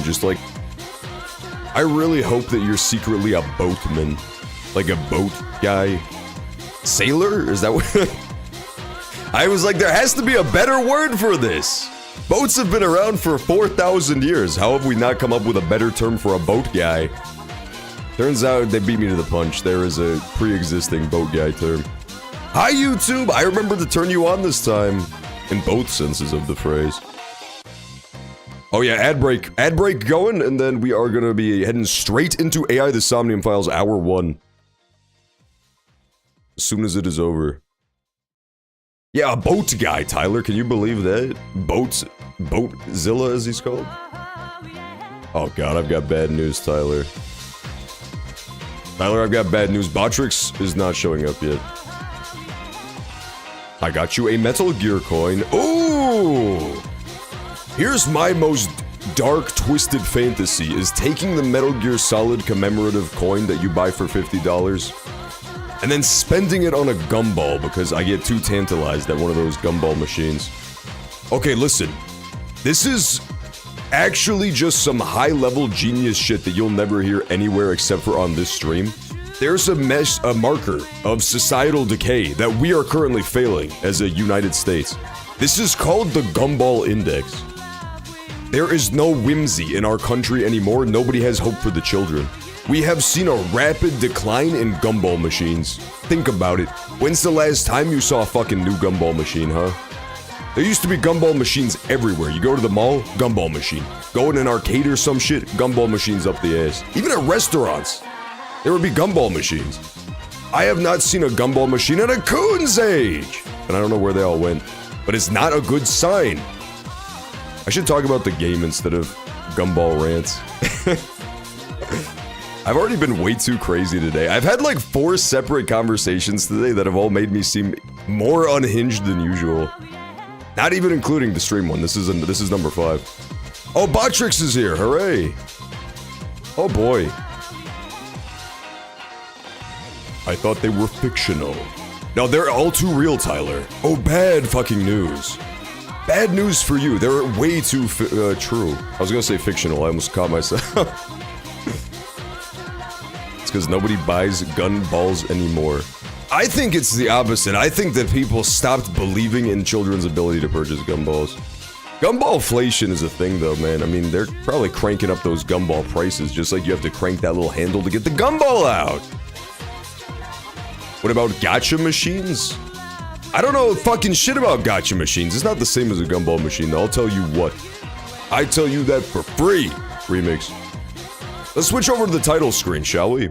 just like... I really hope that you're secretly a boatman. Like a boat guy. Sailor? Is that what... I was like, there has to be a better word for this. Boats have been around for 4,000 years. How have we not come up with a better term for a boat guy? Turns out they beat me to the punch. There is a pre-existing boat guy term. Hi, YouTube! I remember to turn you on this time. In both senses of the phrase. Oh yeah, ad break going, and then we are gonna be heading straight into AI the Somnium Files Hour 1. As soon as it is over. Yeah, a boat guy, Tyler, can you believe that? Boatzilla, as he's called? Oh god, I've got bad news, Tyler. Tyler, I've got bad news. Botrix is not showing up yet. I got you a Metal Gear coin. Ooh! Here's my most dark, twisted fantasy, is taking the Metal Gear Solid commemorative coin that you buy for $50, and then spending it on a gumball, because I get too tantalized at one of those gumball machines. Okay, listen. This is actually just some high-level genius shit that you'll never hear anywhere except for on this stream. There's a marker of societal decay that we are currently failing as a United States. This is called the Gumball Index. There is no whimsy in our country anymore. Nobody has hope for the children. We have seen a rapid decline in gumball machines. Think about it. When's the last time you saw a fucking new gumball machine, huh? There used to be gumball machines everywhere. You go to the mall, gumball machine. Go in an arcade or some shit, gumball machines up the ass. Even at restaurants, there would be gumball machines. I have not seen a gumball machine in a coon's age! And I don't know where they all went. But it's not a good sign. I should talk about the game instead of gumball rants. I've already been way too crazy today. I've had like 4 separate conversations today that have all made me seem more unhinged than usual. Not even including the stream one. This is number 5. Oh, Botrix is here. Hooray. Oh boy. I thought they were fictional. No, they're all too real, Tyler. Oh, bad fucking news. Bad news for you. They're way too true. I was gonna say fictional. I almost caught myself. It's because nobody buys gun balls anymore. I think it's the opposite. I think that people stopped believing in children's ability to purchase gumballs. Gumballflation is a thing, though, man. I mean, they're probably cranking up those gumball prices, just like you have to crank that little handle to get the gumball out. What about gacha machines? I don't know fucking shit about gacha machines. It's not the same as a gumball machine, though. I'll tell you what. I tell you that for free. Remix. Let's switch over to the title screen, shall we?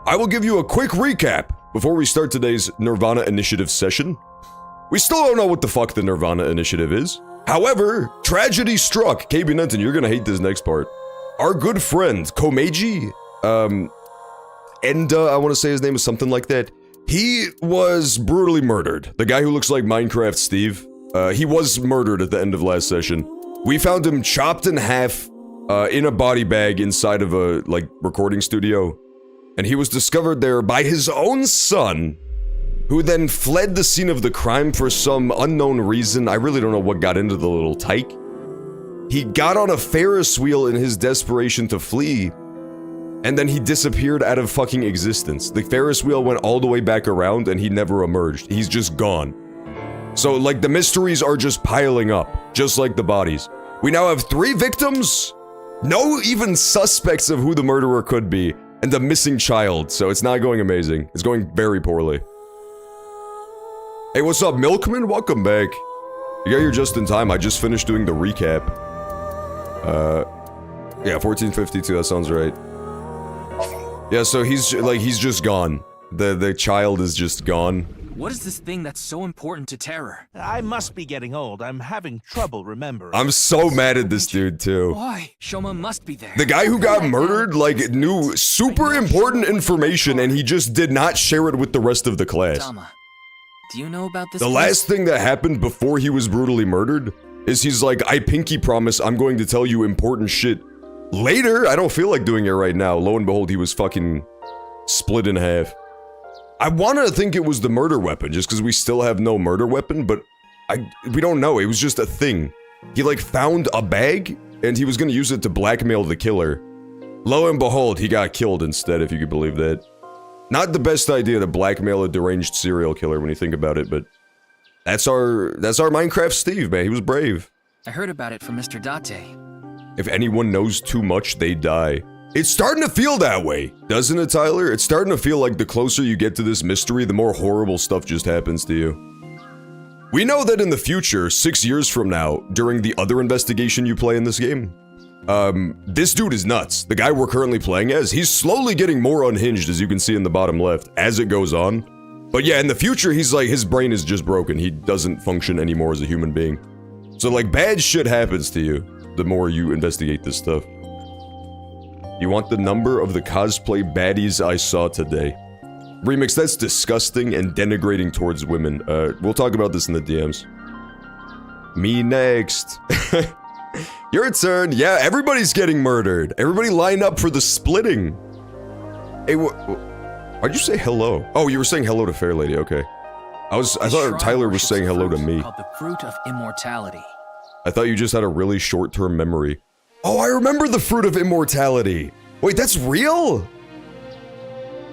I will give you a quick recap before we start today's Nirvana Initiative session. We still don't know what the fuck the Nirvana Initiative is. However, tragedy struck. KB Nenton, you're gonna hate this next part. Our good friend, Komeiji, Enda, I want to say his name is something like that. He was brutally murdered. The guy who looks like Minecraft Steve. He was murdered at the end of last session. We found him chopped in half, in a body bag inside of a, like, recording studio. And he was discovered there by his own son, who then fled the scene of the crime for some unknown reason. I really don't know what got into the little tyke. He got on a Ferris wheel in his desperation to flee, and then he disappeared out of fucking existence. The Ferris wheel went all the way back around and he never emerged. He's just gone. So, like, the mysteries are just piling up, just like the bodies. We now have 3 victims, no even suspects of who the murderer could be, and a missing child, so it's not going amazing. It's going very poorly. Hey, what's up, Milkman? Welcome back. You got here just in time. I just finished doing the recap. Yeah, 1452, that sounds right. Yeah, so he's just gone. The child is just gone. What is this thing that's so important to terror? I must be getting old. I'm having trouble remembering. I'm so mad at this dude, too. Why? Shoma must be there. The guy who got murdered, like, knew super important information and he just did not share it with the rest of the class. Dama, do you know about this? The last thing that happened before he was brutally murdered is he's like, I pinky promise I'm going to tell you important shit. Later, I don't feel like doing it right now. Lo and behold, he was fucking split in half. I want to think it was the murder weapon, just because we still have no murder weapon, but we don't know. It was just a thing. He, like, found a bag, and he was gonna use it to blackmail the killer. Lo and behold, he got killed instead, if you could believe that. Not the best idea to blackmail a deranged serial killer when you think about it, but that's our Minecraft Steve, man. He was brave. I heard about it from Mr. Date. If anyone knows too much, they die. It's starting to feel that way, doesn't it, Tyler? It's starting to feel like the closer you get to this mystery, the more horrible stuff just happens to you. We know that in the future, 6 years from now, during the other investigation you play in this game, this dude is nuts. The guy we're currently playing as, he's slowly getting more unhinged, as you can see in the bottom left, as it goes on. But yeah, in the future, he's like, his brain is just broken. He doesn't function anymore as a human being. So like, bad shit happens to you the more you investigate this stuff. You want the number of the cosplay baddies I saw today? Remix, that's disgusting and denigrating towards women. We'll talk about this in the DMs. Me next. Your turn. Yeah, everybody's getting murdered. Everybody line up for the splitting. Hey, why'd you say hello? Oh, you were saying hello to Fair Lady, okay. I thought Tyler was saying hello to me. Called the Fruit of Immortality. I thought you just had a really short-term memory. Oh, I remember the Fruit of Immortality. Wait, that's real?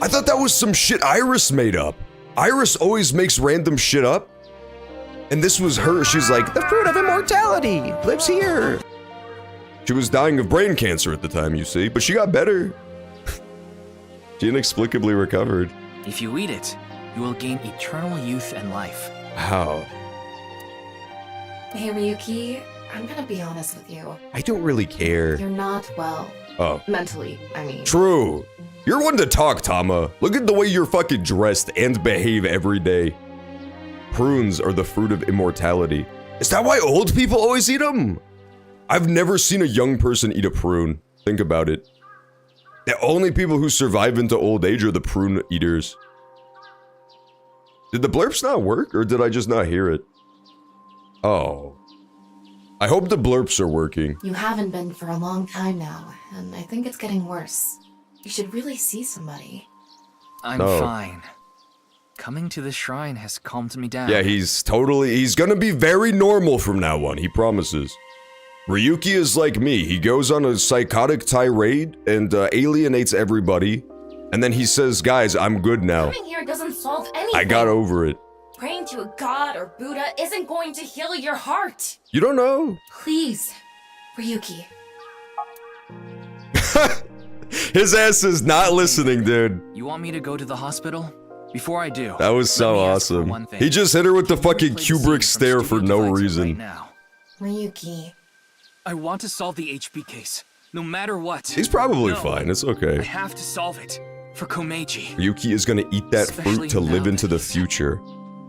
I thought that was some shit Iris made up. Iris always makes random shit up. And this was her. She's like, the Fruit of Immortality lives here. She was dying of brain cancer at the time, you see, but she got better. She inexplicably recovered. If you eat it, you will gain eternal youth and life. How? Hey Ryuki, I'm gonna be honest with you. I don't really care. You're not well. Oh. Mentally, I mean. True. You're one to talk, Tama. Look at the way you're fucking dressed and behave every day. Prunes are the fruit of immortality. Is that why old people always eat them? I've never seen a young person eat a prune. Think about it. The only people who survive into old age are the prune eaters. Did the blurps not work, or did I just not hear it? Oh. I hope the blurps are working. You haven't been for a long time now, and I think it's getting worse. You should really see somebody. I'm fine. Coming to this shrine has calmed me down. Yeah, he's gonna be very normal from now on, he promises. Ryuki is like me. He goes on a psychotic tirade and alienates everybody. And then he says, guys, I'm good now. Coming here doesn't solve anything. I got over it. Praying to a god or Buddha isn't going to heal your heart. You don't know. Please, Ryuki. His ass is not listening, dude. You want me to go to the hospital? Before I do, that was so awesome. He just hit her with the fucking Kubrick stare for no reason. Ryuki. I want to solve the HP case, no matter what. He's probably fine, it's okay. I have to solve it, for Komeiji. Ryuki is gonna eat that fruit to live into the future.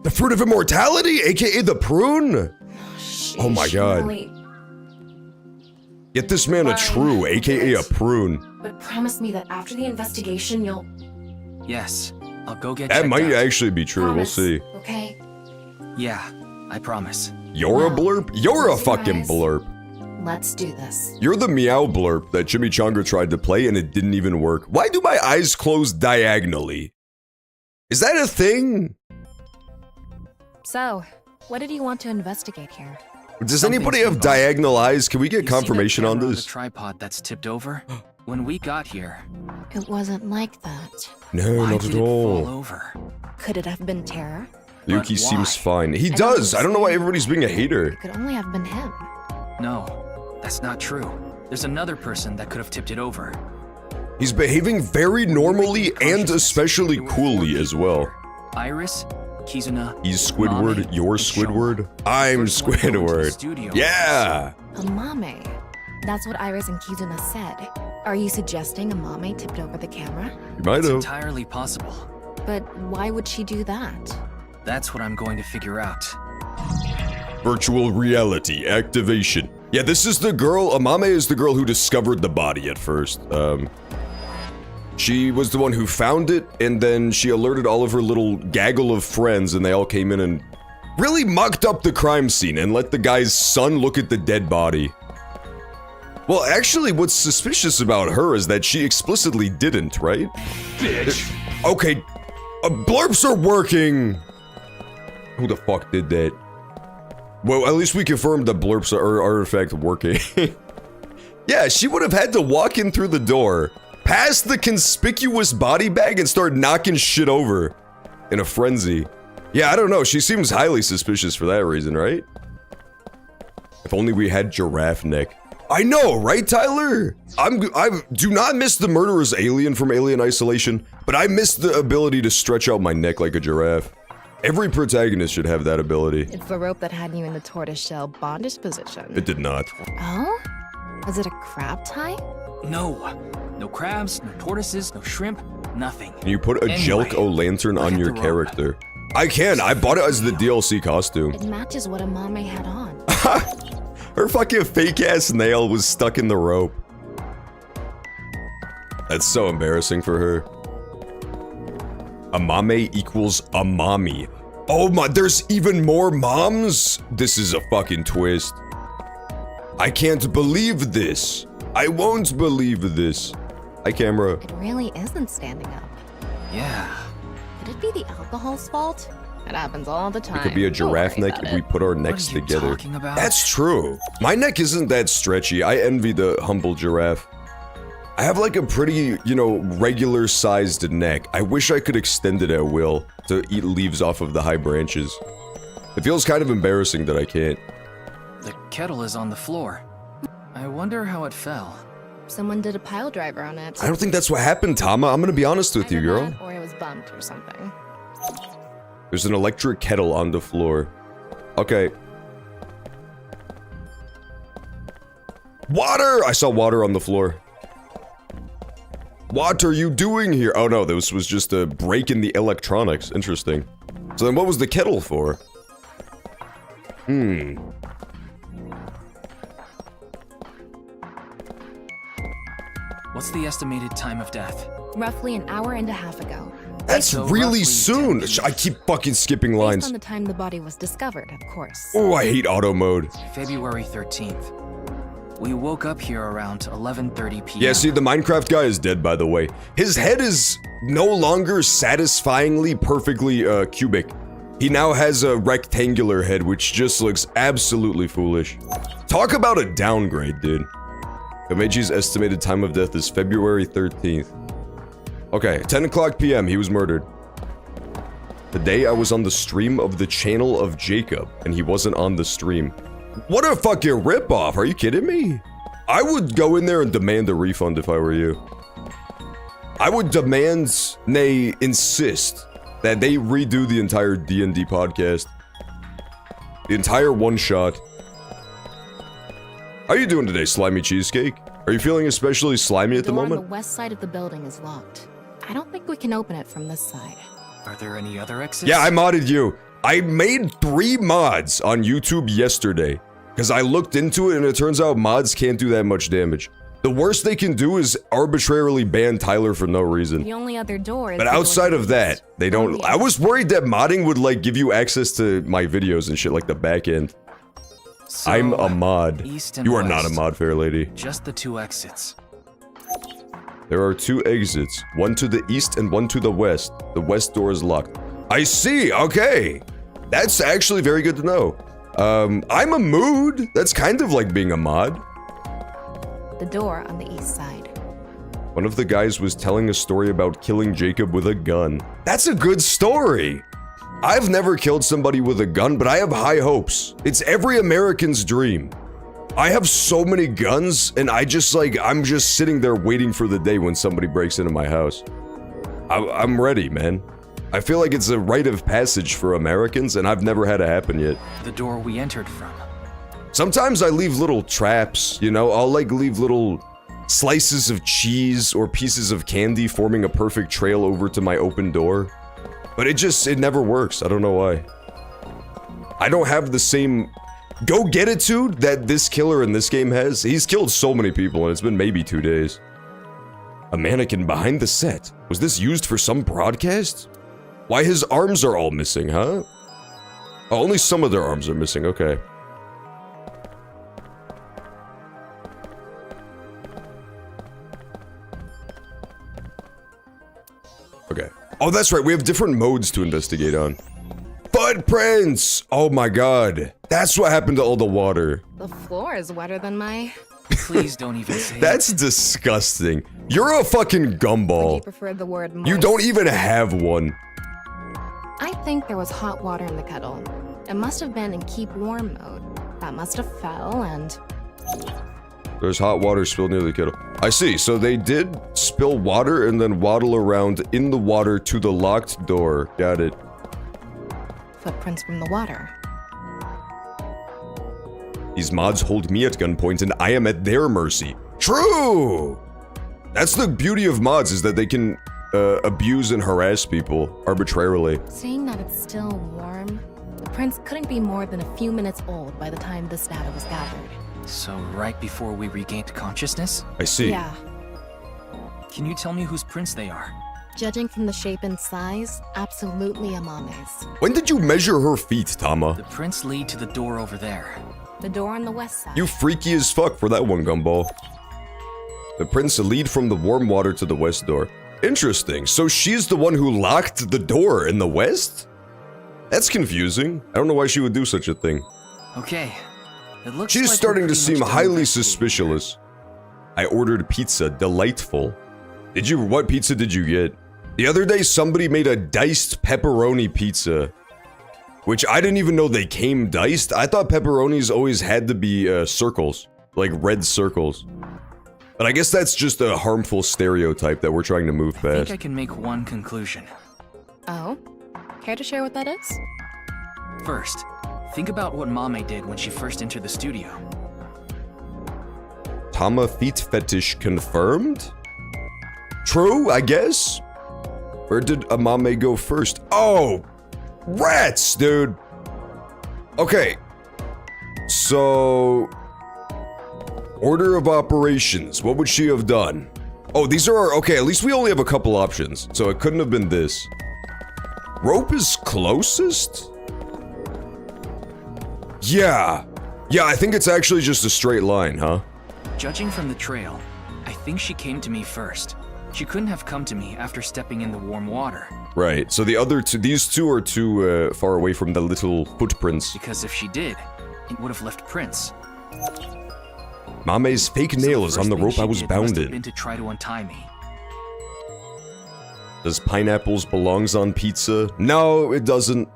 The fruit of immortality, aka the prune? Oh my god. Get this man a true, aka a prune. But promise me that after the investigation you'll... Yes, I'll go get that might out. actually be true, Promise, we'll see. Okay? Yeah, I promise. You're a blurp? You're a fucking blurp. Let's do this. You're the meow blurp that Chimichanga tried to play and it didn't even work. Why do my eyes close diagonally? Is that a thing? So, what did you want to investigate here? Does anybody have diagonal eyes? Can we get confirmation on this? The tripod that's tipped over. When we got here, it wasn't like that. No, why not did at it all. fall over? Could it have been terror? Yuki seems fine. He does. I don't know why everybody's being a hater. It could only have been him. No, that's not true. There's another person that could have tipped it over. He's behaving very normally and especially coolly as well. Iris, Kizuna, he's Squidward, you're Squidward, I'm Squidward. Yeah! Amame. That's what Iris and Kizuna said. Are you suggesting Amame tipped over the camera? You might have. It's entirely possible. But why would she do that? That's what I'm going to figure out. Virtual reality activation. Yeah, this is the girl, Amame is the girl who discovered the body at first. She was the one who found it, and then she alerted all of her little gaggle of friends, and they all came in and really mucked up the crime scene and let the guy's son look at the dead body. Well, actually, what's suspicious about her is that she explicitly didn't, right? Bitch. Okay, blurps are working. Who the fuck did that? Well, at least we confirmed the blurps are in fact working. Yeah, she would have had to walk in through the door, past the conspicuous body bag, and start knocking shit over in a frenzy. Yeah, I don't know. She seems highly suspicious for that reason, right? If only we had giraffe neck. I know, right, Tyler? I do not miss the murderous alien from Alien Isolation, but I miss the ability to stretch out my neck like a giraffe. Every protagonist should have that ability. It's the rope that had you in the tortoiseshell bondage position. It did not. Oh? Was it a crab tie? No. No crabs, no tortoises, no shrimp, nothing. Can you put a Anyway, Jelk-O-Lantern on look at your the rope. character? I can. I bought it as the DLC costume. It matches what Amame had on. Her fucking fake-ass nail was stuck in the rope. That's so embarrassing for her. Amame equals a mommy. Oh my, there's even more moms? This is a fucking twist. I can't believe this. I won't believe this. Hi, camera. It really isn't standing up. Yeah. Could it be the alcohol's fault? It happens all the time. It could be a Don't giraffe worry neck about if we it. put our What necks are you together. talking about? That's true. My neck isn't that stretchy. I envy the humble giraffe. I have like a pretty, you know, regular sized neck. I wish I could extend it at will to eat leaves off of the high branches. It feels kind of embarrassing that I can't. The kettle is on the floor. I wonder how it fell. Someone did a pile driver on it. I don't think that's what happened, Tama. I'm gonna be honest with you, Either girl. that or it was bumped or something. There's an electric kettle on the floor. Okay. Water! I saw water on the floor. What are you doing here? Oh no, this was just a break in the electronics. Interesting. So then what was the kettle for? What's the estimated time of death? Roughly an hour and a half ago. That's So really roughly soon. 10 days. I keep fucking skipping Based lines. on the time the body was discovered, of course. Oh, I hate auto mode. February 13th. We woke up here around 11:30 p.m. Yeah, see, the Minecraft guy is dead, by the way. His head is no longer satisfyingly perfectly cubic. He now has a rectangular head, which just looks absolutely foolish. Talk about a downgrade, dude. Komeji's estimated time of death is February 13th. Okay, 10 o'clock p.m., he was murdered. The day I was on the stream of the channel of Jacob, and he wasn't on the stream. What a fucking ripoff, are you kidding me? I would go in there and demand a refund if I were you. I would demand, nay, insist, that they redo the entire D&D podcast. The entire one-shot. How are you doing today, Slimy Cheesecake? Are you feeling especially slimy at the door on moment? the west side of the building is locked. I don't think we can open it from this side. Are there any other exits? Yeah, I modded you. I made 3 mods on YouTube yesterday. Because I looked into it and it turns out mods can't do that much damage. The worst they can do is arbitrarily ban Tyler for no reason. The only other door is But the door outside to of the that, east. they don't. I was worried that modding would like give you access to my videos and shit like the back end. So, I'm a mod. east and You are not a west. mod, fair lady. Just the 2 exits. There are 2 exits, one to the east and one to the west. The west door is locked. I see, okay. That's actually very good to know. I'm a mood. That's kind of like being a mod. The door on the east side. One of the guys was telling a story about killing Jacob with a gun. That's a good story. I've never killed somebody with a gun, but I have high hopes. It's every American's dream. I have so many guns, and I'm just sitting there waiting for the day when somebody breaks into my house. I'm ready, man. I feel like it's a rite of passage for Americans, and I've never had it happen yet. The door we entered from. Sometimes I leave little traps, you know? I'll like leave little slices of cheese or pieces of candy forming a perfect trail over to my open door. But it never works. I don't know why. I don't have the same go-get-itude that this killer in this game has. He's killed so many people and it's been maybe 2 days. A mannequin behind the set. Was this used for some broadcast? Why his arms are all missing, huh? Oh, only some of their arms are missing, okay. Okay. Oh, that's right, we have different modes to investigate on. Footprints! Oh my god. That's what happened to all the water. The floor is wetter than my Please don't even say That's it. disgusting. You're a fucking Would you gumball. prefer the word moist? You don't even have one. I think there was hot water in the kettle. It must have been in keep warm mode. That must have fell and... There's hot water spilled near the kettle. I see, so they did spill water and then waddle around in the water to the locked door. Got it. footprints from the water. These mods hold me at gunpoint and I am at their mercy. True! That's the beauty of mods, is that they can abuse and harass people arbitrarily. Saying that it's still warm, the prints couldn't be more than a few minutes old by the time this data was gathered. So right before we regained consciousness? I see. Yeah. Can you tell me whose prints they are? Judging from the shape and size, absolutely Amame's. When did you measure her feet, Tama? The prints lead to the door over there. The door on the west side. You freaky as fuck for that one, Gumball. The prints lead from the warm water to the west door. Interesting. So she's the one who locked the door in the west? That's confusing. I don't know why she would do such a thing. Okay. It looks She's like we're starting to pretty seem much done highly investigating. suspicious. I ordered pizza. Delightful. What pizza did you get? The other day, somebody made a diced pepperoni pizza. Which I didn't even know they came diced. I thought pepperonis always had to be circles. Like red circles. But I guess that's just a harmful stereotype that we're trying to move I past. think I can make one conclusion. Oh? Care to share what that is? First, think about what Mame did when she first entered the studio. Tama feet fetish confirmed? True, I guess? Where did Amame go first? Oh! Rats, dude! Okay. So... Order of operations. What would she have done? Oh, these are our... Okay, at least we only have a couple options. So it couldn't have been this. Rope is closest? Yeah. Yeah, I think it's actually just a straight line, huh? Judging from the trail, I think she came to me first. She couldn't have come to me after stepping in the warm water. Right, so the other two, these two are too far away from the little footprints. Because if she did, it would have left prints. Mame's fake So nail is first on the thing rope she I was did bound must have in. been to try to untie me. Does pineapples belongs on pizza? No, it doesn't.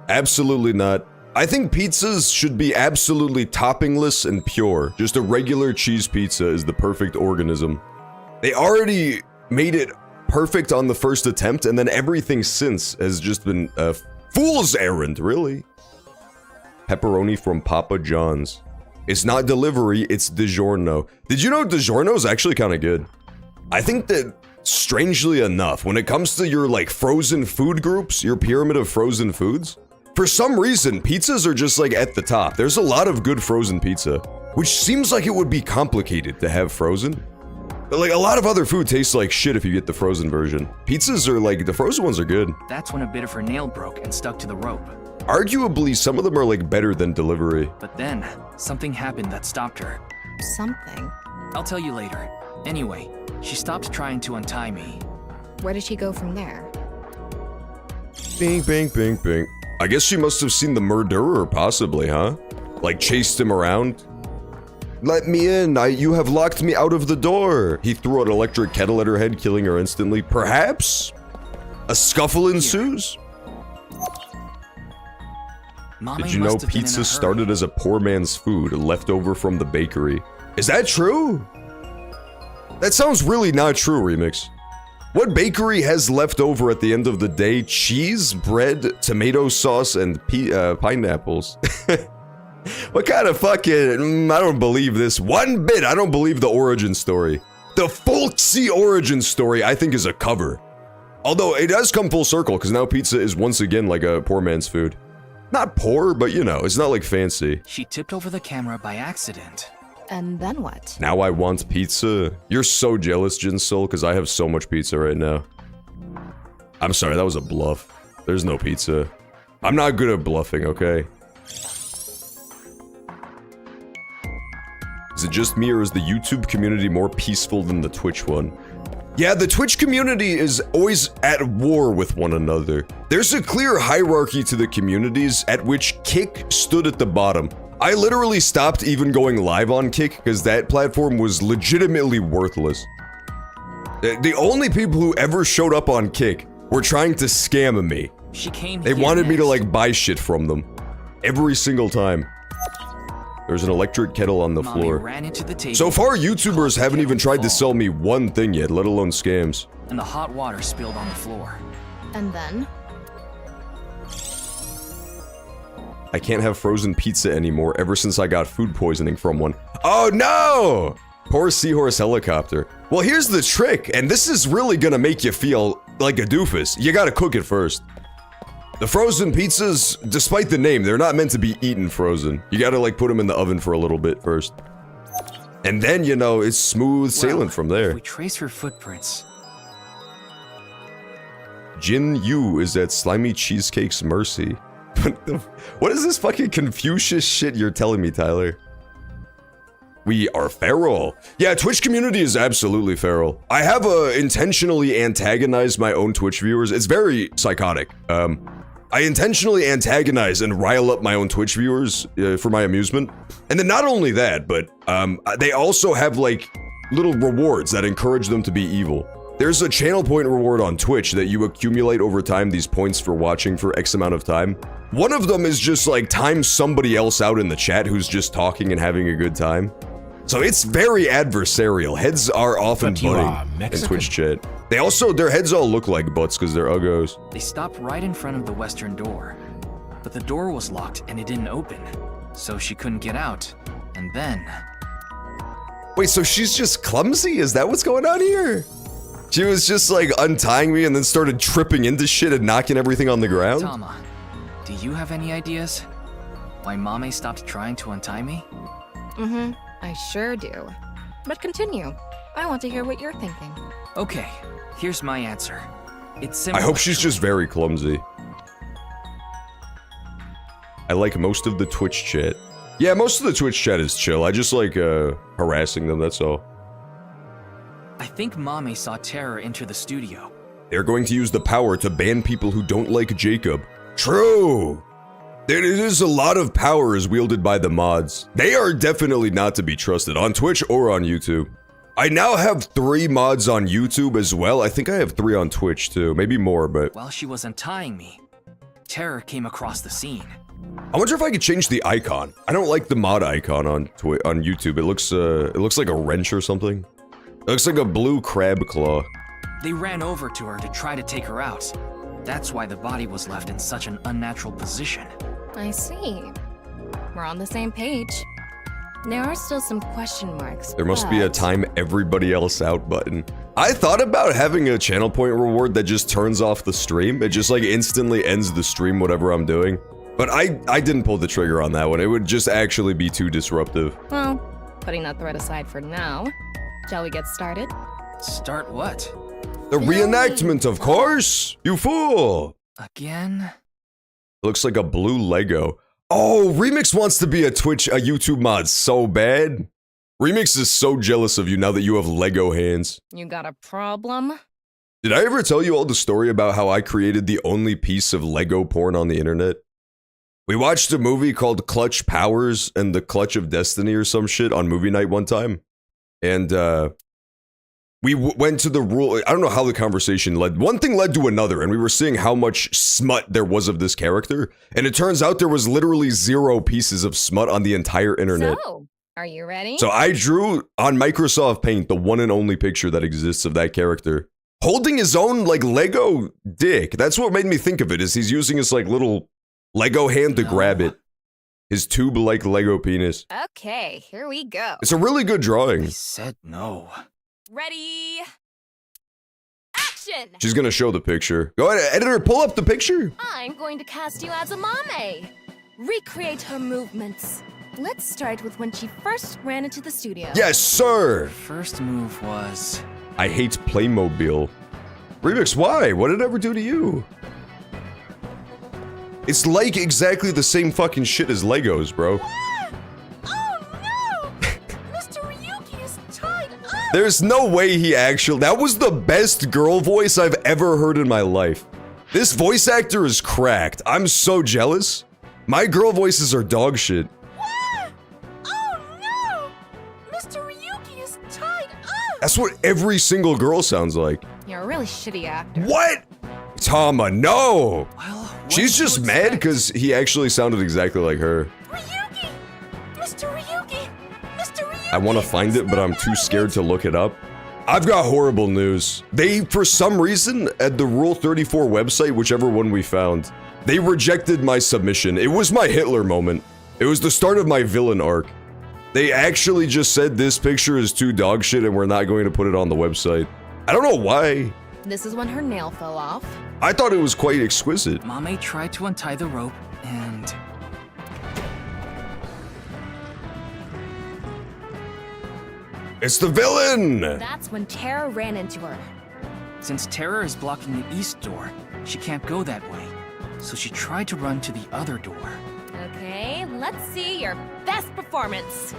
Absolutely not. I think pizzas should be absolutely toppingless and pure. Just a regular cheese pizza is the perfect organism. They already made it perfect on the first attempt, and then everything since has just been a fool's errand, really. Pepperoni from Papa John's. It's not delivery, it's DiGiorno. Did you know DiGiorno's actually kind of good? I think that, strangely enough, when it comes to your, like, frozen food groups, your pyramid of frozen foods, for some reason, pizzas are just, like, at the top. There's a lot of good frozen pizza, which seems like it would be complicated to have frozen. But, like, a lot of other food tastes like shit if you get the frozen version. Pizzas are, like, the frozen ones are good. That's when a bit of her nail broke and stuck to the rope. Arguably, some of them are, like, better than delivery. But then, something happened that stopped her. Something. I'll tell you later. Anyway, she stopped trying to untie me. Where did she go from there? Bing, bing, bing, bing. I guess she must have seen the murderer, possibly, huh? Like, chased him around? Let me in, you have locked me out of the door. He threw an electric kettle at her head, killing her instantly. Perhaps? A scuffle ensues? Mame Did you know must have been in a pizza hurry. started as a poor man's food, left over from the bakery? Is that true? That sounds really not true, Remix. What bakery has left over at the end of the day? Cheese, bread, tomato sauce, and pineapples. What kind of fucking... I don't believe this one bit. I don't believe the origin story. The folksy origin story, I think, is a cover. Although, it does come full circle, because now pizza is once again like a poor man's food. Not poor, but you know, it's not like fancy. She tipped over the camera by accident. And then what? Now I want pizza. You're so jealous, Jinsoul, because I have so much pizza right now. I'm sorry, that was a bluff. There's no pizza. I'm not good at bluffing, okay? Is it just me, or is the YouTube community more peaceful than the Twitch one? Yeah, the Twitch community is always at war with one another. There's a clear hierarchy to the communities at which Kick stood at the bottom. I literally stopped even going live on Kick because that platform was legitimately worthless. The only people who ever showed up on Kick were trying to scam me. She came They here wanted me to next. like buy shit from them. Every single time. There's an electric kettle on the Mommy floor. ran into the table. So far, YouTubers haven't even tried to fall, sell me one thing yet, let alone scams. And the hot water spilled on the floor. And then? I can't have frozen pizza anymore ever since I got food poisoning from one. Oh no! Poor seahorse helicopter. Well, here's the trick, and this is really gonna make you feel like a doofus. You gotta cook it first. The frozen pizzas, despite the name, they're not meant to be eaten frozen. You gotta like put them in the oven for a little bit first. And then, you know, it's smooth sailing Well, from there. If we trace her footprints, Jin Yu is at Slimy Cheesecake's mercy. What is this fucking Confucius shit you're telling me, Tyler? We are feral. Yeah, Twitch community is absolutely feral. I have intentionally antagonized my own Twitch viewers. It's very psychotic. I intentionally antagonize and rile up my own Twitch viewers for my amusement. And then not only that, but they also have like little rewards that encourage them to be evil. There's a channel point reward on Twitch that you accumulate over time, these points for watching for X amount of time. One of them is just like time somebody else out in the chat who's just talking and having a good time. So it's very adversarial. Heads are often But you are butting in Mexican. Twitch chat. They also, their heads all look like butts because they're uggos. they stopped right in front of the western door. But the door was locked and it didn't open. So she couldn't get out. And then... Wait, so she's just clumsy? Is that what's going on here? She was just like untying me and then started tripping into shit and knocking everything on the ground? Tama, do you have any ideas? Why Mame stopped trying to untie me? Mm-hmm, I sure do. But continue. I want to hear what you're thinking. Okay, here's my answer. It's simple. I hope she's just very clumsy. I like most of the Twitch chat. Yeah, most of the Twitch chat is chill. I just like harassing them, that's all. I think Mame saw Terror enter the studio. They're going to use the power to ban people who don't like Jacob. True! There is a lot of power is wielded by the mods. They are definitely not to be trusted on Twitch or on YouTube. I now have 3 mods on YouTube as well. I think I have 3 on Twitch too, maybe more, but... While she was untying me, Terror came across the scene. I wonder if I could change the icon. I don't like the mod icon on YouTube. It looks like a wrench or something. It looks like a blue crab claw. They ran over to her to try to take her out. That's why the body was left in such an unnatural position. I see. We're on the same page. There are still some question marks. There must be a but- time everybody else out button. I thought about having a channel point reward that just turns off the stream. It just like instantly ends the stream, whatever I'm doing. But I didn't pull the trigger on that one. It would just actually be too disruptive. Well, putting that threat aside for now, shall we get started? Start what? The reenactment, of course! You fool! Again? Looks like a blue Lego. Oh, Remix wants to be a YouTube mod so bad. Remix is so jealous of you now that you have Lego hands. You got a problem? Did I ever tell you all the story about how I created the only piece of Lego porn on the internet? We watched a movie called Clutch Powers and the Clutch of Destiny or some shit on movie night one time. And, we went to the rule. I don't know how the conversation led. One thing led to another, and we were seeing how much smut there was of this character. And it turns out there was literally 0 pieces of smut on the entire internet. So, are you ready? So I drew on Microsoft Paint the one and only picture that exists of that character. Holding his own, like, Lego dick. That's what made me think of it, is he's using his, like, little Lego hand to grab it. His tube-like Lego penis. Okay, here we go. It's a really good drawing. I said no. Ready? Action! She's gonna show the picture. Go ahead, editor, pull up the picture. I'm going to cast you as a Mame. Recreate her movements. Let's start with when she first ran into the studio. Yes, sir. First move was... I hate Playmobil. Remix, why? What did it ever do to you? It's like exactly the same fucking shit as Legos, bro. Oh no! Mr. Ryuki is tied up! There's no way he actually... That was the best girl voice I've ever heard in my life. This voice actor is cracked. I'm so jealous. My girl voices are dog shit. That's what every single girl sounds like. You're a really shitty actor. What? Tama, no! Well, what She's did you just mad expect? because he actually sounded exactly like her. Ryugi! Mr. Ryugi! Mr. Ryugi! I want to find it, but I'm too scared to look it up. I've got horrible news. They, for some reason, at the Rule 34 website, whichever one we found, they rejected my submission. It was my Hitler moment. It was the start of my villain arc. They actually just said this picture is too dog shit and we're not going to put it on the website. I don't know why. This is when her nail fell off. I thought it was quite exquisite. Mame tried to untie the rope, and It's the villain! That's when Tara ran into her. since Terror is blocking the east door, she can't go that way. So she tried to run to the other door. Okay, let's see your best performance.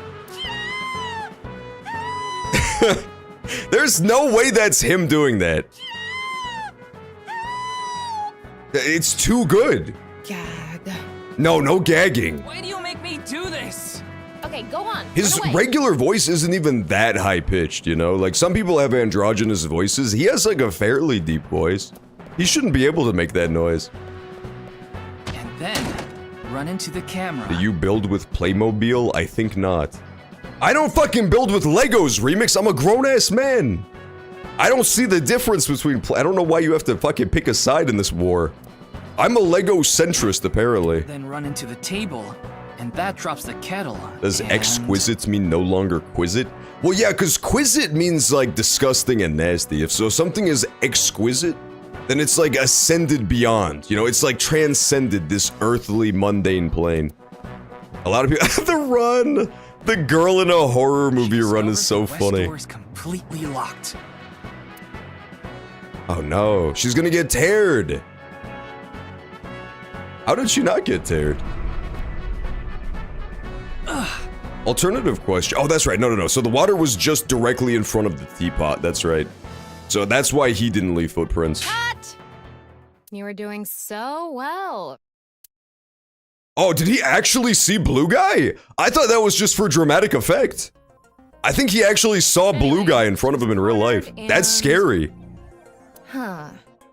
There's no way that's him doing that. It's too good. Gag. No, no gagging. Why do you make me do this? Okay, go on. His run away. regular voice isn't even that high pitched, you know? Like, some people have androgynous voices. He has like a fairly deep voice. He shouldn't be able to make that noise. And then run into the camera. Do you build with Playmobil? I think not. I don't fucking build with Legos, Remix. I'm a grown-ass man. I don't see the difference between I don't know why you have to fucking pick a side in this war. I'm a Lego centrist, apparently. Then run into the table, and that drops the kettle. Does and... exquisite mean no longer quizit? Well, yeah, because quizit means like disgusting and nasty. If so, something is exquisite, then it's like ascended beyond. You know, it's like transcended this earthly, mundane plane. A lot of people. The run! The girl in a horror movie run is so The west funny. door is completely locked. Oh no, she's gonna get teared. How did she not get teared? Alternative question. Oh, that's right. No. So the water was just directly in front of the teapot. That's right. So that's why he didn't leave footprints. Cut! You were doing so well. Oh, did he actually see Blue Guy? I thought that was just for dramatic effect. I think he actually saw Blue Guy in front of him in real life. That's scary. Huh.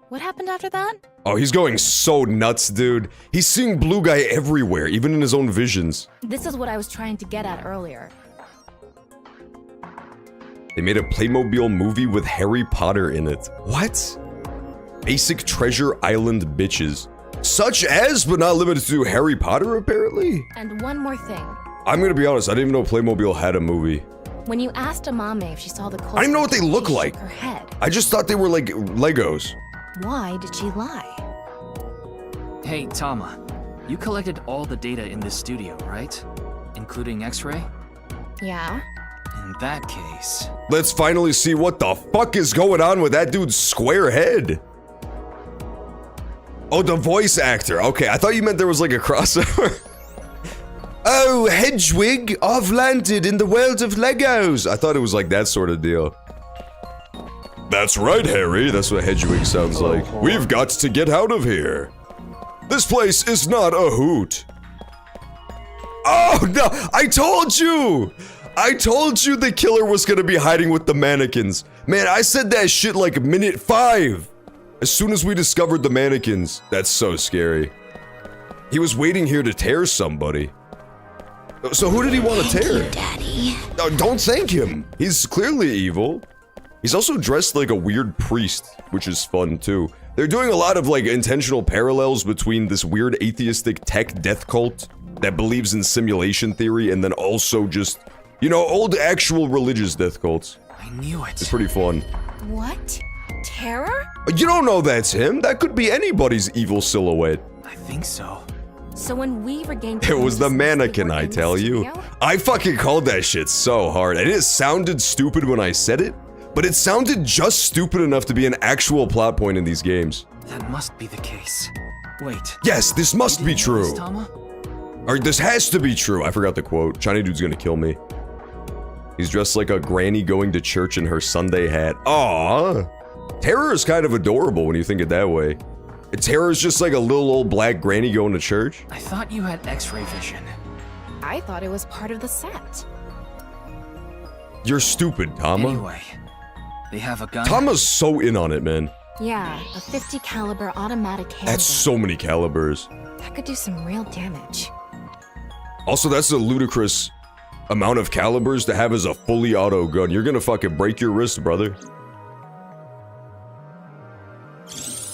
What happened after that? Oh, he's going so nuts, dude. He's seeing Blue Guy everywhere, even in his own visions. This is what I was trying to get at earlier. They made a Playmobil movie with Harry Potter in it. What? Basic Treasure Island bitches. Such as, but not limited to, Harry Potter, apparently? And one more thing. I'm gonna be honest, I didn't even know Playmobil had a movie. When you asked Amame if she saw the cold, I didn't know what they look she like. shook her head. I just thought they were like Legos. Why did she lie? Hey, Tama. You collected all the data in this studio, right? Including X-ray? Yeah? In that case... Let's finally see what the fuck is going on with that dude's square head. Oh, the voice actor. Okay, I thought you meant there was like a crossover. Oh, Hedwig, I've landed in the world of Legos. I thought it was like that sort of deal. That's right, Harry. That's what Hedwig sounds like. We've got to get out of here. This place is not a hoot. Oh, no. I told you. I told you the killer was going to be hiding with the mannequins. Man, I said that shit like minute 5. As soon as we discovered the mannequins. That's so scary. He was waiting here to tear somebody. So who did he want to tear? Daddy. No, don't thank him. He's clearly evil. He's also dressed like a weird priest, which is fun too. They're doing a lot of like intentional parallels between this weird atheistic tech death cult that believes in simulation theory and then also just, you know, old actual religious death cults. I knew it. It's pretty fun. What? Terror? You don't know that's him. That could be anybody's evil silhouette. I think so. So when we regained It was the consciousness, mannequin, we were I in the tell you. studio? I fucking called that shit so hard, and it sounded stupid when I said it, but it sounded just stupid enough to be an actual plot point in these games. That must be the case. Wait. Yes, this must you be didn't know this, true. Tama? Or this has to be true. I forgot the quote. Shiny dude's gonna kill me. He's dressed like a granny going to church in her Sunday hat. Aww. Terror is kind of adorable when you think it that way. Terror is just like a little old black granny going to church. I thought you had X-ray vision. I thought it was part of the set. You're stupid, Tama. Anyway, They have a gun. Tama's so in on it, man. Yeah, a 50 caliber automatic handgun. That's so many calibers. That could do some real damage. Also, that's a ludicrous amount of calibers to have as a fully auto gun. You're gonna fucking break your wrist, brother.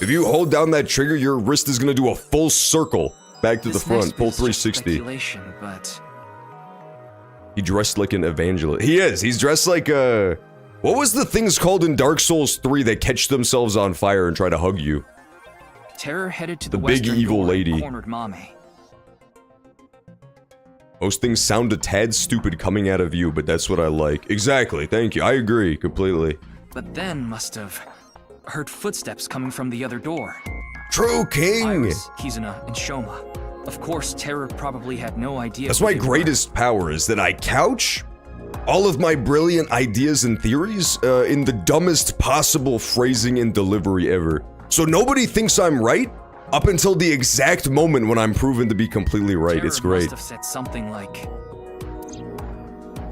If you hold down that trigger, your wrist is gonna do a full circle back to the front, full 360. But He dressed like an evangelist. He is. He's dressed like a... What was the things called in Dark Souls 3 that catch themselves on fire and try to hug you? Terror headed to the big western evil door lady. and cornered Mame. Most things sound a tad stupid coming out of you, but that's what I like. Exactly. Thank you. I agree completely. But then must have heard footsteps coming from the other door. True, King. Iris, Kizuna, and Shoma. Of course, Terror probably had no idea. That's who my they were. greatest power, is that I couch all of my brilliant ideas and theories in the dumbest possible phrasing and delivery ever. So nobody thinks I'm right up until the exact moment when I'm proven to be completely right. Terror It's great. must have said something like,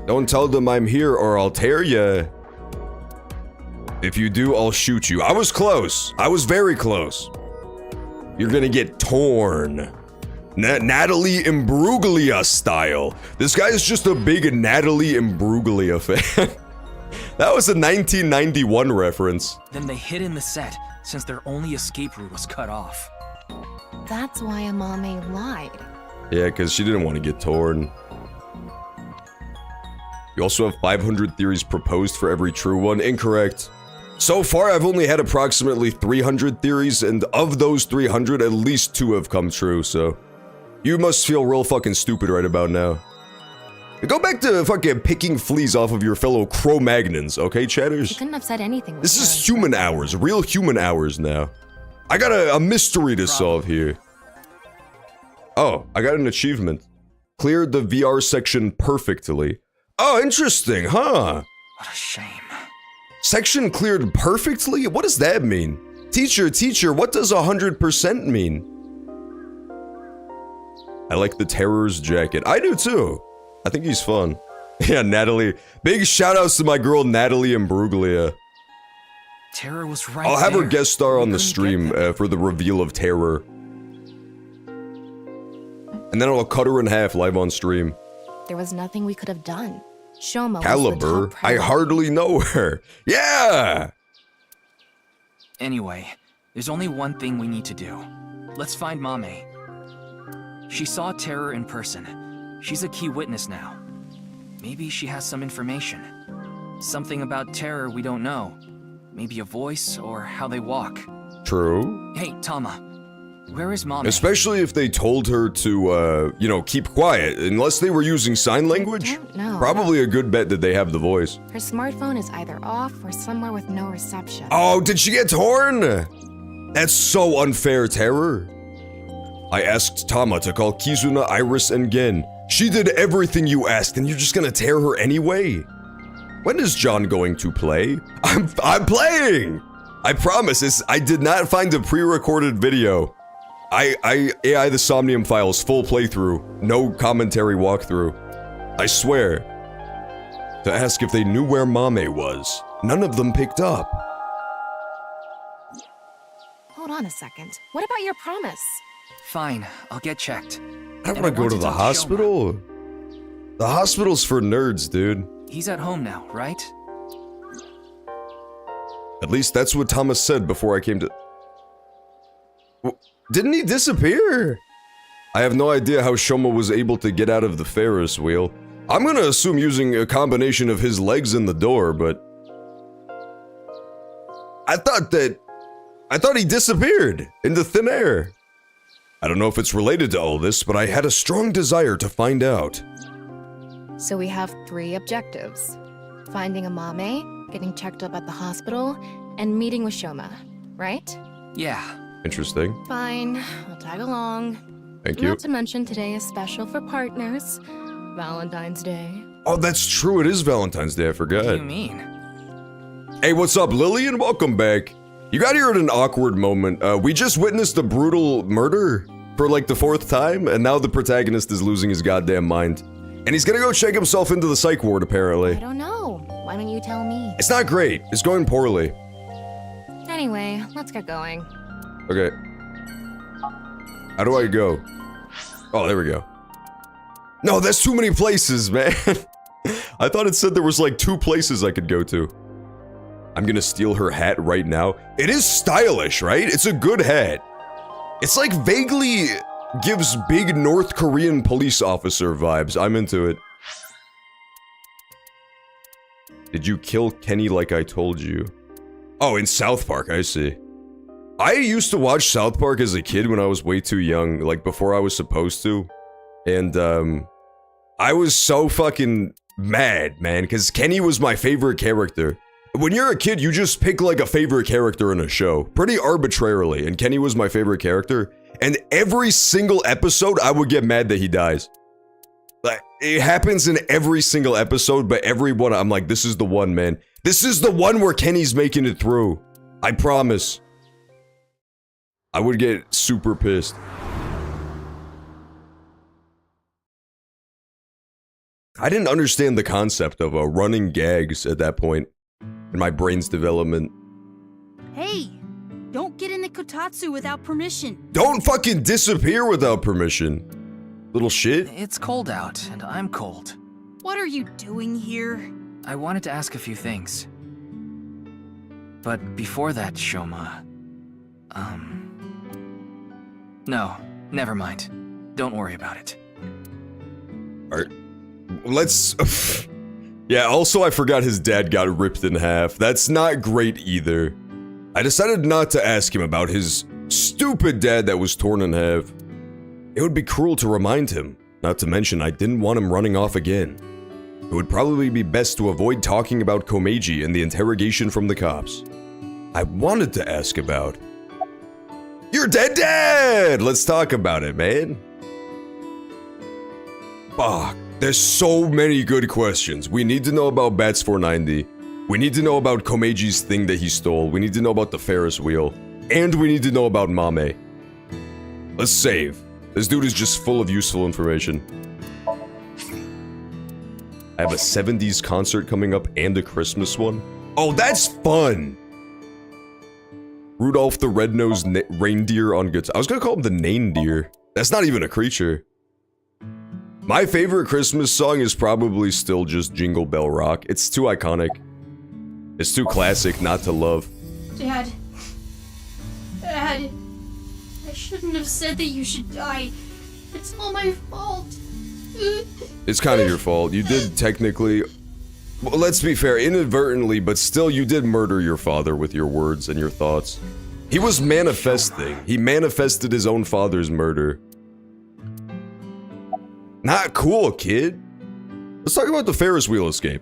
Don't tell them I'm here or I'll tear ya. If you do, I'll shoot you. I was close. I was very close. You're gonna get torn. Natalie Imbruglia style. This guy is just a big Natalie Imbruglia fan. That was a 1991 reference. Then they hid in the set, since their only escape route was cut off. That's why Amame lied. Yeah, because she didn't want to get torn. You also have 500 theories proposed for every true one. Incorrect. So far, I've only had approximately 300 theories, and of those 300, at least 2 have come true, so... You must feel real fucking stupid right about now. Go back to fucking picking fleas off of your fellow Cro-Magnons, okay, She chatters? couldn't have said anything. with This is her. human hours, real human hours now. I got a mystery to solve here. Oh, I got an achievement. Cleared the VR section perfectly. Oh, interesting, huh? What a shame. Section cleared perfectly? What does that mean? Teacher, what does 100% mean? I like the Terror's jacket. I do too. I think he's fun. Yeah, Natalie. Big shoutouts to my girl Natalie Imbruglia. Terror was right I'll have her there. guest star We on the couldn't stream get them. for the reveal of Terror. And then I'll cut her in half live on stream. There was nothing we could have done. Shoma was the Caliber? top I priority. hardly know her. Yeah! Anyway, there's only one thing we need to do. Let's find Mame. She saw Terror in person. She's a key witness now. Maybe she has some information. Something about Terror we don't know. Maybe a voice or how they walk. True. Hey, Tama. Where is Mame? Especially if they told her to, keep quiet. Unless they were using sign language. don't know. Probably a good bet that they have the voice. Her smartphone is either off or somewhere with no reception. Oh, did she get torn? That's so unfair, Terror. I asked Tama to call Kizuna, Iris, and Gen. She did everything you asked, and you're just gonna tear her anyway? When is John going to play? I'm playing! I promise, I did not find a pre-recorded video. I AI the Somnium files, full playthrough, no commentary walkthrough. I swear. To ask if they knew where Mame was. None of them picked up. Hold on a second. What about your promise? Fine, I'll get checked. I don't And want to go to to the talk Shoma. hospital. The hospital's for nerds, dude. He's at home now, right? At least that's what Thomas said before I came to... Didn't he disappear? I have no idea how Shoma was able to get out of the Ferris wheel. I'm gonna assume using a combination of his legs and the door, but... I thought he disappeared into thin air. I don't know if it's related to all this, but I had a strong desire to find out. So we have 3 objectives. Finding Amame, getting checked up at the hospital, and meeting with Shoma, right? Yeah. Interesting. Fine, I'll tag along. Thank you. Not to mention today is special for partners. Valentine's Day. Oh, that's true. It is Valentine's Day. I What do forgot. you mean? Hey, what's up, Lillian? Welcome back. You got here at an awkward moment. We just witnessed a brutal murder for like the 4th time, and now the protagonist is losing his goddamn mind. And he's gonna go check himself into the psych ward, I apparently. don't know. Why don't you tell me? It's not great. It's going poorly. Anyway, let's get going. Okay. How do I go? Oh, there we go. No, that's too many places, man. I thought it said there was like 2 places I could go to. I'm gonna steal her hat right now. It is stylish, right? It's a good hat. It's like vaguely gives big North Korean police officer vibes. I'm into it. Did you kill Kenny like I told you? Oh, in South Park, I see. I used to watch South Park as a kid when I was way too young, like before I was supposed to. And, I was so fucking mad, man, because Kenny was my favorite character. When you're a kid, you just pick like a favorite character in a show, pretty arbitrarily, and Kenny was my favorite character. And every single episode, I would get mad that he dies. Like, it happens in every single episode, but every one, I'm like, this is the one, man. This is the one where Kenny's making it through. I promise. I would get super pissed. I didn't understand the concept of running gags at that point in my brain's development. Hey, don't get in the kotatsu without permission. Don't fucking disappear without permission. Little shit. It's cold out, and I'm cold. What are you doing here? I wanted to ask a few things. But before that, Shoma... No, never mind. Don't worry about it. Alright. Let's... Yeah, also I forgot his dad got ripped in half. That's not great either. I decided not to ask him about his stupid dad that was torn in half. It would be cruel to remind him. Not to mention, I didn't want him running off again. It would probably be best to avoid talking about Komeiji and the interrogation from the cops. I wanted to ask about... Your dead dad! Let's talk about it, man. Fuck. There's so many good questions. We need to know about Bats 490. We need to know about Komeiji's thing that he stole. We need to know about the Ferris wheel. And we need to know about Mame. Let's save. This dude is just full of useful information. I have a 70s concert coming up and a Christmas one. Oh, that's fun! Rudolph the Red-Nosed Reindeer on guitar. I was gonna call him the Naindeer. That's not even a creature. My favorite Christmas song is probably still just Jingle Bell Rock. It's too iconic. It's too classic not to love. Dad. Dad. I shouldn't have said that you should die. It's all my fault. It's kind of your fault. You did technically... Well, let's be fair, inadvertently, but still you did murder your father with your words and your thoughts. He was manifesting. He manifested his own father's murder. Not cool, kid. Let's talk about the Ferris wheel escape.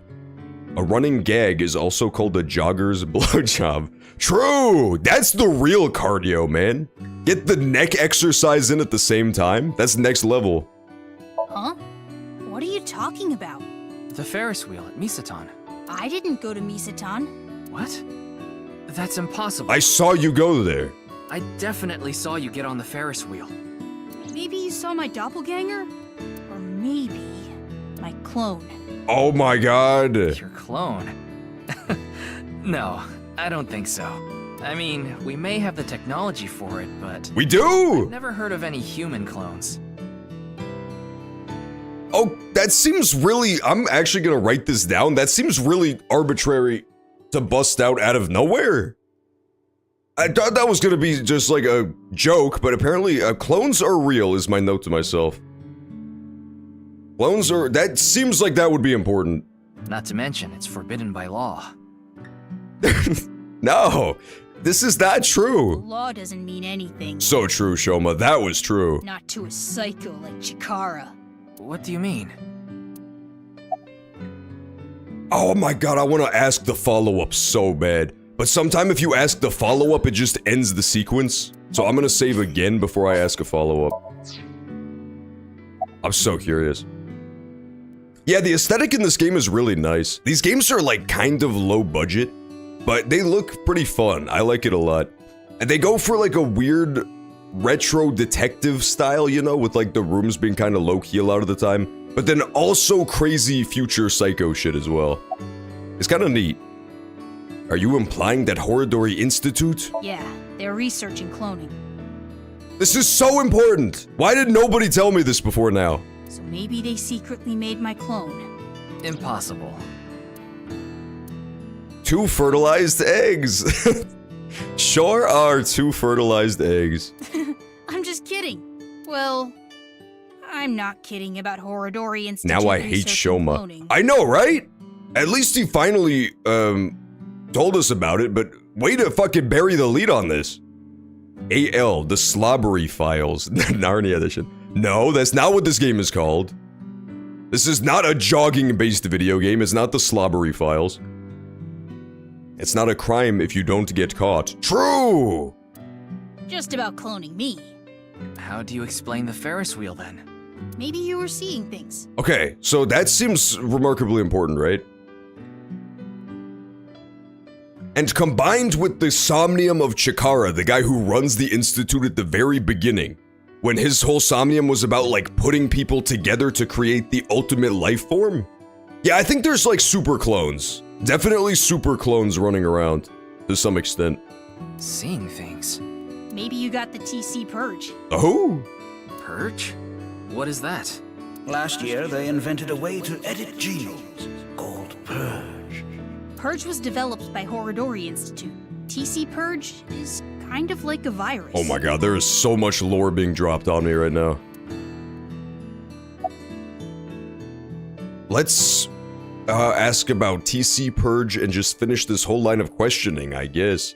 A running gag is also called a jogger's blowjob. True! That's the real cardio, man. Get the neck exercise in at the same time. That's next level. Huh? What are you talking about? The Ferris wheel at Misatan. I didn't go to Misatan. What? That's impossible. I saw you go there. I definitely saw you get on the Ferris wheel. Maybe you saw my doppelganger? Or maybe my clone. Oh my god. Your clone? No, I don't think so. I mean, we may have the technology for it, but... We do! I've never heard of any human clones. Oh, that seems really... I'm actually gonna write this down. That seems really arbitrary to bust out of nowhere. I thought that was gonna be just like a joke, but apparently clones are real is my note to myself. Clones are... That seems like that would be important. Not to mention, it's forbidden by law. No, this is not true. Law doesn't mean anything. So true, Shoma. That was true. Not to a psycho like Chikara. What do you mean? Oh my god, I want to ask the follow-up so bad. But sometime if you ask the follow-up, it just ends the sequence. So I'm gonna save again before I ask a follow-up. I'm so curious. Yeah, the aesthetic in this game is really nice. These games are like kind of low budget, but they look pretty fun. I like it a lot. And they go for like a weird retro detective style, you know, with like the rooms being kind of low-key a lot of the time, but then also crazy future psycho shit as well. It's kind of neat. Are you implying that Horadori Institute? Yeah, they're researching cloning. This is so important! Why did nobody tell me this before now? So maybe they secretly made my clone. Impossible. 2 fertilized eggs! Sure are 2 fertilized eggs. I'm just kidding. Well, I'm not kidding about Horadori Institute. Now I hate researching Shoma. cloning. I know, right? At least he finally, told us about it, but way to fucking bury the lead on this. AL, the Slobbery Files, Narnia edition. No, that's not what this game is called. This is not a jogging-based video game, it's not the Slobbery Files. It's not a crime if you don't get caught. True! Just about cloning me. How do you explain the Ferris wheel then? Maybe you were seeing things. Okay, so that seems remarkably important, right? And combined with the Somnium of Chikara, the guy who runs the Institute at the very beginning, when his whole Somnium was about, like, putting people together to create the ultimate life form? Yeah, I think there's, like, super clones. Definitely super clones running around, to some extent. Seeing things. Maybe you got the TC Purge. Oh! Purge? What is that? Last year, they invented a way to edit genomes called Purge. Purge was developed by Horadori Institute. TC Purge is kind of like a virus. Oh my god, there is so much lore being dropped on me right now. Let's ask about TC Purge and just finish this whole line of questioning, I guess.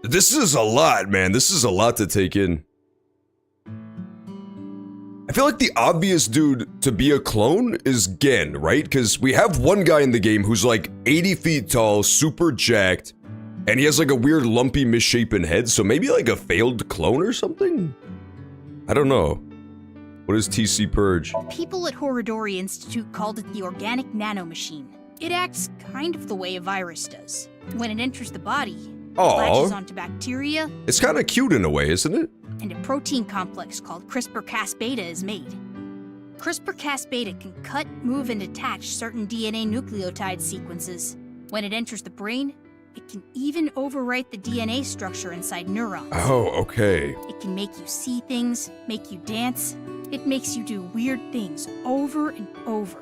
This is a lot, man. This is a lot to take in. I feel like the obvious dude to be a clone is Gen, right? Because we have one guy in the game who's like 80 feet tall, super jacked, and he has like a weird lumpy misshapen head, so maybe like a failed clone or something? I don't know. What is TC Purge? People at Horadori Institute called it the organic nanomachine. It acts kind of the way a virus does. When it enters the body, it latches Aw, onto bacteria, it's kind of cute in a way, isn't it? and a protein complex called CRISPR-Cas-beta is made. CRISPR-Cas-beta can cut, move, and attach certain DNA nucleotide sequences. When it enters the brain, it can even overwrite the DNA structure inside neurons. Oh, okay. It can make you see things, make you dance. It makes you do weird things over and over.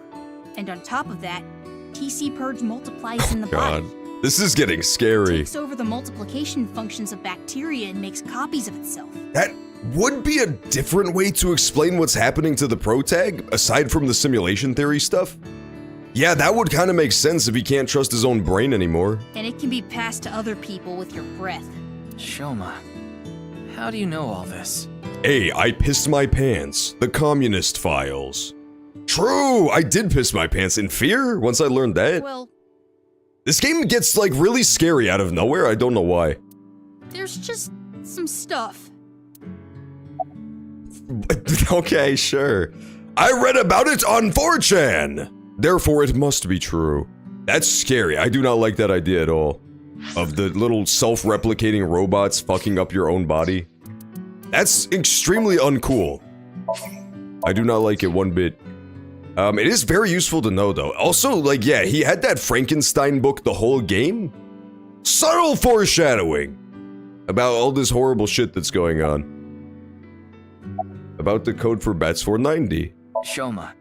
And on top of that, TC Purge multiplies in the God, body. this is getting scary. Takes over the multiplication functions of bacteria and makes copies of itself. That would be a different way to explain what's happening to the protag, aside from the simulation theory stuff. Yeah, that would kind of make sense if he can't trust his own brain anymore. And it can be passed to other people with your breath. Shoma, how do you know all this? Hey, I pissed my pants. The Communist Files. True, I did piss my pants in fear once I learned that. Well, This game gets like really scary out of nowhere, I don't know why. there's just some stuff. Okay, sure. I read about it on 4chan! Therefore, it must be true. That's scary. I do not like that idea at all. Of the little self-replicating robots fucking up your own body. That's extremely uncool. I do not like it one bit. It is very useful to know, though. Also, like, yeah, he had that Frankenstein book the whole game. Subtle foreshadowing about all this horrible shit that's going on. About the code for Bats 490. Shoma,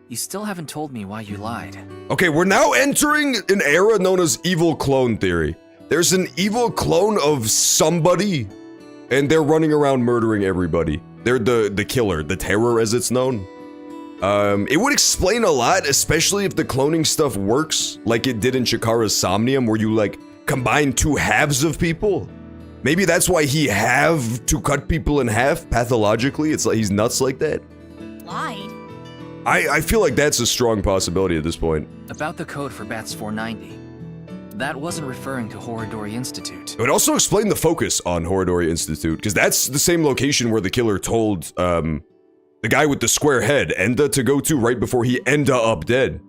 you still haven't told me why you lied. Okay, we're now entering an era known as evil clone theory. There's an evil clone of somebody, and they're running around murdering everybody. They're the killer, the terror as it's known. It would explain a lot, especially if the cloning stuff works, like it did in Chikara's Somnium, where you, like, combine 2 halves of people. Maybe that's why he have to cut people in half pathologically. It's like he's nuts like that. Lied? I feel like that's a strong possibility at this point. About the code for Bats 490. That wasn't referring to Horadori Institute. It would also explain the focus on Horadori Institute, because that's the same location where the killer told, the guy with the square head, Enda, to go to right before he enda up dead.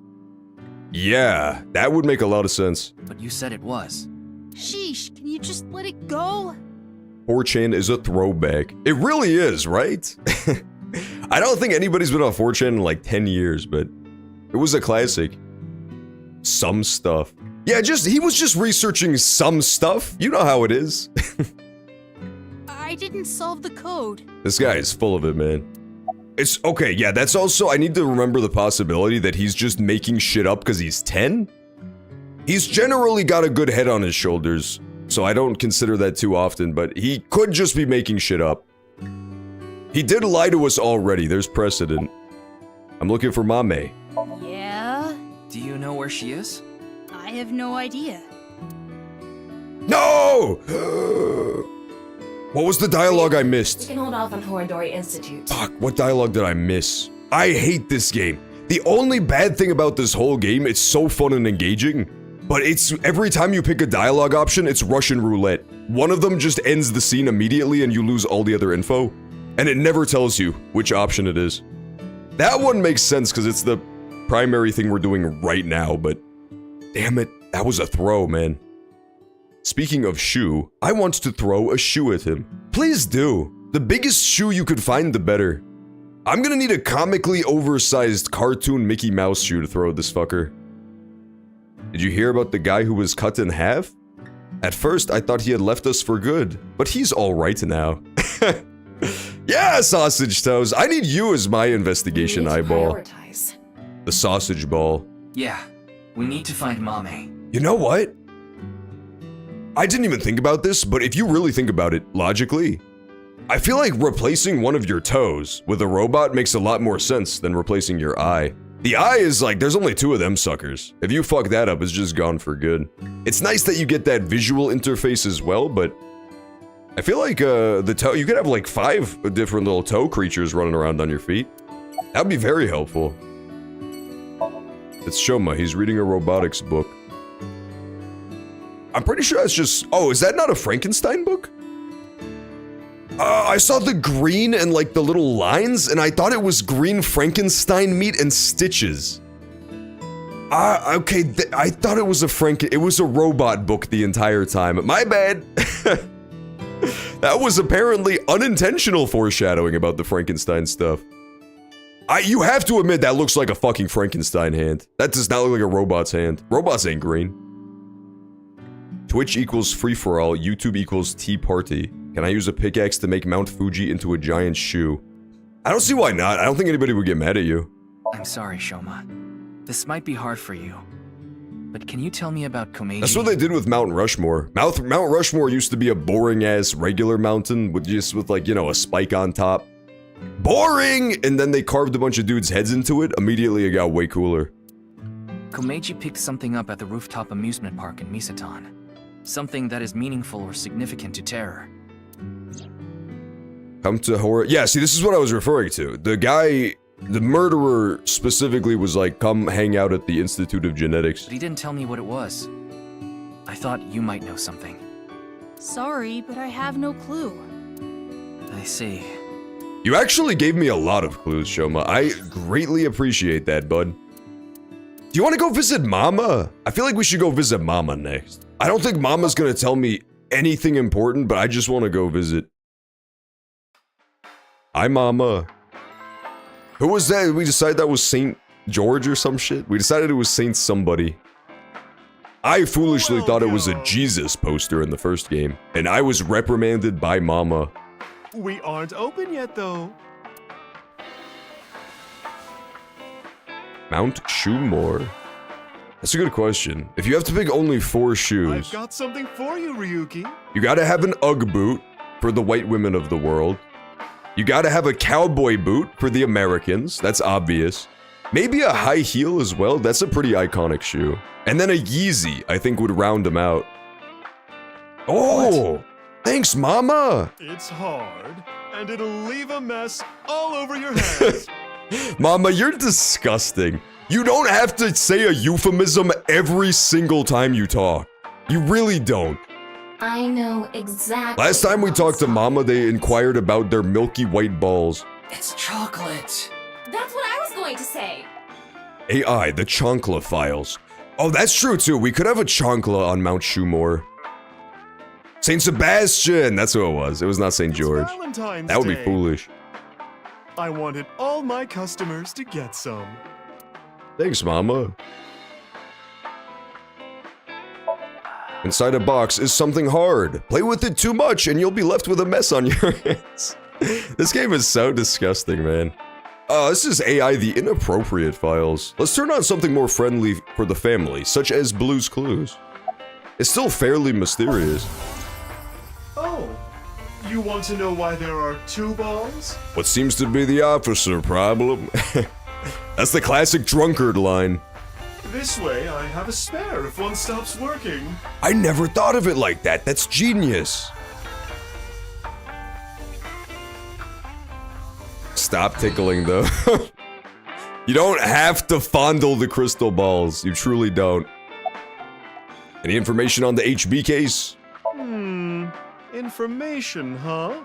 Yeah, that would make a lot of sense. But you said it was. Sheesh, can you just let it go? 4chan is a throwback. It really is, right? I don't think anybody's been on 4chan in like 10 years, but it was a classic. Some stuff. Yeah, he was just researching some stuff. You know how it is. I didn't solve the code. This guy is full of it, man. It's okay, yeah, that's also, I need to remember the possibility that he's just making shit up because he's 10? He's generally got a good head on his shoulders, so I don't consider that too often, but he could just be making shit up. He did lie to us already, there's precedent. I'm looking for Mame. Yeah? Do you know where she is? I have no idea. No! What was the dialogue I You missed? can hold off on Horodori Institute. Fuck, what dialogue did I miss? I hate this game. The only bad thing about this whole game, it's so fun and engaging, but it's every time you pick a dialogue option, it's Russian roulette. One of them just ends the scene immediately and you lose all the other info, and it never tells you which option it is. That one makes sense because it's the primary thing we're doing right now, but damn it, that was a throw, man. Speaking of shoe, I want to throw a shoe at him. Please do. The biggest shoe you could find, the better. I'm gonna need a comically oversized cartoon Mickey Mouse shoe to throw at this fucker. Did you hear about the guy who was cut in half? At first, I thought he had left us for good, but he's alright now. Yeah, sausage toes. I need you as my investigation You need to eyeball. prioritize. The sausage ball. Yeah, we need to find Mame. You know what? I didn't even think about this, but if you really think about it logically, I feel like replacing one of your toes with a robot makes a lot more sense than replacing your eye. The eye is like, there's only 2 of them suckers. If you fuck that up, it's just gone for good. It's nice that you get that visual interface as well, but I feel like the toe, you could have like 5 different little toe creatures running around on your feet. That would be very helpful. It's Shoma, he's reading a robotics book. I'm pretty sure that's just, oh, is that not a Frankenstein book? I saw the green and like the little lines, and I thought it was green Frankenstein meat and stitches. Okay, I thought it was it was a robot book the entire time. My bad. That was apparently unintentional foreshadowing about the Frankenstein stuff. You have to admit that looks like a fucking Frankenstein hand. That does not look like a robot's hand. Robots ain't green. Twitch equals free-for-all, YouTube equals tea party. Can I use a pickaxe to make Mount Fuji into a giant shoe? I don't see why not. I don't think anybody would get mad at you. I'm sorry, Shoma. This might be hard for you. But can you tell me about Komeiji? That's what they did with Mount Rushmore. Mount Rushmore used to be a boring-ass regular mountain with like, you know, a spike on top. Boring! And then they carved a bunch of dudes' heads into it. Immediately it got way cooler. Komeiji picked something up at the rooftop amusement park in Misaton. Something that is meaningful or significant to Terror. Come to horror. Yeah, see, this is what I was referring to. The guy, the murderer specifically was like, come hang out at the Institute of Genetics. But he didn't tell me what it was. I thought you might know something. Sorry, but I have no clue. I see. You actually gave me a lot of clues, Shoma. I greatly appreciate that, bud. Do you want to go visit Mama? I feel like we should go visit Mama next. I don't think Mama's gonna tell me anything important, but I just want to go visit. Hi, Mama. Who was that? We decided that was Saint George or some shit? We decided it was Saint somebody. I foolishly thought it was a Jesus poster in the first game, and I was reprimanded by Mama. We aren't open yet, though. Mount Shoemore? That's a good question. If you have to pick only 4 shoes... I've got something for you, Ryuki. You gotta have an Ugg boot for the white women of the world. You gotta have a cowboy boot for the Americans. That's obvious. Maybe a high heel as well. That's a pretty iconic shoe. And then a Yeezy, I think, would round them out. Oh! What? Thanks, Mama! It's hard, and it'll leave a mess all over your hands. Mama, you're disgusting. You don't have to say a euphemism every single time you talk. You really don't. I know exactly. Last time we talked to Mama, they inquired about their milky white balls. It's chocolate. That's what I was going to say. AI, the Chonkla files. Oh, that's true too. We could have a Chonkla on Mount Shoemore. Saint Sebastian! That's who it was. It was not Saint George. Valentine's That would be Day. foolish. I wanted all my customers to get some. Thanks, Mama. Inside a box is something hard. Play with it too much and you'll be left with a mess on your hands. This game is so disgusting, man. This is AI the inappropriate files. Let's turn on something more friendly for the family, such as Blue's Clues. It's still fairly mysterious. Oh, you want to know why there are 2 balls? What seems to be the officer problem? That's the classic drunkard line. This way, I have a spare if one stops working. I never thought of it like that. That's genius. Stop tickling, though. You don't have to fondle the crystal balls. You truly don't. Any information on the HB case? Information, huh?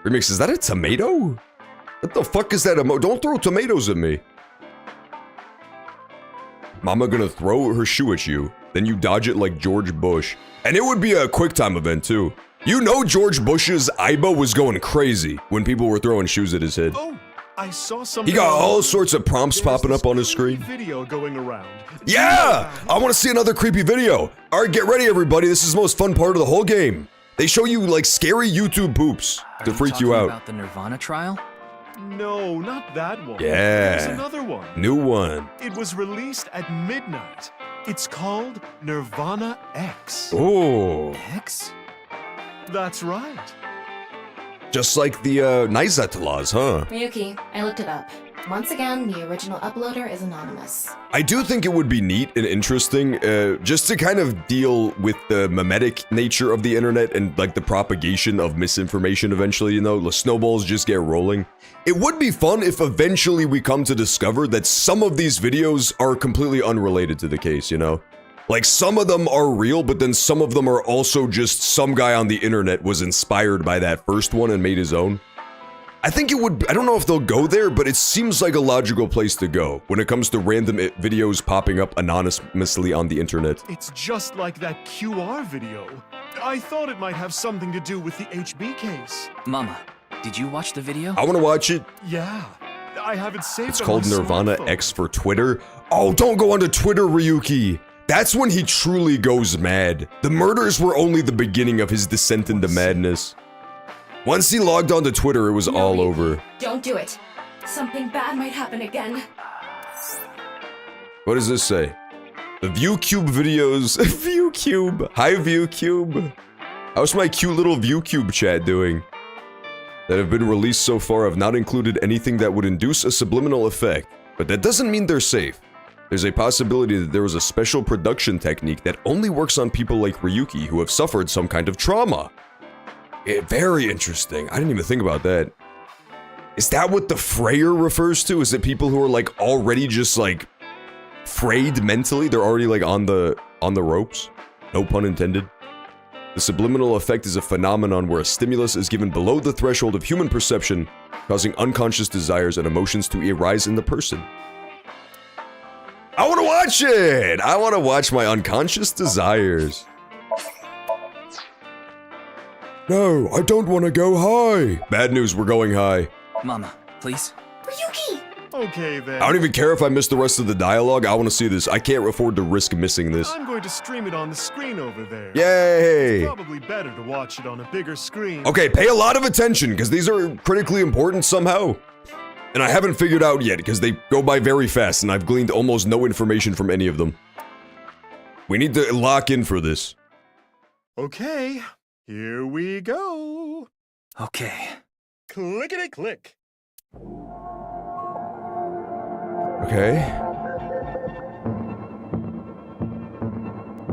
Remix, is that a tomato? What the fuck is that? Don't throw tomatoes at me. Mama gonna throw her shoe at you. Then you dodge it like George Bush. And it would be a quick time event, too. You know George Bush's Iba was going crazy when people were throwing shoes at his head. Oh, I saw something. He got all sorts of prompts popping up on his screen. Video going around. Yeah! I want to see another creepy video. All right, get ready, everybody. This is the most fun part of the whole game. They show you, like, scary YouTube poops to freak you out. About the Nirvana trial? No, not that one. Yeah. There's another one. New one. It was released at midnight. It's called Nirvana X. Oh. X? That's right. Just like the Nizatlas, huh? Ryuki, I looked it up. Once again, the original uploader is anonymous. I do think it would be neat and interesting, just to kind of deal with the mimetic nature of the internet and like the propagation of misinformation eventually, you know, the snowballs just get rolling. It would be fun if eventually we come to discover that some of these videos are completely unrelated to the case, you know? Like, some of them are real, but then some of them are also just some guy on the internet was inspired by that first one and made his own. I think it would, I don't know if they'll go there, but it seems like a logical place to go when it comes to random videos popping up anonymously on the internet. It's just like that QR video. I thought it might have something to do with the HB case. Mama, did you watch the video? I want to watch it. Yeah, I have it saved. It's on called my Nirvana smartphone. X for Twitter. Oh, don't go onto Twitter, Ryuki. That's when he truly goes mad. The murders were only the beginning of his descent into madness. Once he logged onto Twitter, it was all over. Don't do it. Something bad might happen again. What does this say? The ViewCube videos. ViewCube. Hi, ViewCube. How's my cute little ViewCube chat doing? That have been released so far have not included anything that would induce a subliminal effect, but that doesn't mean they're safe. There's a possibility that there was a special production technique that only works on people like Ryuki who have suffered some kind of trauma. Very interesting. I didn't even think about that. Is that what the frayer refers to? Is it people who are like already just like frayed mentally? They're already like on the ropes? No pun intended. The subliminal effect is a phenomenon where a stimulus is given below the threshold of human perception, causing unconscious desires and emotions to arise in the person. I want to watch it! I want to watch my unconscious desires. No, I don't want to go high. Bad news, we're going high. Mama, please. Ryuki! Okay then. I don't even care if I miss the rest of the dialogue. I want to see this. I can't afford to risk missing this. I'm going to stream it on the screen over there. Yay! Probably better to watch it on a bigger screen. Okay, pay a lot of attention, because these are critically important somehow. And I haven't figured out yet, because they go by very fast, and I've gleaned almost no information from any of them. We need to lock in for this. Okay, here we go. Okay. Clickety click. Okay.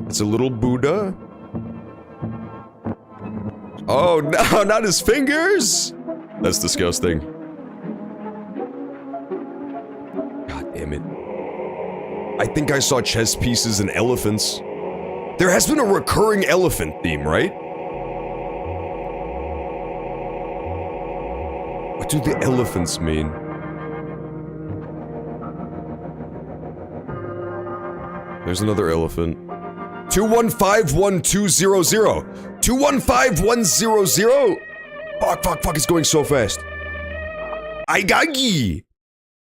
It's a little Buddha. Oh no, not his fingers! That's disgusting. God damn it. I think I saw chess pieces and elephants. There has been a recurring elephant theme, right? What do the elephants mean? There's another elephant. 215-1200. 215-100. Fuck, it's going so fast. Aigagi.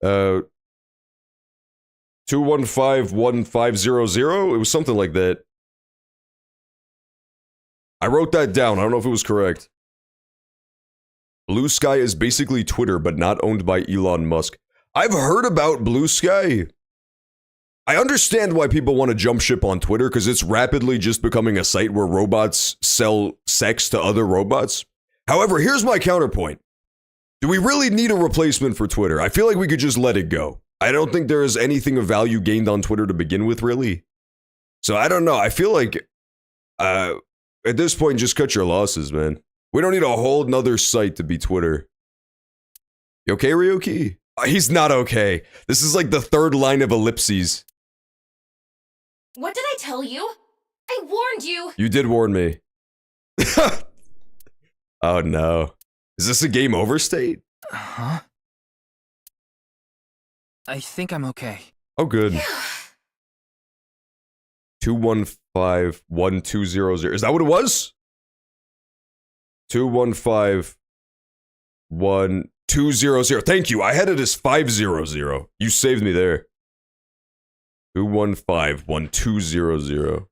215-1500. It was something like that. I wrote that down. I don't know if it was correct. Blue Sky is basically Twitter, but not owned by Elon Musk. I've heard about Blue Sky. I understand why people want to jump ship on Twitter, because it's rapidly just becoming a site where robots sell sex to other robots. However, here's my counterpoint. Do we really need a replacement for Twitter? I feel like we could just let it go. I don't think there is anything of value gained on Twitter to begin with, really. So I don't know. I feel like, at this point, just cut your losses, man. We don't need a whole nother site to be Twitter. You okay, Ryoki? He's not okay. This is like the third line of ellipses. What did I tell you? I warned you! You did warn me. Oh no. Is this a game over state? Huh? I think I'm okay. Oh good. 215-1200. Is that what it was? 215-1200. Thank you. I had it as 500. You saved me there. 215-1200.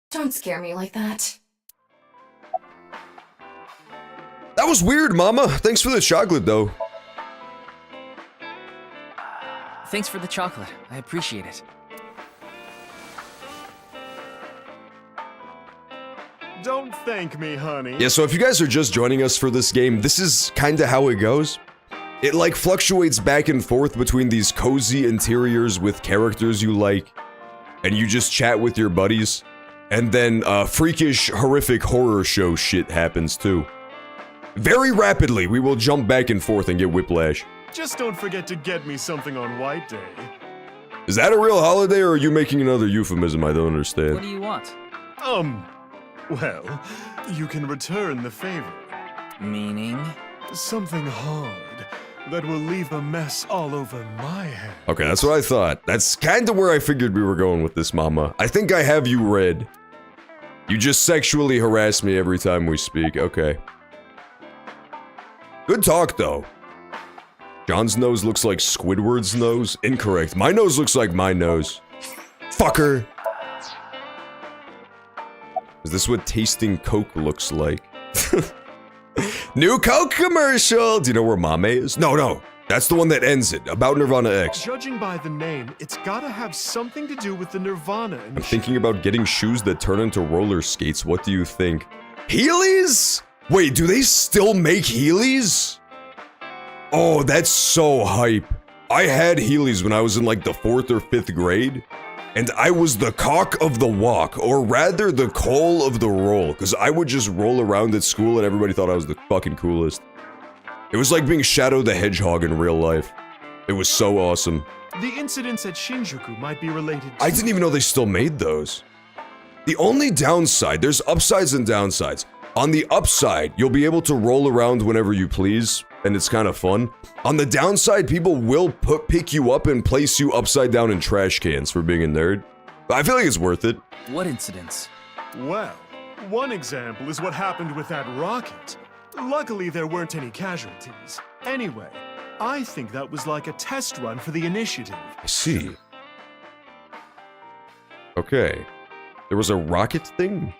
Don't scare me like that. That was weird, Mama. Thanks for the chocolate, though. Thanks for the chocolate. I appreciate it. Don't thank me, honey. Yeah, so if you guys are just joining us for this game, this is kinda how it goes. It like fluctuates back and forth between these cozy interiors with characters you like, and you just chat with your buddies, and then freakish, horrific horror show shit happens too. Very rapidly, we will jump back and forth and get whiplash. Just don't forget to get me something on White Day. Is that a real holiday, or are you making another euphemism I don't understand? What do you want? Well, you can return the favor. Meaning? Something hard that will leave a mess all over my head. Okay, that's what I thought. That's kinda where I figured we were going with this, Mama. I think I have you read. You just sexually harass me every time we speak. Okay. Good talk, though. John's nose looks like Squidward's nose. Incorrect. My nose looks like my nose. Fucker. Is this what tasting Coke looks like? New Coke commercial! Do you know where Mame is? No. That's the one that ends it. About Nirvana X. Judging by the name, it's gotta have something to do with the Nirvana. I'm thinking about getting shoes that turn into roller skates. What do you think? Heelys? Wait, do they still make Heelys? Oh, that's so hype. I had Heelys when I was in like the 4th or 5th grade. And I was the cock of the walk, or rather the coal of the roll, because I would just roll around at school and everybody thought I was the fucking coolest. It was like being Shadow the Hedgehog in real life. It was so awesome. The incidents at Shinjuku might be related to— I didn't even know they still made those. The only downside, there's upsides and downsides. On the upside, you'll be able to roll around whenever you please, and it's kind of fun. On the downside, people will pick you up and place you upside down in trash cans for being a nerd. But I feel like it's worth it. What incidents? Well, one example is what happened with that rocket. Luckily, there weren't any casualties. Anyway, I think that was like a test run for the initiative. I see. Okay. There was a rocket thing?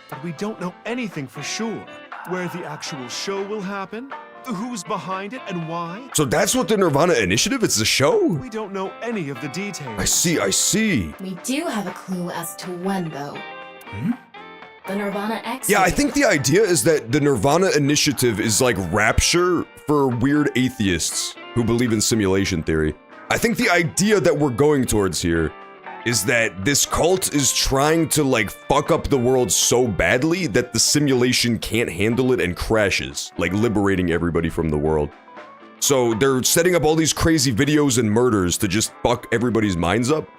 But we don't know anything for sure. Where the actual show will happen, who's behind it, and why. So that's what the Nirvana Initiative? It's a show? We don't know any of the details. I see. We do have a clue as to when, though. The Nirvana X. Yeah, I think the idea is that the Nirvana Initiative is like Rapture for weird atheists who believe in simulation theory. I think the idea that we're going towards here is that this cult is trying to like fuck up the world so badly that the simulation can't handle it and crashes, like liberating everybody from the world. So they're setting up all these crazy videos and murders to just fuck everybody's minds up.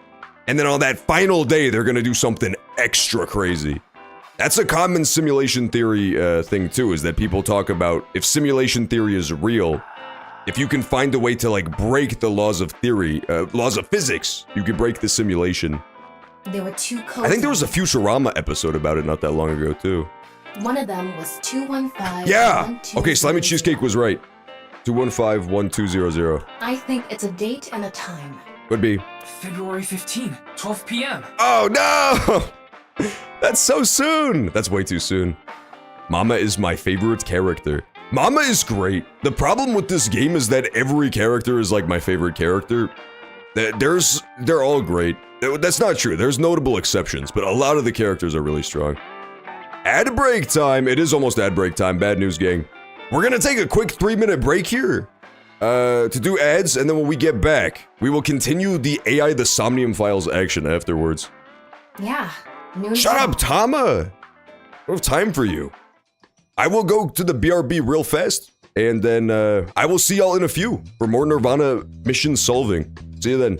And then on that final day, they're gonna do something extra crazy. That's a common simulation theory thing too, is that people talk about if simulation theory is real, if you can find a way to like break the laws of theory, laws of physics, you could break the simulation. There were two codes. I think there was a Futurama episode about it not that long ago too. One of them was 215. Yeah! Okay, Slimy Cheesecake was right. 215-1200. I think it's a date and a time. Would be. February 15, 12 p.m. Oh no! That's so soon! That's way too soon. Mama is my favorite character. Mama is great. The problem with this game is that every character is like my favorite character. They're all great. That's not true. There's notable exceptions, but a lot of the characters are really strong. Ad break time. It is almost ad break time. Bad news, gang. We're gonna take a quick 3-minute break here to do ads, and then when we get back, we will continue the AI the Somnium Files action afterwards. Yeah. Shut up, Tama! I don't have time for you. I will go to the BRB real fast, and then I will see y'all in a few for more Nirvana mission solving. See you then.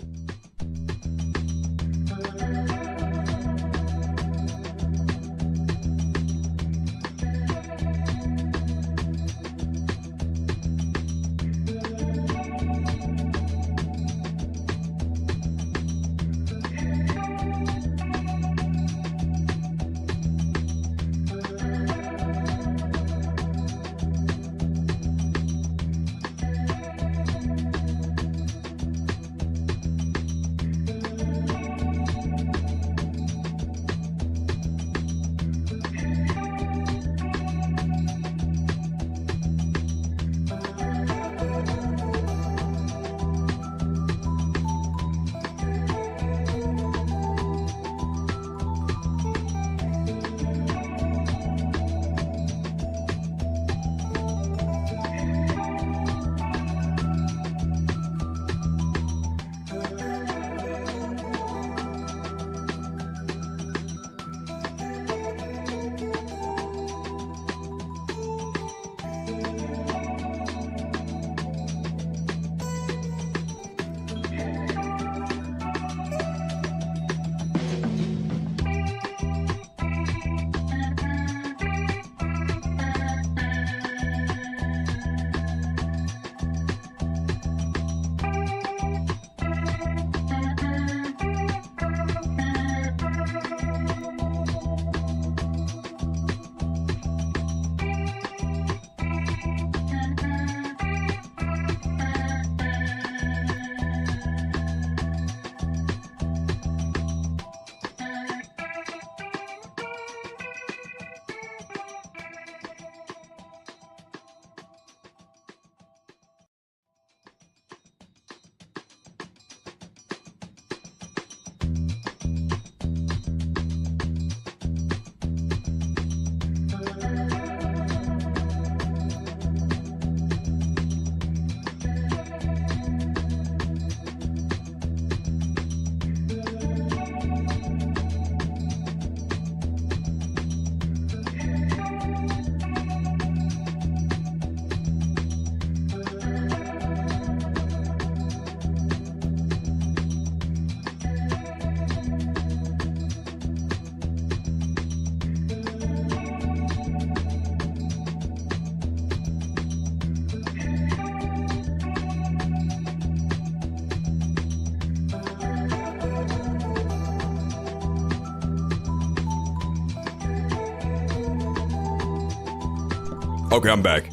Okay, I'm back.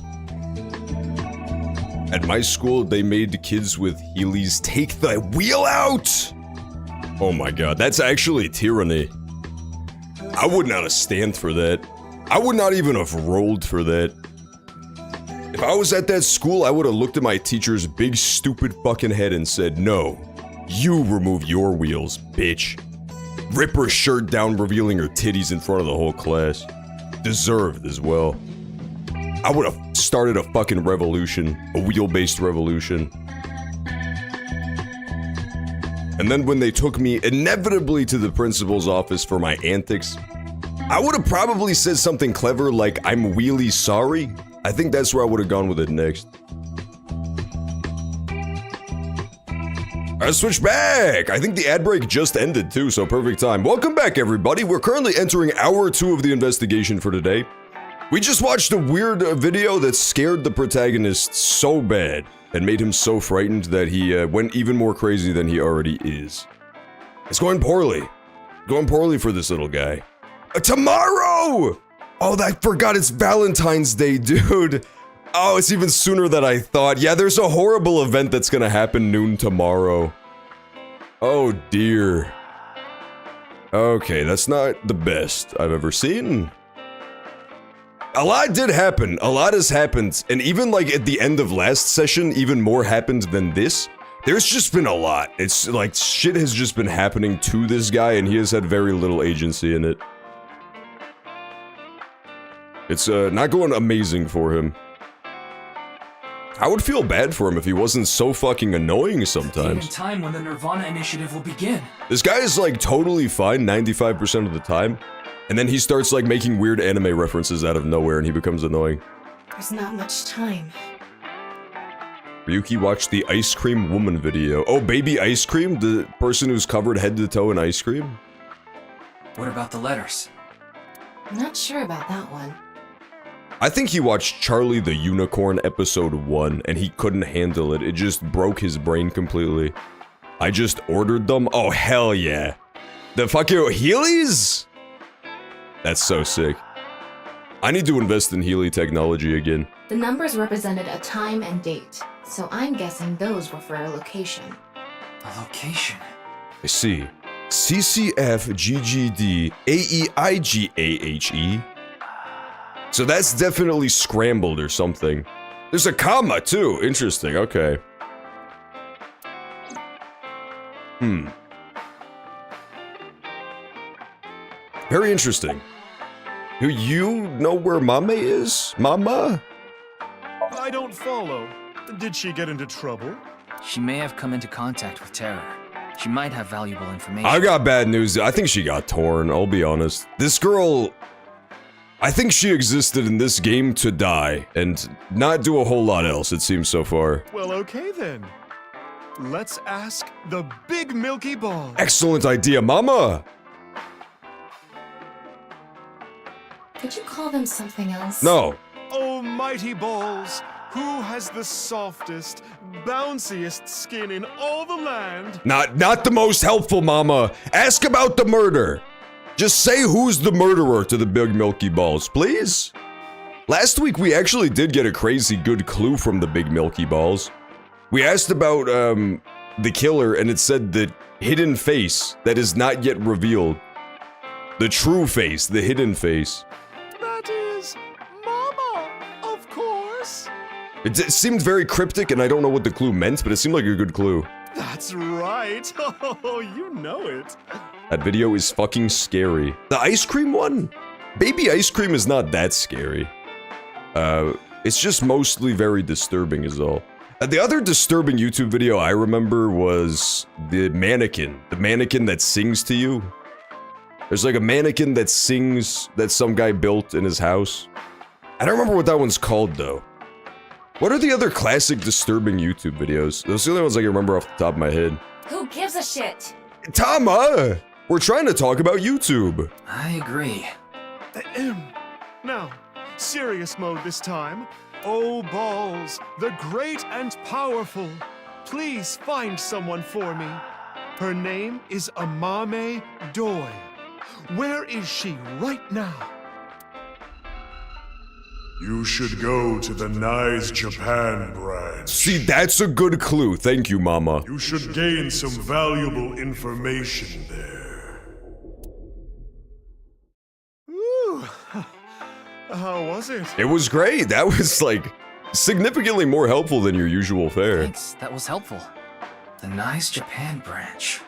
At my school, they made kids with Heelys take the wheel out! Oh my god, that's actually tyranny. I would not have stand for that. I would not even have rolled for that. If I was at that school, I would have looked at my teacher's big stupid fucking head and said, no, you remove your wheels, bitch. Rip her shirt down, revealing her titties in front of the whole class. Deserved as well. I would have started a fucking revolution, a wheel-based revolution. And then when they took me inevitably to the principal's office for my antics, I would have probably said something clever like, I'm wheelie sorry. I think that's where I would have gone with it next. Alright, switch back! I think the ad break just ended too, so perfect time. Welcome back, everybody. We're currently entering hour 2 of the investigation for today. We just watched a weird video that scared the protagonist so bad and made him so frightened that he went even more crazy than he already is. It's going poorly. Going poorly for this little guy. Tomorrow! Oh, I forgot it's Valentine's Day, dude. Oh, it's even sooner than I thought. Yeah, there's a horrible event that's gonna happen noon tomorrow. Oh, dear. Okay, that's not the best I've ever seen. A lot did happen. A lot has happened. And even like at the end of last session, even more happened than this. There's just been a lot. It's like shit has just been happening to this guy and he has had very little agency in it. It's not going amazing for him. I would feel bad for him if he wasn't so fucking annoying sometimes. In time when the Nirvana initiative will begin. This guy is like totally fine 95% of the time. And then he starts like making weird anime references out of nowhere and he becomes annoying. There's not much time. Ryuki watched the ice cream woman video. Oh, baby ice cream? The person who's covered head to toe in ice cream? What about the letters? I'm not sure about that one. I think he watched Charlie the Unicorn episode 1 and he couldn't handle it. It just broke his brain completely. I just ordered them? Oh, hell yeah. The fucking Heelys? That's so sick. I need to invest in Heely technology again. The numbers represented a time and date, so I'm guessing those were for a location. A location? I see. CCF GGD AEIGAHE. So that's definitely scrambled or something. There's a comma too. Interesting. Okay. Very interesting. Do you know where Mame is? Mama? I don't follow. Did she get into trouble? She may have come into contact with Terror. She might have valuable information. I got bad news. I think she got torn, I'll be honest. This girl... I think she existed in this game to die, and not do a whole lot else, it seems so far. Well, okay then. Let's ask the big milky ball. Excellent idea, Mama! Could you call them something else? No. Oh, mighty balls, who has the softest, bounciest skin in all the land? Not the most helpful, Mama. Ask about the murder. Just say who's the murderer to the big milky balls, please? Last week we actually did get a crazy good clue from the big milky balls. We asked about, the killer and it said the hidden face that is not yet revealed. The true face, the hidden face. That is Mama, of course. It seemed very cryptic and I don't know what the clue meant, but it seemed like a good clue. That's right. Oh, you know it. That video is fucking scary. The ice cream one? Baby ice cream is not that scary. It's just mostly very disturbing is all. The other disturbing YouTube video I remember was the mannequin that sings to you. There's like a mannequin that sings that some guy built in his house. I don't remember what that one's called though. What are the other classic disturbing YouTube videos? Those are the only ones I can remember off the top of my head. Who gives a shit? Tama! We're trying to talk about YouTube. I agree. Now, serious mode this time. Oh, balls, the great and powerful. Please find someone for me. Her name is Amame Doi. Where is she right now? You should go to the Nice Japan branch. See, that's a good clue. Thank you, Mama. You should gain some valuable information there. Ooh, how was it? It was great. That was, like, significantly more helpful than your usual fare. Thanks, that was helpful. The Nice Japan branch.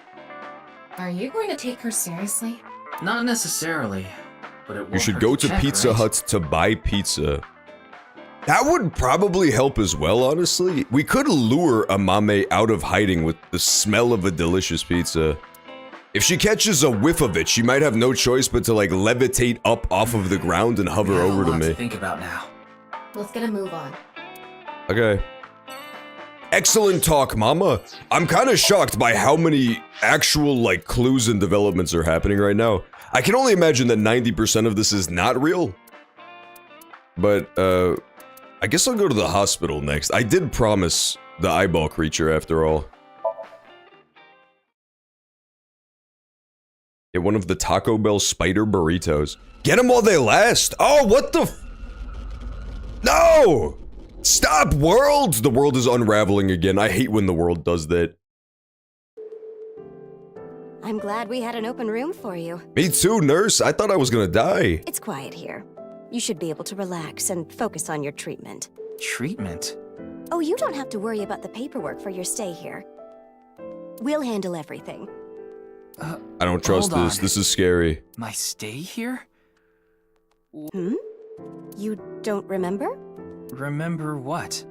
Are you going to take her seriously? Not necessarily, but it won't You should hurt go to check, Pizza right? Hut to buy pizza. That would probably help as well, honestly. We could lure Amame out of hiding with the smell of a delicious pizza. If she catches a whiff of it, she might have no choice but to, like, levitate up off of the ground and hover We have over a to lot me. to think about now. Let's get a move on. Okay. Excellent talk, Mama. I'm kind of shocked by how many actual, like, clues and developments are happening right now. I can only imagine that 90% of this is not real. But, I guess I'll go to the hospital next. I did promise the eyeball creature after all. Get one of the Taco Bell spider burritos. Get them while they last! Oh, what the f- No! Stop, world! The world is unraveling again. I hate when the world does that. I'm glad we had an open room for you. Me too, nurse. I thought I was gonna die. It's quiet here. You should be able to relax and focus on your treatment. Treatment? Oh, you don't have to worry about the paperwork for your stay here. We'll handle everything. I don't trust hold this. on. This is scary. My stay here? Hmm? You don't remember? Remember what?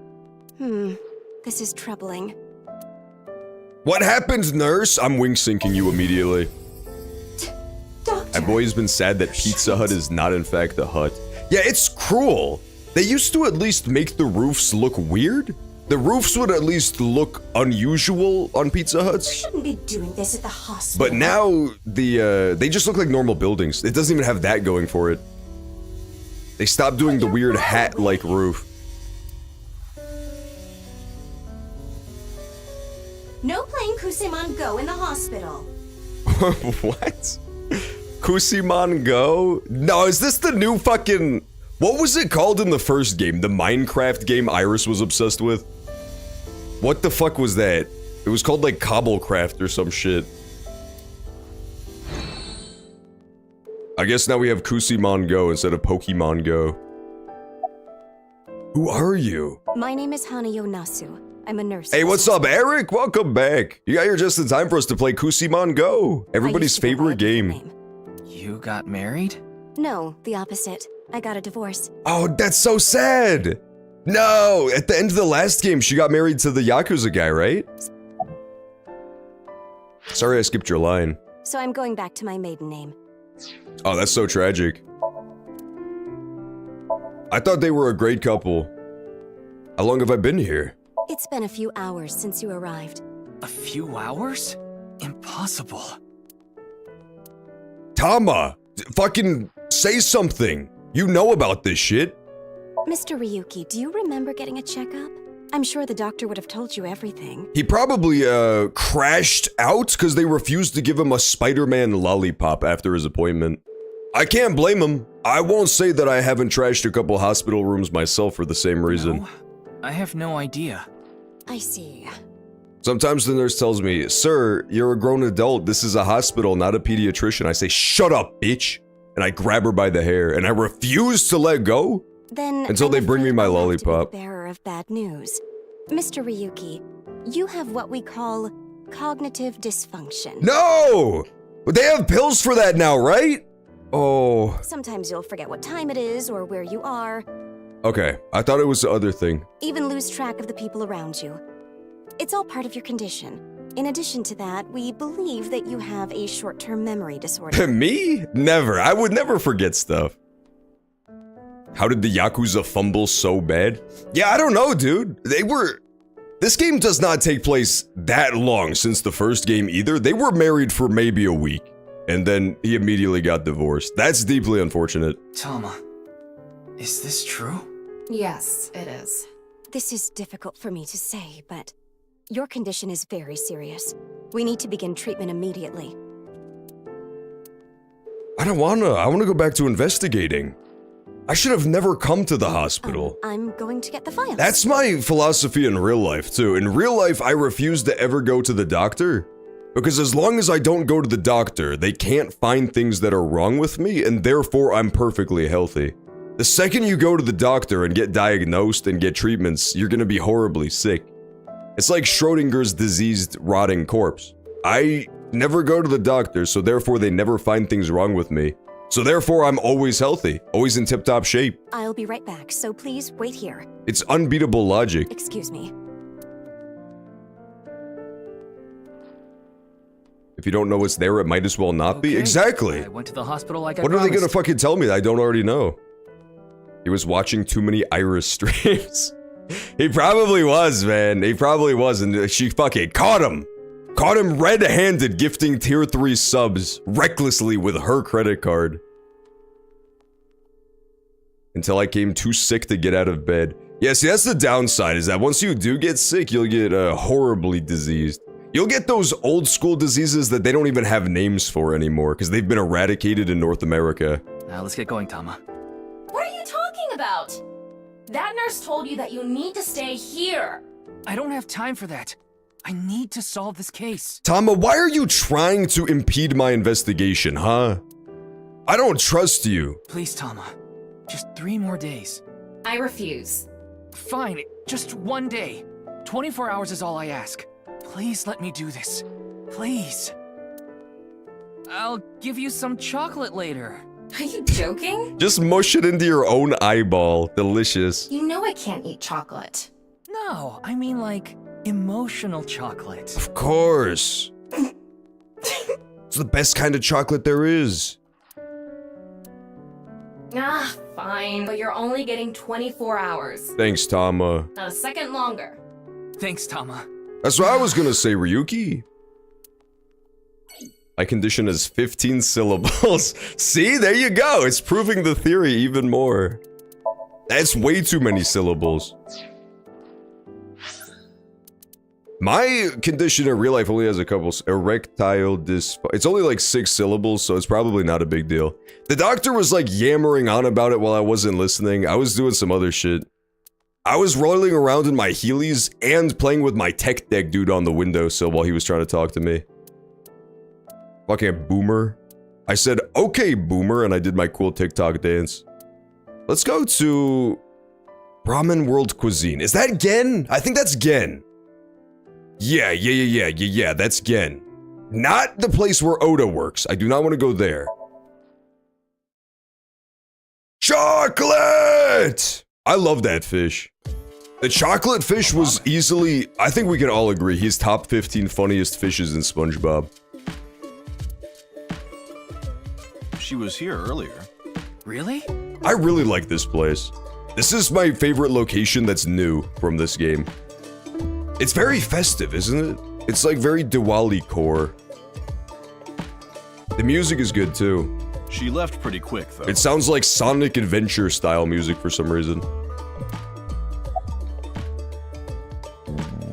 This is troubling. What happened, nurse? I'm wing sinking you immediately. Doctor! I've always been sad that Pizza Hut is not in fact the hut. Yeah, it's cruel. They used to at least make the roofs look weird. The roofs would at least look unusual on Pizza Huts. You shouldn't be doing this at the hospital. But now, they just look like normal buildings. It doesn't even have that going for it. They stopped doing the weird hat-like roof. No playing Kusemon Go in the hospital. What? Kusemon Go? No, is this the new fucking... What was it called in the first game? The Minecraft game Iris was obsessed with? What the fuck was that? It was called like Cobblecraft or some shit. I guess now we have Kusemon Go instead of Pokemon Go. Who are you? My name is Hanayo Nasu. I'm a nurse. Hey, what's up, Eric? Welcome back. You got here just in time for us to play Kusemon Go, everybody's favorite game. You got married? No, the opposite. I got a divorce. Oh, that's so sad. No, at the end of the last game, she got married to the Yakuza guy, right? Sorry I skipped your line. So I'm going back to my maiden name. Oh, that's so tragic. I thought they were a great couple. How long have I been here? It's been a few hours since you arrived. A few hours? Impossible. Tama, fucking say something. You know about this shit. Mr. Ryuki, do you remember getting a checkup? I'm sure the doctor would have told you everything. He probably, crashed out because they refused to give him a Spider-Man lollipop after his appointment. I can't blame him. I won't say that I haven't trashed a couple hospital rooms myself for the same reason. No, I have no idea. I see. Sometimes the nurse tells me, "Sir, you're a grown adult. This is a hospital, not a pediatrician." I say, "Shut up, bitch!" And I grab her by the hair, and I refuse to let go Then until they bring me my I'll have to be lollipop. the bearer of bad news. Mr. Ryuki, you have what we call cognitive dysfunction. No! They have pills for that now, right? Oh. Sometimes you'll forget what time it is or where you are, Okay, I thought it was the other thing. even lose track of the people around you. It's all part of your condition. In addition to that, we believe that you have a short-term memory disorder. Me? Never. I would never forget stuff. How did the Yakuza fumble so bad? Yeah, I don't know, dude. This game does not take place that long since the first game either. They were married for maybe a week, and then he immediately got divorced. That's deeply unfortunate. Tama, is this true? Yes, it is. This is difficult for me to say, but your condition is very serious. We need to begin treatment immediately. I don't wanna. I wanna go back to investigating. I should have never come to the hospital. I'm going to get the files. That's my philosophy in real life, too. In real life, I refuse to ever go to the doctor. Because as long as I don't go to the doctor, they can't find things that are wrong with me, and therefore I'm perfectly healthy. The second you go to the doctor and get diagnosed and get treatments, you're gonna be horribly sick. It's like Schrodinger's diseased, rotting corpse. I never go to the doctor, so therefore they never find things wrong with me. So therefore I'm always healthy, always in tip-top shape. I'll be right back, so please wait here. It's unbeatable logic. Excuse me. If you don't know what's there, it might as well not be. Okay. Exactly. I went to the hospital like I What are they gonna promised. fucking tell me that I don't already know? He was watching too many Iris streams. He probably was, man. He probably was, and she fucking caught him. Caught him red-handed gifting tier 3 subs recklessly with her credit card. Until I came too sick to get out of bed. Yeah, see, that's the downside, is that once you do get sick, you'll get horribly diseased. You'll get those old school diseases that they don't even have names for anymore, because they've been eradicated in North America. Now let's get going, Tama. What are you talking about? That nurse told you that you need to stay here. I don't have time for that. I need to solve this case. Tama, why are you trying to impede my investigation, huh? I don't trust you. Please, Tama. Just 3 more days. I refuse. Fine, just 1 day. 24 hours is all I ask. Please let me do this. Please. I'll give you some chocolate later. Are you joking? Just mush it into your own eyeball. Delicious. You know I can't eat chocolate. No, I mean like emotional chocolate. Of course. It's the best kind of chocolate there is. Ah, fine, but you're only getting 24 hours. Thanks, Tama. Not a second longer. Thanks, Tama. That's what I was gonna say, Ryuki. My condition is 15 syllables. See, there you go. It's proving the theory even more. That's way too many syllables. My condition in real life only has a couple. Erectile dysfunction. It's only like 6 syllables, so it's probably not a big deal. The doctor was like yammering on about it while I wasn't listening. I was doing some other shit. I was rolling around in my Heelys and playing with my tech deck dude on the windowsill while he was trying to talk to me. Fucking boomer. I said, okay, boomer, and I did my cool TikTok dance. Let's go to Ramen World Cuisine. Is that Gen? I think that's Gen. Yeah, that's Gen. Not the place where Oda works. I do not want to go there. Chocolate! I love that fish. The chocolate fish was easily, I think we can all agree, he's top 15 funniest fishes in SpongeBob. She was here earlier. Really? I really like this place. This is my favorite location that's new from this game. It's very festive, isn't it? It's like very Diwali-core. The music is good too. She left pretty quick, though. It sounds like Sonic Adventure style music for some reason.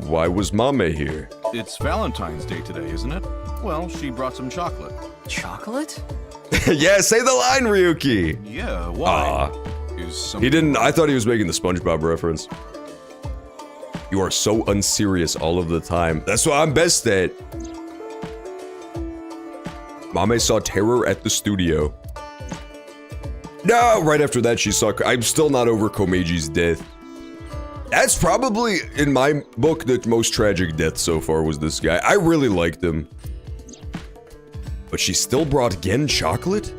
Why was Mame here? It's Valentine's Day today, isn't it? Well, she brought some chocolate. Chocolate? Yeah, say the line, Ryuki! Yeah, why? Is something... He didn't, I thought he was making the SpongeBob reference. You are so unserious all of the time. That's what I'm best at. Mame saw terror at the studio. No, right after that she saw, I'm still not over Komeji's death. That's probably, in my book, the most tragic death so far was this guy. I really liked him. But she still brought Gen chocolate?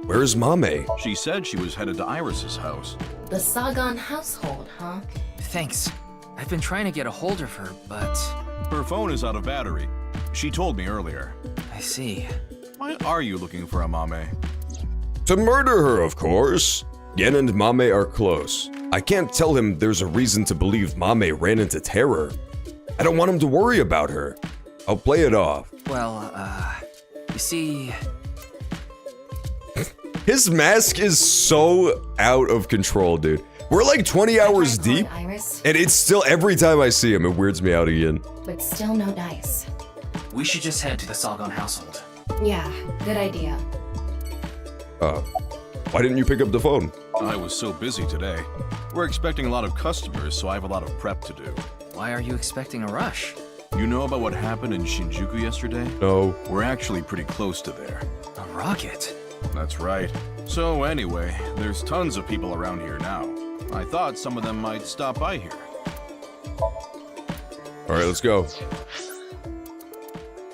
Where's Mame? She said she was headed to Iris's house. The Sagan household, huh? Thanks. I've been trying to get a hold of her, but... Her phone is out of battery. She told me earlier. I see. Why are you looking for a Mame? To murder her, of course. Gen and Mame are close. I can't tell him there's a reason to believe Mame ran into terror. I don't want him to worry about her. I'll play it off. Well, you see... His mask is so out of control, dude. We're like 20 hours deep, Iris, and it's still, every time I see him, it weirds me out again. but still no dice. We should just head to the Sagan household. Yeah, good idea. Why didn't you pick up the phone? I was so busy today. We're expecting a lot of customers, so I have a lot of prep to do. Why are you expecting a rush? You know about what happened in Shinjuku yesterday? No. We're actually pretty close to there. A rocket? That's right. So anyway, there's tons of people around here now. I thought some of them might stop by here. Alright, let's go.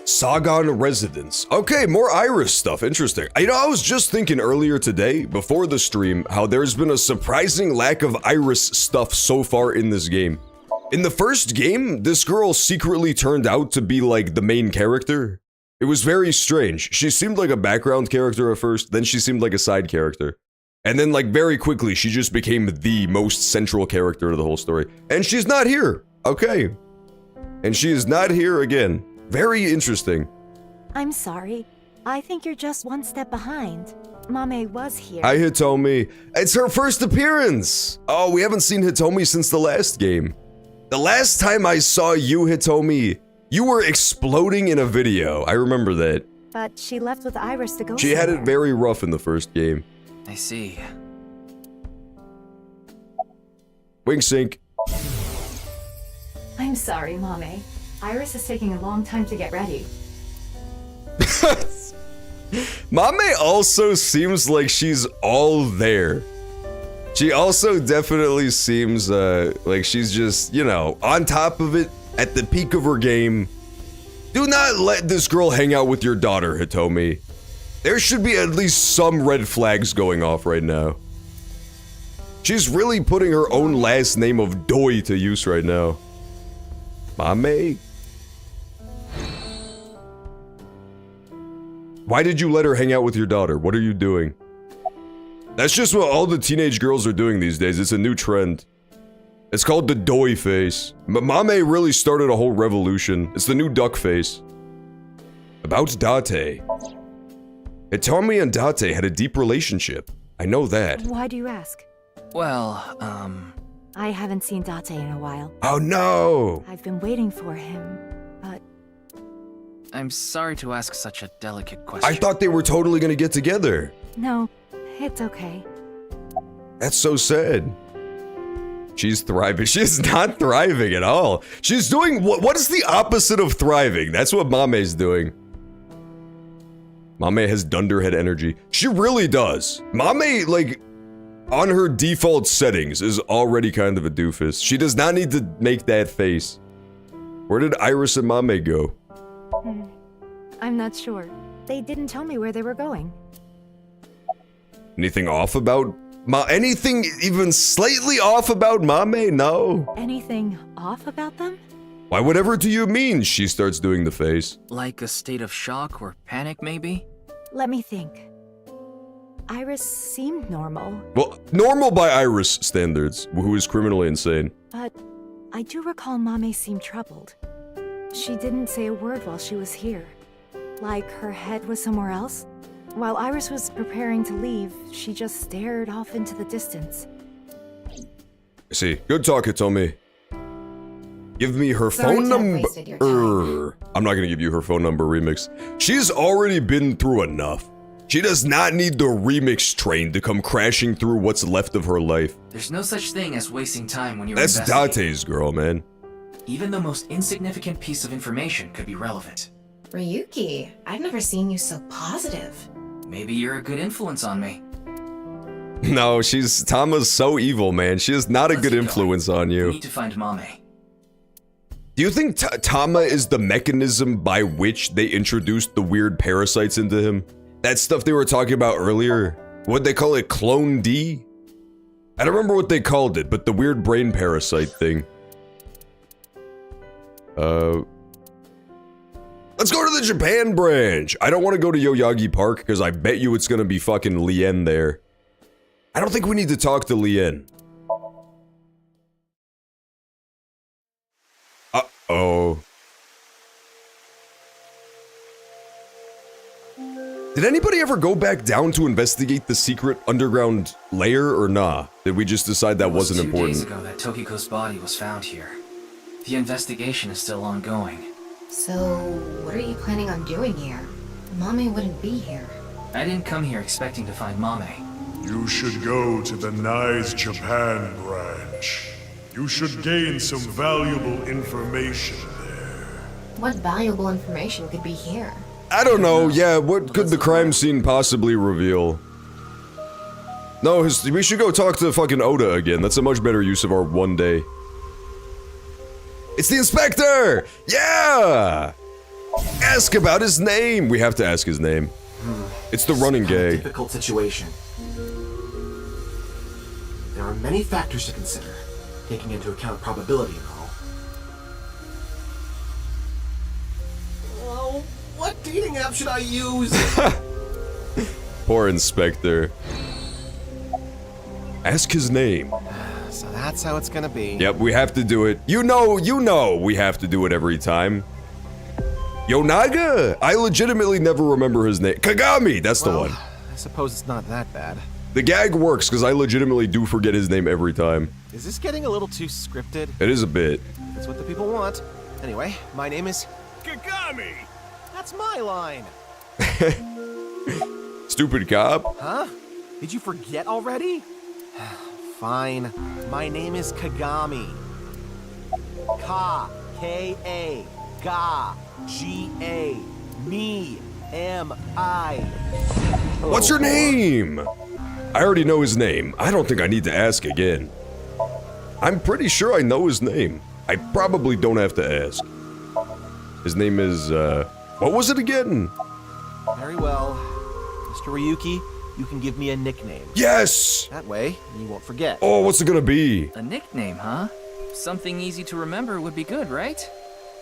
Sagan residence. Okay, more Iris stuff. Interesting. You know, I was just thinking earlier today, before the stream, how there's been a surprising lack of Iris stuff so far in this game. In the first game, this girl secretly turned out to be like the main character. It was very strange. She seemed like a background character at first, then she seemed like a side character. And then like very quickly, she just became the most central character to the whole story. And she's not here. Okay. And she is not here again. Very interesting. I'm sorry. I think you're just one step behind. Mame was here. Hi, Hitomi. It's her first appearance. Oh, we haven't seen Hitomi since the last game. The last time I saw you, Hitomi, you were exploding in a video. I remember that. But she left with Iris to go She had somewhere. it very rough in the first game. I see. Wing sync. I'm sorry, Mame. Iris is taking a long time to get ready. Mame also seems like she's all there. She also definitely seems like she's just, you know, on top of it, at the peak of her game. Do not let this girl hang out with your daughter, Hitomi. There should be at least some red flags going off right now. She's really putting her own last name of Doi to use right now. Mame? Why did you let her hang out with your daughter? What are you doing? That's just what all the teenage girls are doing these days. It's a new trend. It's called the Doi face. Mame really started a whole revolution. It's the new duck face. About Date. Hitomi and Date had a deep relationship. I know that. Why do you ask? Well, I haven't seen Date in a while. Oh no! I've been waiting for him, but... I'm sorry to ask such a delicate question. I thought they were totally gonna get together. No, it's okay. That's so sad. She's thriving. She's not thriving at all. She's doing what is the opposite of thriving? That's what Mame's doing. Mame has dunderhead energy. She really does. Mame, like, on her default settings, is already kind of a doofus. She does not need to make that face. Where did Iris and Mame go? I'm not sure. They didn't tell me where they were going. Anything off about anything even slightly off about Mame? No. Anything off about them? Why, whatever do you mean? She starts doing the face. Like a state of shock or panic, maybe? Let me think. Iris seemed normal. Well, normal by Iris standards, who is criminally insane. But I do recall Mame seemed troubled. She didn't say a word while she was here. Like her head was somewhere else. While Iris was preparing to leave, she just stared off into the distance. I see. Good talk, Hitomi. Give me her phone number. I'm not gonna give you her phone number, Remix. She's already been through enough. She does not need the remix train to come crashing through what's left of her life. There's no such thing as wasting time when you're That's investigating. Date's girl, man. Even the most insignificant piece of information could be relevant. Ryuki, I've never seen you so positive. Maybe you're a good influence on me. No, Tama's so evil, man. She is not a good influence on We you. need to find Mame. Do you think Tama is the mechanism by which they introduced the weird parasites into him? That stuff they were talking about earlier? What'd they call it? Clone D? I don't remember what they called it, but the weird brain parasite thing. Let's go to the Japan branch! I don't want to go to Yoyagi Park, because I bet you it's gonna be fucking Lien there. I don't think we need to talk to Lien. Uh-oh. Did anybody ever go back down to investigate the secret underground lair, or nah? Did we just decide that wasn't important? 2 days ago that Tokiko's body was found here. The investigation is still ongoing. So, what are you planning on doing here? Mame wouldn't be here. I didn't come here expecting to find Mame. You should go to the Nice Japan branch. You should gain some valuable information there. What valuable information could be here? I don't know, yeah, what could the crime scene possibly reveal? No, we should go talk to fucking Oda again. That's a much better use of our one day. It's the inspector! Yeah! Ask about his name! We have to ask his name. It's the running gag. Difficult situation. There are many factors to consider, taking into account probability and all. Oh, what dating app should I use? Poor inspector. Ask his name. So that's how it's gonna be. Yep, we have to do it. You know we have to do it every time. Yonaga! I legitimately never remember his name. Kagami! That's the one. I suppose it's not that bad. The gag works, because I legitimately do forget his name every time. Is this getting a little too scripted? It is a bit. That's what the people want. Anyway, my name is Kagami! That's my line! Stupid cop. Huh? Did you forget already? Fine. My name is Kagami. Ka. K-A. Ga. G-A. Me. M-I. What's your name? I already know his name. I don't think I need to ask again. I'm pretty sure I know his name. I probably don't have to ask. His name is, what was it again? Very well. Mr. Ryuki, you can give me a nickname. Yes! That way, you won't forget. Oh, what's it gonna be? A nickname, huh? Something easy to remember would be good, right?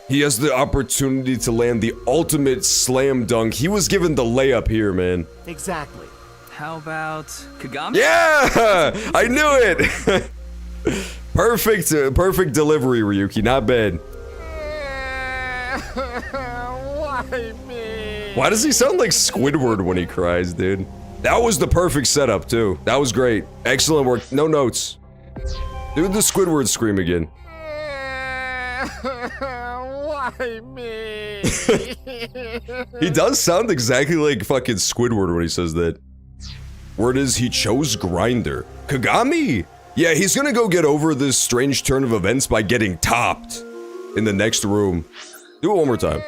He has the opportunity to land the ultimate slam dunk. He was given the layup here, man. Exactly. How about Kagami? Yeah! I knew it! Perfect delivery, Ryuki. Not bad. Why me? Why does he sound like Squidward when he cries, dude? That was the perfect setup, too. That was great. Excellent work. No notes. Do the Squidward scream again. Why me? He does sound exactly like fucking Squidward when he says that. Word is he chose Grinder. Kagami? Yeah, he's gonna go get over this strange turn of events by getting topped in the next room. Do it one more time.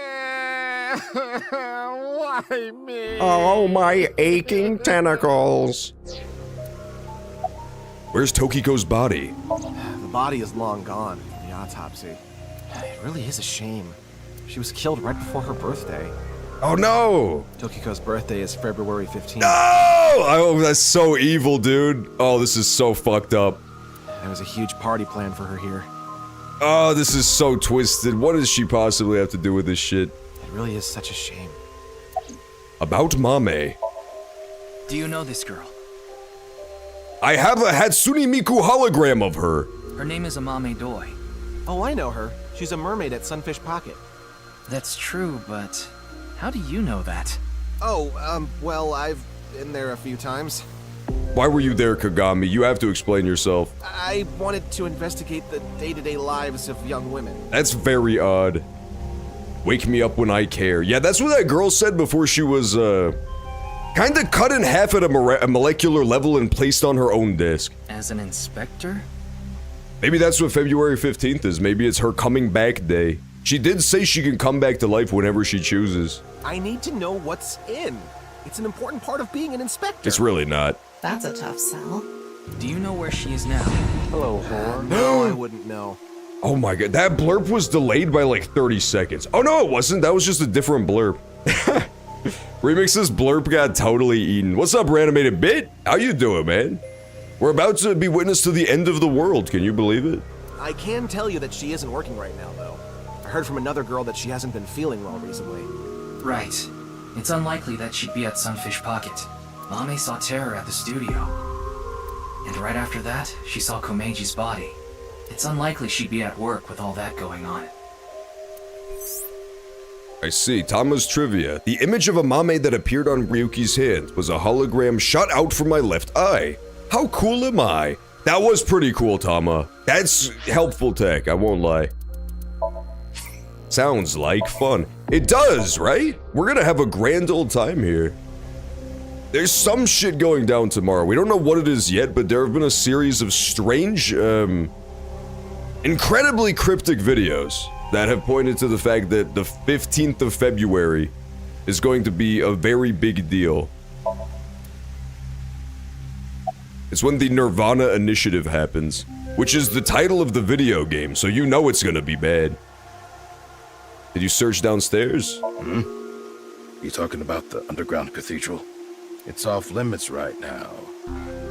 Why me? Oh, my aching tentacles. Where's Tokiko's body? The body is long gone from the autopsy. It really is a shame. She was killed right before her birthday. Oh no! Tokiko's birthday is February 15th. No! Oh, that's so evil, dude. Oh, this is so fucked up. There was a huge party planned for her here. Oh, this is so twisted. What does she possibly have to do with this shit? It really is such a shame. About Mame. Do you know this girl? I have a Hatsune Miku hologram of her. Her name is Amame Doi. Oh, I know her. She's a mermaid at Sunfish Pocket. That's true, but how do you know that? Oh, well, I've been there a few times. Why were you there, Kagami? You have to explain yourself. I wanted to investigate the day-to-day lives of young women. That's very odd. Wake me up when I care. Yeah, that's what that girl said before she was, kinda cut in half at a molecular level and placed on her own disc. As an inspector? Maybe that's what February 15th is. Maybe it's her coming back day. She did say she can come back to life whenever she chooses. I need to know what's in. It's an important part of being an inspector. It's really not. That's a tough sell. Do you know where she is now? Hello, whore. No, I wouldn't know. Oh my god, that blurb was delayed by like 30 seconds. Oh no, it wasn't. That was just a different blurb. Remix's blurb got totally eaten. What's up, Ranimated Bit? How you doing, man? We're about to be witness to the end of the world. Can you believe it? I can tell you that she isn't working right now, though. I heard from another girl that she hasn't been feeling well recently. Right. It's unlikely that she'd be at Sunfish Pocket. Mame saw Terror at the studio. And right after that, she saw Komeji's body. It's unlikely she'd be at work with all that going on. I see. Tama's trivia. The image of a Mame that appeared on Ryuki's hand was a hologram shot out from my left eye. How cool am I? That was pretty cool, Tama. That's helpful tech, I won't lie. Sounds like fun. It does, right? We're gonna have a grand old time here. There's some shit going down tomorrow. We don't know what it is yet, but there have been a series of strange, incredibly cryptic videos that have pointed to the fact that the 15th of February is going to be a very big deal. It's when the Nirvana initiative happens, which is the title of the video game, so you know it's gonna be bad. Did you search downstairs? You talking about the underground cathedral? It's off limits right now.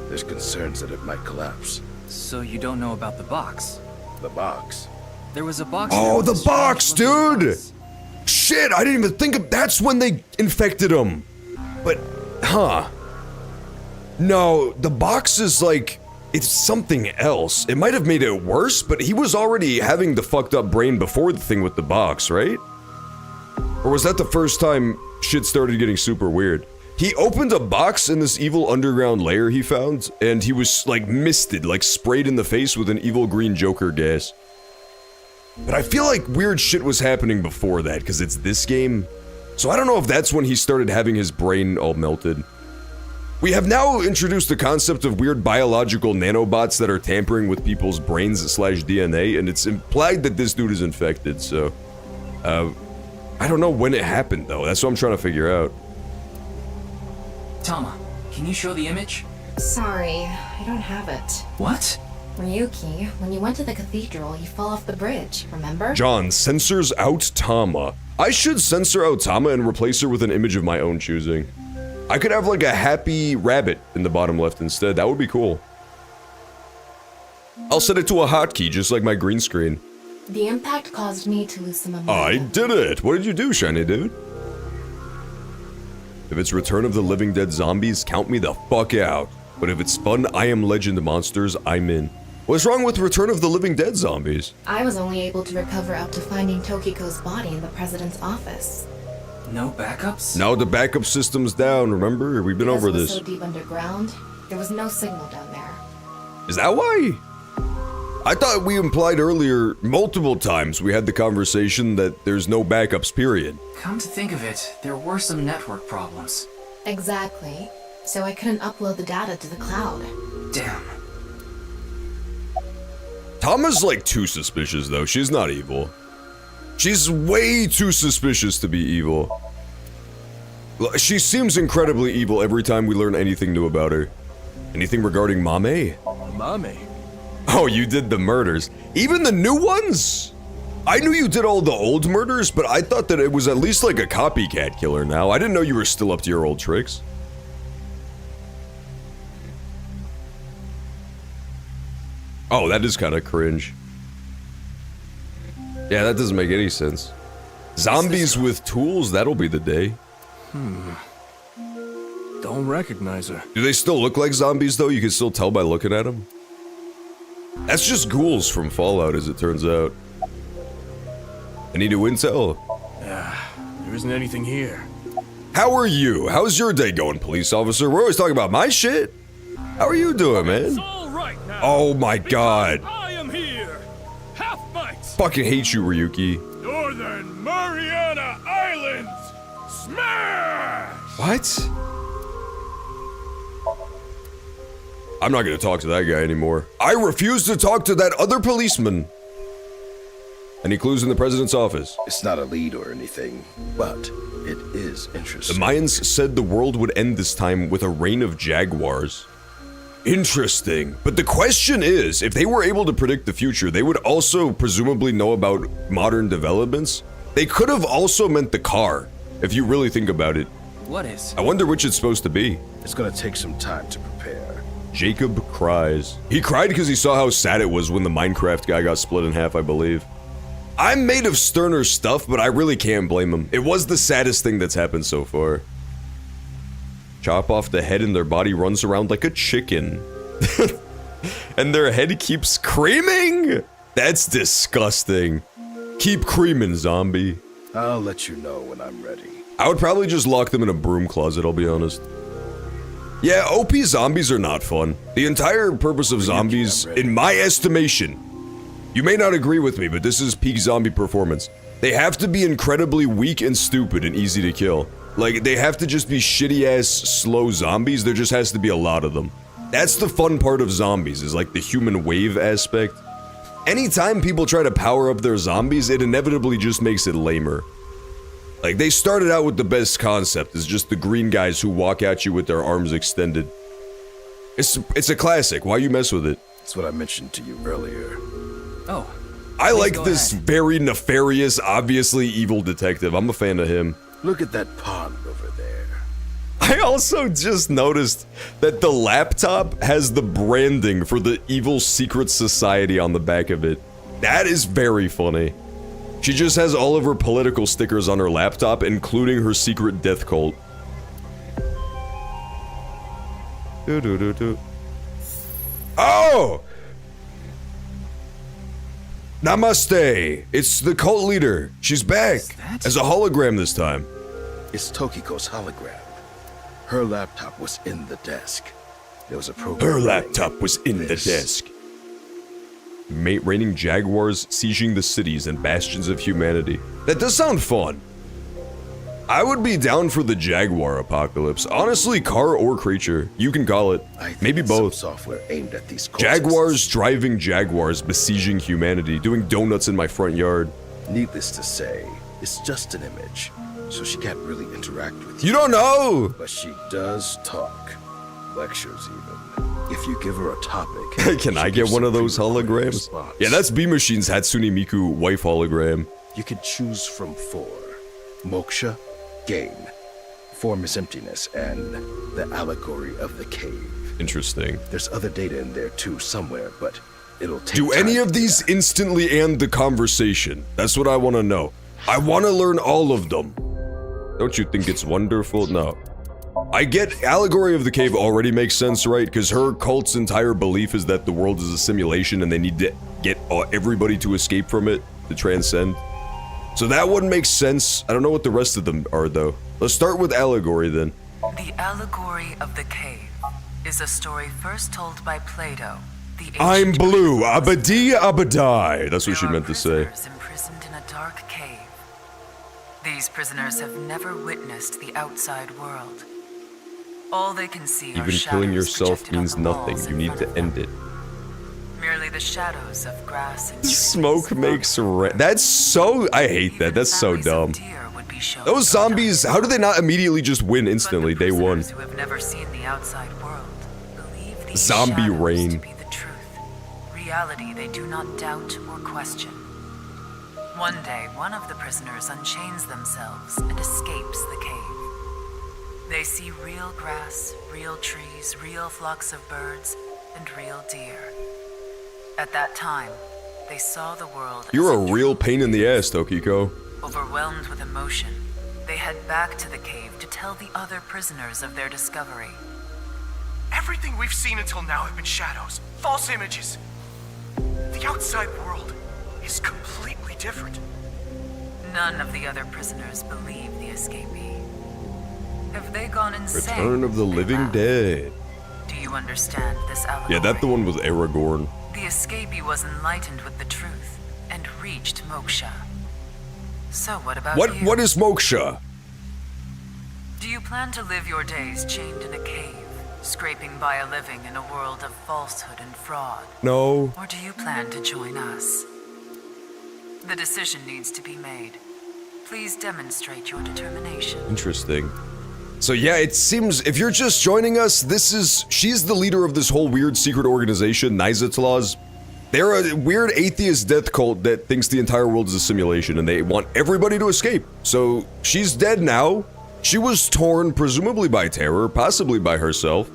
There's concerns that it might collapse. So you don't know about the box? The box? There was a box. Oh, the box, dude! Shit, I didn't even think of. That's when they infected him. But, huh? No, the box is like, it's something else. It might have made it worse, but he was already having the fucked up brain before the thing with the box, right? Or was that the first time shit started getting super weird? He opened a box in this evil underground lair he found, and he was like misted, like sprayed in the face with an evil green Joker gas. But I feel like weird shit was happening before that, because it's this game. So I don't know if that's when he started having his brain all melted. We have now introduced the concept of weird biological nanobots that are tampering with people's brains / DNA, and it's implied that this dude is infected, so... I don't know when it happened, though. That's what I'm trying to figure out. Tama, can you show the image? Sorry, I don't have it. What? Ryuki, when you went to the cathedral, you fell off the bridge, remember? John censors out Tama. I should censor out Tama and replace her with an image of my own choosing. I could have like a happy rabbit in the bottom left instead. That would be cool. I'll set it to a hotkey, just like my green screen. The impact caused me to lose some of I did it! What did you do, shiny dude? If it's Return of the Living Dead zombies, count me the fuck out. But if it's fun I Am Legend monsters, I'm in. What's wrong with Return of the Living Dead zombies? I was only able to recover up to finding Tokiko's body in the president's office. No backups? No, the backup system's down, remember? We've been over this. So deep underground, there was no signal down there. Is that why? I thought we implied earlier, multiple times, we had the conversation that there's no backups, period. Come to think of it, there were some network problems. Exactly. So I couldn't upload the data to the cloud. Damn. Tama's like too suspicious though, she's not evil. She's way too suspicious to be evil. She seems incredibly evil every time we learn anything new about her. Anything regarding Mame? Mame? Oh, you did the murders. Even the new ones? I knew you did all the old murders, but I thought that it was at least like a copycat killer now. I didn't know you were still up to your old tricks. Oh, that is kind of cringe. Yeah, that doesn't make any sense. Zombies with tools, that'll be the day. Don't recognize her. Do they still look like zombies though? You can still tell by looking at them? That's just ghouls from Fallout, as it turns out. Any new intel? There isn't anything here. How are you? How's your day going, police officer? We're always talking about my shit. How are you doing, man? It's all right now. Oh my god. I am here. Half-bites. Fucking hate you, Ryuki. Northern Mariana Islands. Smash! What? I'm not gonna talk to that guy anymore. I refuse to talk to that other policeman. Any clues in the president's office? It's not a lead or anything, but it is The interesting. Mayans said the world would end this time with a reign of jaguars. Interesting. But the question is, if they were able to predict the future, they would also presumably know about modern developments. They could have also meant the car, if you really think about it. What is? I wonder which it's supposed to be. It's gonna take some time to prepare. Jacob cries. He cried because he saw how sad it was when the Minecraft guy got split in half, I believe. I'm made of sterner stuff, but I really can't blame him. It was the saddest thing that's happened so far. Chop off the head and their body runs around like a chicken. And their head keeps screaming? That's disgusting. Keep creaming, zombie. I'll let you know when I'm ready. I would probably just lock them in a broom closet, I'll be honest. Yeah, OP zombies are not fun. The entire purpose of zombies, in my estimation, you may not agree with me, but this is peak zombie performance. They have to be incredibly weak and stupid and easy to kill. Like, they have to just be shitty-ass, slow zombies. There just has to be a lot of them. That's the fun part of zombies, is like the human wave aspect. Anytime people try to power up their zombies, it inevitably just makes it lamer. Like, they started out with the best concept, is just the green guys who walk at you with their arms extended. It's a classic, why you mess with it? That's what I mentioned to you earlier. Oh. I like this very nefarious, obviously evil detective. I'm a fan of him. Look at that pond over there. I also just noticed that the laptop has the branding for the evil secret society on the back of it. That is very funny. She just has all of her political stickers on her laptop, including her secret death cult. Oh! Namaste! It's the cult leader. She's back. As a hologram this time. It's Tokiko's hologram. Her laptop was in the desk. There was a program. Her laptop was in the desk. Raining jaguars, sieging the cities and bastions of humanity. That does sound fun. I would be down for the Jaguar apocalypse. Honestly, car or creature. You can call it. Maybe both. Software aimed at these Jaguars driving Jaguars, besieging humanity, doing donuts in my front yard. Needless to say, it's just an image, so she can't really interact with you. You don't know! But she does talk. Lectures, even. If you give her a topic... Can I get one of those holograms? Yeah, that's B-Machine's Hatsune Miku wife hologram. You can choose from 4. Moksha, gain. Form is emptiness, and the allegory of the cave. Interesting. There's other data in there too somewhere, but it'll take Do any time. of these instantly end the conversation? That's what I want to know. I want to learn all of them. Don't you think it's wonderful? No. I get allegory of the cave already makes sense, right? Because her cult's entire belief is that the world is a simulation and they need to get everybody to escape from it, to transcend. So that one makes sense. I don't know what the rest of them are, though. Let's start with allegory, then. The allegory of the cave is a story first told by Plato. I'm blue, Abadi Abadai. That's what she meant to say. Imprisoned in a dark cave. These prisoners have never witnessed the outside world. All they can see are Even shadows killing yourself projected on means the nothing. walls You in need front to of them. end it. Merely the shadows of grass and trees. Smoke makes red. That's so. I hate that. That's so dumb. Those zombies, how do they not immediately just win instantly, day one? Who have never seen the outside world believe these Zombie shadows rain. to be the truth. Reality they do not doubt or question. One day, one of the prisoners unchains themselves and escapes the cave. They see real grass, real trees, real flocks of birds, and real deer. At that time, they saw the world You're a real pain in the ass, Tokiko. overwhelmed with emotion. They head back to the cave to tell the other prisoners of their discovery. Everything we've seen until now have been shadows, false images. The outside world is completely different. None of the other prisoners believe the escapee. Have they gone insane? Return of the Living Dead. Do you understand this allegory? Yeah, that's the one with Aragorn. The escapee was enlightened with the truth and reached moksha. So what about you? What is moksha? Do you plan to live your days chained in a cave, scraping by a living in a world of falsehood and fraud? No. Or do you plan to join us? The decision needs to be made. Please demonstrate your determination. Interesting. So yeah, it seems, if you're just joining us, she's the leader of this whole weird secret organization, Nizatlaws. They're a weird atheist death cult that thinks the entire world is a simulation and they want everybody to escape. So she's dead now. She was torn, presumably by terror, possibly by herself.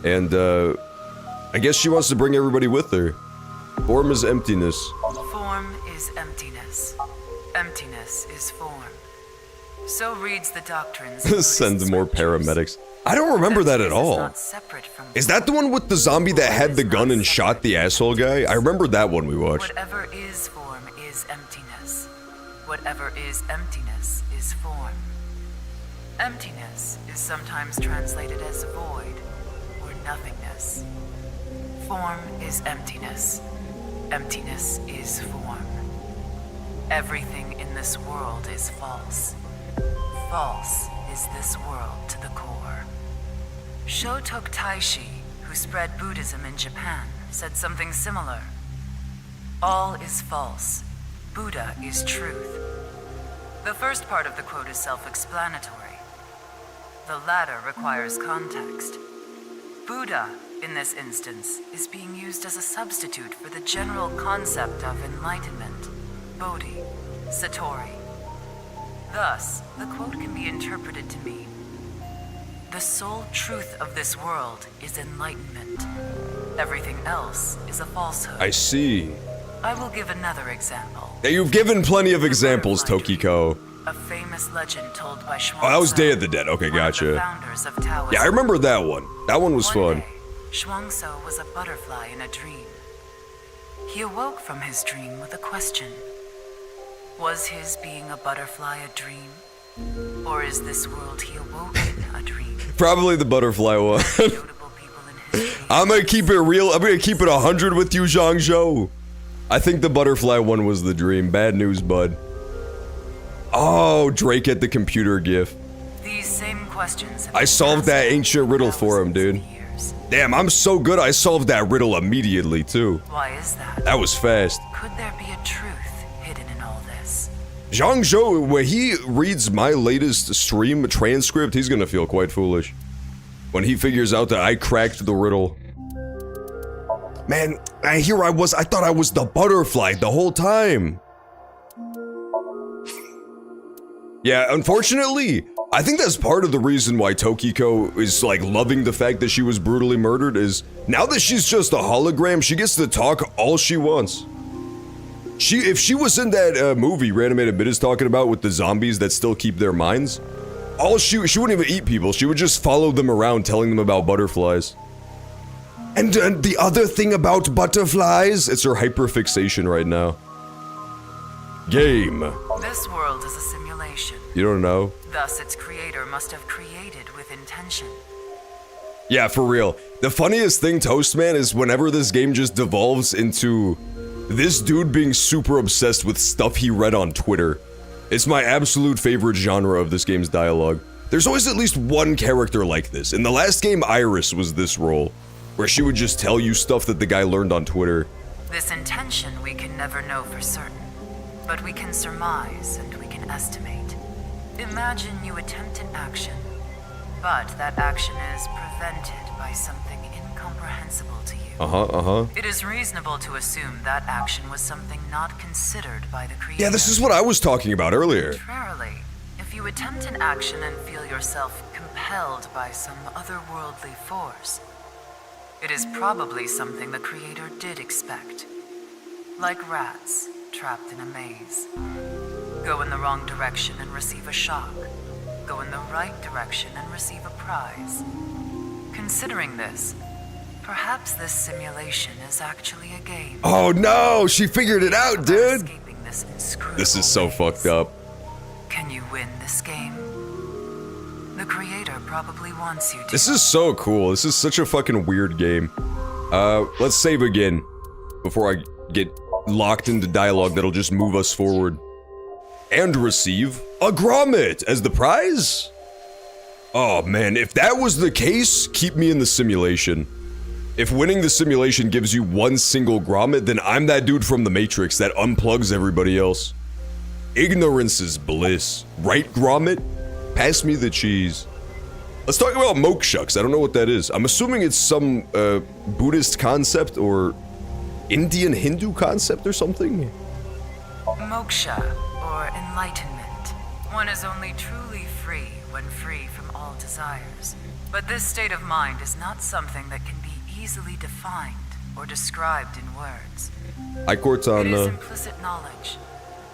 And I guess she wants to bring everybody with her. Form is emptiness. Form is emptiness. Emptiness is form. So reads the doctrines. Send more paramedics. I don't remember that at all. Is that the one with the zombie that had the gun and shot the asshole guy? I remember that one we watched. Whatever is form is emptiness. Whatever is emptiness is form. Emptiness is sometimes translated as void or nothingness. Form is emptiness. Emptiness is form. Everything in this world is false. False is this world to the core. Shotok Taishi, who spread Buddhism in Japan, said something similar. All is false. Buddha is truth. The first part of the quote is self-explanatory. The latter requires context. Buddha, in this instance, is being used as a substitute for the general concept of enlightenment, Bodhi, Satori. Thus, the quote can be interpreted to mean, the sole truth of this world is enlightenment. Everything else is a falsehood. I see. I will give another example. Yeah, you've given plenty of examples, Tokiko. A famous legend told by Shuang Oh, that was Tzu, Day of the Dead. Okay, one of the gotcha. founders of Taoism. Yeah, I remember that one. That one was fun. Shuang Tzu was a butterfly in a dream. He awoke from his dream with a question. Was his being a butterfly a dream? Or is this world he awoke in a dream? Probably the butterfly one. I'm gonna keep it real. I'm gonna keep it 100 with you, Zhang Zhou. I think the butterfly one was the dream. Bad news, bud. Oh, Drake at the computer gif. These same questions. I solved that ancient riddle for him, dude. Damn, I'm so good I solved that riddle immediately, too. Why is that? That was fast. Could there be a truth hidden in all this? Zhang Zhou, when he reads my latest stream transcript, he's gonna feel quite foolish. When he figures out that I cracked the riddle. Man, I thought I was the butterfly the whole time. Yeah, unfortunately, I think that's part of the reason why Tokiko is like loving the fact that she was brutally murdered is now that she's just a hologram, she gets to talk all she wants. If she was in that movie Reanimated Mid is talking about with the zombies that still keep their minds, she wouldn't even eat people, she would just follow them around telling them about butterflies. And the other thing about butterflies, it's her hyperfixation right now. Game. This world is a simulation. You don't know? Thus, its creator must have created with intention. Yeah, for real. The funniest thing, Toastman, is whenever this game just devolves into this dude being super obsessed with stuff he read on Twitter. It's my absolute favorite genre of this game's dialogue. There's always at least one character like this. In the last game, Iris was this role, where she would just tell you stuff that the guy learned on Twitter. This intention we can never know for certain, but we can surmise and we can estimate. Imagine you attempt an action, but that action is prevented by something incomprehensible to you. It is reasonable to assume that action was something not considered by the creator. Yeah, this is what I was talking about earlier. Contrarily, if you attempt an action and feel yourself compelled by some otherworldly force, it is probably something the creator did expect. Like rats trapped in a maze. Go in the wrong direction and receive a shock. Go in the right direction and receive a prize. Considering this, perhaps this simulation is actually a game. Oh no, she figured it out, dude! Escaping this inscrutable This is so fucked up. Can you win this game? The creator probably wants you to. This is so cool. This is such a fucking weird game. Let's save again before I get locked into dialogue that'll just move us forward. And receive a grommet as the prize? Oh man, if that was the case, keep me in the simulation. If winning the simulation gives you one single grommet, then I'm that dude from the Matrix that unplugs everybody else. Ignorance is bliss. Right, grommet? Pass me the cheese. Let's talk about moksha, 'cause I don't know what that is. I'm assuming it's some Buddhist concept or Indian Hindu concept or something. Moksha, or enlightenment. One is only truly free when free from all desires. But this state of mind is not something that can be easily defined or described in words. Hi, Cortana. It is implicit knowledge.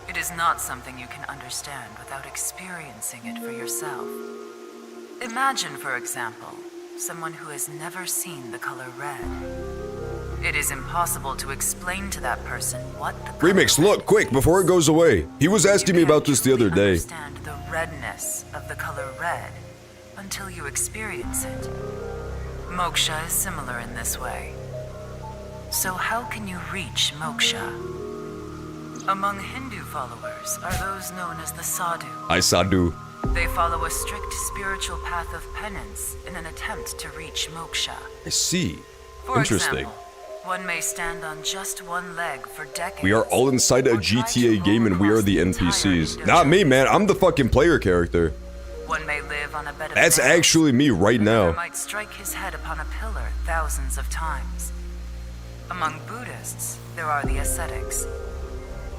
It is not something you can understand without experiencing it for yourself. Imagine, for example, someone who has never seen the color red. It is impossible to explain to that person what the Remix, look, quick, before it goes away. He was asking me about this the other day. understand the redness of the color red until you experience it. Moksha is similar in this way. So how can you reach moksha? Among Hindu followers are those known as the sadhu. I sadhu. They follow a strict spiritual path of penance in an attempt to reach moksha. I see. For Interesting. example, one may stand on just one leg for decades. We are all inside a GTA game and we are the NPCs. Not me, man. I'm the fucking player character. One may live on a bed of That's nails. actually me right Another now. might strike his head upon a pillar thousands of times. Among Buddhists, there are the ascetics.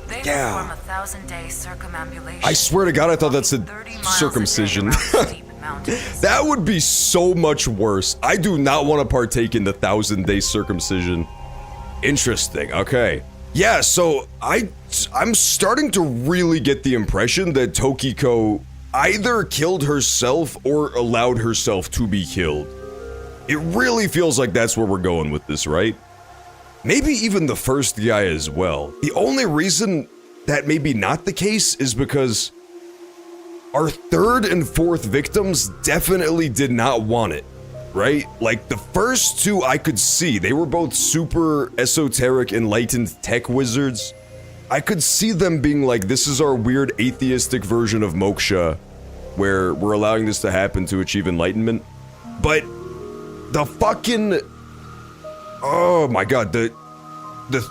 They perform a 1,000-day circumambulation. I swear to God, I thought that said circumcision. That would be so much worse. I do not want to partake in the 1,000-day circumcision. Interesting, okay. Yeah, so I'm starting to really get the impression that Tokiko either killed herself or allowed herself to be killed. It really feels like that's where we're going with this, right? Maybe even the first guy as well. The only reason that may be not the case is because our third and fourth victims definitely did not want it, right? Like, the first two I could see, they were both super esoteric, enlightened tech wizards. I could see them being like, this is our weird atheistic version of moksha, where we're allowing this to happen to achieve enlightenment. But the fucking... Oh my god, the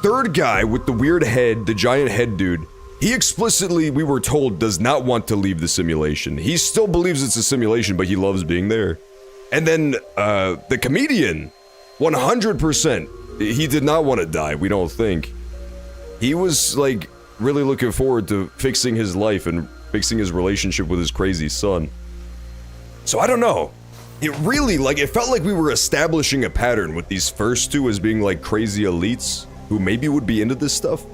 third guy with the weird head, the giant head dude, he explicitly, we were told, does not want to leave the simulation. He still believes it's a simulation, but he loves being there. And then, the comedian, 100%, he did not want to die, we don't think. He was, like, really looking forward to fixing his life and fixing his relationship with his crazy son. So I don't know. It really, like, it felt like we were establishing a pattern with these first two as being, like, crazy elites who maybe would be into this stuff.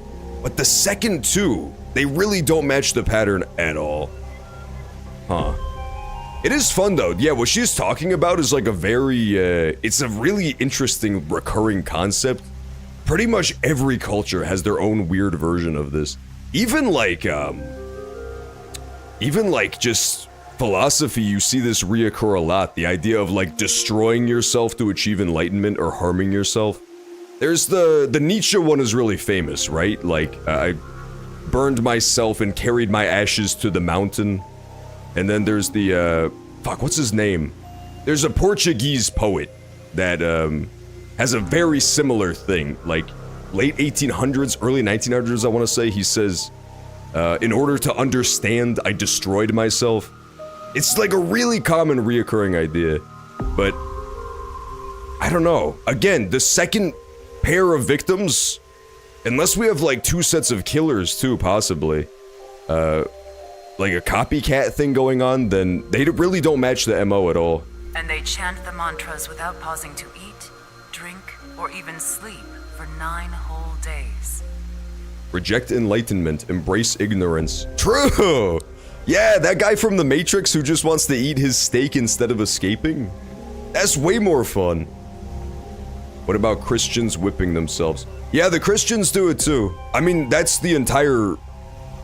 But the second two, they really don't match the pattern at all. Huh. It is fun, though. Yeah, what she's talking about is, like, a very, it's a really interesting recurring concept. Pretty much every culture has their own weird version of this. Even, like, just... philosophy, you see this reoccur a lot. The idea of, like, destroying yourself to achieve enlightenment or harming yourself. There's the Nietzsche one is really famous, right? Like, I burned myself and carried my ashes to the mountain. And then there's the, fuck, what's his name? There's a Portuguese poet that, has a very similar thing. Like, late 1800s, early 1900s, I want to say. He says, in order to understand, I destroyed myself. It's like a really common reoccurring idea, but I don't know. Again, the second pair of victims, unless we have like two sets of killers too, possibly, like a copycat thing going on, then they really don't match the MO at all. And they chant the mantras without pausing to eat, drink, or even sleep for 9 whole days. Reject enlightenment, embrace ignorance. True! Yeah, that guy from The Matrix who just wants to eat his steak instead of escaping? That's way more fun. What about Christians whipping themselves? Yeah, the Christians do it too. I mean, that's the entire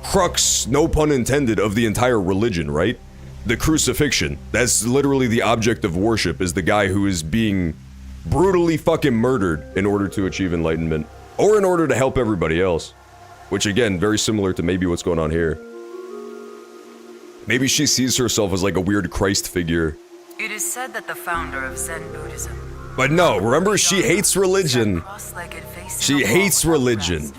crux, no pun intended, of the entire religion, right? The crucifixion. That's literally the object of worship, is the guy who is being brutally fucking murdered in order to achieve enlightenment. Or in order to help everybody else. Which again, very similar to maybe what's going on here. Maybe she sees herself as like a weird Christ figure. It is said that the founder of Zen Buddhism... But no, remember, she hates religion. She hates religion.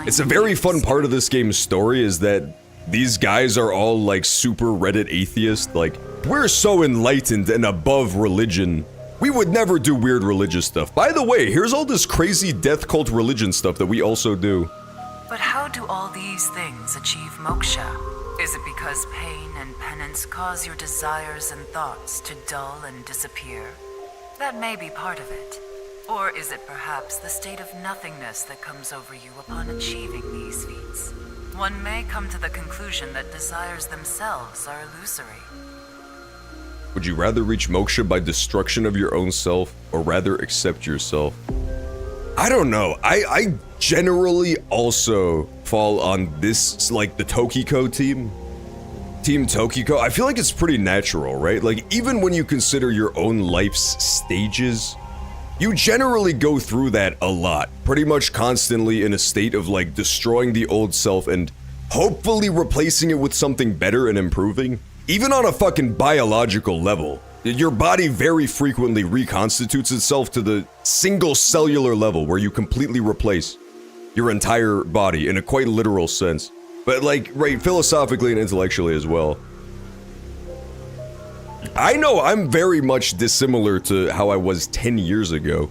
It's a very fun part of this game's story is that these guys are all like super Reddit atheists. Like, we're so enlightened and above religion. We would never do weird religious stuff. By the way, here's all this crazy death cult religion stuff that we also do. But how do all these things achieve moksha? Is it because pain and penance cause your desires and thoughts to dull and disappear? That may be part of it. Or is it perhaps the state of nothingness that comes over you upon achieving these feats? One may come to the conclusion that desires themselves are illusory. Would you rather reach moksha by destruction of your own self, or rather accept yourself? I don't know. I generally also fall on this, like the Tokiko team. Team Tokiko. I feel like it's pretty natural, right? Like, even when you consider your own life's stages, you generally go through that a lot. Pretty much constantly in a state of, like, destroying the old self and hopefully replacing it with something better and improving. Even on a fucking biological level. Your body very frequently reconstitutes itself to the single cellular level where you completely replace your entire body in a quite literal sense. But like, right, philosophically and intellectually as well. I know I'm very much dissimilar to how I was 10 years ago.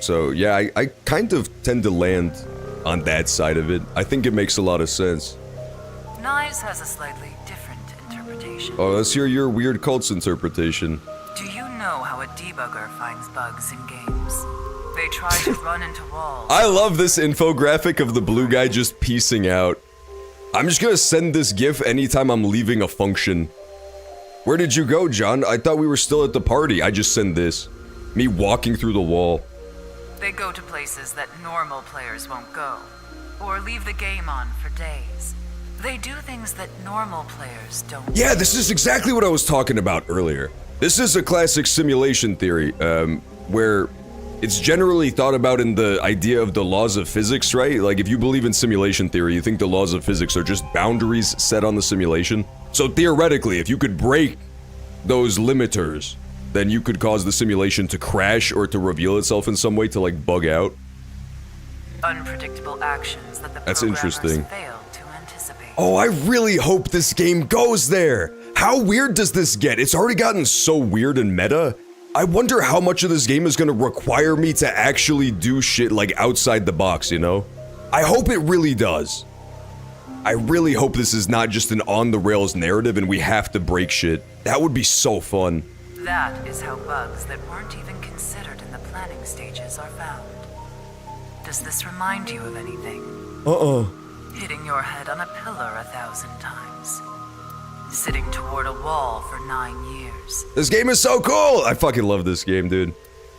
So yeah, I kind of tend to land on that side of it. I think it makes a lot of sense. Knives has a slightly different interpretation. Oh, let's hear your weird cult's interpretation. Do you know how a debugger finds bugs in games? They try to run into walls. I love this infographic of the blue guy just piecing out. I'm just gonna send this GIF anytime I'm leaving a function. Where did you go, John? I thought we were still at the party. I just send this. Me walking through the wall. They go to places that normal players won't go, or leave the game on for days. They do things that normal players don't. Yeah, this is exactly what I was talking about earlier. This is a classic simulation theory, where it's generally thought about in the idea of the laws of physics, right? Like, if you believe in simulation theory, you think the laws of physics are just boundaries set on the simulation. So theoretically, if you could break those limiters, then you could cause the simulation to crash or to reveal itself in some way to, like, bug out. Unpredictable actions that the That's programmers interesting. failed to anticipate. Oh, I really hope this game goes there! How weird does this get? It's already gotten so weird and meta. I wonder how much of this game is gonna require me to actually do shit like outside the box, you know? I hope it really does. I really hope this is not just an on-the-rails narrative and we have to break shit. That would be so fun. That is how bugs that weren't even considered in the planning stages are found. Does this remind you of anything? Hitting your head on a pillar 1,000 times. Sitting toward a wall for 9 years. This game is so cool! I fucking love this game, dude.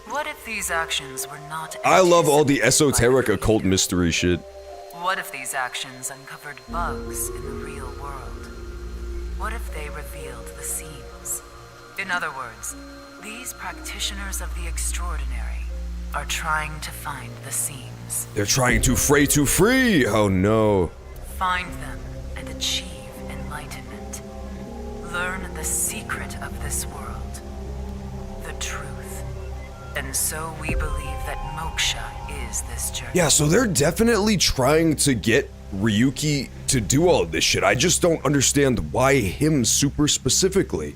What if these actions were not I love all the esoteric occult mystery shit. What if these actions uncovered bugs in the real world? What if they revealed the seams? In other words, these practitioners of the extraordinary are trying to find the seams. They're trying to fray to free! Oh no. Find them and achieve enlightenment. Learn the secret of this world. The truth. And so we believe that moksha is this journey. Yeah, so they're definitely trying to get Ryuki to do all of this shit. I just don't understand why him super specifically.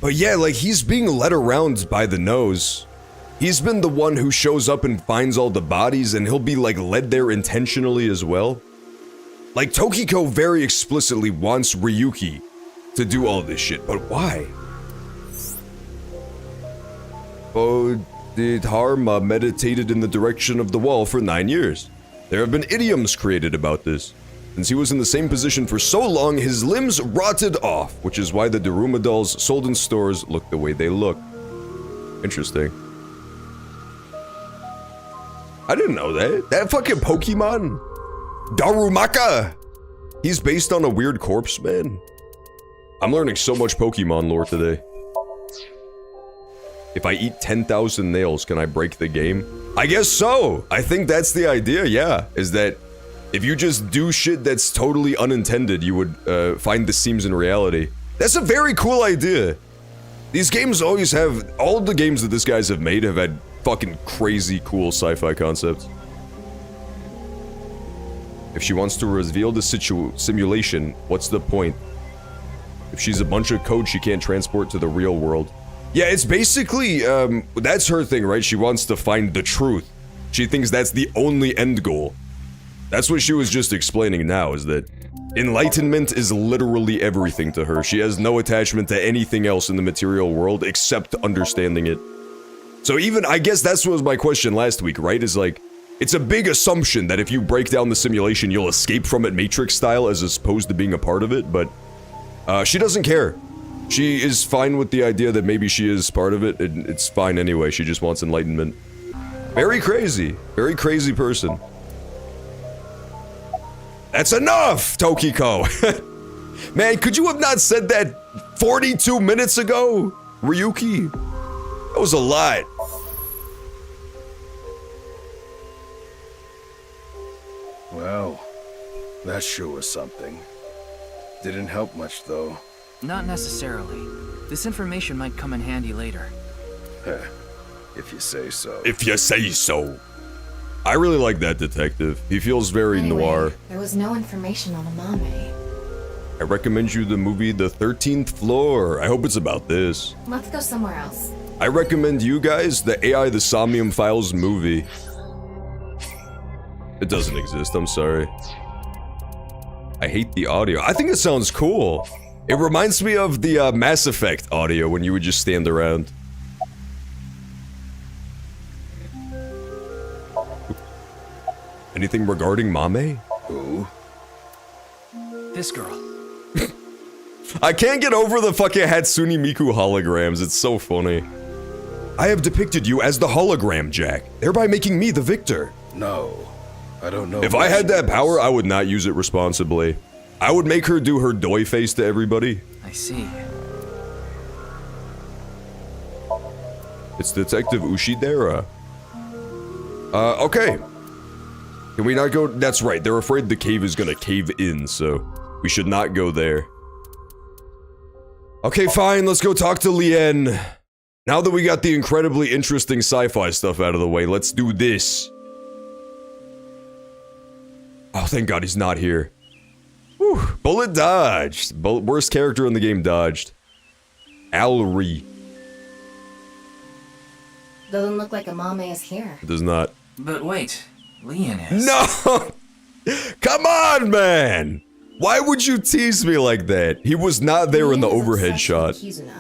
But yeah, like, he's being led around by the nose. He's been the one who shows up and finds all the bodies, and he'll be, like, led there intentionally as well. Like, Tokiko very explicitly wants Ryuki to do all this shit, but why? Bodhidharma meditated in the direction of the wall for 9 years. There have been idioms created about this. Since he was in the same position for so long, his limbs rotted off, which is why the Daruma dolls sold in stores look the way they look. Interesting. I didn't know that. That fucking Pokemon? Darumaka! He's based on a weird corpse, man. I'm learning so much Pokemon lore today. If I eat 10,000 nails, can I break the game? I guess so! I think that's the idea, yeah. Is that if you just do shit that's totally unintended, you would find the seams in reality. That's a very cool idea. These games always have, all the games that this guys have made have had fucking crazy cool sci-fi concepts. If she wants to reveal the simulation, what's the point? If she's a bunch of code she can't transport to the real world. Yeah, it's basically, that's her thing, right? She wants to find the truth. She thinks that's the only end goal. That's what she was just explaining now, is that enlightenment is literally everything to her. She has no attachment to anything else in the material world except understanding it. So even, I guess that's what was my question last week, right? Is like, it's a big assumption that if you break down the simulation, you'll escape from it Matrix style as opposed to being a part of it, but she doesn't care. She is fine with the idea that maybe she is part of it, and it's fine anyway. She just wants enlightenment. Very crazy person. That's enough, Tokiko! Man, could you have not said that 42 minutes ago, Ryuki? That was a lot. Well, that sure was something. Didn't help much, though. Not necessarily. This information might come in handy later. If you say so. If you say so. I really like that detective. He feels very noir. There was no information on Amame. I recommend you the movie The 13th Floor. I hope it's about this. Let's go somewhere else. I recommend you guys the AI The Somnium Files movie. It doesn't exist, I'm sorry. I hate the audio. I think it sounds cool. It reminds me of the Mass Effect audio when you would just stand around. Anything regarding Mame? Who? This girl. I can't get over the fucking Hatsune Miku holograms, it's so funny. I have depicted you as the hologram, Jack, thereby making me the victor. No, I don't know. If I had that power, I would not use it responsibly. I would make her do her doi face to everybody. I see. It's Detective Ushidera. Okay. Can we not go? That's right, they're afraid the cave is gonna cave in, so we should not go there. Okay, fine, let's go talk to Lien. Now that we got the incredibly interesting sci-fi stuff out of the way, let's do this. Oh, thank God he's not here. Whew, bullet dodged. Worst character in the game dodged. Alri. Doesn't look like Amame is here. It does not. But wait, Lien is. No! Come on, man! Why would you tease me like that? He was not there in the overhead shot. Kizuna.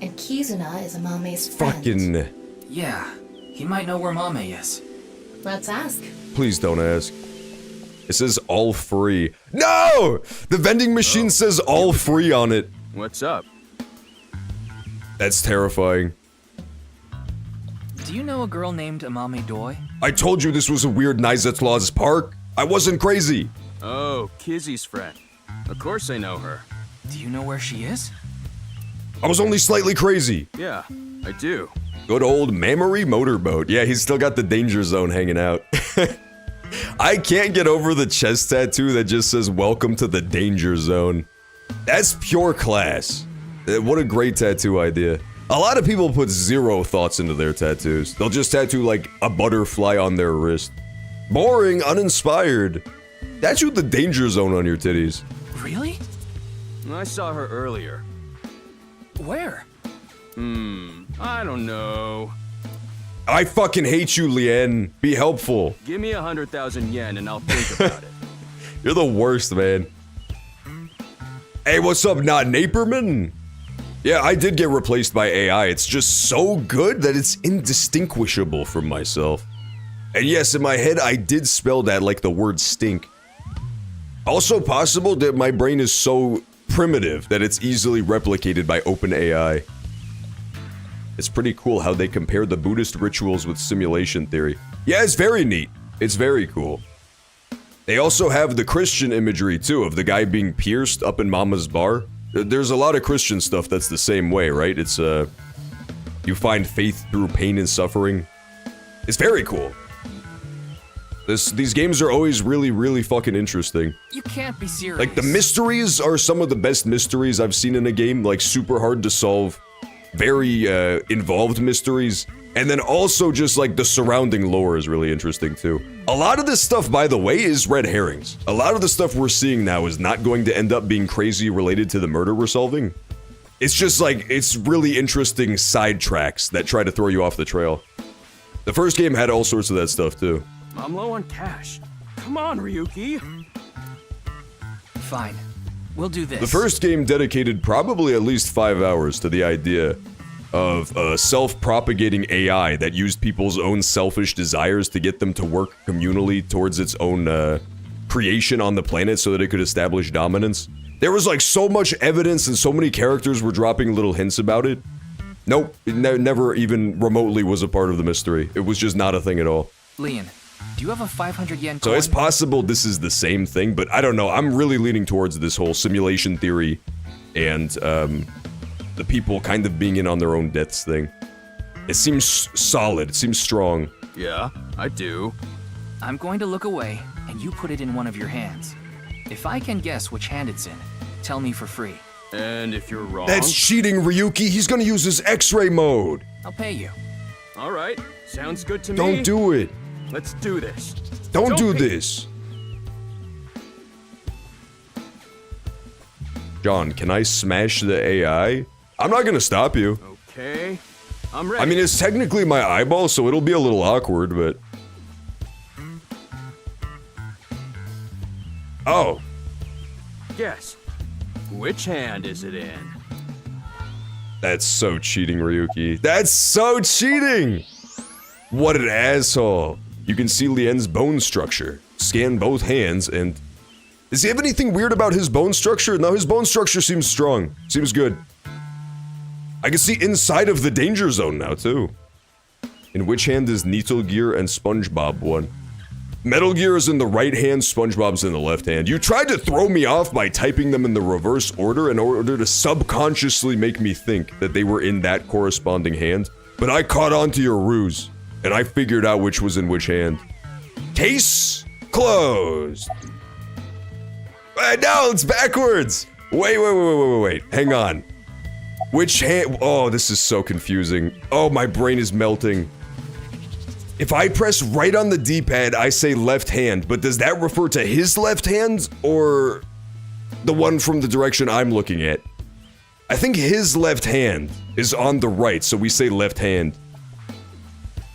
And Kizuna is Amame's friend. Fucking... Yeah, he might know where Mame is. Let's ask. Please don't ask. It says all free. No! The vending machine says all free on it. What's up? That's terrifying. Do you know a girl named Amame Doi? I told you this was a weird Nizetla's park. I wasn't crazy. Oh, Kizzy's friend. Of course I know her. Do you know where she is? I was only slightly crazy. Yeah, I do. Good old Mammary Motorboat. Yeah, he's still got the danger zone hanging out. I can't get over the chest tattoo that just says welcome to the danger zone. That's pure class. What a great tattoo idea. A lot of people put zero thoughts into their tattoos. They'll just tattoo like a butterfly on their wrist. Boring, uninspired. Tattoo the danger zone on your titties. Really? I saw her earlier. Where? I don't know. I fucking hate you, Lien. Be helpful. Give me 100,000 yen and I'll think about it. You're the worst, man. Hey, what's up, not Naperman? Yeah, I did get replaced by AI. It's just so good that it's indistinguishable from myself. And yes, in my head, I did spell that like the word stink. Also possible that my brain is so primitive that it's easily replicated by OpenAI. It's pretty cool how they compare the Buddhist rituals with simulation theory. Yeah, it's very neat. It's very cool. They also have the Christian imagery too, of the guy being pierced up in Mama's bar. There's a lot of Christian stuff that's the same way, right? It's, you find faith through pain and suffering. It's very cool. These games are always really, really fucking interesting. You can't be serious. Like, the mysteries are some of the best mysteries I've seen in a game, like super hard to solve, very, involved mysteries. And then also just like the surrounding lore is really interesting too. A lot of this stuff, by the way, is red herrings. A lot of the stuff we're seeing now is not going to end up being crazy related to the murder we're solving. It's just like, it's really interesting sidetracks that try to throw you off the trail. The first game had all sorts of that stuff too. I'm low on cash. Come on, Ryuki. Fine. We'll do this. The first game dedicated probably at least 5 hours to the idea of a self-propagating AI that used people's own selfish desires to get them to work communally towards its own creation on the planet so that it could establish dominance. There was like so much evidence and so many characters were dropping little hints about it. Nope, it never even remotely was a part of the mystery. It was just not a thing at all. Lien, do you have a 500 yen coin? So it's possible this is the same thing, but I don't know. I'm really leaning towards this whole simulation theory and, the people kind of being in on their own deaths thing. It seems solid. It seems strong. Yeah, I do. I'm going to look away, and you put it in one of your hands. If I can guess which hand it's in, tell me for free. And if you're wrong... That's cheating, Ryuki. He's gonna use his X-ray mode. I'll pay you. All right, sounds good to me. Don't do it. Let's do this. Don't do this. John, can I smash the AI? I'm not gonna stop you. Okay, I'm ready. I mean, it's technically my eyeball, so it'll be a little awkward, but... Oh. Guess. Which hand is it in? That's so cheating, Ryuki. That's so cheating! What an asshole. You can see Lien's bone structure. Scan both hands and... Does he have anything weird about his bone structure? No, his bone structure seems strong. Seems good. I can see inside of the danger zone now, too. In which hand is Needle Gear and SpongeBob one? Metal Gear is in the right hand, SpongeBob's in the left hand. You tried to throw me off by typing them in the reverse order in order to subconsciously make me think that they were in that corresponding hand, but I caught on to your ruse. and I figured out which was in which hand. Case closed. No, it's backwards. Wait. Hang on. Which hand? Oh, this is so confusing. Oh, my brain is melting. If I press right on the D-pad, I say left hand, but does that refer to his left hand or the one from the direction I'm looking at? I think his left hand is on the right, so we say left hand.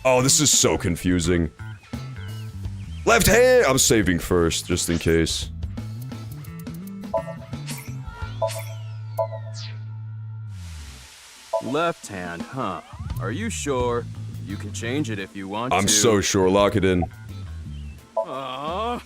Oh, this is so confusing. Left hand! I'm saving first, just in case. Left hand, huh? Are you sure? You can change it if you want to. I'm so sure, lock it in. Aw,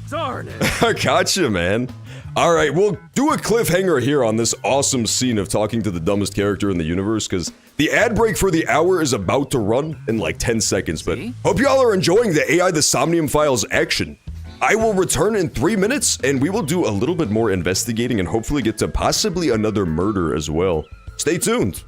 darn it. I gotcha, man. Alright, we'll do a cliffhanger here on this awesome scene of talking to the dumbest character in the universe, because the ad break for the hour is about to run in like 10 seconds, but hope y'all are enjoying the AI the Somnium Files action. I will return in 3 minutes, and we will do a little bit more investigating and hopefully get to possibly another murder as well. Stay tuned.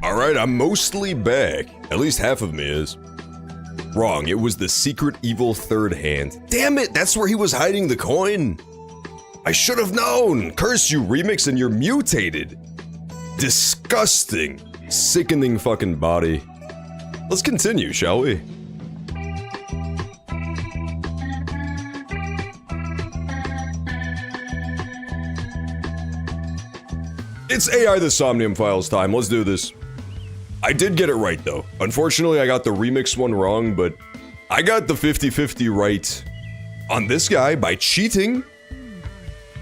Alright, I'm mostly back. At least half of me is. Wrong, it was the secret evil third hand. Damn it, that's where he was hiding the coin. I should have known. Curse you, Remix, and you're mutated. Disgusting. Sickening fucking body. Let's continue, shall we? It's AI the Somnium Files time, let's do this. I did get it right though. Unfortunately, I got the remix one wrong, but I got the 50-50 right on this guy by cheating,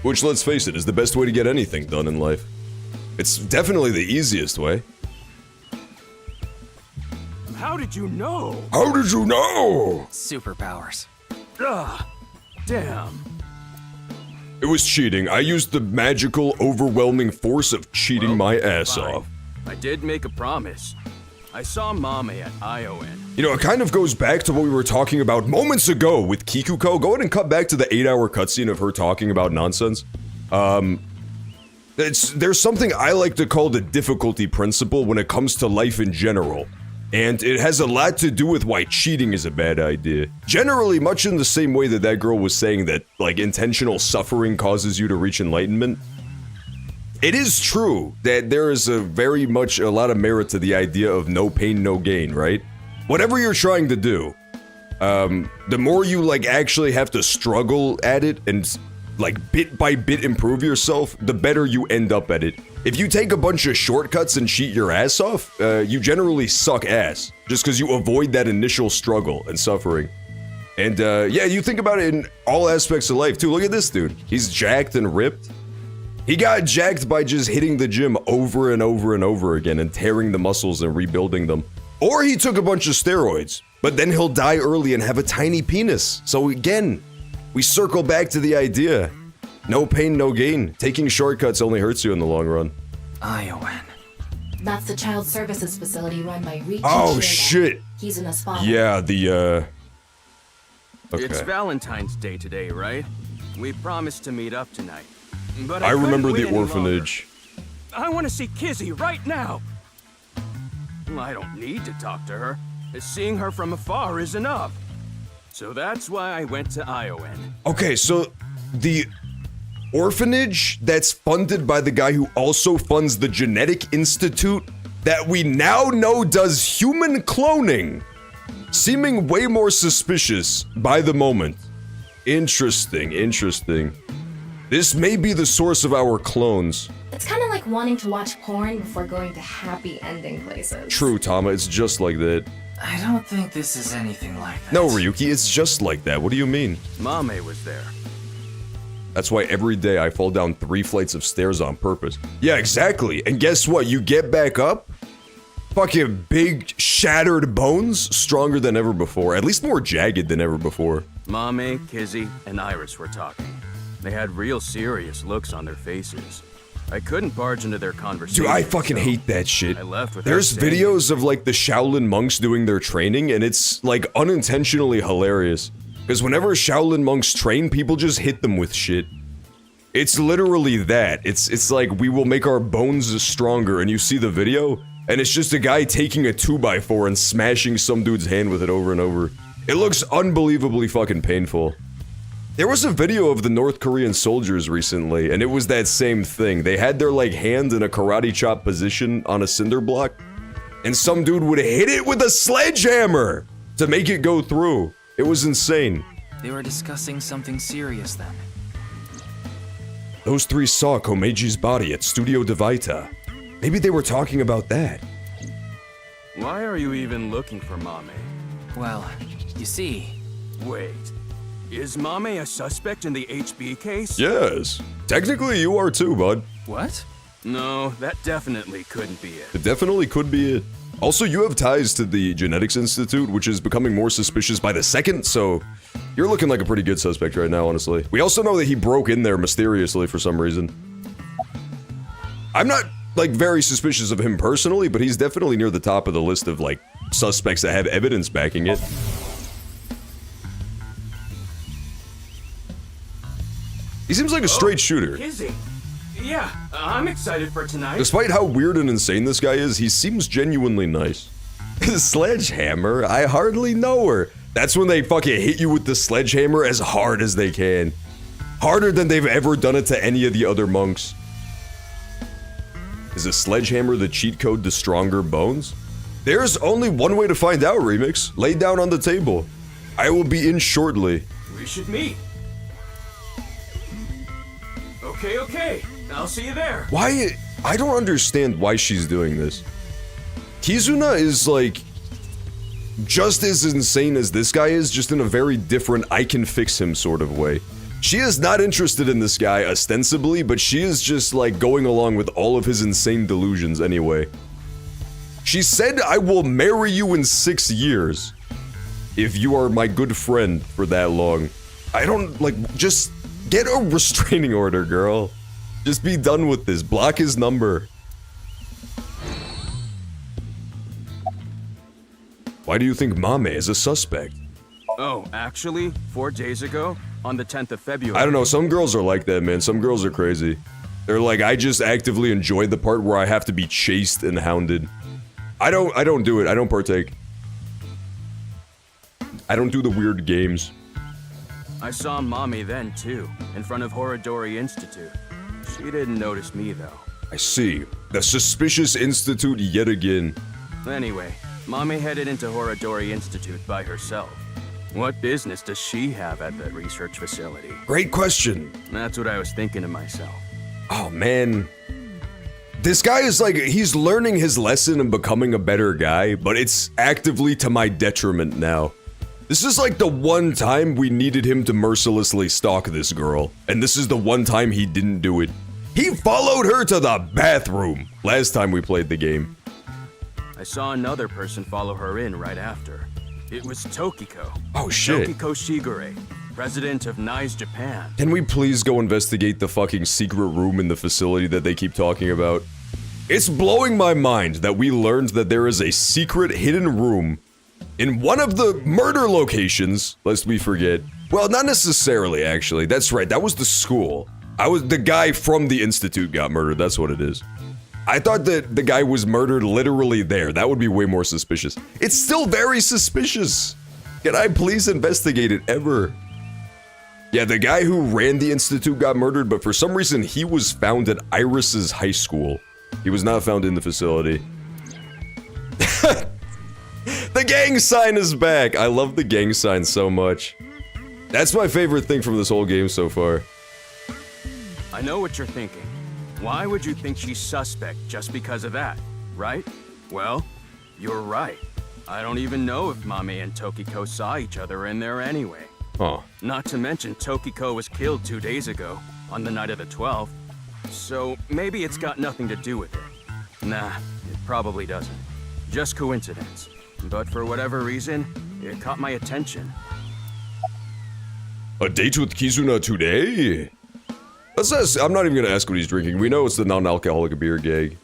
which, let's face it, is the best way to get anything done in life. It's definitely the easiest way. How did you know? How did you know? Superpowers. Ugh, damn. It was cheating. I used the magical, overwhelming force of cheating my ass fine. off. I did make a promise. I saw Mame at ION. You know, it kind of goes back to what we were talking about moments ago with Kikuko. Go ahead and cut back to the 8-hour cutscene of her talking about nonsense. There's something I like to call the difficulty principle when it comes to life in general. And it has a lot to do with why cheating is a bad idea. Generally, much in the same way that that girl was saying that, like, intentional suffering causes you to reach enlightenment. It is true that there is a lot of merit to the idea of no pain, no gain, right? Whatever you're trying to do, the more you, like, actually have to struggle at it and, like, bit by bit improve yourself, the better you end up at it. If you take a bunch of shortcuts and cheat your ass off, you generally suck ass, just because you avoid that initial struggle and suffering. And, yeah, you think about it in all aspects of life, too. Look at this dude. He's jacked and ripped. He got jacked by just hitting the gym over and over and over again and tearing the muscles and rebuilding them. Or he took a bunch of steroids, but then he'll die early and have a tiny penis. So again, we circle back to the idea. No pain, no gain. Taking shortcuts only hurts you in the long run. ION. That's the child services facility run by Ricci. Oh, shit. He's in a spot. Yeah, the, okay. It's Valentine's Day today, right? We promised to meet up tonight. But I remember the couldn't wait any orphanage. longer. I want to see Kizzy right now. I don't need to talk to her. Seeing her from afar is enough. So that's why I went to ION. Okay, so the orphanage that's funded by the guy who also funds the Genetic Institute that we now know does human cloning, seeming way more suspicious by the moment. Interesting, interesting. This may be the source of our clones. It's kind of like wanting to watch porn before going to happy ending places. True, Tama, it's just like that. I don't think this is anything like that. No, Ryuki, it's just like that. What do you mean? Mame was there. That's why every day I fall down 3 flights of stairs on purpose. Yeah, exactly. And guess what? You get back up, fucking big, shattered bones, stronger than ever before. At least more jagged than ever before. Mame, Kizzy, and Iris were talking. They had real serious looks on their faces. I couldn't barge into their conversation. Dude, I fucking hate that shit. I left without There's saying videos of, like, the Shaolin monks doing their training, and it's, like, unintentionally hilarious. Because whenever Shaolin monks train, people just hit them with shit. It's literally that. It's like, we will make our bones stronger, and you see the video, and it's just a guy taking a 2x4 and smashing some dude's hand with it over and over. It looks unbelievably fucking painful. There was a video of the North Korean soldiers recently, and it was that same thing. They had their, like, hand in a karate chop position on a cinder block, and some dude would hit it with a sledgehammer to make it go through. It was insane. They were discussing something serious then. Those 3 saw Komeji's body at Studio Devaita. Maybe they were talking about that. Why are you even looking for Mame? Well, you see... Wait. Is Mame a suspect in the HB case? Yes. Technically, you are too, bud. What? No, that definitely couldn't be it. It definitely could be it. Also, you have ties to the Genetics Institute, which is becoming more suspicious by the second, so you're looking like a pretty good suspect right now, honestly. We also know that he broke in there mysteriously for some reason. I'm not, like, very suspicious of him personally, but he's definitely near the top of the list of, like, suspects that have evidence backing it. He seems like a straight shooter. Kizzy. Yeah, I'm excited for tonight. Despite how weird and insane this guy is, he seems genuinely nice. Sledgehammer? I hardly know her. That's when they fucking hit you with the sledgehammer as hard as they can. Harder than they've ever done it to any of the other monks. Is a sledgehammer the cheat code to stronger bones? There's only one way to find out, Remix. Lay down on the table. I will be in shortly. We should meet. Okay. I'll see you there. Why? I don't understand why she's doing this. Kizuna is like... just as insane as this guy is, just in a very different I can fix him sort of way. She is not interested in this guy ostensibly, but she is just like going along with all of his insane delusions anyway. She said, I will marry you in 6 years if you are my good friend for that long. I don't, like, just get a restraining order, girl. Just be done with this. Block his number. Why do you think Mame is a suspect? Oh, actually, 4 days ago, on the 10th of February... I don't know, some girls are like that, man. Some girls are crazy. They're like, I just actively enjoy the part where I have to be chased and hounded. I don't do it. I don't partake. I don't do the weird games. I saw Mommy then, too, in front of Horadori Institute. She didn't notice me, though. I see. The suspicious institute yet again. Anyway, Mommy headed into Horadori Institute by herself. What business does she have at that research facility? Great question. That's what I was thinking to myself. Oh, man. This guy is like, he's learning his lesson and becoming a better guy, but it's actively to my detriment now. This is like the one time we needed him to mercilessly stalk this girl, and this is the one time he didn't do it. He followed her to the bathroom last time we played the game. I saw another person follow her in right after. It was Tokiko. Oh shit. Tokiko Shigure, president of NICE Japan. Can we please go investigate the fucking secret room in the facility that they keep talking about? It's blowing my mind that we learned that there is a secret hidden room in one of the murder locations, lest we forget. Well, not necessarily, actually. That's right, that was the school. The guy from the institute got murdered, that's what it is. I thought that the guy was murdered literally there. That would be way more suspicious. It's still very suspicious. Can I please investigate it ever? Yeah, the guy who ran the institute got murdered, but for some reason he was found at Iris's high school. He was not found in the facility. The gang sign is back! I love the gang sign so much. That's my favorite thing from this whole game so far. I know what you're thinking. Why would you think she's suspect just because of that, right? Well, you're right. I don't even know if Mame and Tokiko saw each other in there anyway. Huh. Not to mention Tokiko was killed 2 days ago, on the night of the 12th. So maybe it's got nothing to do with it. Nah, it probably doesn't. Just coincidence. But for whatever reason, it caught my attention. A date with Kizuna today? I'm not even gonna ask what he's drinking. We know it's the non-alcoholic beer gag.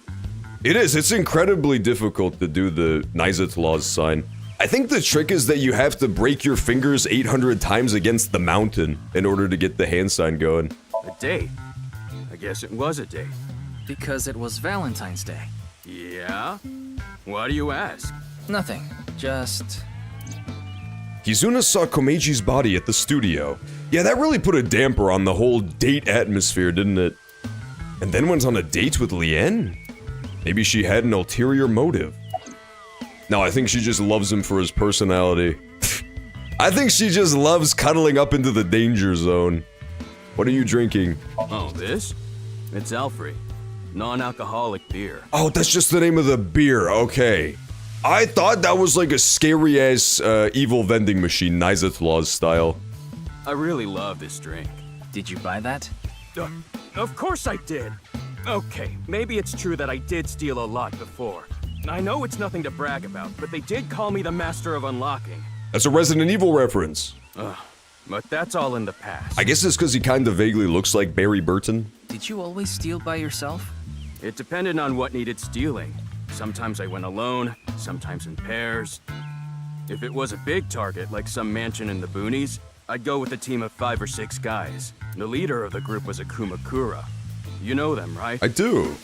It is, it's incredibly difficult to do the Nizatla's sign. I think the trick is that you have to break your fingers 800 times against the mountain in order to get the hand sign going. A date? I guess it was a date. Because it was Valentine's Day. Yeah? Why do you ask? Nothing. Just... Kizuna saw Komeji's body at the studio. Yeah, that really put a damper on the whole date atmosphere, didn't it? And then went on a date with Lien? Maybe she had an ulterior motive. No, I think she just loves him for his personality. I think she just loves cuddling up into the danger zone. What are you drinking? Oh, this? It's Alfrey. Non-alcoholic beer. Oh, that's just the name of the beer, okay. I thought that was like a scary-ass evil vending machine, Nizatla's style. I really love this drink. Did you buy that? Of course I did. Okay, maybe it's true that I did steal a lot before. I know it's nothing to brag about, but they did call me the Master of Unlocking. That's a Resident Evil reference. But that's all in the past. I guess it's because he kind of vaguely looks like Barry Burton. Did you always steal by yourself? It depended on what needed stealing. Sometimes I went alone, sometimes in pairs. If it was a big target, like some mansion in the boonies, I'd go with a team of 5 or 6 guys. The leader of the group was a Kumakura. You know them, right? I do.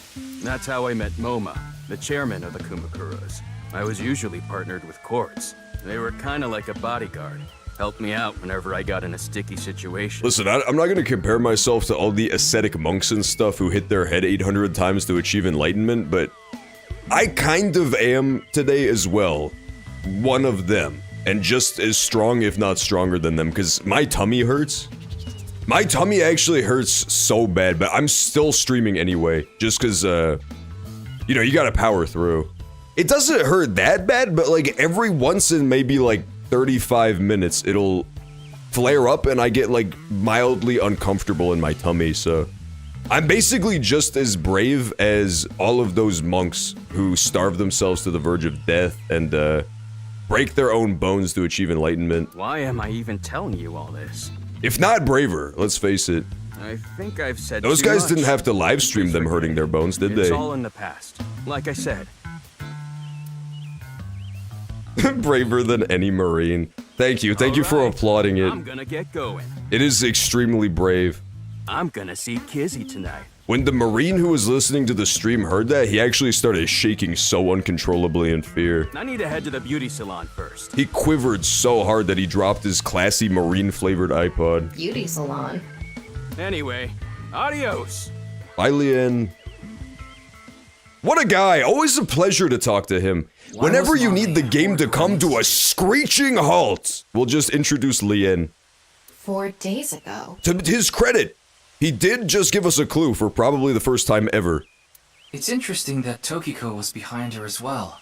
That's how I met Moma, the chairman of the Kumakuras. I was usually partnered with Quartz. They were kinda like a bodyguard. Helped me out whenever I got in a sticky situation. Listen, I'm not gonna compare myself to all the ascetic monks and stuff who hit their head 800 times to achieve enlightenment, but I kind of am today as well. One of them. And just as strong, if not stronger than them, because my tummy hurts. My tummy actually hurts so bad, but I'm still streaming anyway, just because, you know, you gotta power through. It doesn't hurt that bad, but like every once in maybe like 35 minutes, it'll flare up and I get like mildly uncomfortable in my tummy, so. I'm basically just as brave as all of those monks who starve themselves to the verge of death and break their own bones to achieve enlightenment. Why am I even telling you all this? If not braver, let's face it. I think I've said Those too guys much. didn't have to live stream them hurting their bones, did It's they? all in the past. Like I said. Braver than any Marine. Thank you for applauding it. I'm gonna get going. It is extremely brave. I'm gonna see Kizzy tonight. When the Marine who was listening to the stream heard that, he actually started shaking so uncontrollably in fear. I need to head to the beauty salon first. He quivered so hard that he dropped his classy Marine-flavored iPod. Beauty salon. Anyway, adios. Bye, Lien. What a guy! Always a pleasure to talk to him. Whenever you need the game to come to a screeching halt, we'll just introduce Lien. 4 days ago. To his credit, he did just give us a clue for probably the first time ever. It's interesting that Tokiko was behind her as well.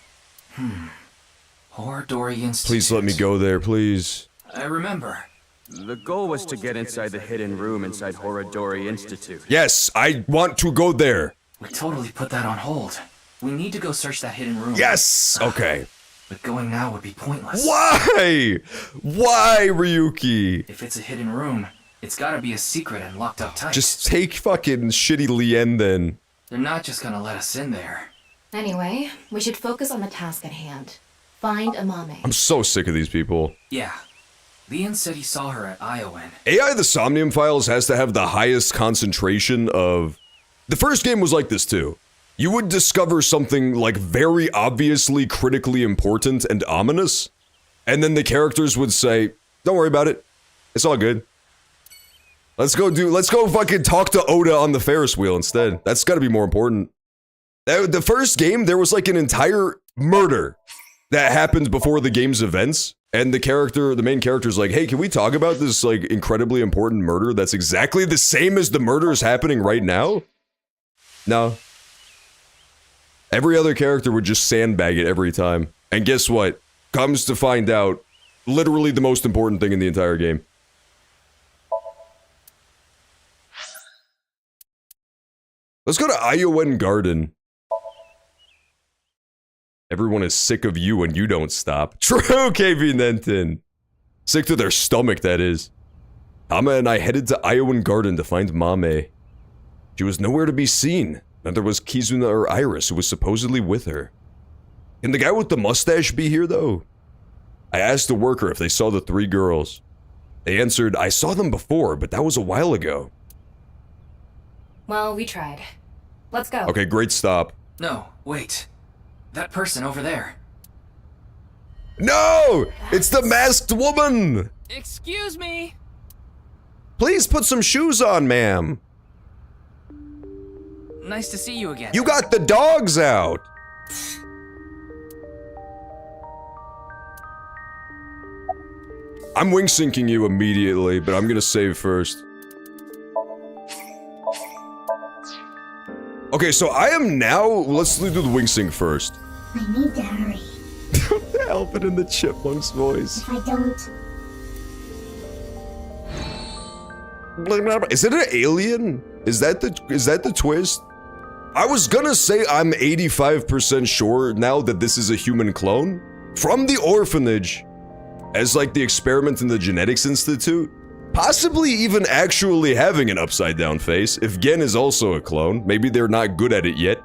Horodori Institute. Please let me go there, please. I remember. The goal was to get inside the hidden room inside Horodori Institute. Yes, I want to go there. We totally put that on hold. We need to go search that hidden room. Yes! Okay. But going now would be pointless. Why? Why, Ryuki? If it's a hidden room, it's gotta be a secret and locked up tight. Just take fucking shitty Lien then. They're not just gonna let us in there. Anyway, we should focus on the task at hand. Find Amame. I'm so sick of these people. Yeah. Leon said he saw her at Iowan. AI the Somnium Files has to have the highest concentration of... The first game was like this too. You would discover something like very obviously critically important and ominous, and then the characters would say, don't worry about it. It's all good. Let's go fucking talk to Oda on the Ferris wheel instead. That's gotta be more important. The first game, there was like an entire murder that happened before the game's events, and the main character's like, hey, can we talk about this like incredibly important murder that's exactly the same as the murders happening right now? No. Every other character would just sandbag it every time. And guess what? Comes to find out, literally the most important thing in the entire game. Let's go to Iowan Garden. Everyone is sick of you and you don't stop. True, KV Nenton. Sick to their stomach, that is. Hama and I headed to Iowan Garden to find Mame. She was nowhere to be seen. Neither was Kizuna or Iris, who was supposedly with her. Can the guy with the mustache be here, though? I asked the worker if they saw the 3 girls. They answered, I saw them before, but that was a while ago. Well, we tried. Let's go. Okay, great stop. No, wait. That person over there. No! It's the masked woman! Excuse me! Please put some shoes on, ma'am. Nice to see you again. You got the dogs out! I'm wing syncing you immediately, but I'm gonna save first. Okay, so I am now. Let's do the wing sync first. I need to hurry. Alvin in the chipmunk's voice. If I don't... Is it an alien? Is that the twist? I was gonna say I'm 85% sure now that this is a human clone from the orphanage, as like the experiment in the Genetics Institute. Possibly even actually having an upside down face, if Gen is also a clone. Maybe they're not good at it yet.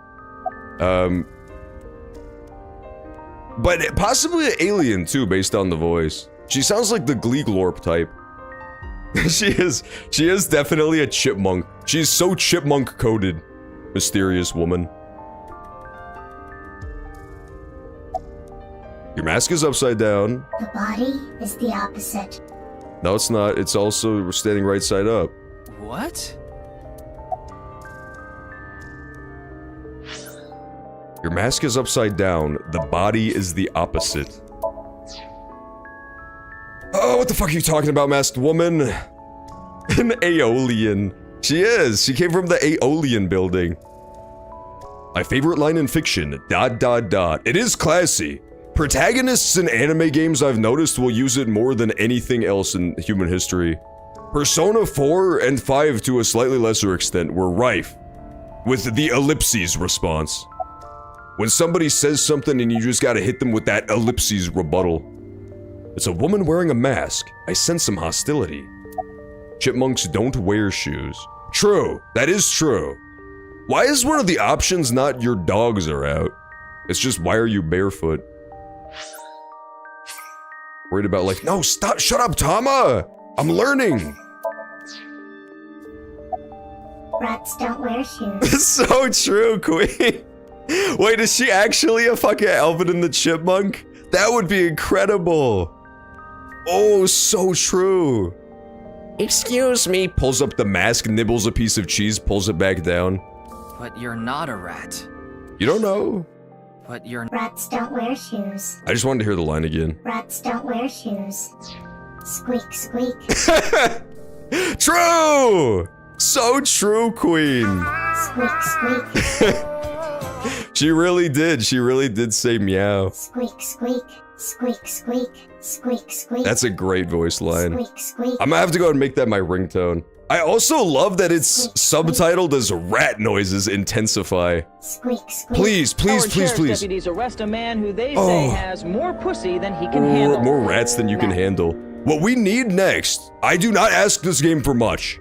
But possibly an alien too, based on the voice. She sounds like the Gleeglorp type. She is definitely a chipmunk. She's so chipmunk coded. Mysterious woman. Your mask is upside down. The body is the opposite. No, it's not. It's also standing right side up. What? Your mask is upside down. The body is the opposite. Oh, what the fuck are you talking about, masked woman? An Aeolian. She is. She came from the Aeolian building. My favorite line in fiction, ... It is classy. Protagonists in anime games I've noticed will use it more than anything else in human history. Persona 4 and 5 to a slightly lesser extent were rife with the ellipses response. When somebody says something and you just gotta hit them with that ellipses rebuttal. It's a woman wearing a mask. I sense some hostility. Chipmunks don't wear shoes. True, that is true. Why is one of the options not your dogs are out? It's just why are you barefoot? Worried about like, no, stop, shut up, Tama! I'm learning! Rats don't wear shoes. So true, Queen. Wait, is she actually a fucking Alvin and the Chipmunk? That would be incredible. Oh, so true. Excuse me. Pulls up the mask, nibbles a piece of cheese, pulls it back down. But you're not a rat. You don't know. But you're... Rats don't wear shoes. I just wanted to hear the line again. Rats don't wear shoes. Squeak, squeak. True! So true, Queen. Squeak, squeak. She really did say meow. Squeak, squeak. Squeak, squeak. Squeak, squeak. That's a great voice line. Squeak, squeak. I'm gonna have to go and make that my ringtone. I also love that it's subtitled as rat noises intensify. Squeak, squeak. Please, please, please, please. Deputies arrest a man who they say has more pussy than he can handle. More rats than you can handle. What we need next, I do not ask this game for much.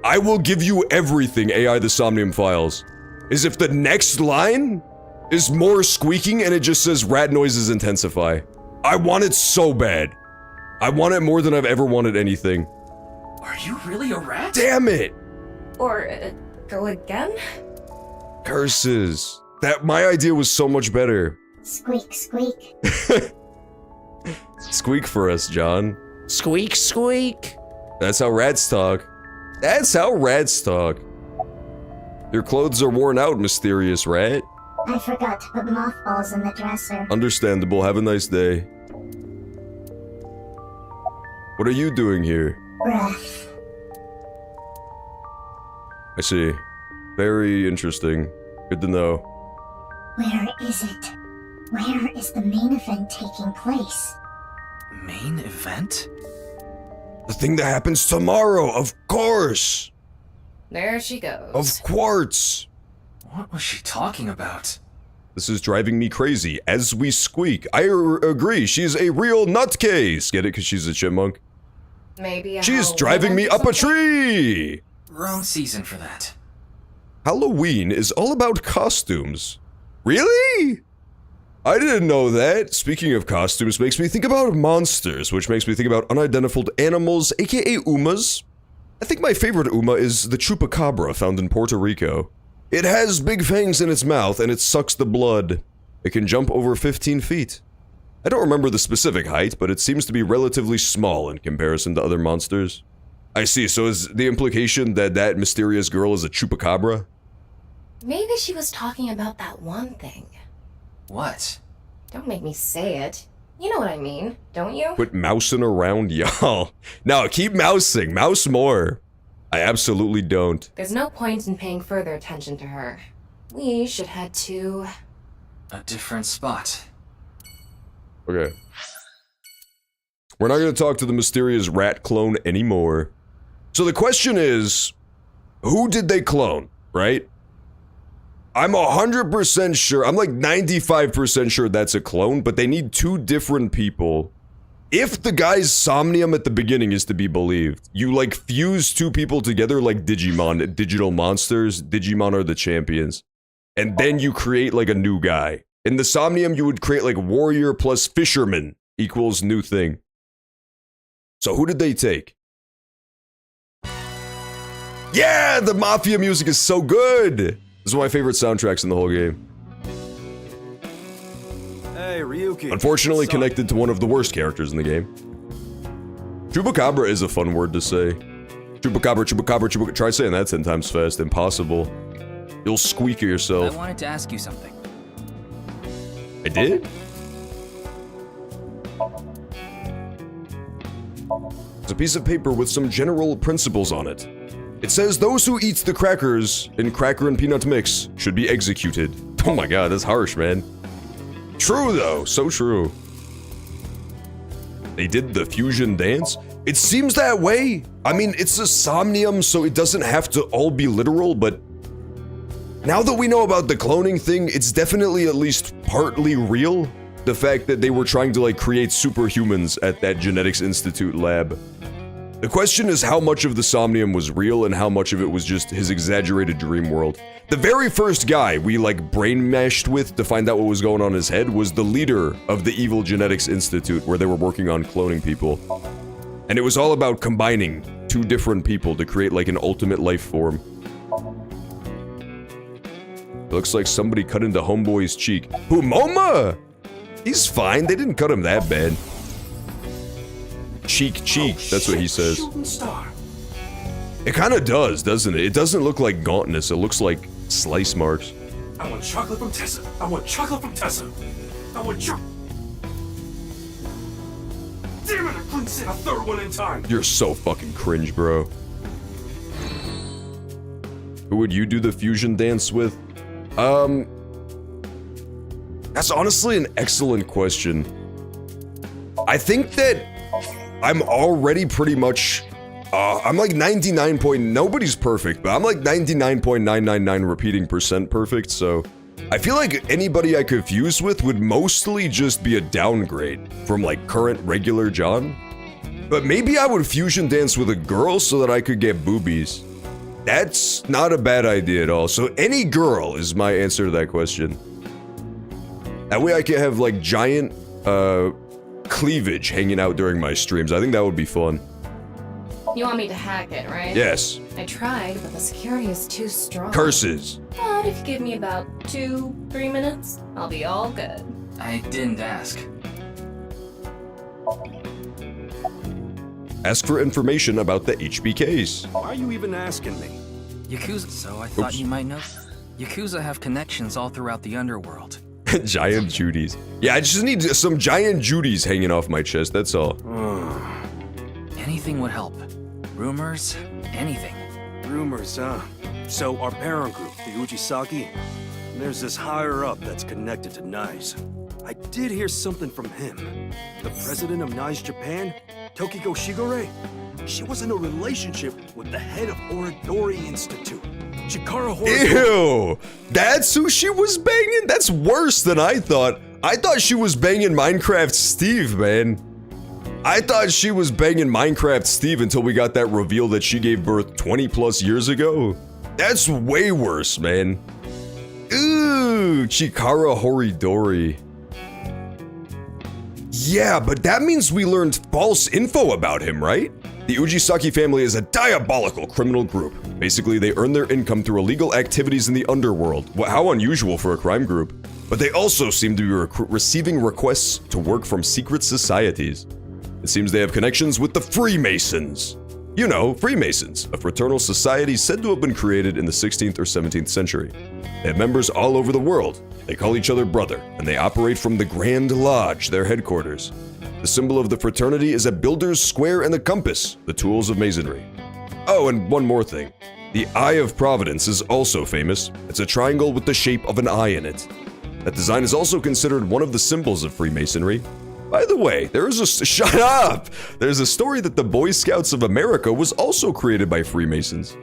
I will give you everything, AI the Somnium Files, is if the next line is more squeaking and it just says rat noises intensify. I want it so bad. I want it more than I've ever wanted anything. Are you really a rat? Damn it! Or, go again? Curses. My idea was so much better. Squeak, squeak. Squeak for us, John. Squeak, squeak. That's how rats talk. That's how rats talk. Your clothes are worn out, mysterious rat. I forgot to put mothballs in the dresser. Understandable. Have a nice day. What are you doing here? Breath. I see. Very interesting. Good to know. Where is it? Where is the main event taking place? Main event? The thing that happens tomorrow, of course! There she goes. Of quartz! What was she talking about? This is driving me crazy as we squeak. I agree, she's a real nutcase! Get it? Because she's a chipmunk? Maybe She's driving me up a tree! Wrong season for that. Halloween is all about costumes. Really? I didn't know that. Speaking of costumes, makes me think about monsters, which makes me think about unidentified animals, aka Umas. I think my favorite Uma is the chupacabra found in Puerto Rico. It has big fangs in its mouth and it sucks the blood. It can jump over 15 feet. I don't remember the specific height, but it seems to be relatively small in comparison to other monsters. I see, so is the implication that that mysterious girl is a chupacabra? Maybe she was talking about that one thing. What? Don't make me say it. You know what I mean, don't you? Quit mousing around, y'all. No, keep mousing. Mouse more. I absolutely don't. There's no point in paying further attention to her. We should head to... a different spot. Okay. We're not going to talk to the mysterious rat clone anymore. So the question is, who did they clone, right? I'm 100% sure, I'm like 95% sure that's a clone, but they need two different people. If the guy's Somnium at the beginning is to be believed, you like fuse two people together like Digimon, digital monsters. Digimon are the champions. And then you create like a new guy. In the Somnium, you would create like warrior plus fisherman equals new thing. So who did they take? Yeah, the Mafia music is so good! This is one of my favorite soundtracks in the whole game. Hey, Ryuki. Unfortunately connected to one of the worst characters in the game. Chupacabra is a fun word to say. Chupacabra, chupacabra, chupacabra. Try saying that 10 times fast. Impossible. You'll squeak yourself. I wanted to ask you something. I did? It's a piece of paper with some general principles on it. It says those who eat the crackers in cracker and peanut mix should be executed. Oh my god, that's harsh, man. True though, so true. They did the fusion dance? It seems that way. I mean, it's a Somnium, so it doesn't have to all be literal, but now that we know about the cloning thing, it's definitely at least partly real. The fact that they were trying to, like, create superhumans at that Genetics Institute lab. The question is how much of the Somnium was real and how much of it was just his exaggerated dream world. The very first guy we, like, brain mashed with to find out what was going on in his head was the leader of the evil Genetics Institute, where they were working on cloning people. And it was all about combining two different people to create, like, an ultimate life form. It looks like somebody cut into Homeboy's cheek. Who, Moma? He's fine, they didn't cut him that bad. Cheek, that's what he says. It kinda does, doesn't it? It doesn't look like gauntness, it looks like slice marks. I want chocolate from Tessa. I want chocolate from Tessa. I want chocolate. Damn it, I couldn't say a third one in time. You're so fucking cringe, bro. Who would you do the fusion dance with? That's honestly an excellent question. I think that I'm already pretty much, I'm like 99 point, nobody's perfect, but I'm like 99.999 repeating percent perfect, so I feel like anybody I could fuse with would mostly just be a downgrade from like current regular John. But maybe I would fusion dance with a girl so that I could get boobies. That's not a bad idea at all, so any girl is my answer to that question. That way I can have like giant, cleavage hanging out during my streams. I think that would be fun. You want me to hack it, right? Yes. I tried, but the security is too strong. Curses. But if you give me about 2-3 minutes, I'll be all good. I didn't ask. Ask for information about the HBKs. Why are you even asking me? Yakuza, so I thought you might know. Yakuza have connections all throughout the underworld. Giant Judies. Yeah, I just need some giant Judies hanging off my chest, that's all. Anything would help. Rumors, anything. Rumors, huh? So our parent group, the Ujisaki, there's this higher up that's connected to NICE. I did hear something from him. The president of NICE Japan, Tokiko Shigure, she was in a relationship with the head of Oridori Institute. Chikara Horidori. Ew! That's who she was banging? That's worse than I thought. I thought she was banging Minecraft Steve, man. I thought she was banging Minecraft Steve until we got that reveal that she gave birth 20 plus years ago. That's way worse, man. Ooh, Chikara Horidori. Yeah, but that means we learned false info about him, right? The Ujisaki family is a diabolical criminal group. Basically, they earn their income through illegal activities in the underworld. How unusual for a crime group. But they also seem to be receiving requests to work from secret societies. It seems they have connections with the Freemasons. You know, Freemasons, a fraternal society said to have been created in the 16th or 17th century. They have members all over the world. They call each other brother, and they operate from the Grand Lodge, their headquarters. The symbol of the fraternity is a builder's square and a compass, the tools of masonry. Oh, and one more thing. The Eye of Providence is also famous. It's a triangle with the shape of an eye in it. That design is also considered one of the symbols of Freemasonry. By the way, there is a shut up! There's a story that the Boy Scouts of America was also created by Freemasons.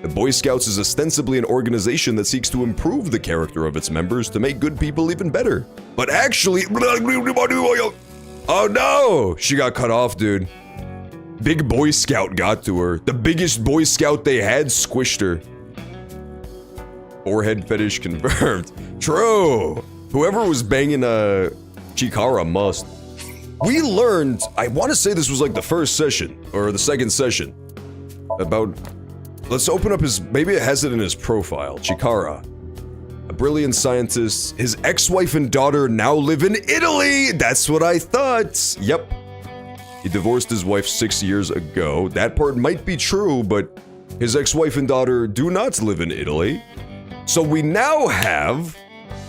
The Boy Scouts is ostensibly an organization that seeks to improve the character of its members to make good people even better. But actually, oh no! She got cut off, dude. Big Boy Scout got to her. The biggest Boy Scout they had squished her. Forehead fetish confirmed. True. Whoever was banging Chikara must. We learned, I want to say this was like the first session, or the second session, about, let's open up his, maybe it has it in his profile, Chikara. A brilliant scientist, his ex-wife and daughter now live in Italy! That's what I thought! Yep. He divorced his wife 6 years ago. That part might be true, but his ex-wife and daughter do not live in Italy. So we now have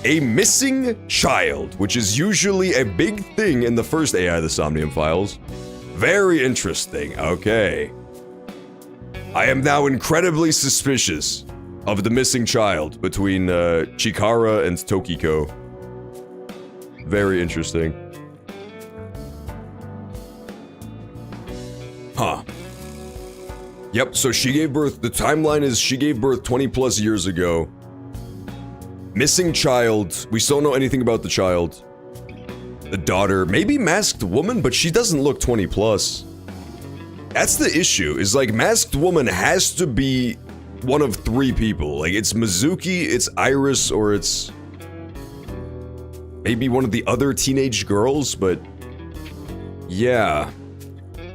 a missing child, which is usually a big thing in the first AI the Somnium files. Very interesting, okay. I am now incredibly suspicious of the missing child between Chikara and Tokiko. Very interesting. Huh. Yep, so she gave birth, the timeline is she gave birth 20 plus years ago. Missing child, we still don't know anything about the child. The daughter, maybe masked woman, but she doesn't look 20 plus. That's the issue, is like masked woman has to be one of 3 people. Like it's Mizuki, it's Iris, or it's maybe one of the other teenage girls, but yeah.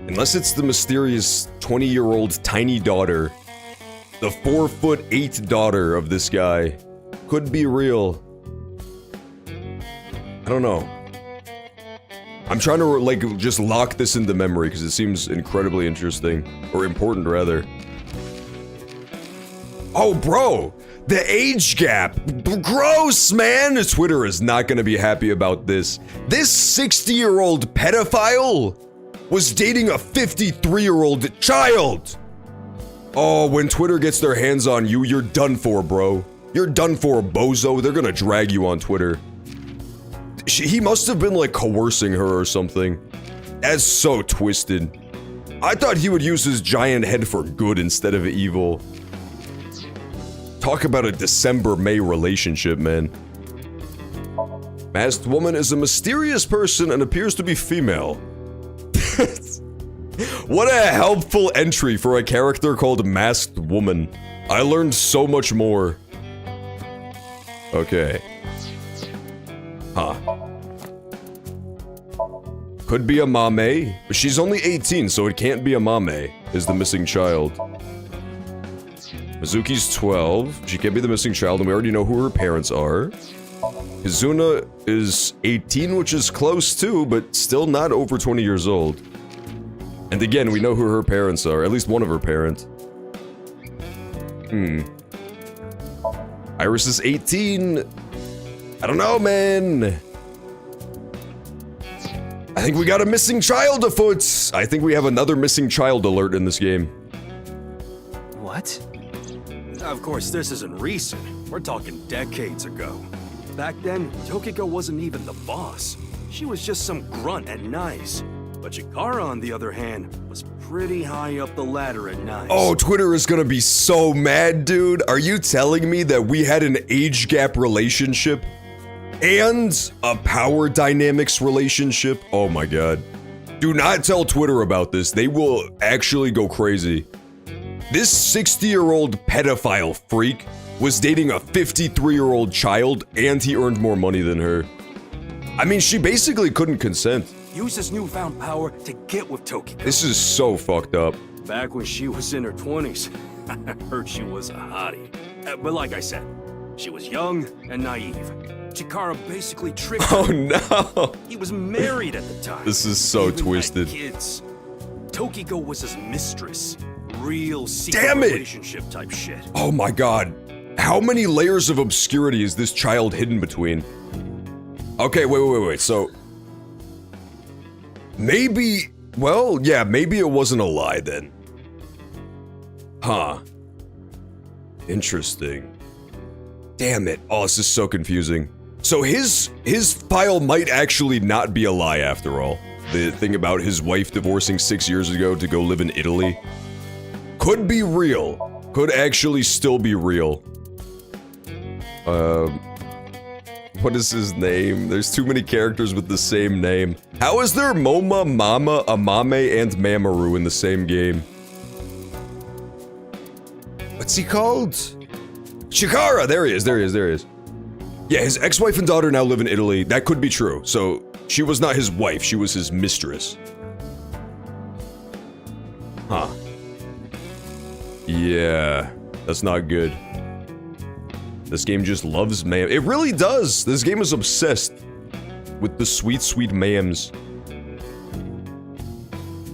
Unless it's the mysterious 20-year-old tiny daughter. The 4'8" daughter of this guy. Could be real. I don't know. I'm trying to like just lock this into memory because it seems incredibly interesting. Or important rather. Oh bro! The age gap! Gross, man! Twitter is not gonna be happy about this. This 60-year-old pedophile was dating a 53-year-old child! Oh, when Twitter gets their hands on you, you're done for, bro. You're done for, bozo. They're gonna drag you on Twitter. He must have been like coercing her or something. That's so twisted. I thought he would use his giant head for good instead of evil. Talk about a December-May relationship, man. Masked woman is a mysterious person and appears to be female. What a helpful entry for a character called Masked Woman. I learned so much more. Okay. Huh. Could be a Mame, but she's only 18, so it can't be a Mame, is the missing child. Mizuki's 12, she can't be the missing child, and we already know who her parents are. Hizuna is 18, which is close too, but still not over 20 years old. And again, we know who her parents are, at least one of her parents. Iris is 18. I don't know, man. I think we got a missing child afoot. I think we have another missing child alert in this game. What? Of course, this isn't recent. We're talking decades ago. Back then, Tokiko wasn't even the boss. She was just some grunt at Nice. But Chikara, on the other hand, was pretty high up the ladder at Nice. Oh, Twitter is gonna be so mad, dude. Are you telling me that we had an age gap relationship? And a power dynamics relationship? Oh my god. Do not tell Twitter about this. They will actually go crazy. This 60-year-old pedophile freak was dating a 53-year-old child, and he earned more money than her. I mean, she basically couldn't consent. Use his newfound power to get with Tokiko. This is so fucked up. Back when she was in her 20s, I heard she was a hottie. But like I said, she was young and naive. Chikara basically tricked her. Oh no! He was married at the time. This is so Even twisted. had kids. Tokiko was his mistress. Real secret Damn it! relationship type shit. Oh my god. How many layers of obscurity is this child hidden between? Okay, wait. So, maybe, well, yeah, maybe it wasn't a lie then. Huh. Interesting. Damn it. Oh, this is so confusing. So his file might actually not be a lie after all. The thing about his wife divorcing 6 years ago to go live in Italy could be real. Could actually still be real. What is his name? There's too many characters with the same name. How is there Moma, Mama, Amame, and Mamoru in the same game? What's he called? Chikara! There he is. Yeah, his ex-wife and daughter now live in Italy. That could be true. So, she was not his wife, she was his mistress. Huh. Yeah, that's not good. This game just loves mayhem. It really does! This game is obsessed with the sweet, sweet mayhems.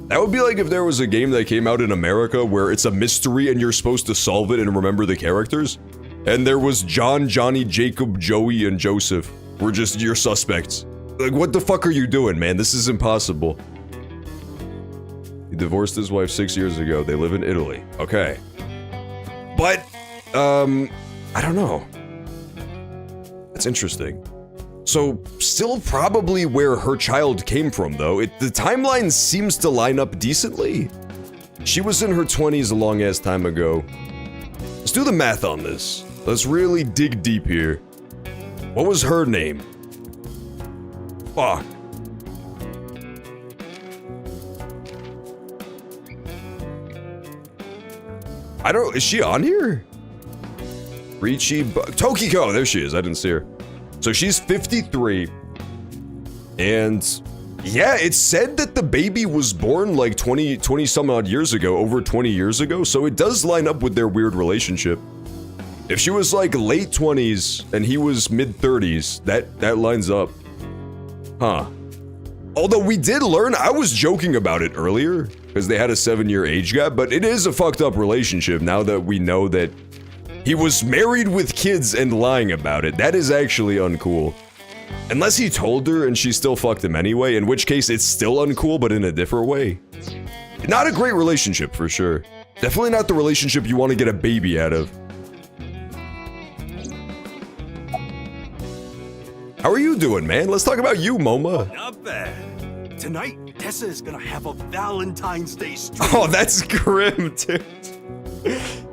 That would be like if there was a game that came out in America where it's a mystery and you're supposed to solve it and remember the characters. And there was John, Johnny, Jacob, Joey, and Joseph were just your suspects. Like, what the fuck are you doing, man? This is impossible. He divorced his wife 6 years ago. They live in Italy. Okay. But, I don't know. That's interesting. So, still probably where her child came from, though. The timeline seems to line up decently. She was in her 20s a long-ass time ago. Let's do the math on this. Let's really dig deep here. What was her name? Fuck. Is she on here? Tokiko, there she is, I didn't see her. So she's 53. And yeah, it said that the baby was born like 20 some odd years ago, over 20 years ago. So it does line up with their weird relationship. If she was like late 20s and he was mid 30s, that lines up. Huh. Although we did learn, I was joking about it earlier, because they had a 7-year age gap, but it is a fucked up relationship now that we know that he was married with kids and lying about it. That is actually uncool. Unless he told her and she still fucked him anyway, in which case it's still uncool, but in a different way. Not a great relationship, for sure. Definitely not the relationship you want to get a baby out of. How are you doing, man? Let's talk about you, Moma. Not bad. Tonight, Tessa is gonna have a Valentine's Day stream. Oh, that's grim, dude.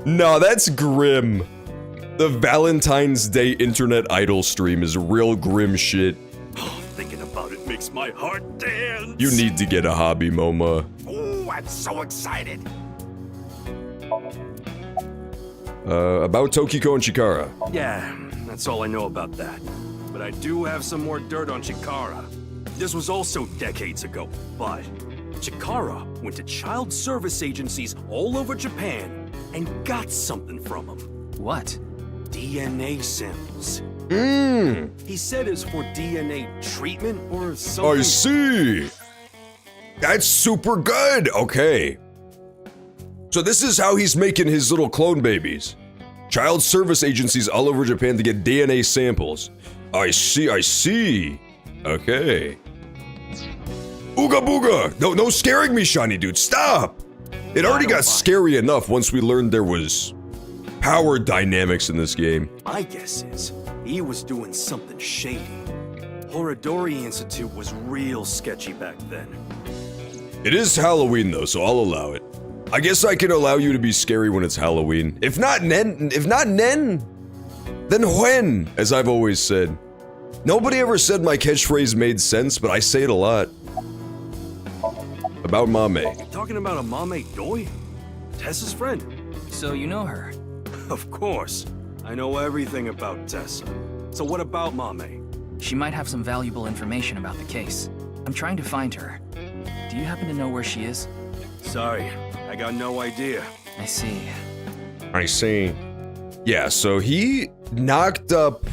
No, that's grim. The Valentine's Day internet idol stream is real grim shit. Oh, thinking about it makes my heart dance. You need to get a hobby, Moma. Oh, I'm so excited. About Tokiko and Chikara. Yeah, that's all I know about that. But I do have some more dirt on Chikara. This was also decades ago, but Chikara went to child service agencies all over Japan and got something from them. What? DNA samples. He said it's for DNA treatment or something. I see. That's super good. Okay. So this is how he's making his little clone babies. Child service agencies all over Japan to get DNA samples. I see. Okay. Ooga booga! No scaring me, shiny dude, stop! It already got scary enough once we learned there was power dynamics in this game. My guess is, he was doing something shady. Horodori Institute was real sketchy back then. It is Halloween though, so I'll allow it. I guess I can allow you to be scary when it's Halloween. If not Nen, then when, as I've always said. Nobody ever said my catchphrase made sense, but I say it a lot. About Mame. You talking about a Mame Doi? Tessa's friend. So you know her? Of course. I know everything about Tessa. So what about Mame? She might have some valuable information about the case. I'm trying to find her. Do you happen to know where she is? Sorry, I got no idea. I see. Yeah, so he knocked up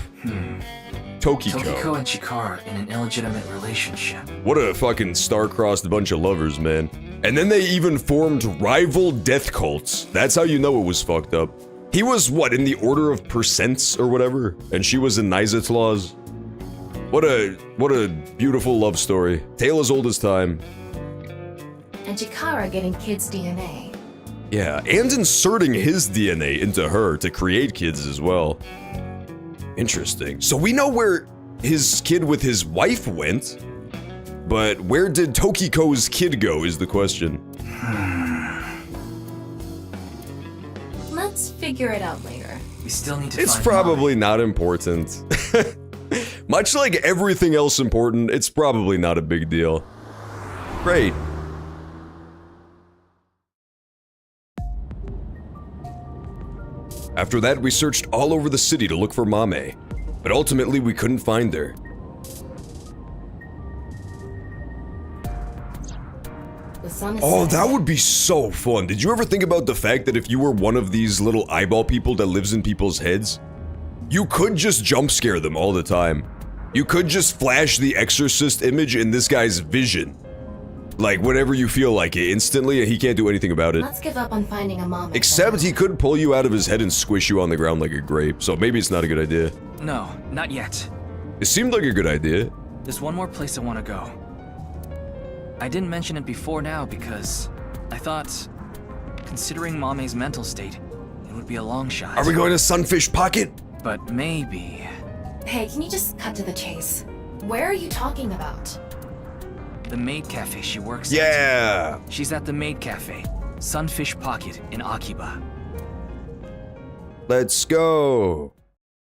Tokiko. Tokiko and Chikara in an illegitimate relationship. What a fucking star-crossed bunch of lovers, man. And then they even formed rival death cults. That's how you know it was fucked up. He was, what, in the order of percents or whatever? And she was in Nizatlaws? What a beautiful love story. Tale as old as time. And Chikara getting kids' DNA. Yeah, and inserting his DNA into her to create kids as well. Interesting. So we know where his kid with his wife went, but where did Tokiko's kid go is the question. Let's figure it out later. We still need to It's find probably not important. Much like everything else important, it's probably not a big deal. Great. After that, we searched all over the city to look for Mame, but ultimately we couldn't find her. The sun is Oh, setting. that would be so fun. Did you ever think about the fact that if you were one of these little eyeball people that lives in people's heads, you could just jump scare them all the time? You could just flash the Exorcist image in this guy's vision. Like, whenever you feel like it, instantly, and he can't do anything about it. Let's give up on finding a mom. Except he could pull you out of his head and squish you on the ground like a grape, so maybe it's not a good idea. No, not yet. It seemed like a good idea. There's one more place I want to go. I didn't mention it before now because I thought, considering Mame's mental state, it would be a long shot. Are we going to Sunfish Pocket? But maybe... Hey, can you just cut to the chase? Where are you talking about? The maid cafe she works at. She's at the maid cafe, Sunfish Pocket in Akiba. Let's go.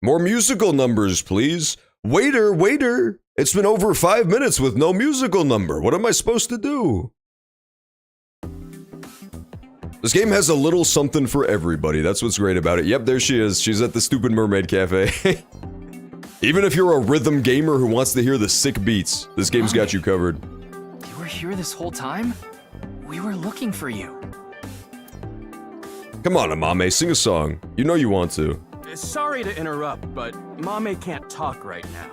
More musical numbers, please. Waiter, waiter. It's been over 5 minutes with no musical number. What am I supposed to do? This game has a little something for everybody. That's what's great about it. Yep, there she is. She's at the stupid mermaid cafe. Even if you're a rhythm gamer who wants to hear the sick beats, this game's got you covered. You were here this whole time? We were looking for you. Come on, Amame, sing a song. You know you want to. Sorry to interrupt, but Mame can't talk right now.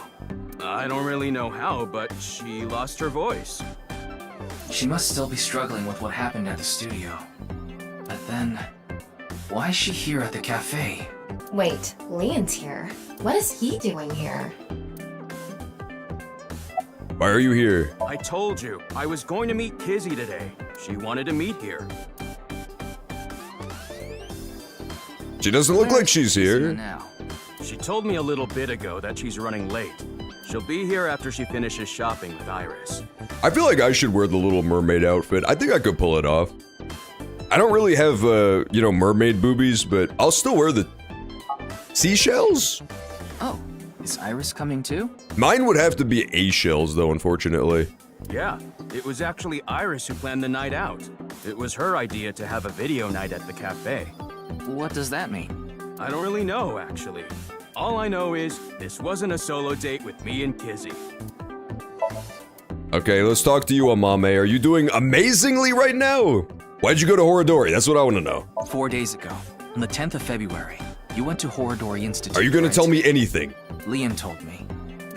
I don't really know how, but she lost her voice. She must still be struggling with what happened at the studio. But then, why is she here at the cafe? Wait, Leon's here. What is he doing here? Why are you here? I told you, I was going to meet Kizzy today. She wanted to meet here. She doesn't look like she's here. Now. She told me a little bit ago that she's running late. She'll be here after she finishes shopping with Iris. I feel like I should wear the Little Mermaid outfit. I think I could pull it off. I don't really have, you know, mermaid boobies, but I'll still wear the seashells. Oh, is Iris coming too? Mine would have to be A-shells, though, unfortunately. Yeah, it was actually Iris who planned the night out. It was her idea to have a video night at the cafe. What does that mean? I don't really know, actually. All I know is, this wasn't a solo date with me and Kizzy. Okay, let's talk to you, Amame. Are you doing amazingly right now? Why'd you go to Horadori? That's what I want to know. 4 days ago, on the 10th of February, you went to Horadori Institute. Are you going right? to tell me anything? Leon told me.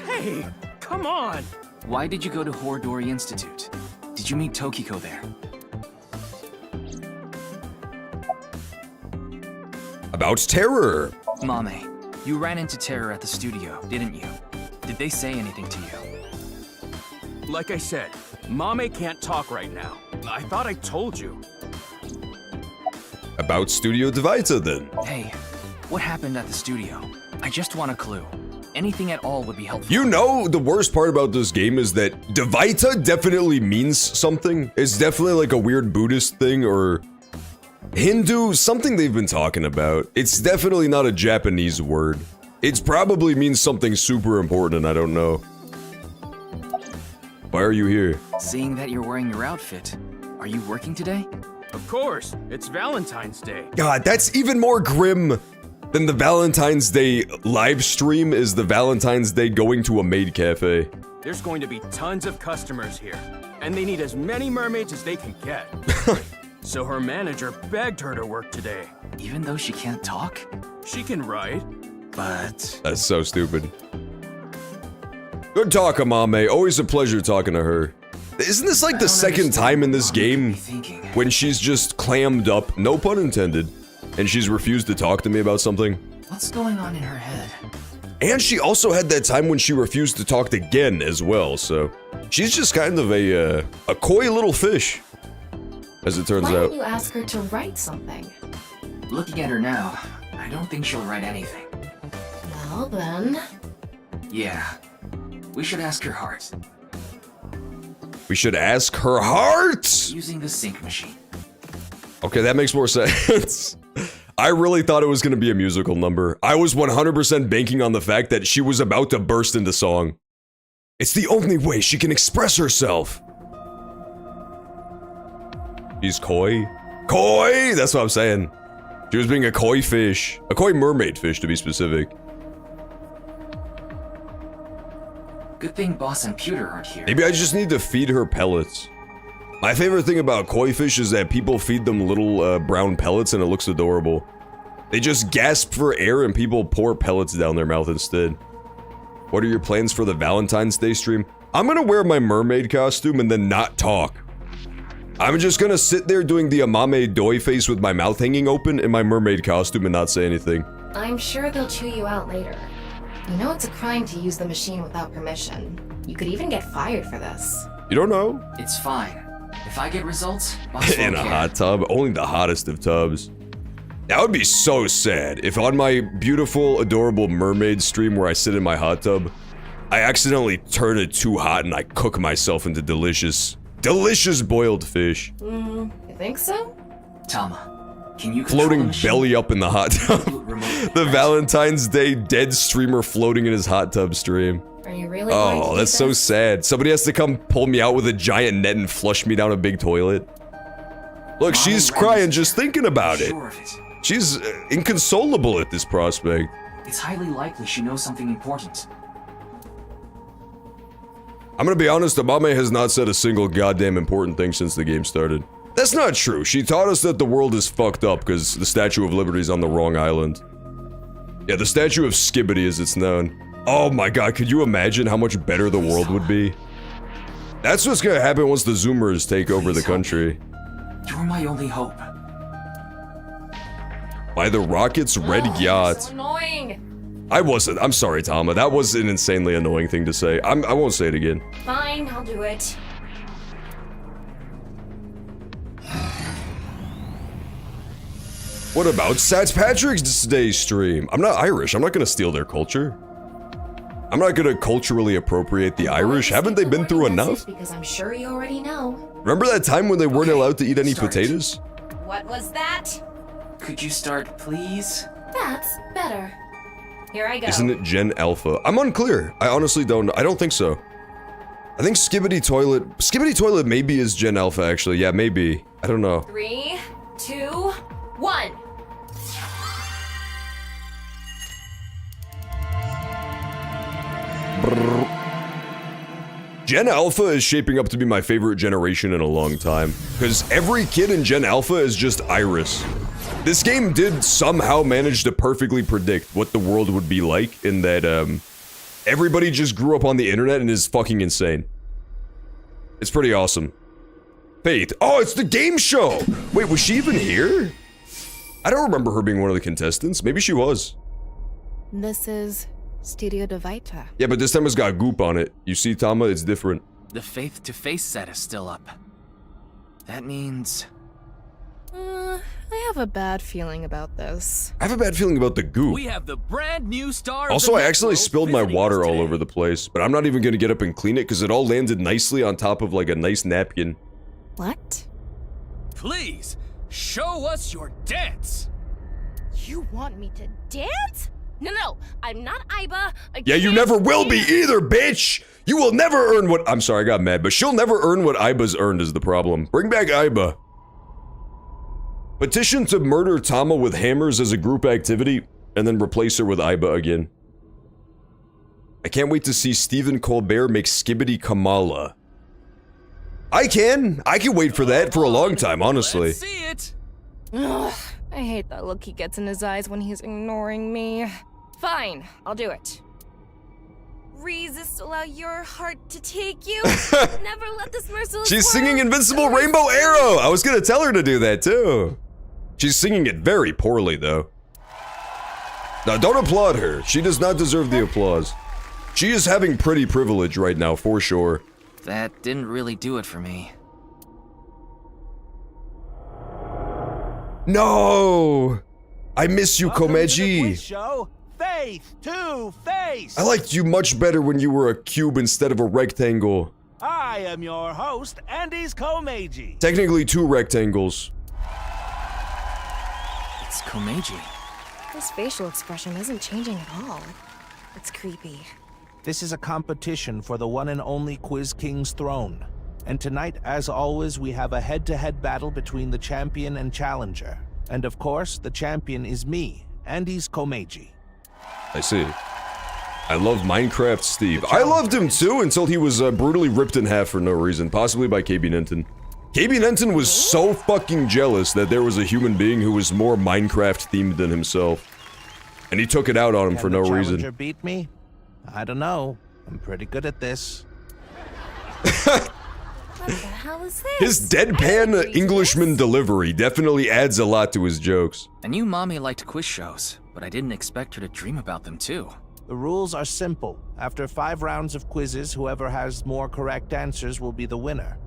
Hey, come on! Why did you go to Horadori Institute? Did you meet Tokiko there? About Terror. Mame, you ran into Terror at the studio, didn't you? Did they say anything to you? Like I said, Mame can't talk right now. I thought I told you. About Studio Devita, then. Hey, what happened at the studio? I just want a clue. Anything at all would be helpful. You know, the worst part about this game is that Devita definitely means something. It's definitely like a weird Buddhist thing or Hindu, something they've been talking about. It's definitely not a Japanese word. It probably means something super important and I don't know. Why are you here? Seeing that you're wearing your outfit, are you working today? Of course, it's Valentine's Day. God, that's even more grim than the Valentine's Day live stream is the Valentine's Day going to a maid cafe. There's going to be tons of customers here, and they need as many mermaids as they can get. So her manager begged her to work today. Even though she can't talk? She can write. But... That's so stupid. Good talk, Amame. Always a pleasure talking to her. Isn't this like the second time in this game when she's just clammed up, no pun intended, and she's refused to talk to me about something? What's going on in her head? And she also had that time when she refused to talk again as well, so she's just kind of a coy little fish, as it turns Why out. don't you ask her to write something? Looking at her now, I don't think she'll write anything. Well then... Yeah, we should ask her heart. We should ask her heart? Using the sync machine. Okay, that makes more sense. I really thought it was going to be a musical number. I was 100% banking on the fact that she was about to burst into song. It's the only way she can express herself. She's coy. Coy! That's what I'm saying. She was being a coy fish. A coy mermaid fish, to be specific. Good thing Boss and Pewter aren't here. Maybe I just need to feed her pellets. My favorite thing about koi fish is that people feed them little brown pellets and it looks adorable. They just gasp for air and people pour pellets down their mouth instead. What are your plans for the Valentine's Day stream? I'm gonna wear my mermaid costume and then not talk. I'm just gonna sit there doing the Amame Doi face with my mouth hanging open in my mermaid costume and not say anything. I'm sure they'll chew you out later. You know it's a crime to use the machine without permission. You could even get fired for this. You don't know. It's fine. If I get results, boss won't In a care. hot tub? Only the hottest of tubs. That would be so sad if on my beautiful, adorable mermaid stream where I sit in my hot tub, I accidentally turn it too hot and I cook myself into delicious boiled fish. You think so? Tama, can you control the Floating machine? belly up in the hot tub. The Valentine's Day dead streamer floating in his hot tub stream. Are you really going to Oh, do that's so this? sad. Somebody has to come pull me out with a giant net and flush me down a big toilet. Look, she's crying just thinking about it. Sure of it. She's inconsolable at this prospect. It's highly likely she knows something important. I'm gonna be honest, Amame has not said a single goddamn important thing since the game started. That's not true. She taught us that the world is fucked up because the Statue of Liberty is on the wrong island. Yeah, the Statue of Skibbity as it's known. Oh my god, could you imagine how much better the world would be? That's what's gonna happen once the Zoomers take over the country. You're my only hope. By the Rocket's red yacht. So annoying. I'm sorry, Tama. That was an insanely annoying thing to say. I won't say it again. Fine, I'll do it. What about Sats Patrick's Day stream? I'm not Irish. I'm not gonna steal their culture. I'm not gonna culturally appropriate the Irish. Haven't they been through enough? Because I'm sure you already know. Remember that time when they weren't allowed to eat any potatoes? What was that? Could you start, please? That's better. Here I go. Isn't it Gen Alpha? I'm unclear. I honestly don't. I don't think so. I think Skibbity Toilet maybe is Gen Alpha actually. Yeah, maybe. I don't know. 3, 2, 1. Gen Alpha is shaping up to be my favorite generation in a long time, because every kid in Gen Alpha is just Iris. This game did somehow manage to perfectly predict what the world would be like, in that, everybody just grew up on the internet and is fucking insane. It's pretty awesome. Faith. Oh, it's the game show! Wait, was she even here? I don't remember her being one of the contestants. Maybe she was. This is Studio de Vita. Yeah, but this time it's got goop on it. You see, Tama, it's different. The face-to-face set is still up. That means... I have a bad feeling about this. I have a bad feeling about the goop. We have the brand new star. Also, I accidentally spilled my water all over the place, but I'm not even gonna get up and clean it because it all landed nicely on top of like a nice napkin. What? Please, show us your dance. You want me to dance? No, I'm not Aiba. Yeah, you never will be either, bitch! You will never earn what- I'm sorry, I got mad, but she'll never earn what Aiba's earned is the problem. Bring back Aiba. Petition to murder Tama with hammers as a group activity, and then replace her with Aiba again. I can't wait to see Stephen Colbert make Skibbity Kamala. I can wait for that for a long time, honestly. Let's see it. Ugh, I hate that look he gets in his eyes when he's ignoring me. Fine, I'll do it. Resist, allow your heart to take you. Never let this merciless She's world singing Invincible Rainbow Arrow! I was gonna tell her to do that too. She's singing it very poorly though. Now don't applaud her. She does not deserve the applause. She is having pretty privilege right now, for sure. That didn't really do it for me. No! I miss you, Welcome to the Komeji. quiz show, Faith to Face. I liked you much better when you were a cube instead of a rectangle. I am your host, Andy's Komeiji. Technically 2 rectangles. It's Komeiji. His facial expression isn't changing at all. It's creepy. This is a competition for the one and only Quiz King's throne. And tonight, as always, we have a head-to-head battle between the champion and challenger. And of course, the champion is me, Andy's Komeiji. I see. I love Minecraft Steve. I loved him too until he was brutally ripped in half for no reason, possibly by KB Nenton. KB Nenton was so fucking jealous that there was a human being who was more Minecraft themed than himself. And he took it out on him for no Can the reason. challenger beat me? I don't know. I'm pretty good at this. What the hell is this? His deadpan Englishman delivery definitely adds a lot to his jokes. I knew Mommy liked quiz shows, but I didn't expect her to dream about them too. The rules are simple. After 5 rounds of quizzes, whoever has more correct answers will be the winner.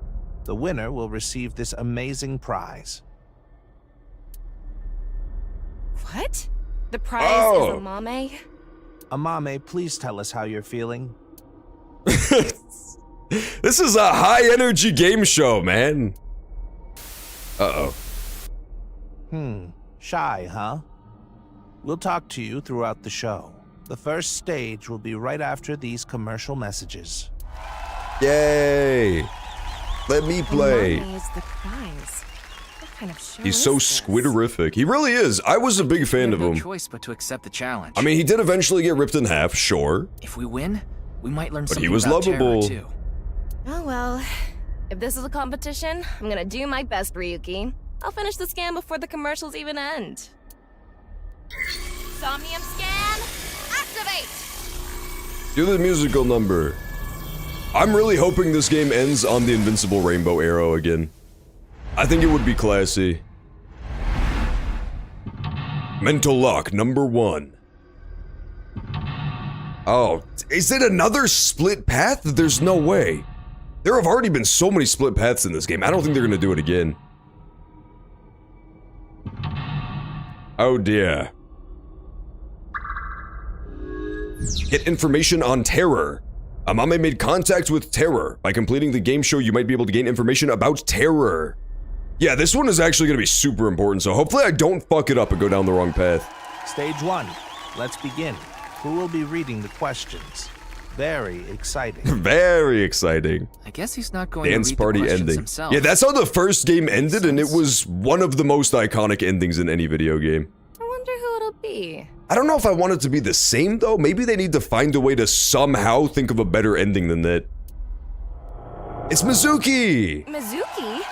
The winner will receive this amazing prize. What? The prize is a mame? Amame, please tell us how you're feeling. This is a high-energy game show, man. Uh-oh. Shy, huh? We'll talk to you throughout the show. The first stage will be right after these commercial messages. Yay! Let me play. Mame is the prize. What kind of show He's is so this? squiderific. He really is. I was a big fan of No him. choice but to accept the challenge. I mean, he did eventually get ripped in half, sure. If we win, we might learn But something he was about lovable. terror, too. Oh well. If this is a competition, I'm gonna do my best, Ryuki. I'll finish the scan before the commercials even end. Somnium scan, activate! Do the musical number. I'm really hoping this game ends on the Invincible Rainbow Arrow again. I think it would be classy. Mental lock number 1. Oh, is it another split path? There's no way. There have already been so many split paths in this game. I don't think they're gonna do it again. Oh dear. Get information on terror. Amame made contact with terror. By completing the game show, you might be able to gain information about terror. Yeah, this one is actually gonna be super important, so hopefully I don't fuck it up and go down the wrong path. Stage 1. Let's begin. Who will be reading the questions? Very exciting. Very exciting. I guess he's not going Dance to read party the questions ending. himself. Yeah, that's how the first game ended, and it was one of the most iconic endings in any video game. I wonder who it'll be. I don't know if I want it to be the same, though. Maybe they need to find a way to somehow think of a better ending than that. It's Mizuki! Mizuki?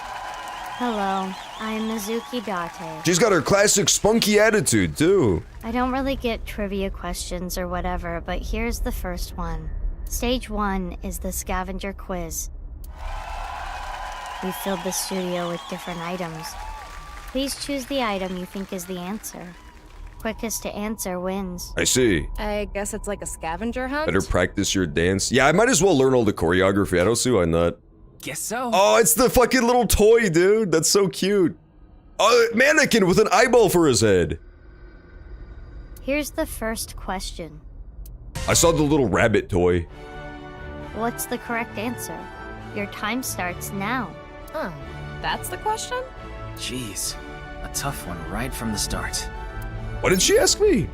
Hello, I'm Mizuki Date. She's got her classic spunky attitude, too. I don't really get trivia questions or whatever, but here's the first one. Stage 1 is the scavenger quiz. We filled the studio with different items. Please choose the item you think is the answer. Quickest to answer wins. I see. I guess it's like a scavenger hunt? Better practice your dance. Yeah, I might as well learn all the choreography. I don't see why not. Guess so. Oh, it's the fucking little toy, dude. That's so cute. Oh, mannequin with an eyeball for his head. Here's the first question. I saw the little rabbit toy. What's the correct answer? Your time starts now. Oh, that's the question? Jeez, a tough one right from the start. What did she ask me?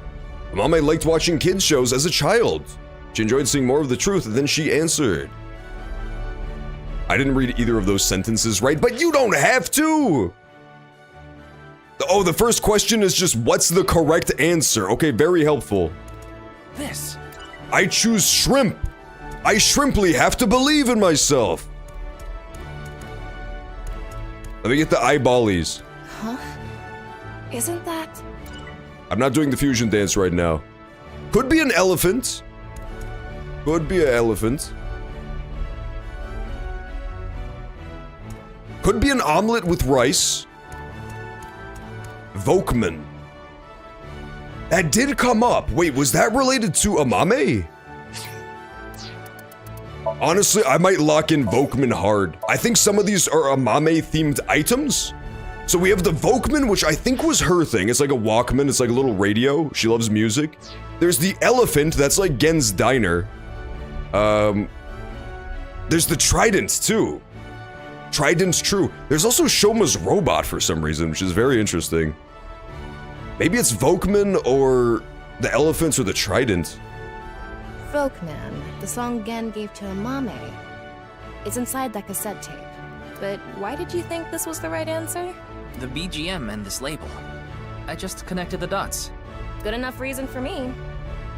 Amame liked watching kids shows as a child. She enjoyed seeing more of the truth than she answered. I didn't read either of those sentences right, but you don't have to! Oh, the first question is just, what's the correct answer? Okay, very helpful. This. I choose shrimp. I shrimply have to believe in myself. Let me get the eyeballies. Huh? Isn't that... I'm not doing the fusion dance right now. Could be an elephant. Could be an elephant. Could be an omelet with rice. Volkman. That did come up. Wait, was that related to Amame? Honestly, I might lock in Volkman hard. I think some of these are Amame-themed items. So we have the Volkman, which I think was her thing. It's like a Walkman. It's like a little radio. She loves music. There's the elephant. That's like Gen's diner. There's the trident, too. Trident's true. There's also Shoma's robot for some reason, which is very interesting. Maybe it's Volkman or the elephants or the trident. Volkman, the song Gen gave to Amame. It's inside that cassette tape. But why did you think this was the right answer? The BGM and this label. I just connected the dots. Good enough reason for me.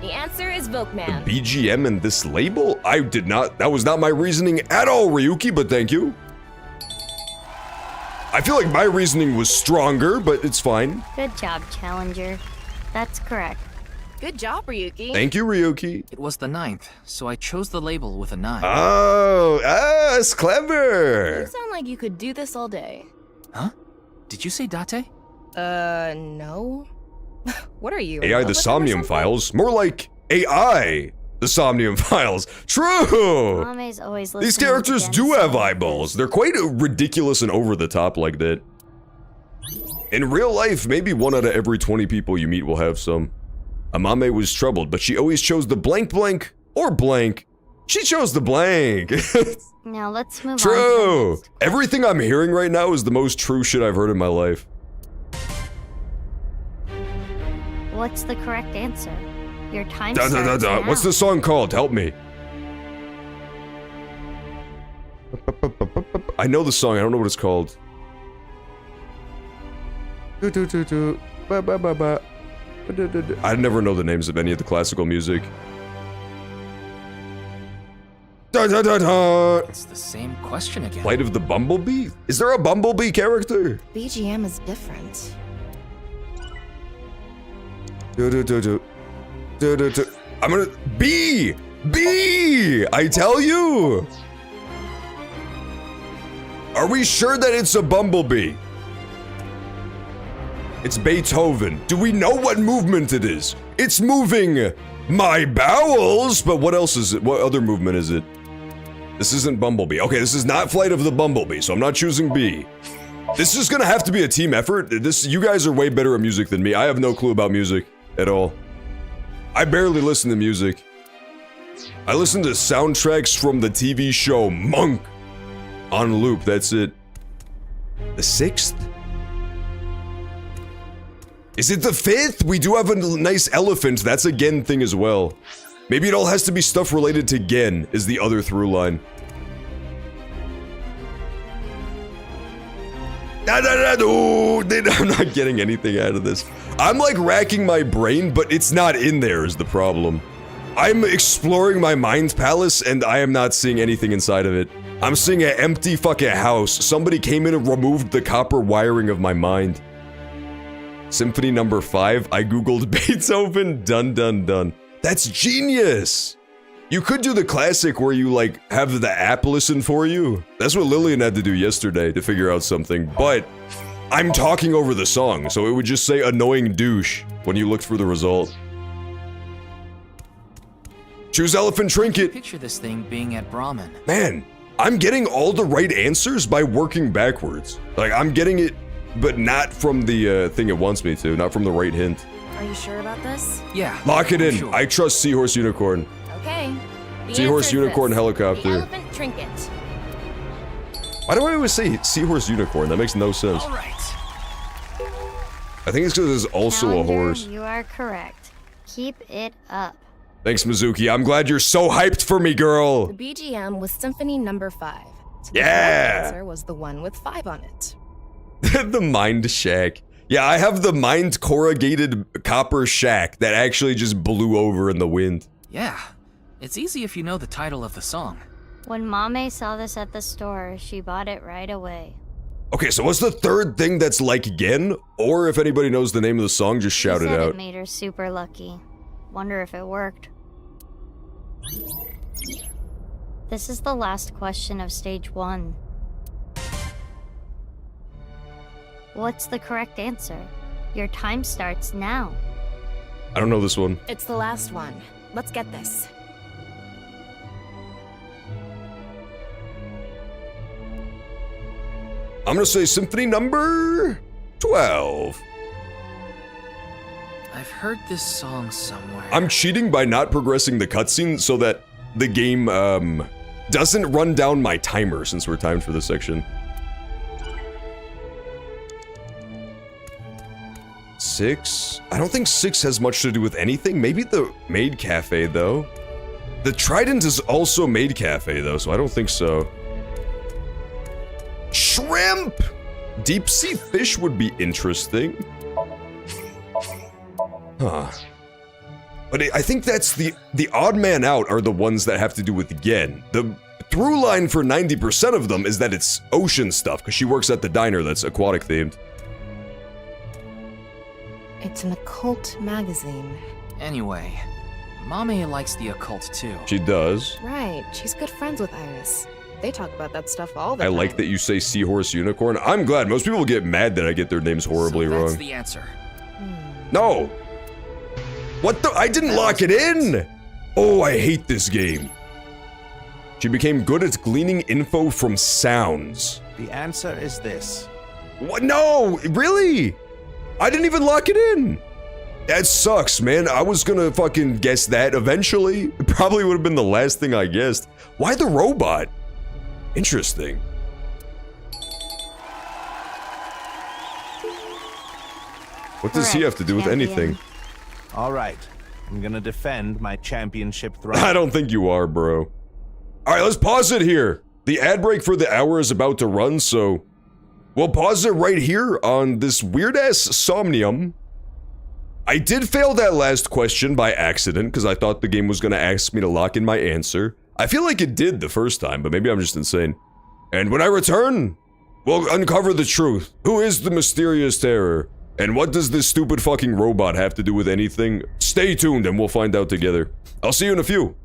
The answer is Volkman. BGM and this label? I did not. That was not my reasoning at all, Ryuki, but thank you. I feel like my reasoning was stronger, but it's fine. Good job, Challenger. That's correct. Good job, Ryuki. Thank you, Ryuki. It was the 9th, so I chose the label with a 9. Oh, it's clever. You sound like you could do this all day. Huh? Did you say Date? No. What are you? AI the Somnium files. More like AI, The Somnium Files. True! Mame's always These listening characters again, do so- have eyeballs. They're quite ridiculous and over the top like that. In real life, maybe 1 out of every 20 people you meet will have some. Amame was troubled, but she always chose the blank blank or blank. She chose the blank. Now let's move on. True. Everything I'm hearing right now is the most true shit I've heard in my life. What's the correct answer? Your time starts now. What's the song called? Help me. I know the song. I don't know what it's called. I never know the names of any of the classical music. It's the same question again. Flight of the Bumblebee? Is there a Bumblebee character? BGM is different. I'm gonna... B! I tell you! Are we sure that it's a Bumblebee? It's Beethoven. Do we know what movement it is? It's moving my bowels, but what else is it? What other movement is it? This isn't Bumblebee. Okay, this is not Flight of the Bumblebee, so I'm not choosing B. This is gonna have to be a team effort. You guys are way better at music than me. I have no clue about music at all. I barely listen to music. I listen to soundtracks from the TV show Monk on loop, that's it. The 6th? Is it the 5th? We do have a nice elephant, that's a Gen thing as well. Maybe it all has to be stuff related to Gen, is the other through line. I'm not getting anything out of this. I'm like racking my brain, but it's not in there is the problem. I'm exploring my mind palace and I am not seeing anything inside of it. I'm seeing an empty fucking house. Somebody came in and removed the copper wiring of my mind. Symphony number 5, I googled Beethoven, done. That's genius! You could do the classic where you like have the app listen for you. That's what Lillian had to do yesterday to figure out something, but I'm talking over the song, so it would just say annoying douche when you looked for the result. Choose elephant trinket. Picture this thing being at Brahmin. Man, I'm getting all the right answers by working backwards. Like, I'm getting it, but not from the thing it wants me to, not from the right hint. Are you sure about this? Yeah. Lock it in. Sure. I trust Seahorse Unicorn. Okay. The Seahorse answer is Unicorn this. Helicopter. The elephant trinket. Why do I always say Seahorse Unicorn? That makes no sense. All right. I think it's because there's also a Challenger, horse. You are correct. Keep it up. Thanks, Mizuki. I'm glad you're so hyped for me, girl. The BGM was Symphony number 5. So the Yeah. correct answer was the one with 5 on it. The Mind Shack. Yeah, I have the mind corrugated copper shack that actually just blew over in the wind. Yeah. It's easy if you know the title of the song. When Mame saw this at the store, she bought it right away. Okay, so what's the third thing that's like again? Or if anybody knows the name of the song, just shout She it said out. It made her super lucky. Wonder if it worked. This is the last question of stage 1. What's the correct answer? Your time starts now. I don't know this one. It's the last one. Let's get this. I'm gonna say symphony number 12. I've heard this song somewhere. I'm cheating by not progressing the cutscene so that the game, doesn't run down my timer since we're timed for this section. 6? I don't think 6 has much to do with anything. Maybe the Maid Cafe, though. The Trident is also Maid Cafe, though, so I don't think so. Shrimp! Deep sea fish would be interesting. Huh. But I think that's the odd man out are the ones that have to do with Gen. The through line for 90% of them is that it's ocean stuff, because she works at the diner that's aquatic themed. It's an occult magazine. Anyway, Mame likes the occult too. She does. Right, she's good friends with Iris. They talk about that stuff all the I time. like that you say Seahorse Unicorn. I'm glad. Most people get mad that I get their names horribly That's wrong. the answer. No! What the? I didn't lock it in! Oh, I hate this game. She became good at gleaning info from sounds. The answer is this. What? No, really? I didn't even lock it in. That sucks, man. I was gonna fucking guess that eventually. It probably would have been the last thing I guessed. Why the robot? Interesting. What does he have to do with anything? All right. I'm gonna defend my championship throne. I don't think you are, bro. All right, let's pause it here. The ad break for the hour is about to run, so we'll pause it right here on this weird-ass Somnium. I did fail that last question by accident because I thought the game was going to ask me to lock in my answer. I feel like it did the first time, but maybe I'm just insane. And when I return, we'll uncover the truth. Who is the mysterious terror? And what does this stupid fucking robot have to do with anything? Stay tuned and we'll find out together. I'll see you in a few.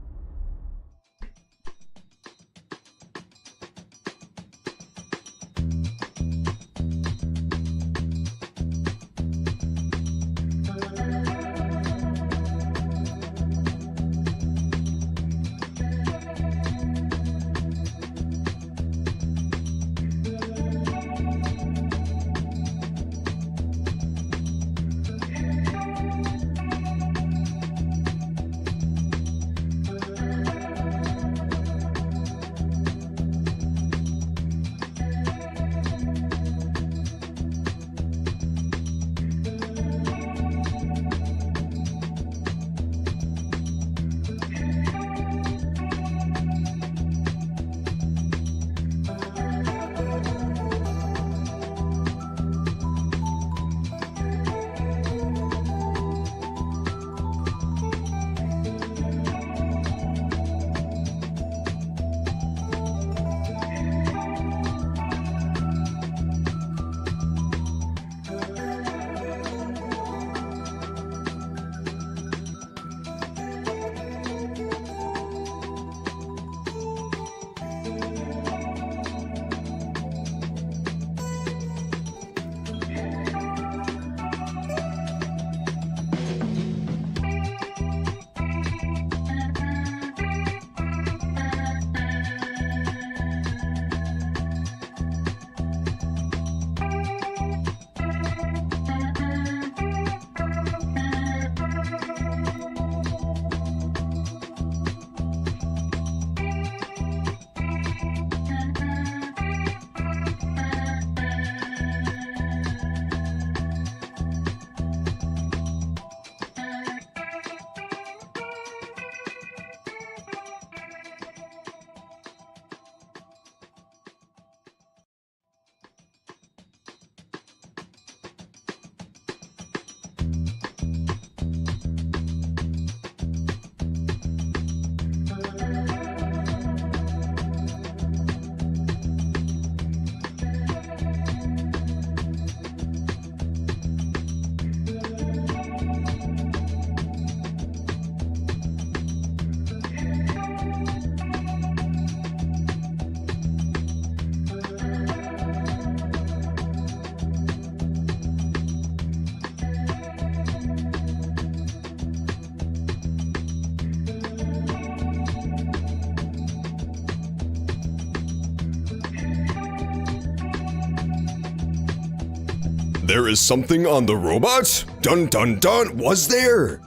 There is something on the robot? Dun dun dun, was there?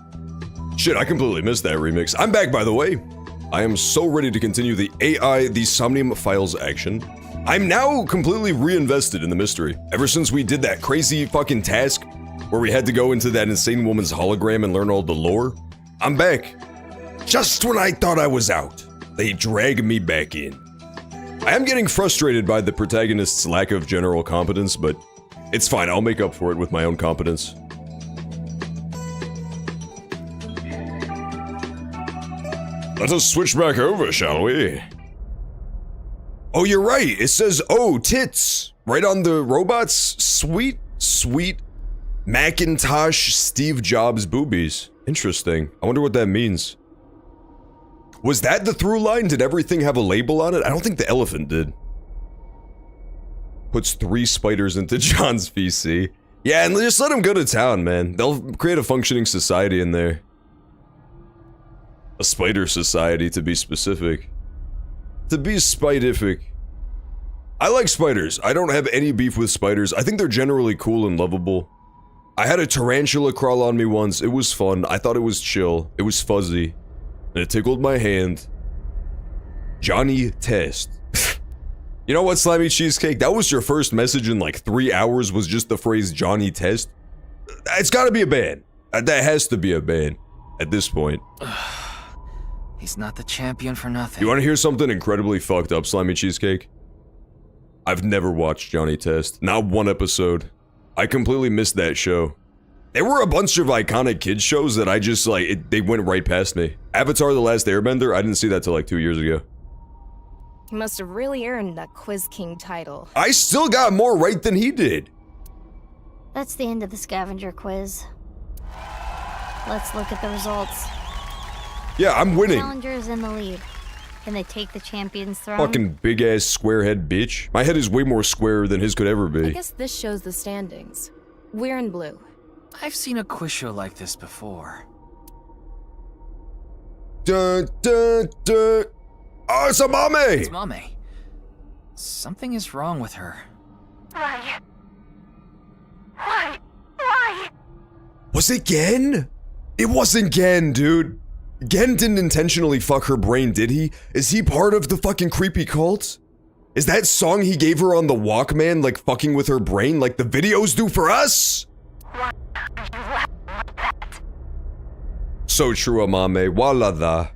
Shit, I completely missed that remix. I'm back, by the way. I am so ready to continue the AI, the Somnium Files action. I'm now completely reinvested in the mystery. Ever since we did that crazy fucking task where we had to go into that insane woman's hologram and learn all the lore, I'm back. Just when I thought I was out, they drag me back in. I am getting frustrated by the protagonist's lack of general competence, but it's fine, I'll make up for it with my own competence. Let us switch back over, shall we? Oh, you're right, it says, oh, tits, right on the robots. Sweet, sweet Macintosh Steve Jobs boobies. Interesting, I wonder what that means. Was that the through line? Did everything have a label on it? I don't think the elephant did. Puts 3 spiders into John's VC. Yeah, and just let them go to town, man. They'll create a functioning society in there. A spider society, to be specific. To be spideific. I like spiders. I don't have any beef with spiders. I think they're generally cool and lovable. I had a tarantula crawl on me once. It was fun. I thought it was chill. It was fuzzy. And it tickled my hand. Johnny Test. You know what, Slimy Cheesecake? That was your first message in like 3 hours was just the phrase Johnny Test? It's gotta be a ban. That has to be a ban at this point. He's not the champion for nothing. You wanna hear something incredibly fucked up, Slimy Cheesecake? I've never watched Johnny Test. Not one episode. I completely missed that show. There were a bunch of iconic kids shows that I just like, they went right past me. Avatar: The Last Airbender, I didn't see that till like 2 years ago. He must have really earned that Quiz King title. I still got more right than he did. That's the end of the scavenger quiz. Let's look at the results. Yeah, I'm winning. Challenger is in the lead. Can they take the champion's throne? Fucking big-ass square-head bitch. My head is way more square than his could ever be. I guess this shows the standings. We're in blue. I've seen a quiz show like this before. Dun, dun, dun. Oh, it's a Mame! It's Mame. Something is wrong with her. Why? Was it Gen? It wasn't Gen, dude. Gen didn't intentionally fuck her brain, did he? Is he part of the fucking creepy cult? Is that song he gave her on the Walkman like fucking with her brain like the videos do for us? So true, Amame. Wala da.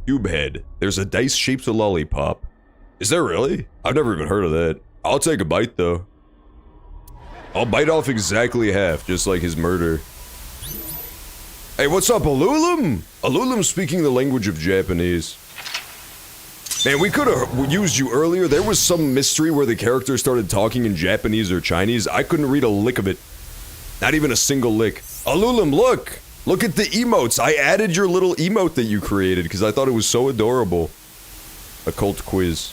Cubehead. There's a dice-shaped lollipop. Is there really? I've never even heard of that. I'll take a bite, though. I'll bite off exactly half, just like his murder. Hey, what's up, Alulum? Alulum speaking the language of Japanese. Man, we could have used you earlier. There was some mystery where the character started talking in Japanese or Chinese. I couldn't read a lick of it. Not even a single lick. Alulum, look! Look at the emotes. I added your little emote that you created because I thought it was so adorable. A cult quiz.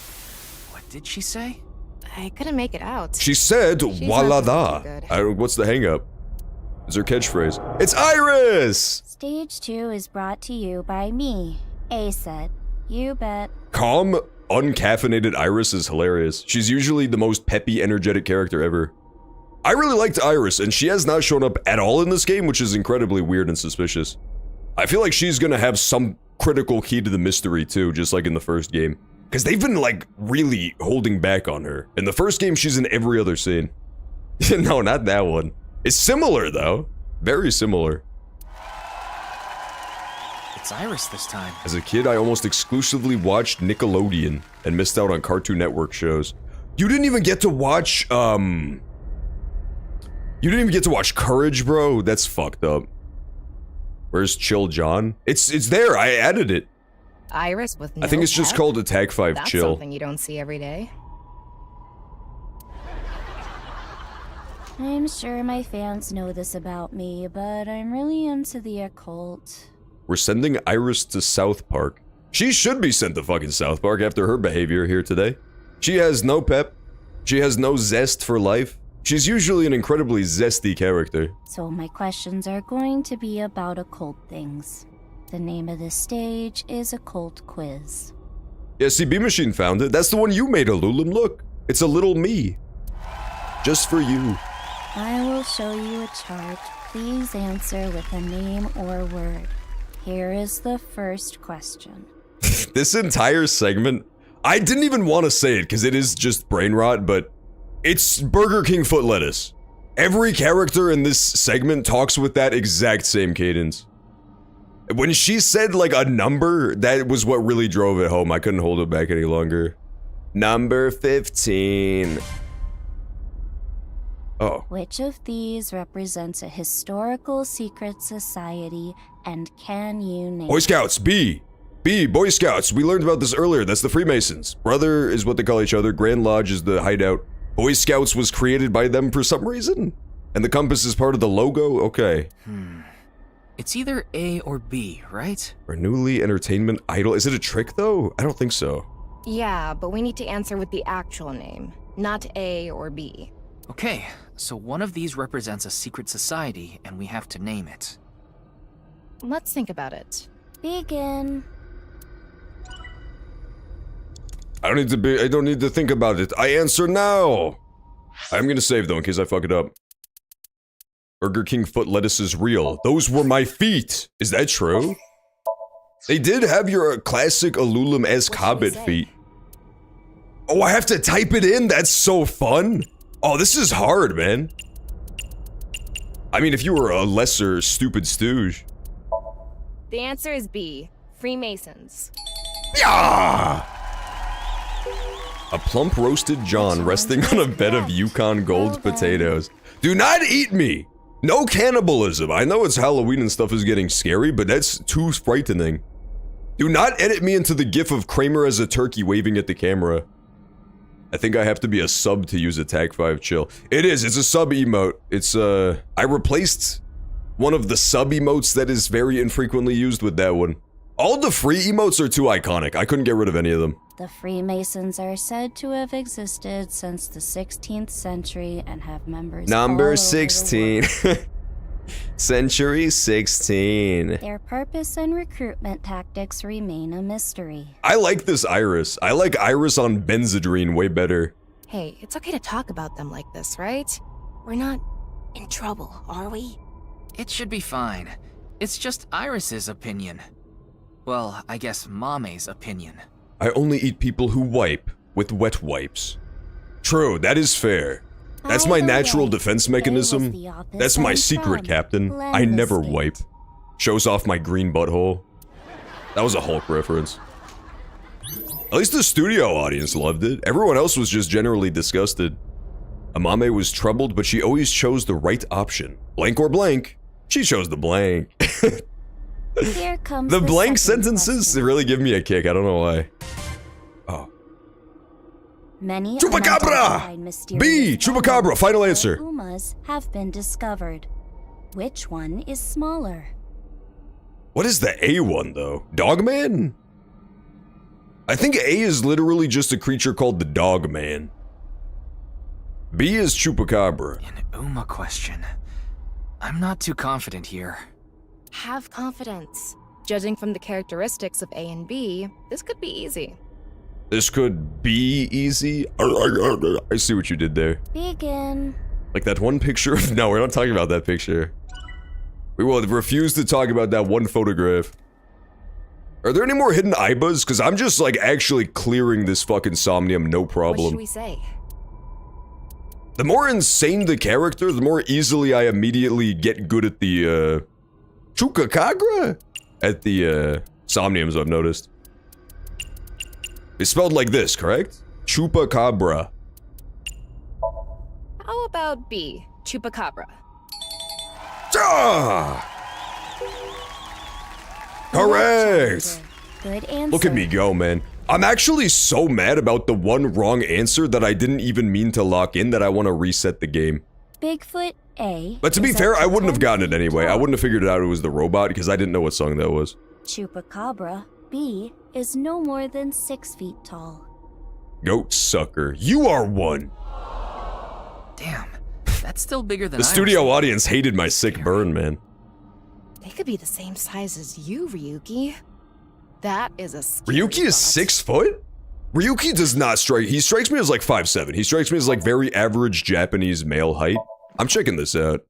What did she say? I couldn't make it out. She said, She's "Wala not da." looking too good. What's the hang-up? Is her catchphrase? It's Iris! Stage 2 is brought to you by me, A-Set. You bet. Calm, uncaffeinated Iris is hilarious. She's usually the most peppy, energetic character ever. I really liked Iris, and she has not shown up at all in this game, which is incredibly weird and suspicious. I feel like she's gonna have some critical key to the mystery too, just like in the first game. Because they've been, like, really holding back on her. In the first game, she's in every other scene. No, not that one. It's similar, though. Very similar. It's Iris this time. As a kid, I almost exclusively watched Nickelodeon and missed out on Cartoon Network shows. You didn't even get to watch, You didn't even get to watch Courage, bro? That's fucked up. Where's Chill John? It's there, I added it. Iris with no I think it's just pep? called Attack 5 That's Chill. something you don't see every day. I'm sure my fans know this about me, but I'm really into the occult. We're sending Iris to South Park. She should be sent to fucking South Park after her behavior here today. She has no pep. She has no zest for life. She's usually an incredibly zesty character. So my questions are going to be about occult things. The name of this stage is Occult Quiz. Yeah, CB Machine found it. That's the one you made, Alulim. Look, it's a little me. Just for you. I will show you a chart. Please answer with a name or word. Here is the first question. This entire segment, I didn't even want to say it because it is just brain rot, but it's Burger King foot lettuce. Every character in this segment talks with that exact same cadence. When she said like a number, that was what really drove it home. I couldn't hold it back any longer. Number 15. Oh. Which of these represents a historical secret society, and can you name Boy Scouts, B, Boy Scouts. We learned about this earlier. That's the Freemasons. Brother is what they call each other. Grand Lodge is the hideout. Boy Scouts was created by them for some reason. And the compass is part of the logo? Okay. It's either A or B, right? Bernoulli Entertainment Idol. Is it a trick, though? I don't think so. Yeah, but we need to answer with the actual name, not A or B. Okay, so one of these represents a secret society, and we have to name it. Let's think about it. Begin. I don't need to think about it. I answer now. I'm gonna save though in case I fuck it up. Burger King foot lettuce is real. Those were my feet. Is that true? They did have your classic Alulim-esque Hobbit feet. Oh, I have to type it in? That's so fun. Oh, this is hard, man. I mean, if you were a lesser stupid stooge. The answer is B. Freemasons. Yeah! A plump roasted John resting on a bed of Yukon Gold potatoes. Do not eat me! No cannibalism. I know it's Halloween and stuff is getting scary, but that's too frightening. Do not edit me into the gif of Kramer as a turkey waving at the camera. I think I have to be a sub to use Attack 5 Chill. It is, it's a sub emote. It's, I replaced one of the sub emotes that is very infrequently used with that one. All the free emotes are too iconic. I couldn't get rid of any of them. The Freemasons are said to have existed since the 16th century and have members all Number over 16. the world. Century 16. Their purpose and recruitment tactics remain a mystery. I like this Iris. I like Iris on Benzedrine way better. Hey, it's okay to talk about them like this, right? We're not in trouble, are we? It should be fine. It's just Iris's opinion. Well, I guess Mame's opinion. I only eat people who wipe with wet wipes. True, that is fair. That's my natural defense mechanism. That's my secret, Captain. I never wipe. Shows off my green butthole. That was a Hulk reference. At least the studio audience loved it. Everyone else was just generally disgusted. Amame was troubled, but she always chose the right option. Blank or blank. She chose the blank. Here comes The blank second sentences question. really give me a kick. I don't know why. Oh. Many Chupacabra! unidentified mysterious B! Chupacabra! Final answer. Umas have been discovered. Which one is smaller? What is the A one, though? Dogman? I think A is literally just a creature called the Dogman. B is Chupacabra. An Uma question. I'm not too confident here. Have confidence. Judging from the characteristics of A and B, this could be easy. This could be easy. I see what you did there. Begin. Like that one picture of- No, we're not talking about that picture. We will refuse to talk about that one photograph. Are there any more hidden Ibas? Because I'm just like actually clearing this fucking Somnium, no What should problem. we say? The more insane the character, the more easily I immediately get good at the, Chupacabra? At the, Somniums, I've noticed. It's spelled like this, correct? Chupacabra. How about B? Chupacabra. Ah! Correct! Good answer. Look at me go, man. I'm actually so mad about the one wrong answer that I didn't even mean to lock in that I want to reset the game. Bigfoot A. But to be is fair, up I wouldn't have 10 gotten it feet anyway. I tall. wouldn't have figured it out it was the robot because I didn't know what song that was. Chupacabra B is no more than 6 feet tall. Goat sucker. You are one. Damn, that's still bigger than The I studio was. audience hated my sick burn, man. They could be the same size as you, Ryuki. That is a scary Ryuki is thought. 6 foot? Ryuki does not strike. He strikes me as like 5'7". He strikes me as like very average Japanese male height. I'm checking this out.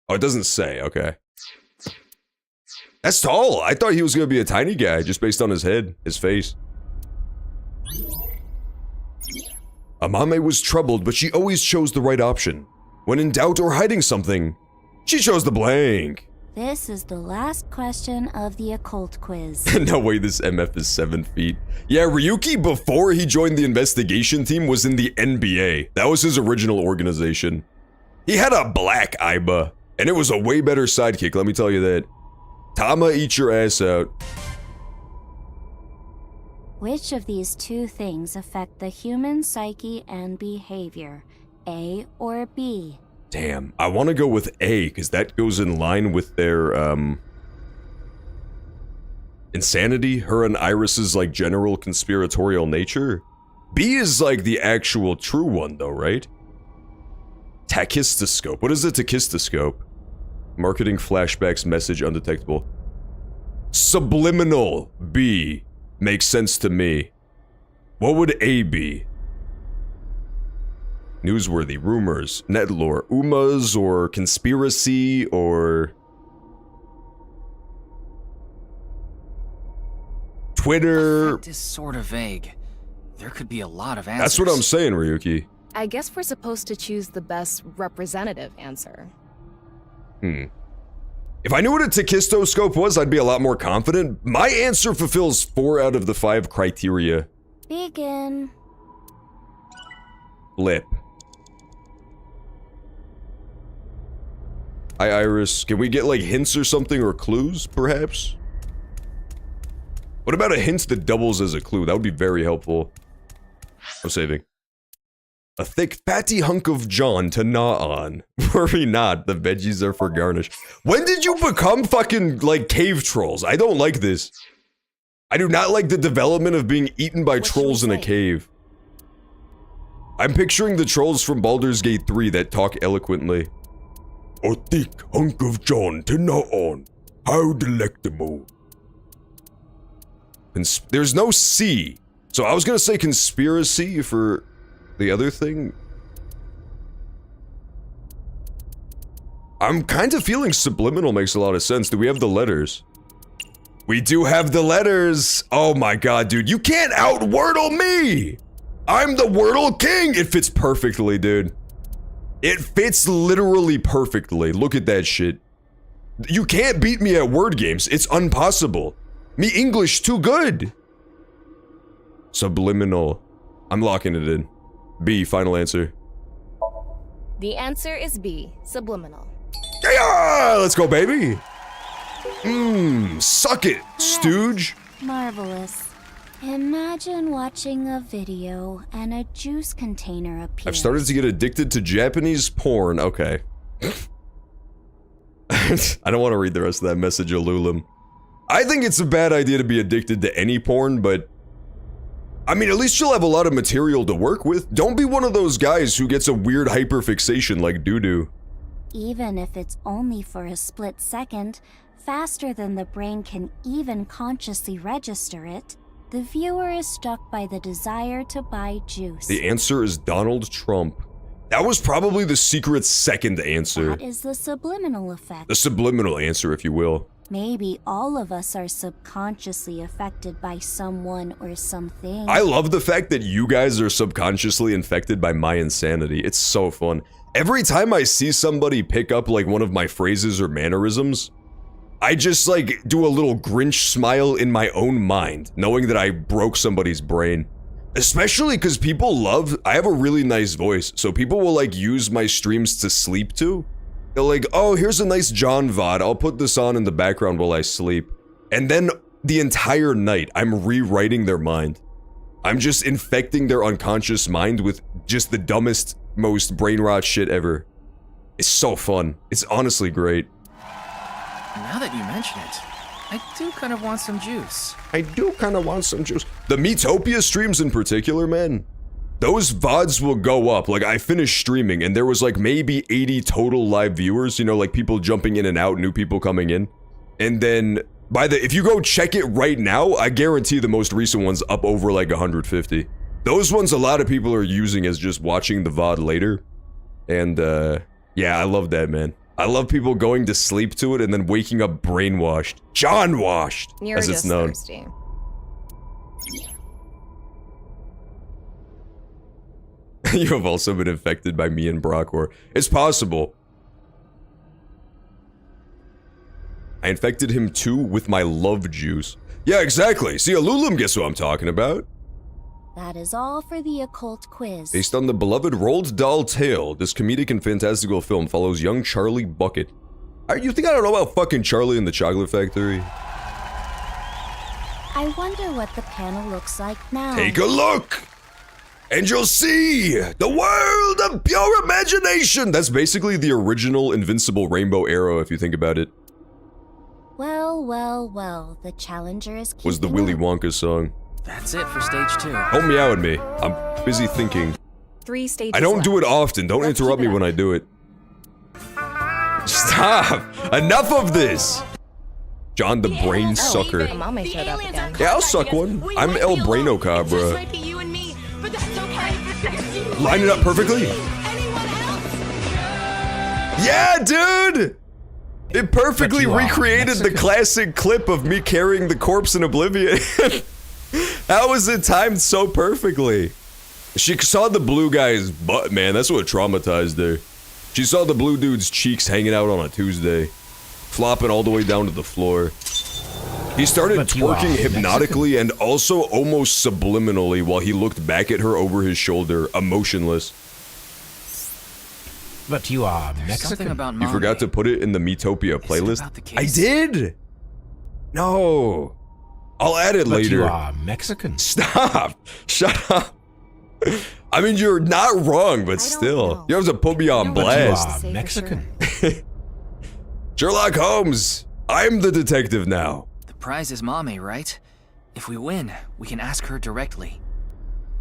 Oh, it doesn't say. Okay. That's tall. I thought he was gonna be a tiny guy just based on his head, his face. Amame was troubled, but she always chose the right option. When in doubt or hiding something, she chose the blank. This is the last question of the occult quiz. No way this MF is 7 feet. Yeah, Ryuki, before he joined the investigation team, was in the NBA. That was his original organization. He had a black Iba, and it was a way better sidekick, let me tell you that. Tama, eat your ass out. Which of these two things affect the human psyche and behavior? A or B? Damn, I want to go with A, because that goes in line with their, insanity, her and Iris's, like, general conspiratorial nature. B is, like, the actual true one, though, right? Tachistoscope. What is a tachistoscope? Marketing flashbacks message undetectable. Subliminal B makes sense to me. What would A be? Newsworthy, rumors, net lore, umas, or conspiracy, or... Twitter... Effect is sort of vague. There could be a lot of answers. That's what I'm saying, Ryuki. I guess we're supposed to choose the best representative answer. If I knew what a Takistoscope was, I'd be a lot more confident. My answer fulfills 4 out of the 5 criteria. Begin. Flip. Hi, Iris. Can we get, like, hints or something, or clues, perhaps? What about a hint that doubles as a clue? That would be very helpful. I'm saving. A thick, fatty hunk of John to gnaw on. Worry not, the veggies are for garnish. When did you become fucking, like, cave trolls? I don't like this. I do not like the development of being eaten by trolls in a cave. I'm picturing the trolls from Baldur's Gate 3 that talk eloquently. A thick hunk of John to gnaw on. How delectable. There's no C. So I was gonna say conspiracy for the other thing. I'm kind of feeling subliminal makes a lot of sense. Do we have the letters? We do have the letters. Oh my god, dude. You can't out-wordle me! I'm the Wordle King! It fits perfectly, dude. It fits literally perfectly. Look at that shit. You can't beat me at word games. It's impossible. Me English too good. Subliminal. I'm locking it in. B, final answer. The answer is B, subliminal. Yeah! Let's go, baby! Suck it, stooge. Marvelous. Imagine watching a video and a juice container appears. I've started to get addicted to Japanese porn. Okay. I don't want to read the rest of that message, Alulim. I think it's a bad idea to be addicted to any porn, but... I mean, at least you'll have a lot of material to work with. Don't be one of those guys who gets a weird hyperfixation like doo-doo. Even if it's only for a split second, faster than the brain can even consciously register it, the viewer is struck by the desire to buy juice. The answer is Donald Trump. That was probably the secret second answer. That is the subliminal effect. The subliminal answer, if you will. Maybe all of us are subconsciously affected by someone or something. I love the fact that you guys are subconsciously infected by my insanity. It's so fun. Every time I see somebody pick up like one of my phrases or mannerisms, I just like do a little Grinch smile in my own mind, knowing that I broke somebody's brain. Especially because people love, I have a really nice voice, so people will like use my streams to sleep to. They're like, oh, here's a nice John VOD, I'll put this on in the background while I sleep. And then the entire night, I'm rewriting their mind. I'm just infecting their unconscious mind with just the dumbest, most brain rot shit ever. It's so fun. It's honestly great. Now that you mention it, I do kind of want some juice. I do kind of want some juice. The Metopia streams in particular, man. Those VODs will go up. Like, I finished streaming and there was like maybe 80 total live viewers, you know, like people jumping in and out, new people coming in. And then if you go check it right now, I guarantee the most recent one's up over like 150. Those ones a lot of people are using as just watching the VOD later. And yeah, I love that, man. I love people going to sleep to it and then waking up brainwashed. John-washed, as it's known. Thirsty. You have also been infected by me and Brockwar. It's possible. I infected him too with my love juice. Yeah, exactly. See, Alulim gets what I'm talking about. That is all for the occult quiz. Based on the beloved Roald Dahl tale, this comedic and fantastical film follows young Charlie Bucket. You think I don't know about fucking Charlie and the Chocolate Factory? I wonder what the panel looks like now. Take a look! And you'll see the world of pure imagination! That's basically the original Invincible Rainbow Arrow, if you think about it. Well, well, well, the challenger is keeping Was the Willy Wonka song. That's it for stage 2. Don't meow at me. I'm busy thinking. 3 stages I don't left. do it often. Don't Let's interrupt keep me it when up. I do it. Stop Stop! Enough of this! John the Brain Sucker. Mame showed up again. Yeah, I'll suck one. I'm El Braino Cabra. Line it up perfectly. Yeah, dude! It perfectly recreated the classic clip of me carrying the corpse in Oblivion. How was it timed so perfectly? She saw the blue guy's butt, man. That's what traumatized her. She saw the blue dude's cheeks hanging out on a Tuesday, flopping all the way down to the floor. He started twerking hypnotically and also almost subliminally while he looked back at her over his shoulder, emotionless. But you are Mexican. Something about You Mame. forgot to put it in the Metopia playlist? I did! No. I'll add it later. But you are Mexican. Stop! Shut up! I mean, you're not wrong, but still. You have to put me on blast. But you are Mexican. Sherlock Holmes! I'm the detective now. The prize is Mame, right? If we win, we can ask her directly.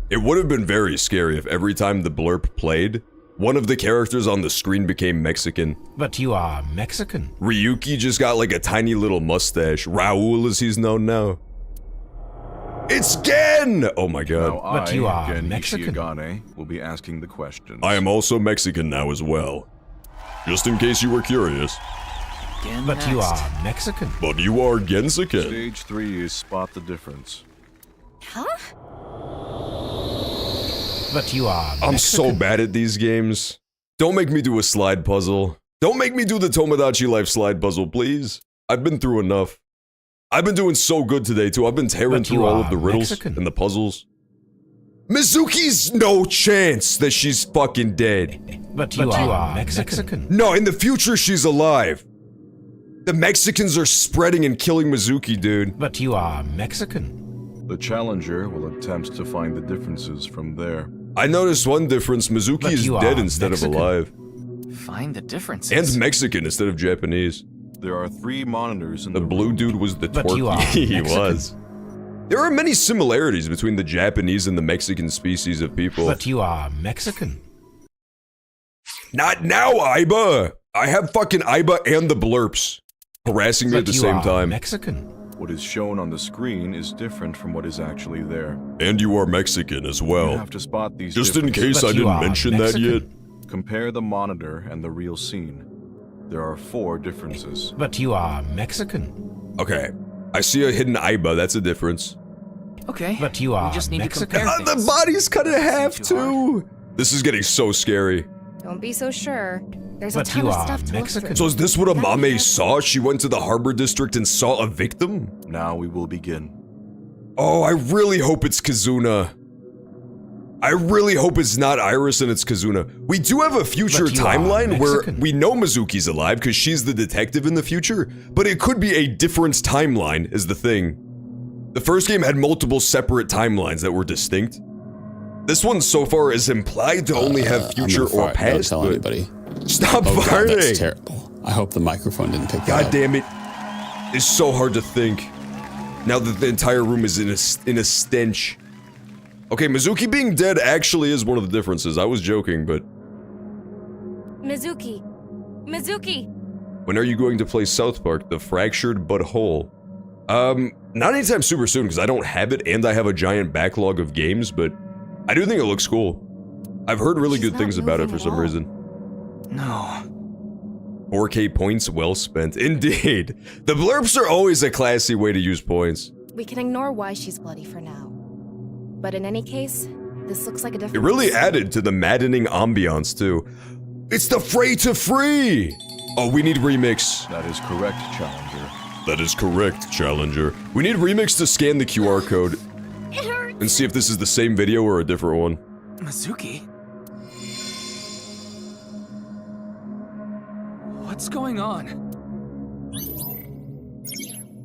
It would have been very scary if every time the blurb played, one of the characters on the screen became Mexican. But you are Mexican. Ryuki just got like a tiny little mustache. Raul as he's known now. It's Gen! Oh my god. Now But you are Gen Mexican. Ishigane, will be asking the questions. I am also Mexican now as well. Just in case you were curious. Again But you next. are Mexican. But you are Gensiken. Stage 3 is spot the difference. Huh? But you are Mexican. I'm so bad at these games. Don't make me do a slide puzzle. Don't make me do the Tomodachi Life slide puzzle, please. I've been through enough. I've been doing so good today, too. I've been tearing But you through all are of the riddles Mexican. and the puzzles. Mizuki's no chance that she's fucking dead. But you are Mexican. No, in the future, she's alive. The Mexicans are spreading and killing Mizuki, dude. But you are Mexican. The challenger will attempt to find the differences from there. I noticed one difference. Mizuki But is you dead are instead Mexican. of alive. Find the differences. And Mexican instead of Japanese. There are 3 monitors in The blue room. dude was the But you are twerky. He Mexican. was. There are many similarities between the Japanese and the Mexican species of people. But you are Mexican. Not now, Iba! I have fucking Iba and the blurps harassing me But at the you same are time. Mexican. What is shown on the screen is different from what is actually there. And you are Mexican as You well. have to spot these Just in differences. case But I you didn't are mention that Mexican. yet. Compare the monitor and the real scene. There are 4 differences. But you are Mexican. Okay. I see a hidden Iba, that's a difference. Okay. But you are we just need Mexican. to compare The things. body's cut in half, Too hard. too! This is getting so scary. Don't be so sure. There's a But ton you of are stuff to Mexican. look So through. is this what a Mame saw? She went to the Harbor District and saw a victim? Now we will begin. Oh, I really hope it's Kazuna. I really hope it's not Iris and it's Kazuna. We do have a future But you are timeline where Mexican. we know Mizuki's alive because she's the detective in the future, but it could be a different timeline is the thing. The first game had multiple separate timelines that were distinct. This one so far is implied to only have future or past. Don't tell but- anybody. Stop Oh God, that's farting! terrible. I hope the microphone didn't pick that God up. damn it. It's so hard to think. Now that the entire room is in a stench. Okay, Mizuki being dead actually is one of the differences. I was joking, but Mizuki. Mizuki. when are you going to play South Park, The Fractured But Whole? Not anytime super soon because I don't have it and I have a giant backlog of games, but I do think it looks cool. I've heard really good things about it for some reason. No. 4K points well spent. Indeed. The blurps are always a classy way to use points. We can ignore why she's bloody for now. But in any case, this looks like a different. It really added to the maddening ambiance, too. It's the fray to free! Oh, we need Remix. That is correct, Challenger. That is correct, Challenger. We need Remix to scan the QR code It hurts. and see if this is the same video or a different one. Mizuki? What's going on?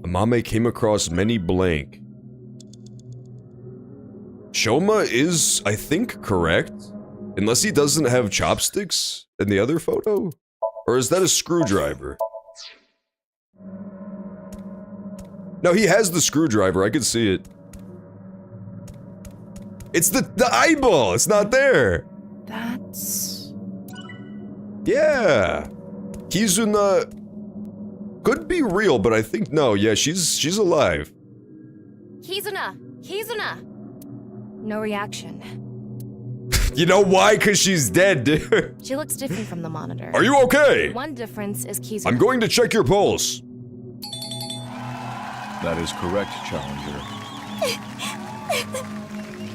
Amame came across many blank. Shoma is, I think, correct. Unless he doesn't have chopsticks in the other photo? Or is that a screwdriver? No, he has the screwdriver, I could see it. It's the eyeball, it's not there. That's. Yeah. Kizuna could be real, but I think no. Yeah, she's alive. Kizuna! Kizuna! No reaction. You know why? Because she's dead, dude. She looks different from the monitor. Are you okay? One difference is Kizuna. I'm going to check your pulse. That is correct, Challenger.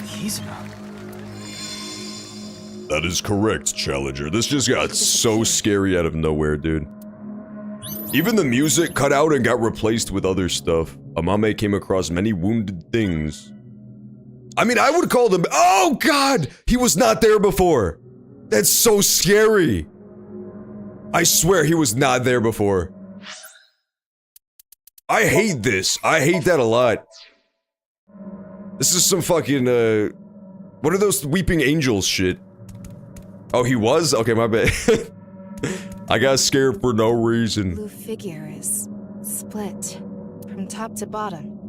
Kizuna. That is correct, Challenger. This just got so scary out of nowhere, dude. Even the music cut out and got replaced with other stuff. Amame came across many wounded things. I mean, I would call them— oh god! He was not there before! That's so scary! I swear he was not there before. I hate this. I hate that a lot. This is some fucking, what are those Weeping Angels shit? Oh, he was? Okay, my bad. I got scared for no reason. Blue figure is split from top to bottom.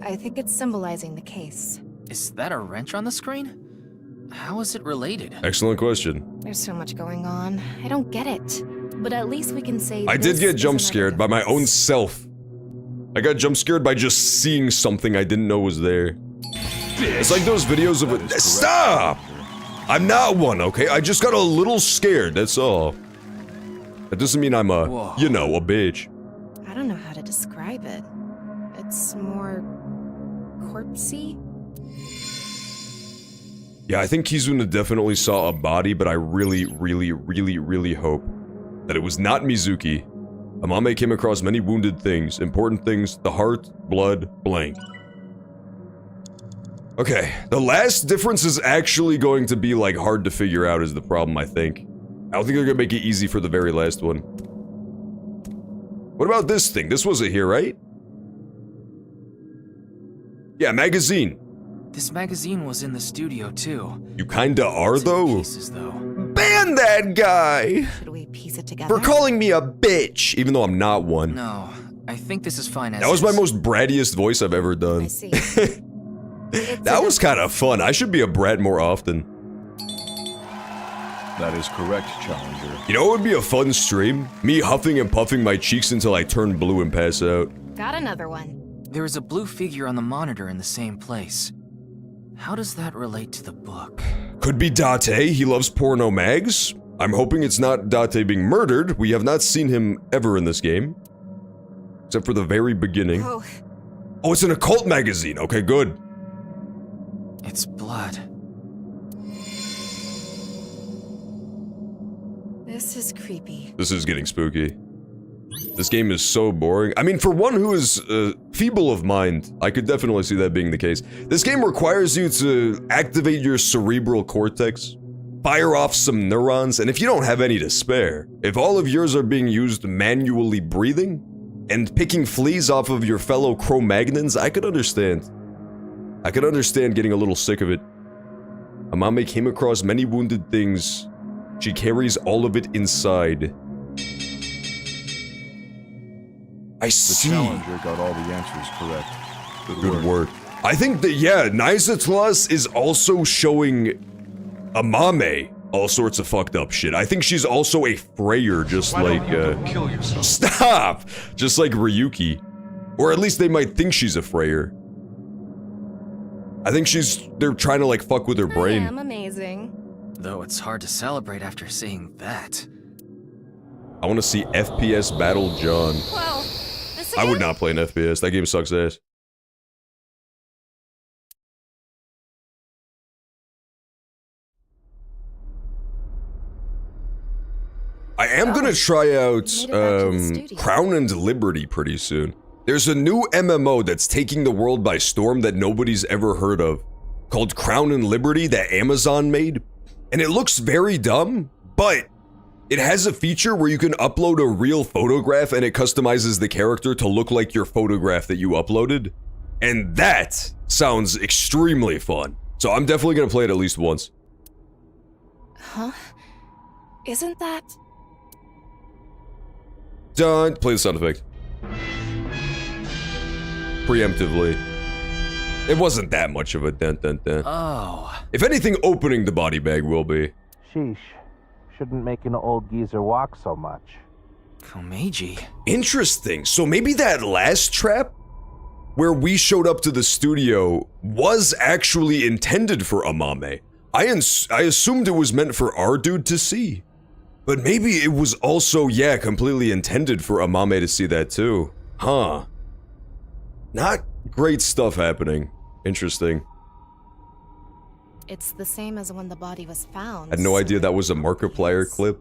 I think it's symbolizing the case. Is that a wrench on the screen? How is it related? Excellent question. There's so much going on. I don't get it. But at least we can say I did this get is jump another scared by my own self. I got jump scared by just seeing something I didn't know was there. It's like those videos of it. Stop! I'm not one, okay? I just got a little scared, that's all. That doesn't mean I'm a, you know, a bitch. I don't know how to describe it. It's more corpsey. Yeah, I think Kizuna definitely saw a body, but I really, really, really, really hope that it was not Mizuki. Amame came across many wounded things, important things, the heart, blood, blank. Okay, the last difference is actually going to be, like, hard to figure out is the problem, I think. I don't think they're gonna make it easy for the very last one. What about this thing? This wasn't here, right? Yeah, magazine. This magazine was in the studio, too. You kinda are, though? Pieces, though. Ban that guy! Should we piece it together? For calling me a bitch, even though I'm not one. No, I think this is fine as That was my is. most brattiest voice I've ever done. I see. That was kind of fun. I should be a brat more often. That is correct, Challenger. You know what would be a fun stream? Me huffing and puffing my cheeks until I turn blue and pass out. Got another one. There is a blue figure on the monitor in the same place. How does that relate to the book? Could be Date. He loves porno mags. I'm hoping it's not Date being murdered. We have not seen him ever in this game. Except for the very beginning. Oh, Oh, it's an occult magazine. Okay, good. It's blood. this is creepy. This is getting spooky. This game is so boring. I mean, for one who is feeble of mind, I could definitely see that being the case. This game requires you to activate your cerebral cortex, fire off some neurons, and if you don't have any to spare, if all of yours are being used manually breathing and picking fleas off of your fellow Cro-Magnons, I could understand. I could understand getting a little sick of it. Amame came across many wounded things. She carries all of it inside. I see. The Challenger got all the answers correct. Good work. I think that, yeah, Nizatlas is also showing Amame all sorts of fucked up shit. I think she's also a Freyer, just like, kill yourself? Stop! Just like Ryuki. Or at least they might think she's a Freyer. I think they're trying to, like, fuck with her brain. I'm amazing. Though it's hard to celebrate after seeing that. I want to see FPS Battle John. Well, this I would not play an FPS. That game sucks ass. I am gonna try out Crown and Liberty pretty soon. There's a new MMO that's taking the world by storm that nobody's ever heard of, called Crown and Liberty that Amazon made. And it looks very dumb, but it has a feature where you can upload a real photograph and it customizes the character to look like your photograph that you uploaded. And that sounds extremely fun. So I'm definitely gonna play it at least once. Huh? Isn't that... Done. Play the sound effect. Preemptively. It wasn't that much of a dent. Oh. If anything, opening the body bag will be. Sheesh. shouldn't make an old geezer walk so much. Komeiji. Interesting. So maybe that last trap where we showed up to the studio was actually intended for Amame. I assumed it was meant for our dude to see. But maybe it was also, yeah, completely intended for Amame to see that too. Huh. Not great stuff happening. Interesting. It's the same as when the body was found. I had no idea that was a Markiplier clip.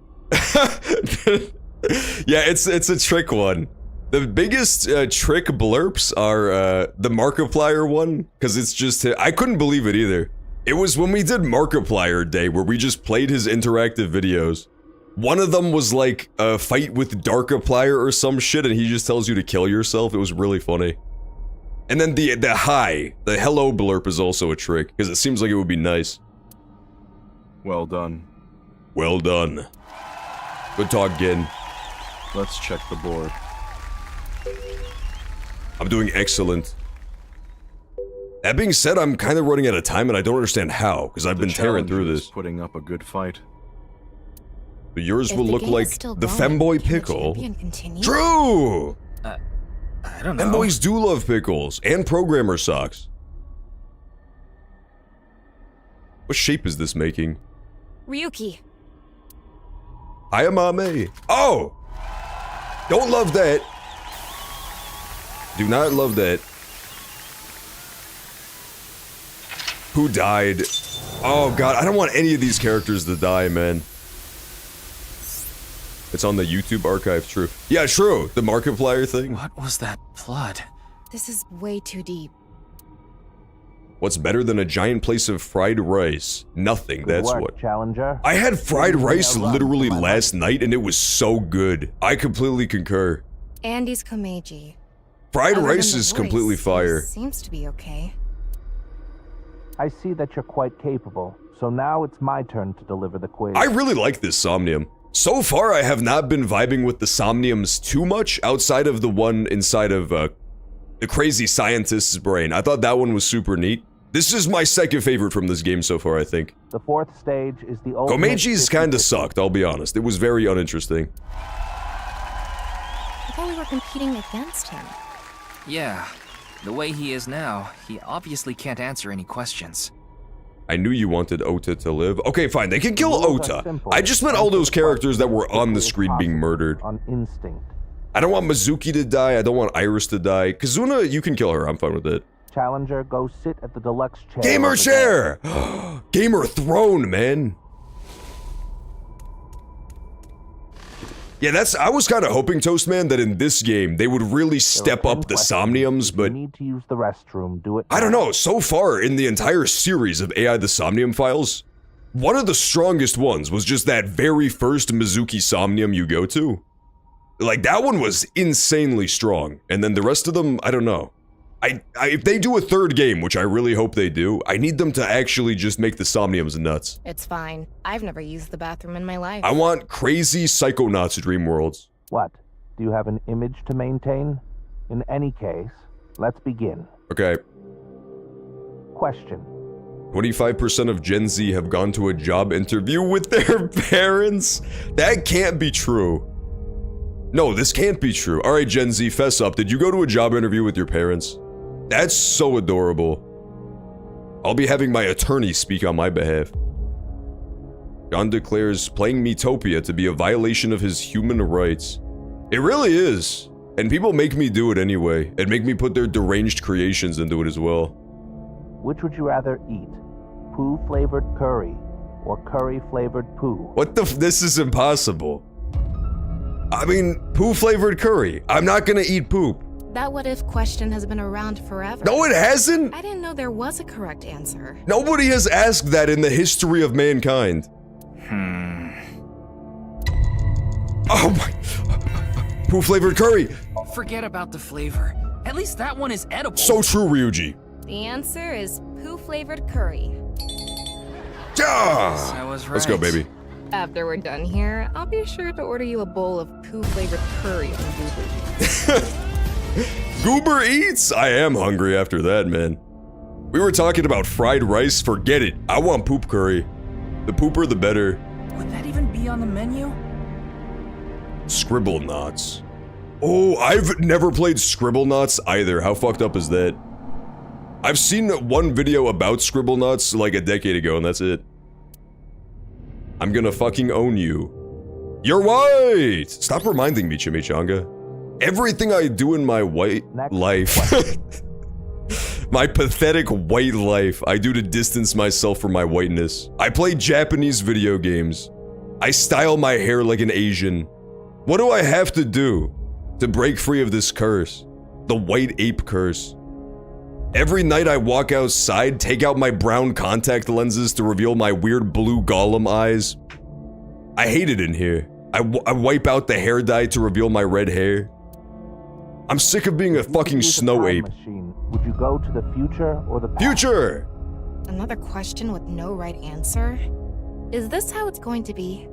Yeah, it's a trick one. The biggest trick blurps are the Markiplier one, because it's just, I couldn't believe it either. It was when we did Markiplier Day, where we just played his interactive videos. One of them was like a fight with Darkiplier or some shit, and he just tells you to kill yourself. It was really funny. And then the hello blurp is also a trick, because it seems like it would be nice. Well done. Well done. Good talk, Gin. Let's check the board. I'm doing excellent. That being said, I'm kind of running out of time, and I don't understand how, because I've been tearing through this. Putting up a good fight. But yours will look like the femboy pickle. True! I don't know. Femboys do love pickles, and programmer socks. What shape is this making? Ryuki. Hi, Amame. Oh! Don't love that. Do not love that. Who died? Oh god, I don't want any of these characters to die, man. It's on the YouTube archive, true. Yeah, true. The Markiplier thing. What was that blood? This is way too deep. What's better than a giant place of fried rice? Nothing, that's Good work, what. Challenger. I had fried rice literally last night and it was so good. I completely concur. Andy's Komeiji. Fried Other rice than the is voice, completely fire. he seems to be okay. I see that you're quite capable, so now it's my turn to deliver the quiz. I really like this Somnium. So far, I have not been vibing with the Somniums too much outside of the one inside of the crazy scientist's brain. I thought that one was super neat. This is my second favorite from this game so far, I think. The fourth stage is the ultimate... Komeiji's kinda sucked, I'll be honest. It was very uninteresting. I thought we were competing against him. Yeah. The way he is now, he obviously can't answer any questions. I knew you wanted Ota to live. Okay, fine, they can kill Ota. I just meant all those characters that were on the screen being murdered. On instinct. I don't want Mizuki to die, I don't want Iris to die. Kazuna, you can kill her, I'm fine with it. Challenger, go sit at the deluxe chair. Gamer chair! Gamer throne, man. Yeah, I was kind of hoping, Toastman, that in this game, they would really step up the Somniums, but... You need to use the restroom, do it now. I don't know, so far in the entire series of AI the Somnium files, one of the strongest ones was just that very first Mizuki Somnium you go to. Like, that one was insanely strong, and then the rest of them, I don't know. If they do a third game, which I really hope they do, I need them to actually just make the Somniums nuts. It's fine. I've never used the bathroom in my life. I want crazy Psychonauts dream worlds. What? Do you have an image to maintain? In any case, let's begin. Okay. Question. 25% of Gen Z have gone to a job interview with their parents? That can't be true. No, this can't be true. Alright, Gen Z, fess up. Did you go to a job interview with your parents? That's so adorable. I'll be having my attorney speak on my behalf. John declares playing Miitopia to be a violation of his human rights. It really is. And people make me do it anyway, and make me put their deranged creations into it as well. Which would you rather eat? Poo-flavored curry or curry-flavored poo? What the this is impossible. I mean, poo-flavored curry. I'm not gonna eat poop. That what-if question has been around forever. No, it hasn't! I didn't know there was a correct answer. Nobody has asked that in the history of mankind. Oh my... Poo-flavored curry! Forget about the flavor. At least that one is edible. So true, Ryuji. The answer is poo-flavored curry. Yeah! I was right. Let's go, baby. After we're done here, I'll be sure to order you a bowl of poo-flavored curry on Goober Eats. Goober Eats? I am hungry after that, man. We were talking about fried rice. Forget it. I want poop curry. The pooper, the better. Would that even even be on the menu? Scribblenauts. Oh, I've never played Scribblenauts either. How fucked up is that? I've seen one video about Scribblenauts like a decade ago, and that's it. I'm gonna fucking own you. You're white! Stop reminding me, Chimichanga. Everything I do in my white life, my pathetic white life, I do to distance myself from my whiteness. I play Japanese video games. I style my hair like an Asian. What do I have to do to break free of this curse? The white ape curse. Every night I walk outside, take out my brown contact lenses to reveal my weird blue golem eyes. I hate it in here. I wipe out the hair dye to reveal my red hair. I'm sick of being a fucking snow ape. Would you go to the future or the past? Future! Another question with no right answer? Is this how it's going to be?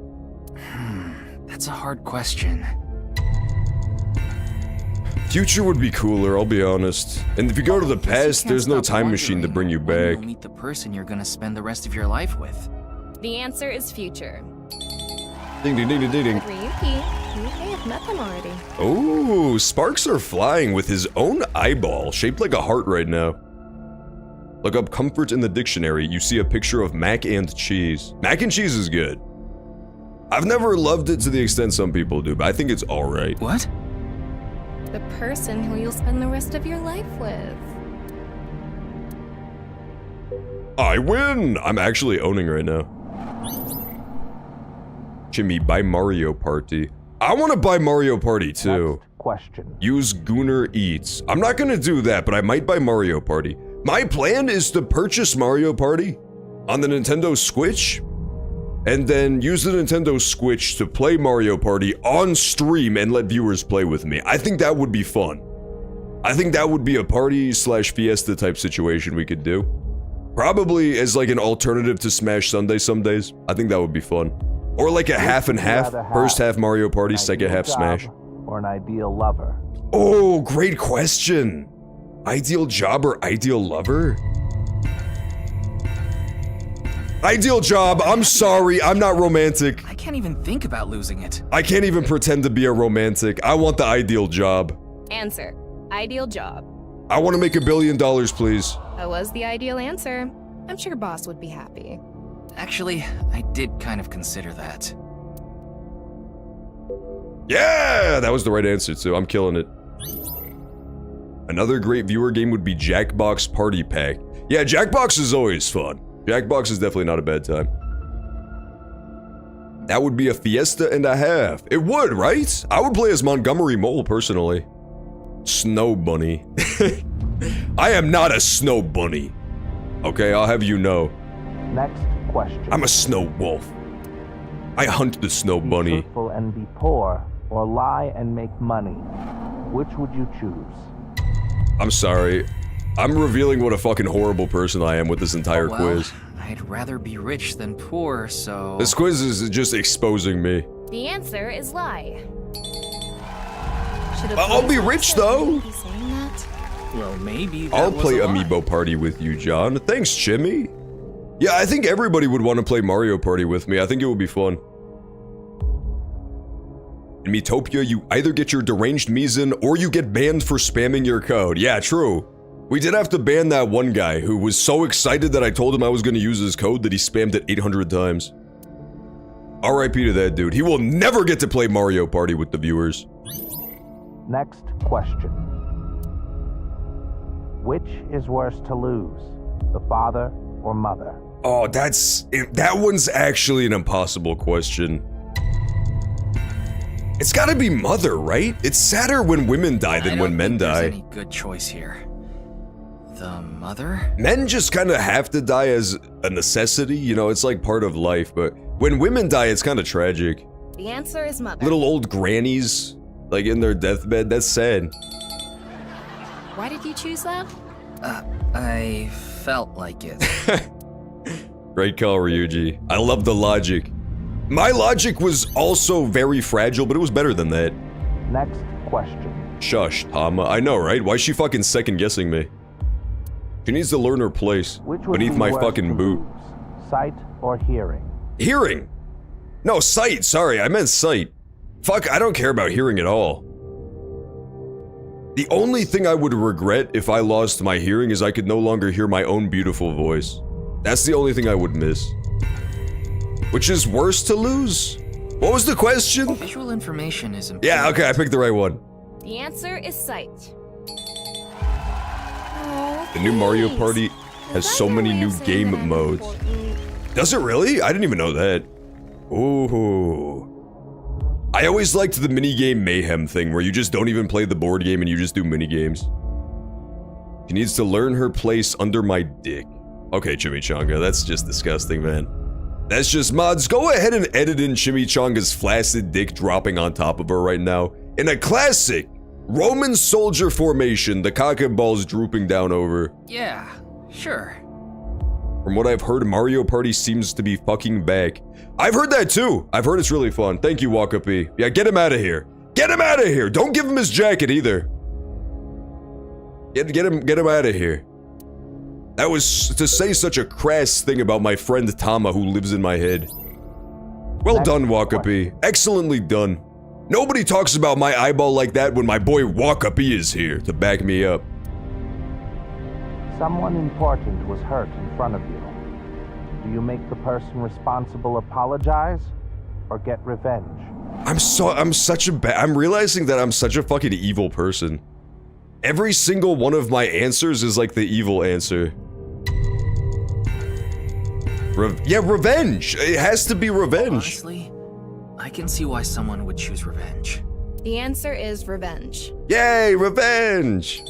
That's a hard question. Future would be cooler, I'll be honest. And if you go to the past, there's no time machine to bring you back. You'll meet the person you're gonna spend the rest of your life with. The answer is future. Ding ding ding ding ding ding. Ryuki, you may have met them already. Oh, sparks are flying with his own eyeball, shaped like a heart right now. Look up comfort in the dictionary, you see a picture of mac and cheese. Mac and cheese is good. I've never loved it to the extent some people do, but I think it's alright. What? The person who you'll spend the rest of your life with. I win! I'm actually owning right now. Jimmy, buy Mario Party. I want to buy Mario Party too. Next question. Use Gooner Eats. I'm not gonna do that, but I might buy Mario Party. My plan is to purchase Mario Party on the Nintendo Switch, and then use the Nintendo Switch to play Mario Party on stream and let viewers play with me. I think that would be fun. I think that would be a party/fiesta type situation we could do. Probably as like an alternative to Smash Sunday some days. I think that would be fun. Or like a half and half. First half Mario Party, second half Smash. Or an ideal lover? Oh, great question. Ideal job or ideal lover? Ideal job, I'm sorry, I'm not romantic. I can't even think about losing it. I can't even pretend to be a romantic. I want the ideal job. Answer. Ideal job. I want to make $1 billion, please. That was the ideal answer. I'm sure boss would be happy. Actually, I did kind of consider that. Yeah, that was the right answer too. I'm killing it. Another great viewer game would be Jackbox Party Pack. Yeah, Jackbox is always fun. Jackbox is definitely not a bad time. That would be a fiesta and a half. It would, right? I would play as Montgomery Mole, personally. Snow Bunny. I am not a snow bunny. Okay, I'll have you know. Next question. I'm a snow wolf. I hunt the snow bunny. Be truthful and be poor, or lie and make money. Which would you choose? I'm sorry. I'm revealing what a fucking horrible person I am with this entire quiz. I'd rather be rich than poor, so... This quiz is just exposing me. The answer is lie. I'll be rich though. Well, maybe I'll play Amiibo Party with you, John. Thanks, Jimmy. Yeah, I think everybody would want to play Mario Party with me. I think it would be fun. In Miitopia, you either get your deranged Mizan or you get banned for spamming your code. Yeah, true. We did have to ban that one guy who was so excited that I told him I was going to use his code that he spammed it 800 times. RIP to that dude. He will never get to play Mario Party with the viewers. Next question. Which is worse to lose, the father or mother? Oh, that one's actually an impossible question. It's gotta be mother, right? It's sadder when women die than when men die. Any good choice here. The mother? Men just kind of have to die as a necessity, you know, it's like part of life, but when women die, it's kind of tragic. The answer is mother. Little old grannies, like in their deathbed, that's sad. Why did you choose that? I felt like it. Great call, Ryuji. I love the logic. My logic was also very fragile, but it was better than that. Next question. Shush, Tama. I know, right? Why is she fucking second guessing me? She needs to learn her place beneath my fucking boot. Sight or hearing? Hearing? No, sight, sorry, I meant sight. Fuck, I don't care about hearing at all. The only thing I would regret if I lost my hearing is I could no longer hear my own beautiful voice. That's the only thing I would miss. Which is worse to lose? What was the question? Visual information is important. Yeah, okay, I picked the right one. The answer is sight. The new Mario Party has so many new game modes. Does it really? I didn't even know that. Ooh. I always liked the minigame mayhem thing where you just don't even play the board game and you just do minigames. She needs to learn her place under my dick. Okay, Chimichanga, that's just disgusting, man. That's just mods. Go ahead and edit in Chimichanga's flaccid dick dropping on top of her right now. In a classic Roman soldier formation, the cock and balls drooping down over. Yeah, sure. From what I've heard, Mario Party seems to be fucking back. I've heard that too. I've heard it's really fun. Thank you, Wakapi. Yeah, get him out of here. Get him out of here. Don't give him his jacket either. Get him out of here. That was to say such a crass thing about my friend Tama who lives in my head. Well done, Wakapi. Excellently done. Nobody talks about my eyeball like that when my boy Wakapi is here to back me up. Someone important was hurt in front of you. Do you make the person responsible apologize or get revenge? I'm realizing that I'm such a fucking evil person. Every single one of my answers is like the evil answer. Yeah, revenge. It has to be revenge. Honestly, I can see why someone would choose revenge. The answer is revenge. Yay, revenge!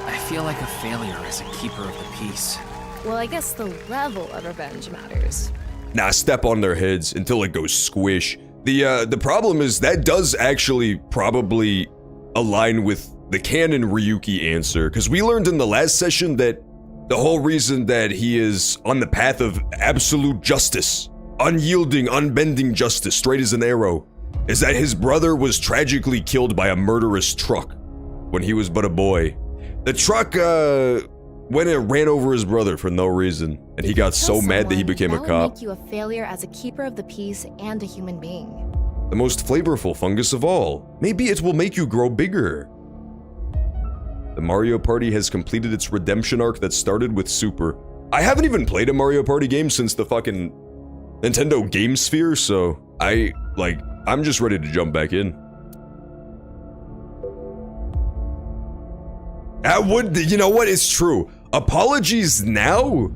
I feel like a failure as a keeper of the peace. Well, I guess the level of revenge matters. Nah, step on their heads until it goes squish. The problem is that does actually probably align with the canon Ryuki answer, because we learned in the last session that the whole reason that he is on the path of absolute justice, unyielding, unbending justice, straight as an arrow, is that his brother was tragically killed by a murderous truck when he was but a boy. The truck, went and ran over his brother for no reason, and he got so mad that he became a cop. That would make you a failure as a keeper of the peace and a human being. The most flavorful fungus of all. Maybe it will make you grow bigger. The Mario Party has completed its redemption arc that started with Super. I haven't even played a Mario Party game since the fucking Nintendo Game Sphere, so I'm just ready to jump back in. You know what? It's true. Apologies now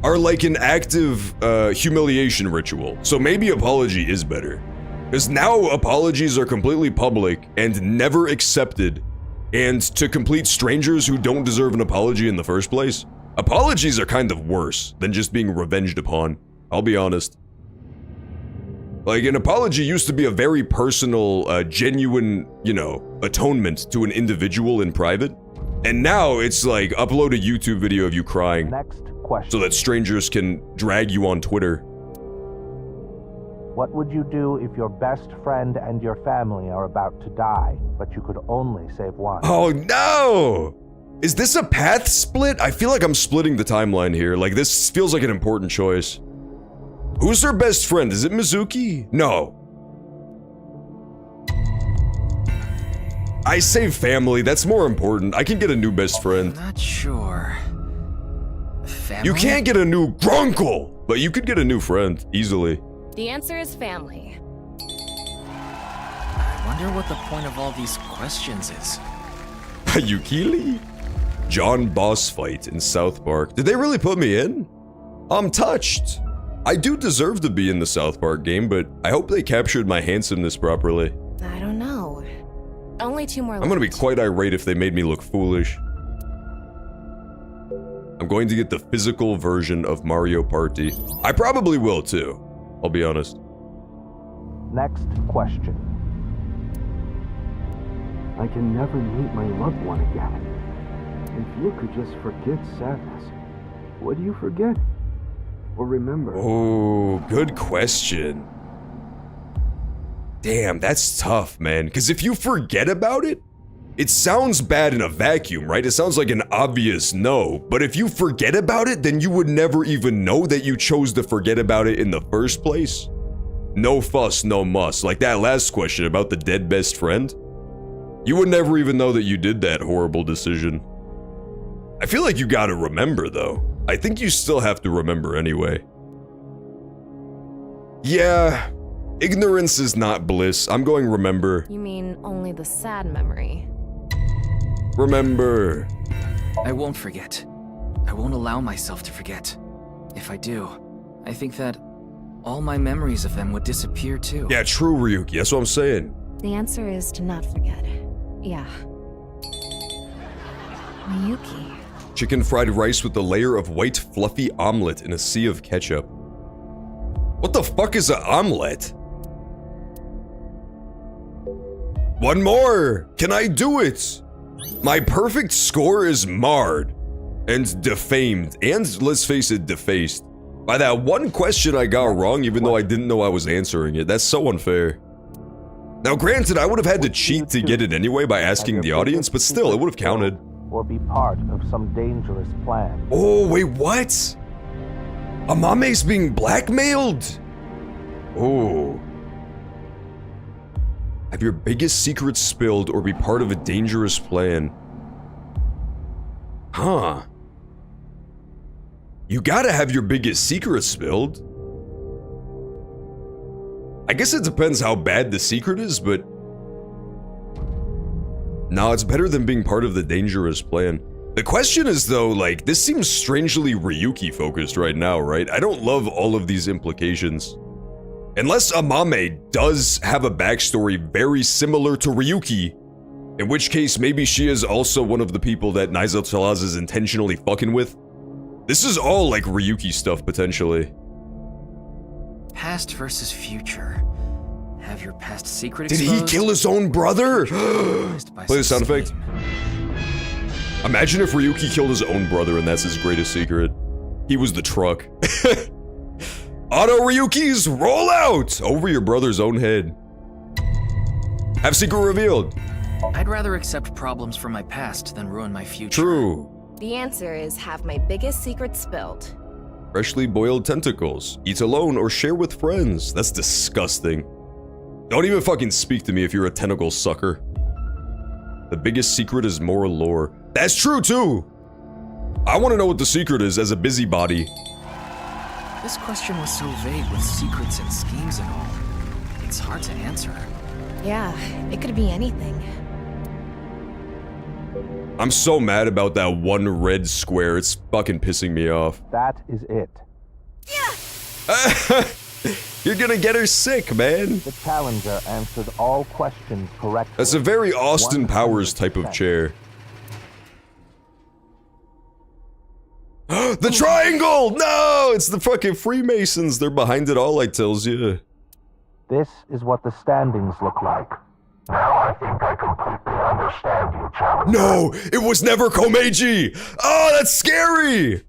are like an active humiliation ritual. So maybe apology is better. Because now apologies are completely public and never accepted. And to complete strangers who don't deserve an apology in the first place, apologies are kind of worse than just being revenged upon. I'll be honest. Like, an apology used to be a very personal, genuine, atonement to an individual in private. And now it's like, upload a YouTube video of you crying. Next question. So that strangers can drag you on Twitter. What would you do if your best friend and your family are about to die, but you could only save one? Oh no! Is this a path split? I feel like I'm splitting the timeline here. Like, this feels like an important choice. Who's her best friend? Is it Mizuki? No. I save family, that's more important. I can get a new best friend. I'm not sure. Family? You can't get a new grunkle, but you could get a new friend, easily. The answer is family. I wonder what the point of all these questions is. Yukili? John boss fight in South Park. Did they really put me in? I'm touched. I do deserve to be in the South Park game, but I hope they captured my handsomeness properly. I don't know. Only 2 more left. I'm gonna be quite irate if they made me look foolish. I'm going to get the physical version of Mario Party. I probably will too, I'll be honest. Next question. I can never meet my loved one again. If you could just forget sadness, what do you forget? Or remember? Oh, good question. Damn, that's tough, man. Because if you forget about it, it sounds bad in a vacuum, right? It sounds like an obvious no. But if you forget about it, then you would never even know that you chose to forget about it in the first place. No fuss, no muss. Like that last question about the dead best friend. You would never even know that you did that horrible decision. I feel like you gotta remember, though. I think you still have to remember anyway. Yeah, ignorance is not bliss. I'm going remember. You mean only the sad memory? Remember. I won't forget. I won't allow myself to forget. If I do, I think that all my memories of them would disappear too. Yeah, true, Ryuki. That's what I'm saying. The answer is to not forget. Yeah. Miyuki. Chicken fried rice with a layer of white fluffy omelet in a sea of ketchup. What the fuck is an omelet? One more! Can I do it? My perfect score is marred and defamed, and let's face it, defaced by that one question I got wrong, even though I didn't know I was answering it. That's so unfair. Now granted, I would have had to cheat to get it anyway by asking the audience, but still, it would have counted. Or be part of some dangerous plan. Oh, wait, what? Amame's being blackmailed? Oh. Have your biggest secret spilled or be part of a dangerous plan. Huh. You gotta have your biggest secret spilled. I guess it depends how bad the secret is, but... No, it's better than being part of the dangerous plan. The question is though, like, this seems strangely Ryuki focused right now, right? I don't love all of these implications. Unless Amame does have a backstory very similar to Ryuki, in which case maybe she is also one of the people that Naizo is intentionally fucking with. This is all like Ryuki stuff, potentially. Past versus future. Have your past secret Did exposed? he kill his own brother? Play the sound effect. Imagine if Ryuki killed his own brother and that's his greatest secret. He was the truck. Auto Ryukis, roll out! Over your brother's own head. Have secret revealed. I'd rather accept problems from my past than ruin my future. True. The answer is have my biggest secret spilled. Freshly boiled tentacles. Eat alone or share with friends. That's disgusting. Don't even fucking speak to me if you're a tentacle sucker. The biggest secret is more lore. That's true too! I want to know what the secret is as a busybody. This question was so vague with secrets and schemes and all. It's hard to answer. Yeah, it could be anything. I'm so mad about that one red square. It's fucking pissing me off. That is it. You're gonna get her sick, man. The challenger answered all questions correctly. That's a very Austin Powers type of chair. The triangle! No! It's the fucking Freemasons. They're behind it all, I tells you. This is what the standings look like. Now I think I completely understand you, challenger. No! It was never Komeiji! Oh, that's scary!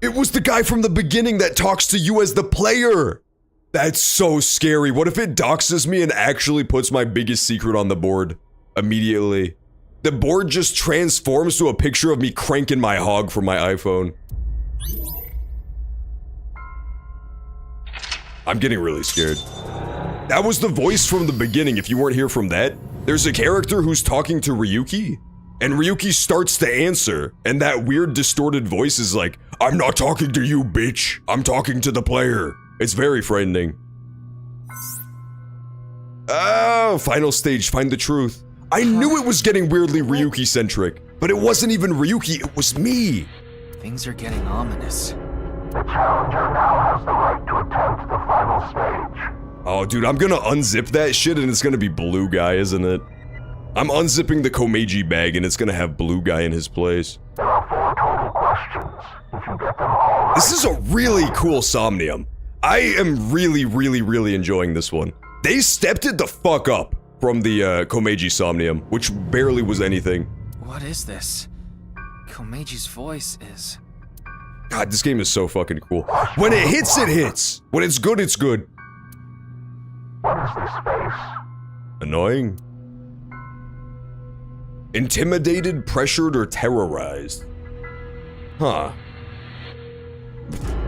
It was the guy from the beginning that talks to you as the player! That's so scary. What if it doxes me and actually puts my biggest secret on the board? Immediately. The board just transforms to a picture of me cranking my hog from my iPhone. I'm getting really scared. That was the voice from the beginning, if you weren't here from that. There's a character who's talking to Ryuki, and Ryuki starts to answer, and that weird distorted voice is like, I'm not talking to you, bitch. I'm talking to the player. It's very frightening. Oh, final stage, find the truth. I knew it was getting weirdly Ryuki-centric, but it wasn't even Ryuki, it was me. Things are getting ominous. The challenger now has the right to attempt the final stage. Oh, dude, I'm gonna unzip that shit and it's gonna be Blue Guy, isn't it? I'm unzipping the Komeiji bag and it's gonna have Blue Guy in his place. There are 4 total questions. If you get them all right... This is a really cool Somnium. I am really enjoying this one. They stepped it the fuck up from the Komeiji Somnium, which barely was anything. What is this? Komeiji's voice is... God, this game is so fucking cool. When it hits, it hits. When it's good, it's good. What is this face? Annoying. Intimidated, pressured, or terrorized. Huh.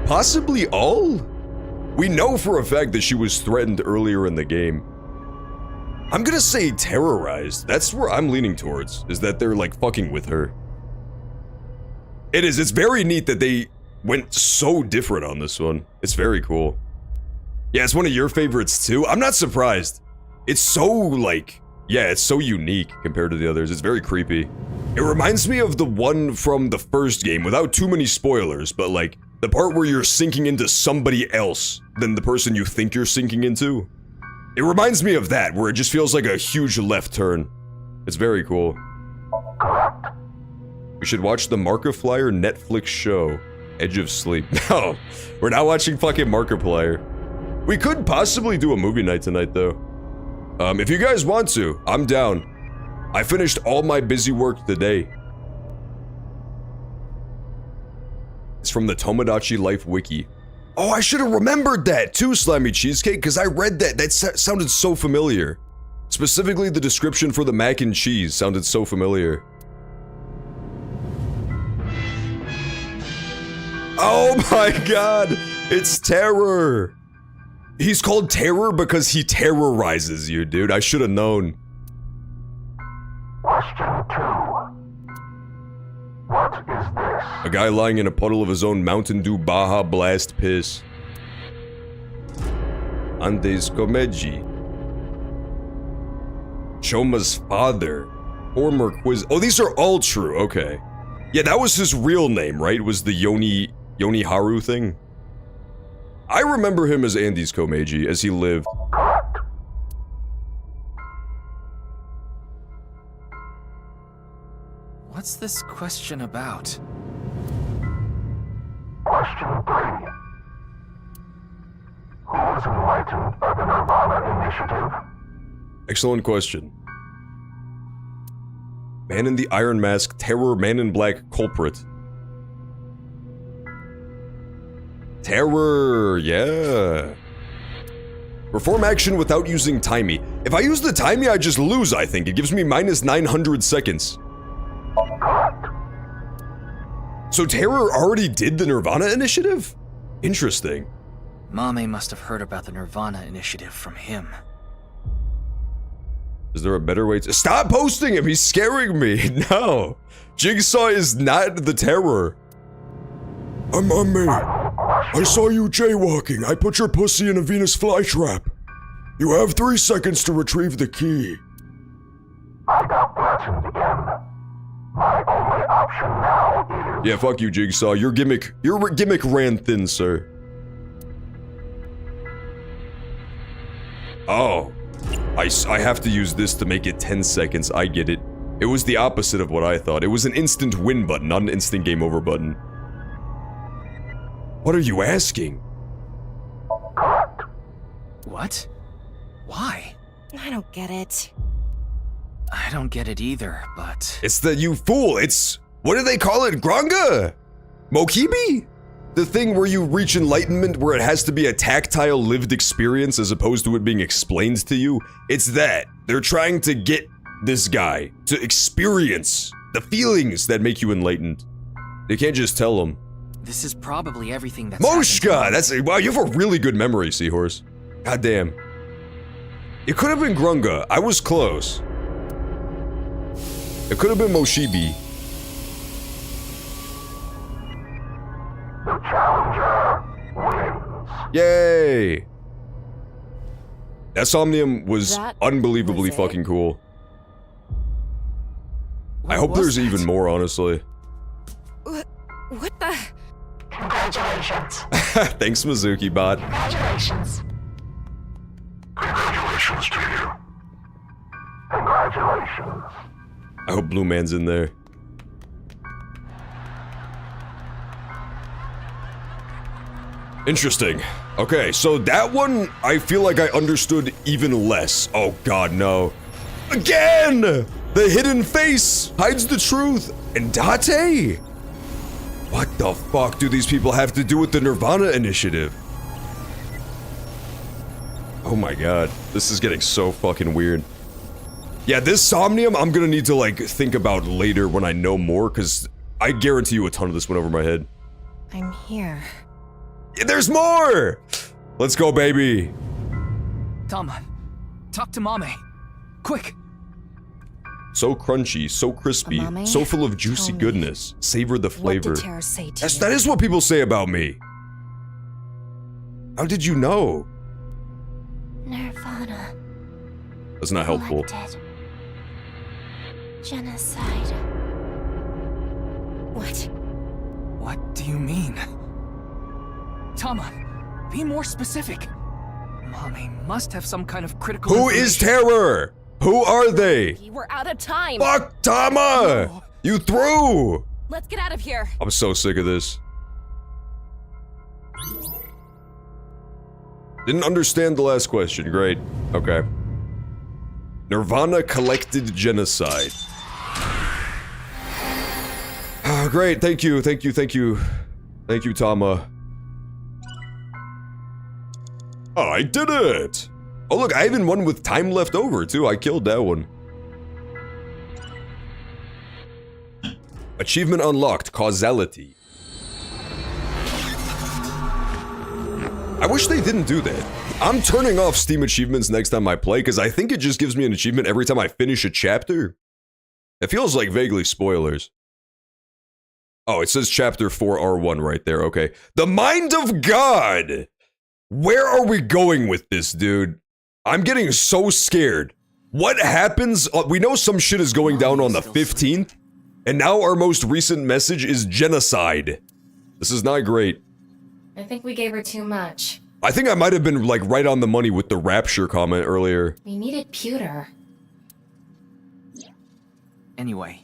Possibly all? We know for a fact that she was threatened earlier in the game. I'm gonna say terrorized. That's where I'm leaning towards, is that they're like fucking with her. It is. It's very neat that they went so different on this one. It's very cool. Yeah, it's one of your favorites too. I'm not surprised. It's so like, yeah, it's so unique compared to the others. It's very creepy. It reminds me of the one from the first game, without too many spoilers, but like the part where you're sinking into somebody else than the person you think you're sinking into. It reminds me of that, where it just feels like a huge left turn. It's very cool. We should watch the Markiplier Netflix show, Edge of Sleep. No, we're not watching fucking Markiplier. We could possibly do a movie night tonight, though. If you guys want to, I'm down. I finished all my busy work today. It's from the Tomodachi Life Wiki. Oh, I should have remembered that too, Slimy Cheesecake, because I read that. That sounded so familiar. Specifically, the description for the mac and cheese sounded so familiar. Oh my god, it's Terror. He's called Terror because he terrorizes you, dude. I should have known. Question 2. What is this? A guy lying in a puddle of his own Mountain Dew Baja Blast piss. Andes Komeji. Choma's father. Former quiz. Oh, these are all true. Okay. Yeah, that was his real name, right? Was the Yoni Haru thing? I remember him as Andes Komeji as he lived. What's this question about? Question 3. Who was enlightened by the Nirvana Initiative? Excellent question. Man in the Iron Mask, Terror, Man in Black, Culprit. Terror, yeah. Perform action without using timey. If I use the timey, I just lose, I think. It gives me minus 900 seconds. So Terror already did the Nirvana Initiative? Interesting. Mame must have heard about the Nirvana Initiative from him. Is there a better way to— Stop posting him! He's scaring me! No! Jigsaw is not the Terror. I'm Mame. I saw you jaywalking. I put your pussy in a Venus flytrap. You have 3 seconds to retrieve the key. I got threatened again. My only option now is... Yeah, fuck you, Jigsaw. Your gimmick ran thin, sir. Oh. I have to use this to make it 10 seconds. I get it. It was the opposite of what I thought. It was an instant win button, not an instant game over button. What are you asking? What? Why? I don't get it. I don't get it either, but... It's the— you fool! It's— what do they call it? Gronga? Mokibi? The thing where you reach enlightenment where it has to be a tactile lived experience as opposed to it being explained to you? It's that. They're trying to get this guy to experience the feelings that make you enlightened. They can't just tell him. This is probably everything that's Moshka! That's— wow, you have a really good memory, Seahorse. God damn. It could have been Grunga. I was close. It could have been Moshibi. The challenger wins. Yay! That Somnium was unbelievably was fucking cool. I hope there's even more, honestly. What the? Congratulations. Thanks, Mizuki bot. Congratulations. Congratulations to you. Congratulations. I hope Blue Man's in there. Interesting. Okay, so that one, I feel like I understood even less. Oh god, no. Again! The hidden face hides the truth. And Date? What the fuck do these people have to do with the Nirvana Initiative? Oh my god, this is getting so fucking weird. Yeah, this Somnium I'm gonna need to like think about later when I know more, because I guarantee you a ton of this went over my head. I'm here. Yeah, there's more! Let's go, baby. Tama, talk to Mame. Quick. So crunchy, so crispy, Mame, so full of juicy goodness. Savor the flavor. What did Tara say to Yes, you? that is what people say about me. How did you know? Nirvana. That's not helpful. Collected. Genocide. What? What do you mean? Tama, be more specific. Mame must have some kind of critical Who is Terror? Who are they? We're out of time. Fuck Tama! No. You threw! Let's get out of here. I'm so sick of this. Didn't understand the last question. Great. Okay. Nirvana collected genocide. Great. Thank you. Thank you. Thank you. Thank you, Tama. I did it! Oh look, I even won with time left over too. I killed that one. Achievement unlocked. Causality. I wish they didn't do that. I'm turning off Steam achievements next time I play because I think it just gives me an achievement every time I finish a chapter. It feels like vaguely spoilers. Oh, it says chapter 4R1 right there. Okay. The Mind of God! Where are we going with this, dude? I'm getting so scared. What happens? We know some shit is going down on the 15th, and now our most recent message is genocide. This is not great. I think we gave her too much. I think I might have been, like, right on the money with the rapture comment earlier. We needed pewter. Anyway,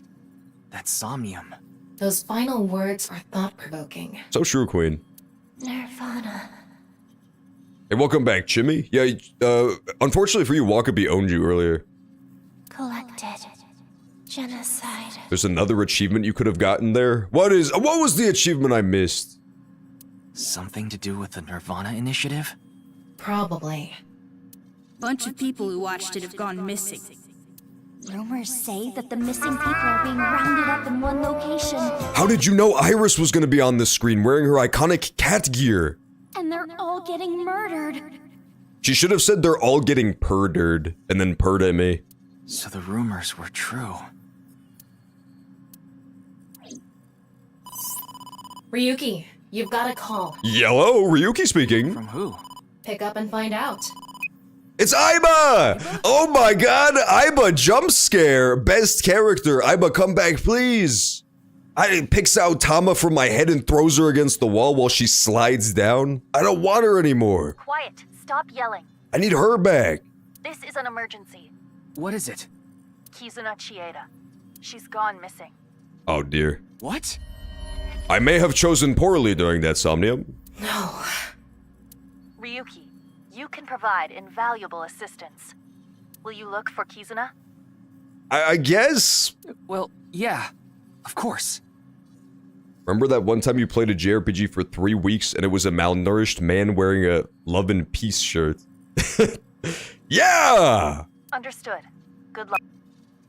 that's Somnium. Those final words are thought-provoking. So true, Queen. Nirvana. Hey, welcome back, Chimmy. Yeah, unfortunately for you, Wakabi owned you earlier. Collected. Genocide. There's another achievement you could have gotten there. What was the achievement I missed? Something to do with the Nirvana initiative? Probably. Bunch of people who watched it have gone missing. Rumors say that the missing people are being rounded up in one location. How did you know Iris was gonna be on this screen wearing her iconic cat gear? And they're all getting murdered. She should have said they're all getting purdered and then purred at me. So the rumors were true. Ryuki, you've got a call. Yellow, Ryuki speaking. From who? Pick up and find out. It's Aiba! Oh my god, Aiba jump scare. Best character. Aiba, come back, please. I picks out Tama from my head and throws her against the wall while she slides down. I don't want her anymore. Quiet. Stop yelling. I need her back. This is an emergency. What is it? Kizuna Chieda. She's gone missing. Oh dear. What? I may have chosen poorly during that Somnium. No. Ryuki, you can provide invaluable assistance. Will you look for Kizuna? I guess. Well, yeah. Of course. Remember that one time you played a JRPG for 3 weeks and it was a malnourished man wearing a Love and Peace shirt? Yeah! Understood. Good luck.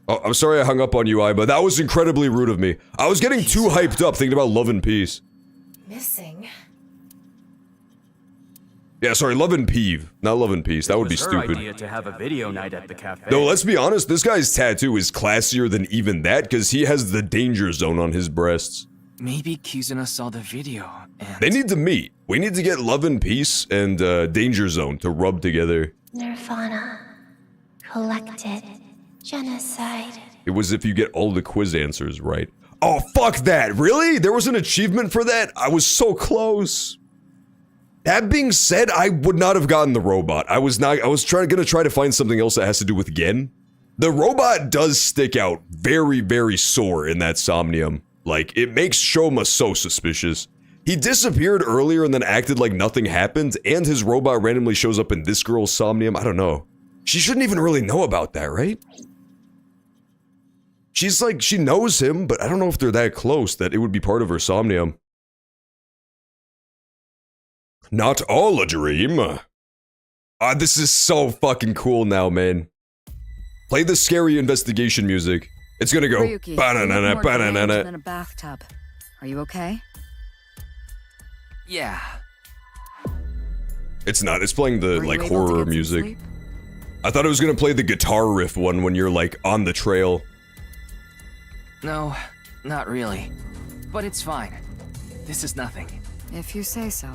Oh, I'm sorry I hung up on you, Aiba. That was incredibly rude of me. I was getting too hyped up thinking about Love and Peace. Missing? Yeah, sorry, Love and Peeve, not Love and Peace. That would be It was her stupid. idea to have a video night at the cafe. Though, let's be honest, this guy's tattoo is classier than even that because he has the danger zone on his breasts. Maybe Kizuna saw the video and... They need to meet. We need to get Love and Peace and Danger Zone to rub together. Nirvana. Collected. Genocide. It was if you get all the quiz answers right. Oh, fuck that! Really? There was an achievement for that? I was so close. That being said, I would not have gotten the robot. I was gonna try to find something else that has to do with Gen. The robot does stick out very, very sore in that Somnium. Like, it makes Shoma so suspicious. He disappeared earlier and then acted like nothing happened, and his robot randomly shows up in this girl's Somnium. I don't know. She shouldn't even really know about that, right? She's like, she knows him, but I don't know if they're that close that it would be part of her Somnium. Not all a dream. This is so fucking cool now, man. Play the scary investigation music. It's gonna go banana banana. In a bathtub. Are you okay? Yeah. It's not. It's playing the, Were you like, able to horror get some music. sleep? I thought it was gonna play the guitar riff one when you're, like, on the trail. No, not really. But it's fine. This is nothing. If you say so.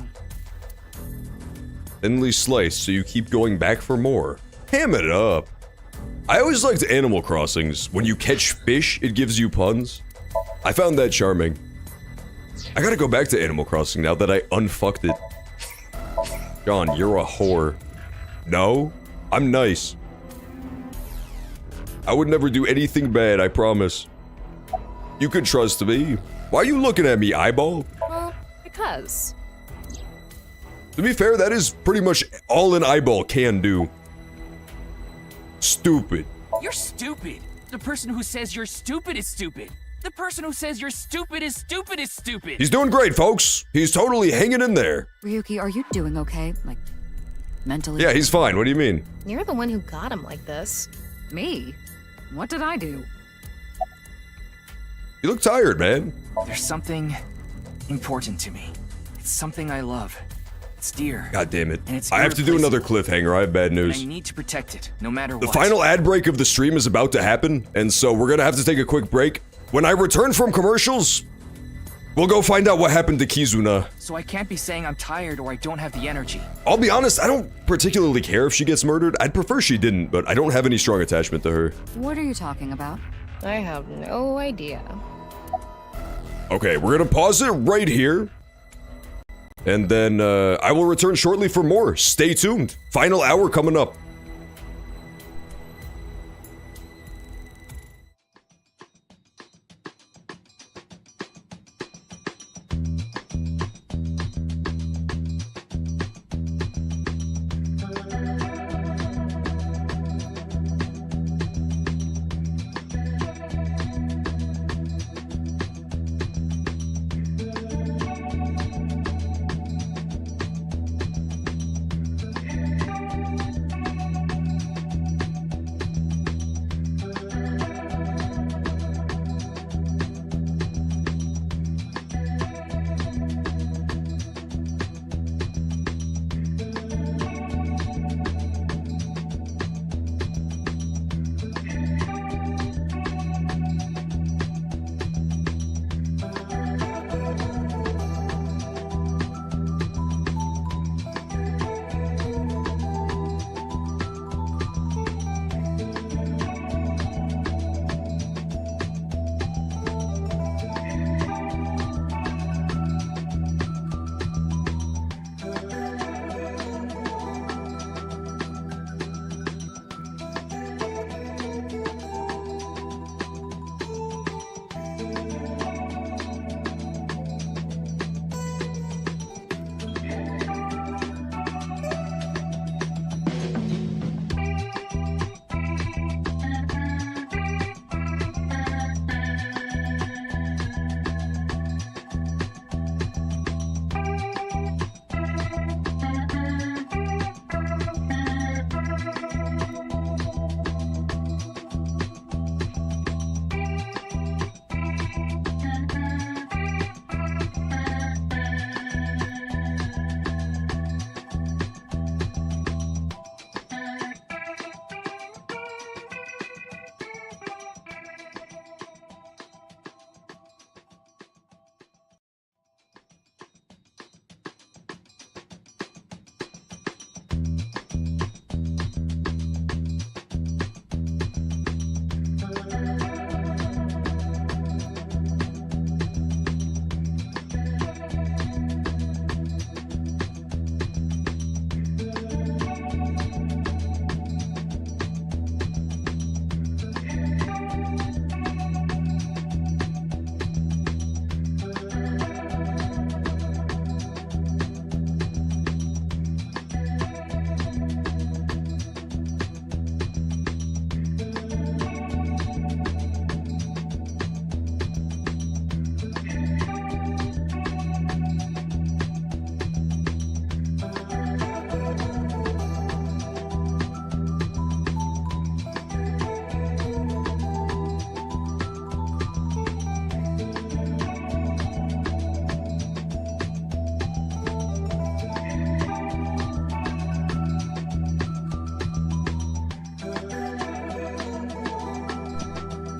Thinly sliced, so you keep going back for more. Ham it up. I always liked Animal Crossings. When you catch fish, it gives you puns. I found that charming. I gotta go back to Animal Crossing now that I unfucked it. John, you're a whore. No, I'm nice. I would never do anything bad, I promise. You could trust me. Why are you looking at me, eyeball? Well, because. To be fair, that is pretty much all an eyeball can do. Stupid. You're stupid. The person who says you're stupid is stupid. The person who says you're stupid is stupid is stupid. He's doing great, folks. He's totally hanging in there. Ryuki, are you doing okay? Like, mentally? Yeah, he's fine. What do you mean? You're the one who got him like this. Me? What did I do? You look tired, man. There's something important to me. It's something I love. It's dear. God damn it. And it's I have to do another cliffhanger. I have bad And news. I need to protect it, no matter The what. final ad break of the stream is about to happen, and so we're gonna have to take a quick break. When I return from commercials, we'll go find out what happened to Kizuna. So I can't be saying I'm tired or I don't have the energy. I'll be honest, I don't particularly care if she gets murdered. I'd prefer she didn't, but I don't have any strong attachment to her. What are you talking about? I have no idea. Okay, we're gonna pause it right here. And then I will return shortly for more. Stay tuned. Final hour coming up.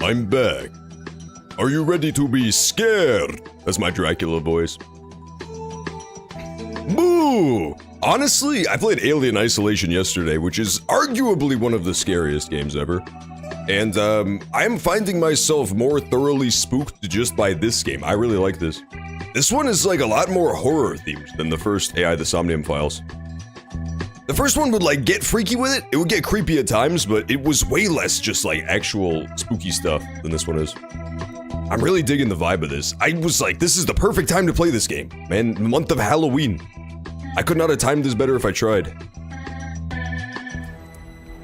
I'm back. Are you ready to be scared? That's my Dracula voice. Boo! Honestly, I played Alien Isolation yesterday, which is arguably one of the scariest games ever. And I'm finding myself more thoroughly spooked just by this game. I really like this. This one is like a lot more horror themed than the first AI the Somnium files. The first one would like get freaky with it. It would get creepy at times, but it was way less just like actual spooky stuff than this one is. I'm really digging the vibe of this. I was like, this is the perfect time to play this game. Man, the month of Halloween. I could not have timed this better if I tried.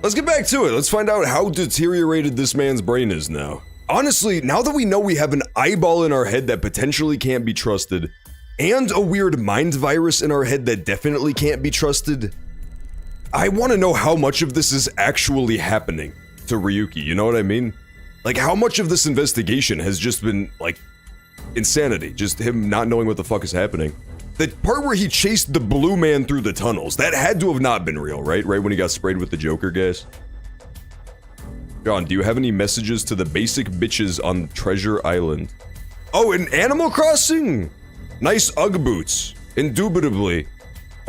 Let's get back to it. Let's find out how deteriorated this man's brain is now. Honestly, now that we know we have an eyeball in our head that potentially can't be trusted, and a weird mind virus in our head that definitely can't be trusted, I want to know how much of this is actually happening to Ryuki, you know what I mean? Like, how much of this investigation has just been, like, insanity? Just him not knowing what the fuck is happening. The part where he chased the blue man through the tunnels, that had to have not been real, right? Right when he got sprayed with the Joker gas? John, do you have any messages to the basic bitches on Treasure Island? Oh, in Animal Crossing? Nice Ugg boots. Indubitably.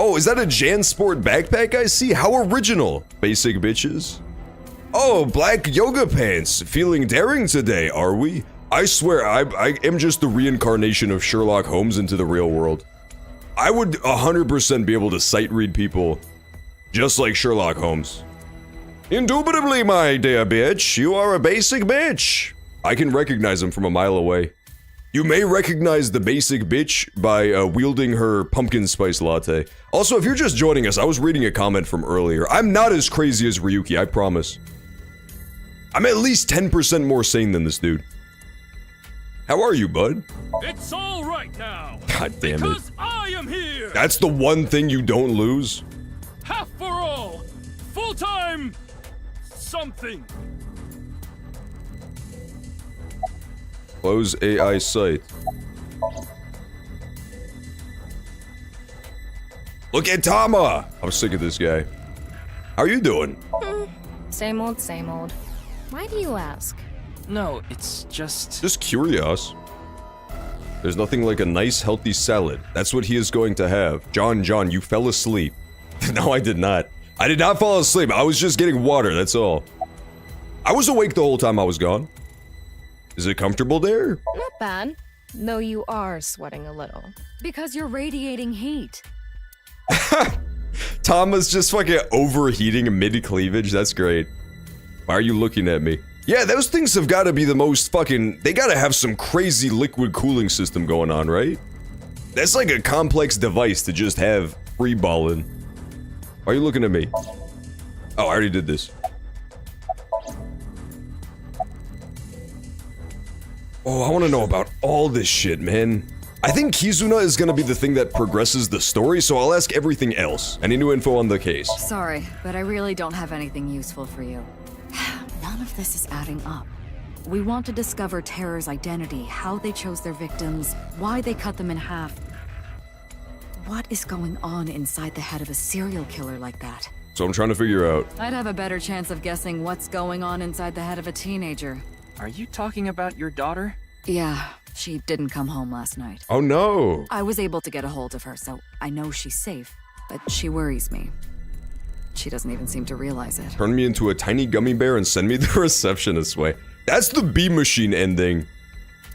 Oh, is that a JanSport backpack I see? How original, basic bitches. Oh, black yoga pants. Feeling daring today, are we? I swear, I am just the reincarnation of Sherlock Holmes into the real world. I would 100% be able to sight read people just like Sherlock Holmes. Indubitably, my dear bitch, you are a basic bitch. I can recognize him from a mile away. You may recognize the basic bitch by wielding her pumpkin spice latte. Also, if you're just joining us, I was reading a comment from earlier. I'm not as crazy as Ryuki, I promise. I'm at least 10% more sane than this dude. How are you, bud? It's all right now. God damn it. Because I am here. That's the one thing you don't lose? Half for all. Full-time something. Close AI site. Look at Tama! I'm sick of this guy. How are you doing? Same old, same old. Why do you ask? No, it's just... Just curious. There's nothing like a nice, healthy salad. That's what he is going to have. John, you fell asleep. No, I did not. I did not fall asleep. I was just getting water, that's all. I was awake the whole time I was gone. Is it comfortable there? Not bad. Though you are sweating a little. Because you're radiating heat. Tama's just fucking overheating mid-cleavage. That's great. Why are you looking at me? Yeah, those things have got to be the most fucking... They gotta have some crazy liquid cooling system going on, right? That's like a complex device to just have free balling. Why are you looking at me? Oh, I already did this. Oh, I want to know about all this shit, man. I think Kizuna is gonna be the thing that progresses the story, so I'll ask everything else. Any new info on the case? Sorry, but I really don't have anything useful for you. None of this is adding up. We want to discover Terror's identity, how they chose their victims, why they cut them in half. What is going on inside the head of a serial killer like that? So I'm trying to figure out. I'd have a better chance of guessing what's going on inside the head of a teenager. Are you talking about your daughter? Yeah, she didn't come home last night. Oh no! I was able to get a hold of her, so I know she's safe, but she worries me. She doesn't even seem to realize it. Turn me into a tiny gummy bear and send me the receptionist's way. That's the B-Machine ending.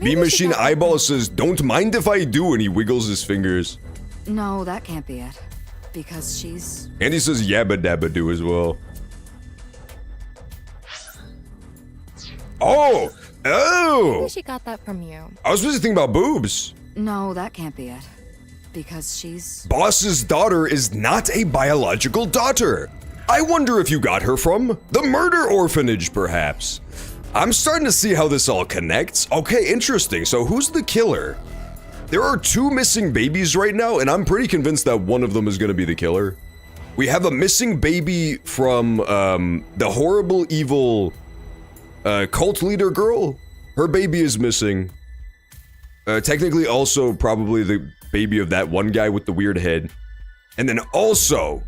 B-Machine eyeball says, "Don't mind if I do," and he wiggles his fingers. No, that can't be it. Because she's... And he says yabba dabba do as well. Oh! Oh! Maybe she got that from you. I was supposed to think about boobs. No, that can't be it. Because she's... Boss's daughter is not a biological daughter. I wonder if you got her from the murder orphanage, perhaps. I'm starting to see how this all connects. Okay, interesting. So who's the killer? There are 2 missing babies right now, and I'm pretty convinced that one of them is going to be the killer. We have a missing baby from the horrible, evil cult leader girl. Her baby is missing. Technically also probably the baby of that one guy with the weird head. And then also,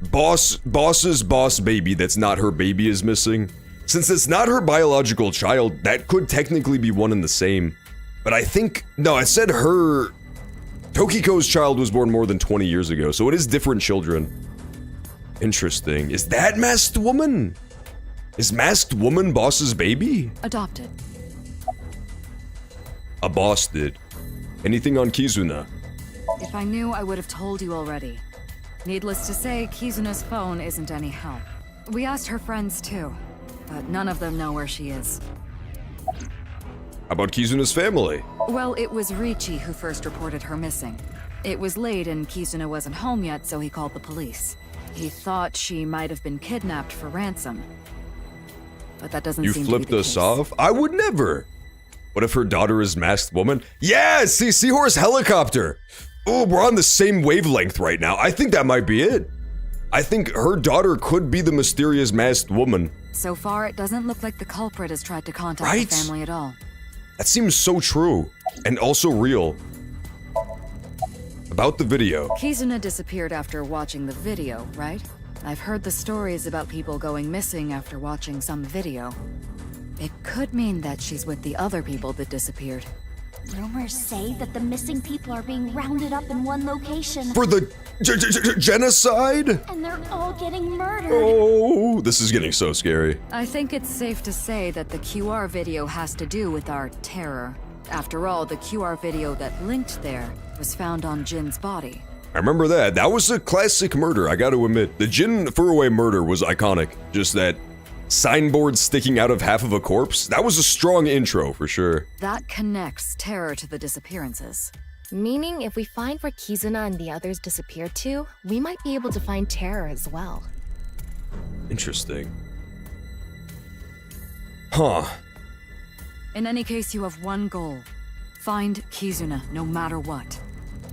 boss's boss baby that's not her baby is missing. Since it's not her biological child, that could technically be one and the same. But I think, no, I said her... Tokiko's child was born more than 20 years ago, so it is different children. Interesting. Is that Masked Woman? Is Masked Woman Boss's baby? Adopted. A boss did. Anything on Kizuna? If I knew, I would have told you already. Needless to say, Kizuna's phone isn't any help. We asked her friends too, but none of them know where she is. How about Kizuna's family? Well, it was Richie who first reported her missing. It was late and Kizuna wasn't home yet, so he called the police. He thought she might have been kidnapped for ransom. But that doesn't seem to be the case. You flipped us off? I would never. What if her daughter is Masked Woman? Yeah, see, Seahorse Helicopter. Oh, we're on the same wavelength right now. I think that might be it. I think her daughter could be the mysterious Masked Woman. So far, it doesn't look like the culprit has tried to contact the family at all. That seems so true, and also real. About the video. Kizuna disappeared after watching the video, right? I've heard the stories about people going missing after watching some video. It could mean that she's with the other people that disappeared. Rumors say that the missing people are being rounded up in one location. For the genocide? And they're all getting murdered. Oh, this is getting so scary. I think it's safe to say that the QR video has to do with our terror. After all, the QR video that linked there was found on Jin's body. I remember that. That was a classic murder, I gotta admit. The Jin Furuway murder was iconic. Just that signboard sticking out of half of a corpse. That was a strong intro, for sure. That connects terror to the disappearances. Meaning, if we find where Kizuna and the others disappeared to, we might be able to find Terror as well. Interesting. Huh. In any case, you have one goal. Find Kizuna, no matter what.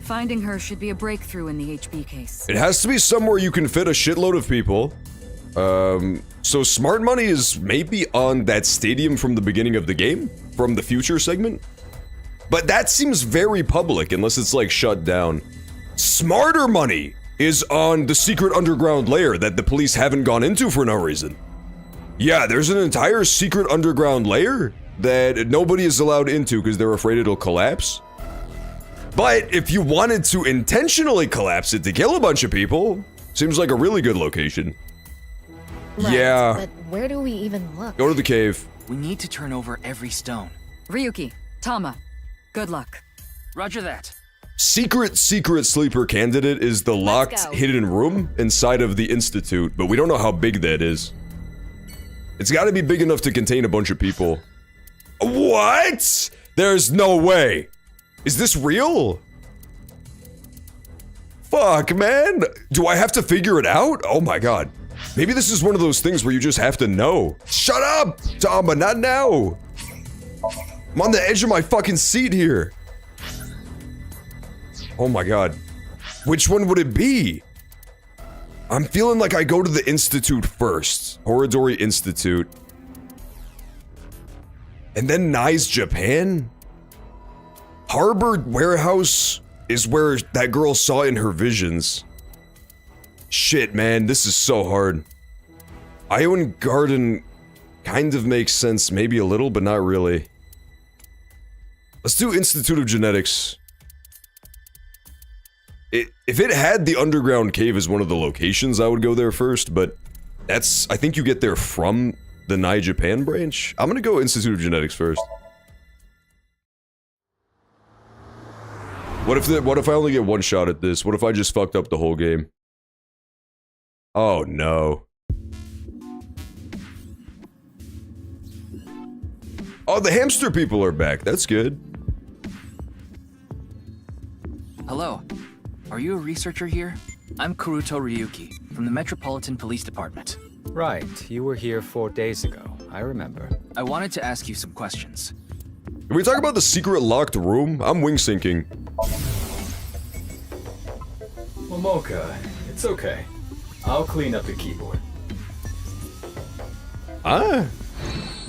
Finding her should be a breakthrough in the HB case. It has to be somewhere you can fit a shitload of people. So smart money is maybe on that stadium from the beginning of the game? From the future segment? But that seems very public unless it's like shut down. Smarter money is on the secret underground lair that the police haven't gone into for no reason. Yeah, there's an entire secret underground lair that nobody is allowed into because they're afraid it'll collapse. But if you wanted to intentionally collapse it to kill a bunch of people, seems like a really good location. Right, yeah. But where do we even look? Go to the cave. We need to turn over every stone. Ryuki, Tama, good luck. Roger that. Secret sleeper candidate is the locked hidden room inside of the Institute, but we don't know how big that is. It's gotta be big enough to contain a bunch of people. What? There's no way. Is this real? Fuck, man. Do I have to figure it out? Oh my god. Maybe this is one of those things where you just have to know. Shut up, Tama, not now. I'm on the edge of my fucking seat here. Oh my god. Which one would it be? I'm feeling like I go to the Institute first. Horodori Institute. And then Nai's Japan? Harbor Warehouse is where that girl saw in her visions. Shit, man, this is so hard. Iowan Garden kind of makes sense, maybe a little, but not really. Let's do Institute of Genetics. If it had the underground cave as one of the locations, I would go there first, but that's, I think you get there from the Nai Japan branch. I'm gonna go Institute of Genetics first. What if I only get one shot at this? What if I just fucked up the whole game? Oh no. Oh, the hamster people are back. That's good. Hello. Are you a researcher here? I'm Kuruto Ryuki, from the Metropolitan Police Department. Right, you were here 4 days ago. I remember. I wanted to ask you some questions. Can we talk about the secret locked room? I'm wing sinking. Momoka, it's okay. I'll clean up the keyboard. Ah.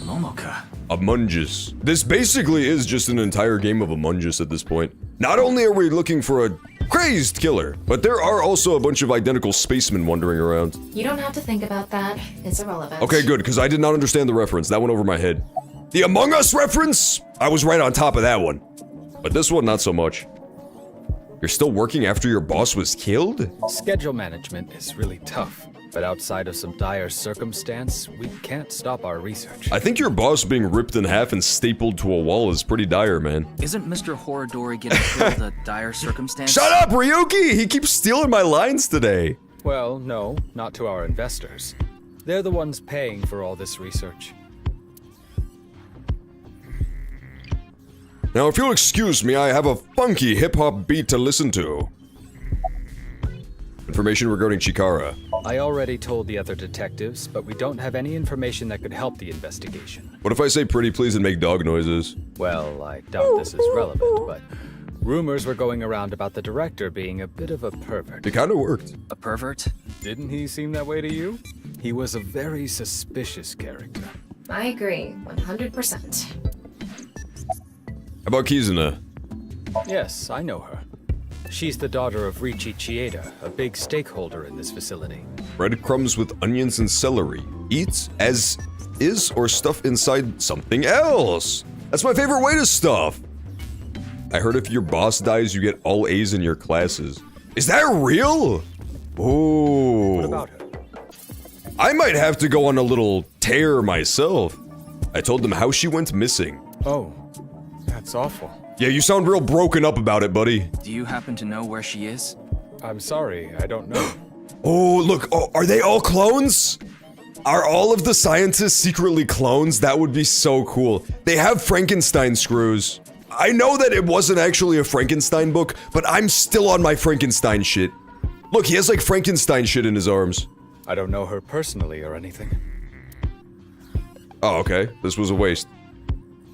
Momoka. Among Us. This basically is just an entire game of Among Us at this point. Not only are we looking for a crazed killer. But there are also a bunch of identical spacemen wandering around. You don't have to think about that. It's irrelevant. Okay, good, because I did not understand the reference. That went over my head. The Among Us reference? I was right on top of that one. But this one, not so much. You're still working after your boss was killed? Schedule management is really tough, but outside of some dire circumstance, we can't stop our research. I think your boss being ripped in half and stapled to a wall is pretty dire, man. Isn't Mr. Horadori getting killed a dire circumstance? Shut up, Ryuki! He keeps stealing my lines today. Well, no, not to our investors. They're the ones paying for all this research. Now, if you'll excuse me, I have a funky hip-hop beat to listen to. Information regarding Chikara. I already told the other detectives, but we don't have any information that could help the investigation. What if I say pretty please and make dog noises? Well, I doubt this is relevant, but rumors were going around about the director being a bit of a pervert. It kind of worked. A pervert? Didn't he seem that way to you? He was a very suspicious character. I agree, 100%. How about Kizuna? Yes, I know her. She's the daughter of Riichi Chieda, a big stakeholder in this facility. Breadcrumbs with onions and celery. Eat as is or stuff inside something else. That's my favorite way to stuff. I heard if your boss dies, you get all A's in your classes. Is that real? Ooh. What about her? I might have to go on a little tear myself. I told them how she went missing. Oh, that's awful. Yeah, you sound real broken up about it, buddy. Do you happen to know where she is? I'm sorry, I don't know. Oh, look, oh, are they all clones? Are all of the scientists secretly clones? That would be so cool. They have Frankenstein screws. I know that it wasn't actually a Frankenstein book, but I'm still on my Frankenstein shit. Look, he has like Frankenstein shit in his arms. I don't know her personally or anything. Oh, okay. This was a waste.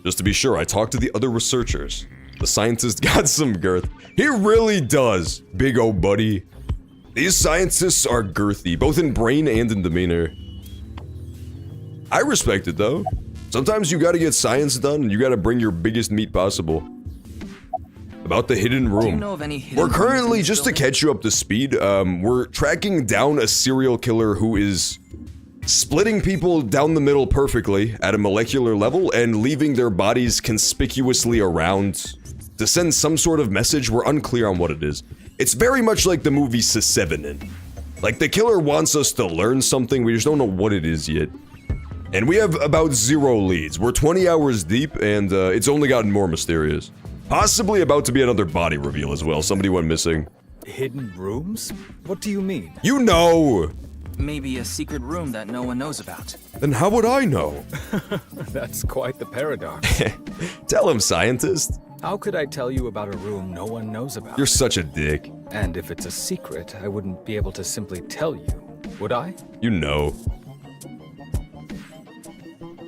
Just to be sure, I talked to the other researchers. The scientist got some girth. He really does, big old buddy. These scientists are girthy, both in brain and in demeanor. I respect it, though. Sometimes you gotta get science done, and you gotta bring your biggest meat possible. About the hidden room. Do you know of any hidden We're currently, rooms in just this to catch you up to speed, we're tracking down a serial killer who is splitting people down the middle perfectly at a molecular level and leaving their bodies conspicuously around to send some sort of message. We're unclear on what it is. It's very much like the movie Sesevenin. Like, the killer wants us to learn something, we just don't know what it is yet. And we have about 0 leads. We're 20 hours deep, and it's only gotten more mysterious. Possibly about to be another body reveal as well. Somebody went missing. Hidden rooms? What do you mean? You know! Maybe a secret room that no one knows about. Then how would I know? That's quite the paradox. Tell him, scientist. How could I tell you about a room no one knows about? You're such a dick. And if it's a secret, I wouldn't be able to simply tell you, would I? You know.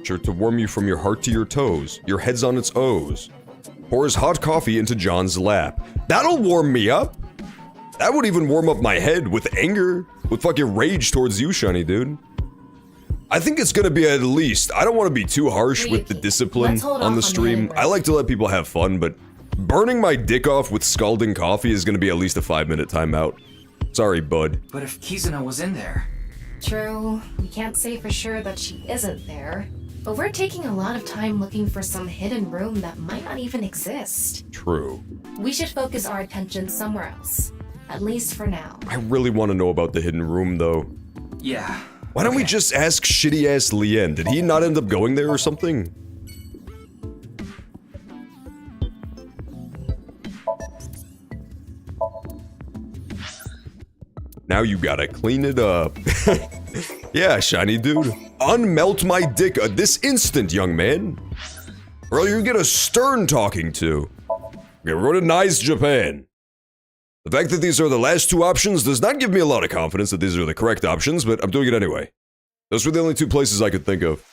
Sure to warm you from your heart to your toes. Your head's on its O's. Pours hot coffee into John's lap. That'll warm me up. That would even warm up my head with anger. With fucking rage towards you, Shiny dude. I think it's gonna be at least, I don't want to be too harsh with the discipline on the stream. I like to let people have fun, but burning my dick off with scalding coffee is gonna be at least a 5-minute timeout. Sorry, bud. But if Kizuna was in there... True, we can't say for sure that she isn't there. But we're taking a lot of time looking for some hidden room that might not even exist. True. We should focus our attention somewhere else. At least for now. I really want to know about the hidden room, though. Yeah. Why don't we just ask shitty-ass Lien? Did he not end up going there or something? Now you gotta clean it up. Yeah, Shiny dude. Unmelt my dick this instant, young man. Or you get a stern talking to. Okay, we're going to nice Japan. The fact that these are the last 2 options does not give me a lot of confidence that these are the correct options, but I'm doing it anyway. Those were the only 2 places I could think of.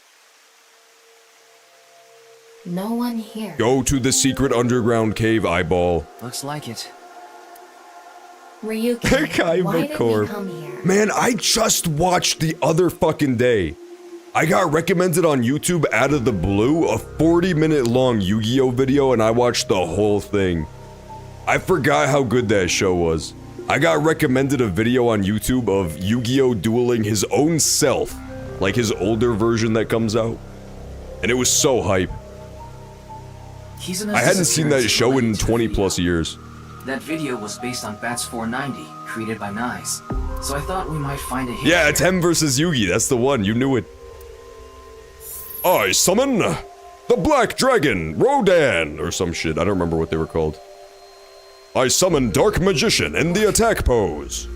No one here. Go to the secret underground cave, eyeball. Looks like it. Ryuki, why did we come here? Man, I just watched the other fucking day. I got recommended on YouTube out of the blue a 40-minute long Yu-Gi-Oh video and I watched the whole thing. I forgot how good that show was. I got recommended a video on YouTube of Yu-Gi-Oh! Dueling his own self. Like his older version that comes out. And it was so hype. I hadn't seen that show in 20 plus years. That video was based on Bats 490, created by Nyes. So I thought we might find a hit. Yeah, it's him versus Yugi, that's the one, you knew it. I summon the Black Dragon, Rodan, or some shit, I don't remember what they were called. I summon Dark Magician in the attack pose.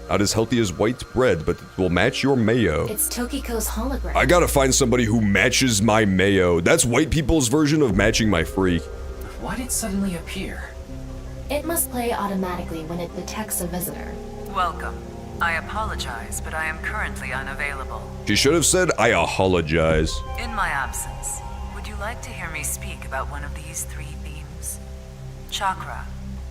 Not as healthy as white bread, but it will match your mayo. It's Tokiko's hologram. I gotta find somebody who matches my mayo. That's white people's version of matching my freak. Why did it suddenly appear? It must play automatically when it detects a visitor. Welcome. I apologize, but I am currently unavailable. She should have said, I apologize. In my absence, would you like to hear me speak about one of these 3 themes? Chakra,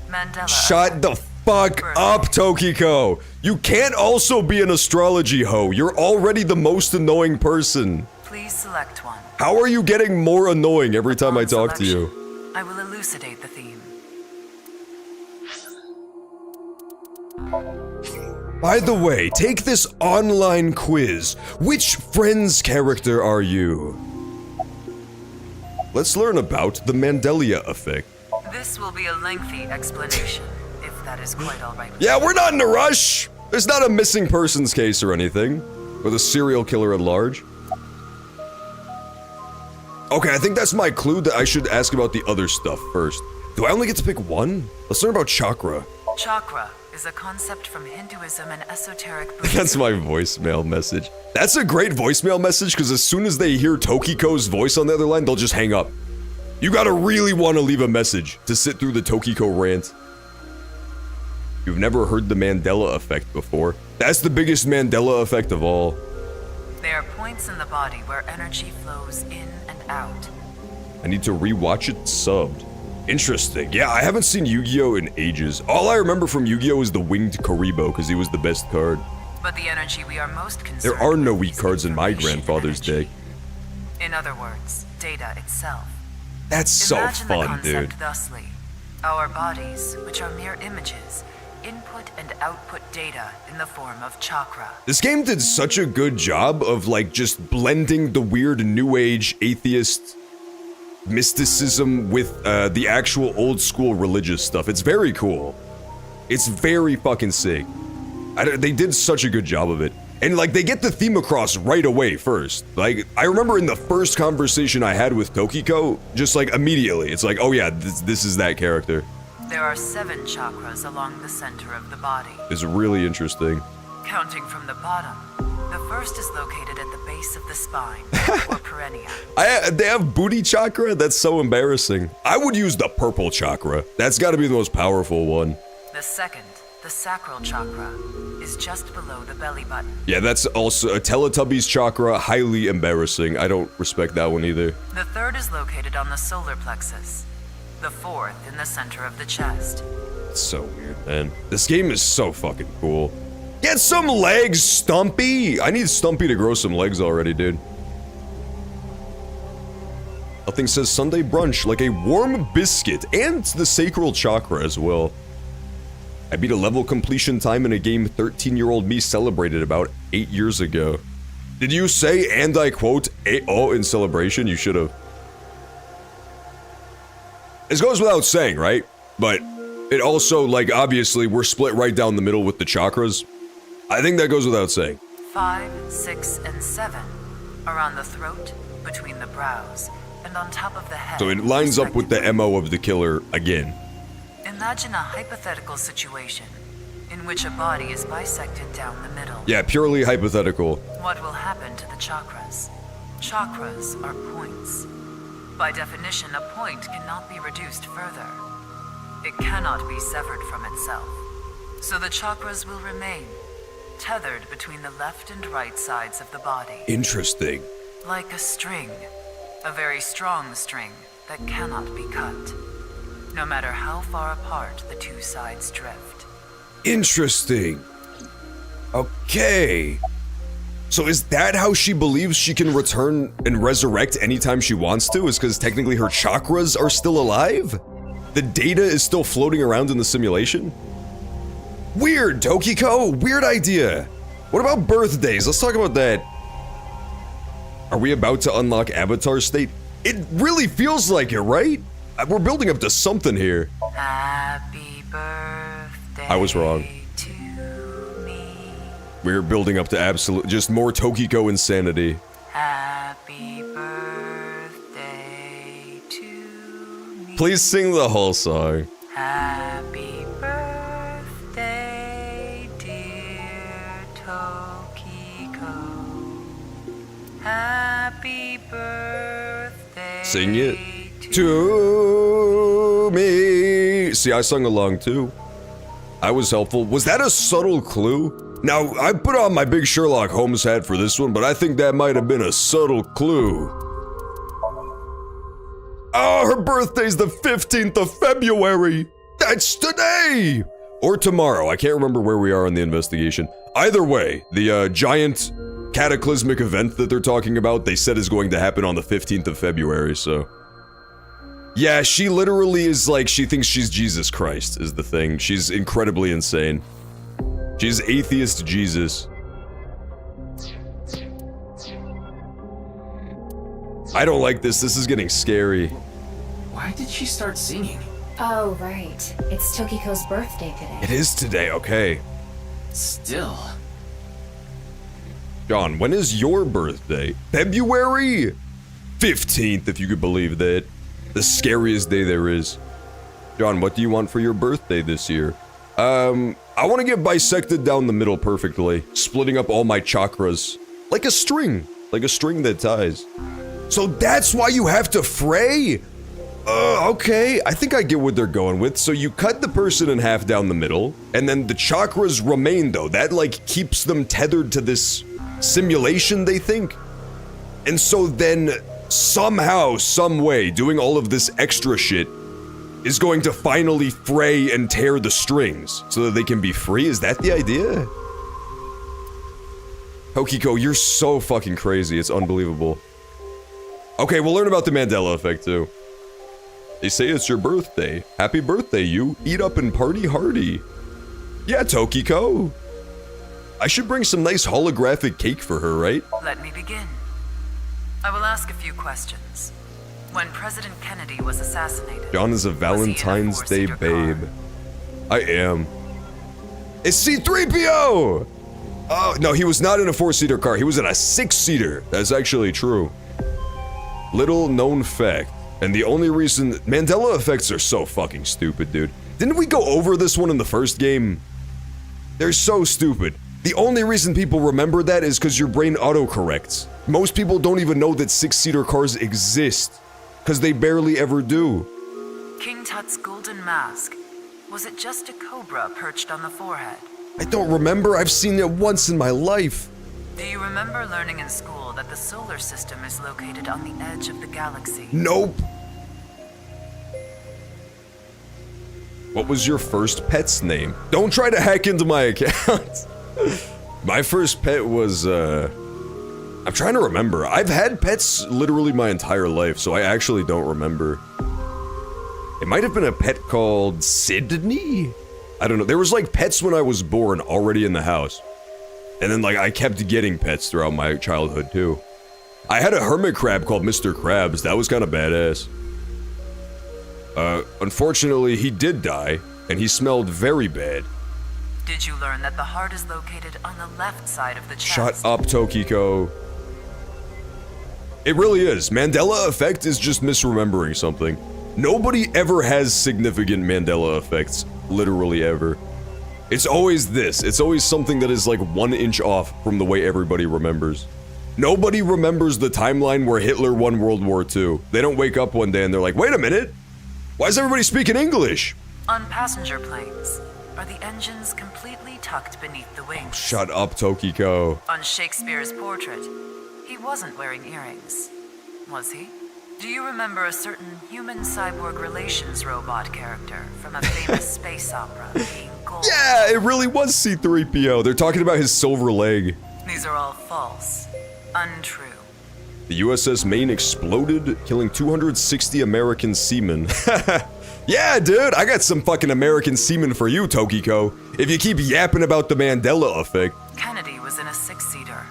Mandela. Shut the fuck up, Tokiko! You can't also be an astrology hoe. You're already the most annoying person. Please select one. How are you getting more annoying every time I talk to you? I will elucidate the theme. By the way, take this online quiz. Which Friends character are you? Let's learn about the Mandela effect. This will be a lengthy explanation, if that is quite alright. Yeah, we're not in a rush. There's not a missing persons case or anything. Or a serial killer at large. Okay, I think that's my clue that I should ask about the other stuff first. Do I only get to pick one? Let's learn about chakra. Chakra is a concept from Hinduism and esoteric Buddhism. That's my voicemail message. That's a great voicemail message because as soon as they hear Tokiko's voice on the other line, they'll just hang up. You gotta really want to leave a message to sit through the Tokiko rant. You've never heard the Mandela effect before. That's the biggest Mandela effect of all. There are points in the body where energy flows in and out. I need to rewatch it subbed. Interesting. Yeah, I haven't seen Yu-Gi-Oh! In ages. All I remember from Yu-Gi-Oh! Is the winged Karibo, because he was the best card. But the energy we are most concerned There are no with weak is cards in my information grandfather's day. In other words, data itself. That's so Imagine the fun, concept dude. thusly. Our bodies, which are mere images, input and output data in the form of chakra. This game did such a good job of, like, just blending the weird new age atheist mysticism with the actual old school religious stuff. It's very cool. It's very fucking sick. They did such a good job of it. And like they get the theme across right away first. Like I remember in the first conversation I had with Tokiko, just like immediately, it's like, oh yeah, this is that character. There are 7 chakras along the center of the body. It's really interesting. Counting from the bottom, the first is located at the base of the spine, or perineum. They have booty chakra? That's so embarrassing. I would use the purple chakra. That's gotta be the most powerful one. The second, the sacral chakra, is just below the belly button. Yeah, that's also a Teletubbies chakra, highly embarrassing. I don't respect that one either. The third is located on the solar plexus. The fourth in the center of the chest. It's so weird, man. This game is so fucking cool. Get some legs, Stumpy! I need Stumpy to grow some legs already, dude. Nothing says Sunday brunch like a warm biscuit and the sacral chakra as well. I beat a level completion time in a game 13-year-old me celebrated about 8 years ago. Did you say, and I quote, "oh" in celebration? You should have. This goes without saying, right? But it also, like, obviously, we're split right down the middle with the chakras. I think that goes without saying. 5, 6, and 7 are on the throat, between the brows, and on top of the head. So it lines up with the MO of the killer again. Imagine a hypothetical situation in which a body is bisected down the middle. Yeah, purely hypothetical. What will happen to the chakras? Chakras are points. By definition, a point cannot be reduced further. It cannot be severed from itself. So the chakras will remain, tethered between the left and right sides of the body. Interesting. Like a string. A very strong string that cannot be cut. No matter how far apart the two sides drift. Interesting. Okay. So is that how she believes she can return and resurrect anytime she wants to? Is because technically her chakras are still alive? The data is still floating around in the simulation? Weird, Tokiko! Weird idea! What about birthdays? Let's talk about that. Are we about to unlock Avatar State? It really feels like it, right? We're building up to something here. Happy birthday. I was wrong. We're building up to absolute, just more Tokiko insanity. Happy birthday to me. Please sing the whole song. Happy birthday, dear Tokiko. Happy birthday. Sing it to me. See, I sung along too. I was helpful. Was that a subtle clue? Now, I put on my big Sherlock Holmes hat for this one, but I think that might have been a subtle clue. Oh, her birthday's the 15th of February! That's today! Or tomorrow, I can't remember where we are in the investigation. Either way, the giant cataclysmic event that they're talking about, they said is going to happen on the 15th of February, so... Yeah, she literally is like, she thinks she's Jesus Christ, is the thing. She's incredibly insane. She's atheist Jesus. I don't like this. This is getting scary. Why did she start singing? Oh, right. It's Tokiko's birthday today. It is today, okay. Still. John, when is your birthday? February 15th, if you could believe that. The scariest day there is. John, what do you want for your birthday this year? I want to get bisected down the middle perfectly, splitting up all my chakras. Like a string that ties. So that's why you have to fray? Okay, I think I get what they're going with. So you cut the person in half down the middle, and then the chakras remain though. That like keeps them tethered to this simulation, they think. And so then somehow, some way, doing all of this extra shit is going to finally fray and tear the strings so that they can be free? Is that the idea? Tokiko, you're so fucking crazy. It's unbelievable. Okay, we'll learn about the Mandela effect too. They say it's your birthday. Happy birthday, you. Eat up and party hardy. Yeah, Tokiko. I should bring some nice holographic cake for her, right? Let me begin. I will ask a few questions. When President Kennedy was assassinated, John is a Valentine's Day babe. I am. It's C-3PO! Oh, no, he was not in a 4-seater car. He was in a 6-seater. That's actually true. Little known fact. And the only reason... Mandela effects are so fucking stupid, dude. Didn't we go over this one in the first game? They're so stupid. The only reason people remember that is because your brain autocorrects. Most people don't even know that 6-seater cars exist. Because they barely ever do. King Tut's golden mask. Was it just a cobra perched on the forehead? I don't remember. I've seen it once in my life. Do you remember learning in school that the solar system is located on the edge of the galaxy? Nope. What was your first pet's name? Don't try to hack into my account. My first pet was, I'm trying to remember. I've had pets literally my entire life, so I actually don't remember. It might have been a pet called Sydney? I don't know. There was like pets when I was born already in the house. And then like I kept getting pets throughout my childhood too. I had a hermit crab called Mr. Krabs. That was kind of badass. Unfortunately, he did die, and he smelled very bad. Did you learn that the heart is located on the left side of the chest? Shut up, Tokiko. It really is. Mandela effect is just misremembering something. Nobody ever has significant Mandela effects. Literally ever. It's always this. It's always something that is like 1 inch off from the way everybody remembers. Nobody remembers the timeline where Hitler won World War II. They don't wake up one day and they're like, wait a minute! Why is everybody speaking English? On passenger planes, are the engines completely tucked beneath the wings? Shut up, Tokiko. On Shakespeare's portrait, he wasn't wearing earrings, was he? Do you remember a certain human-cyborg relations robot character from a famous space opera being gold? Yeah, it really was C-3PO. They're talking about his silver leg. These are all false, untrue. The USS Maine exploded, killing 260 American seamen. Yeah, dude, I got some fucking American semen for you, Tokiko. If you keep yapping about the Mandela effect. Kennedy was in a 6-seater.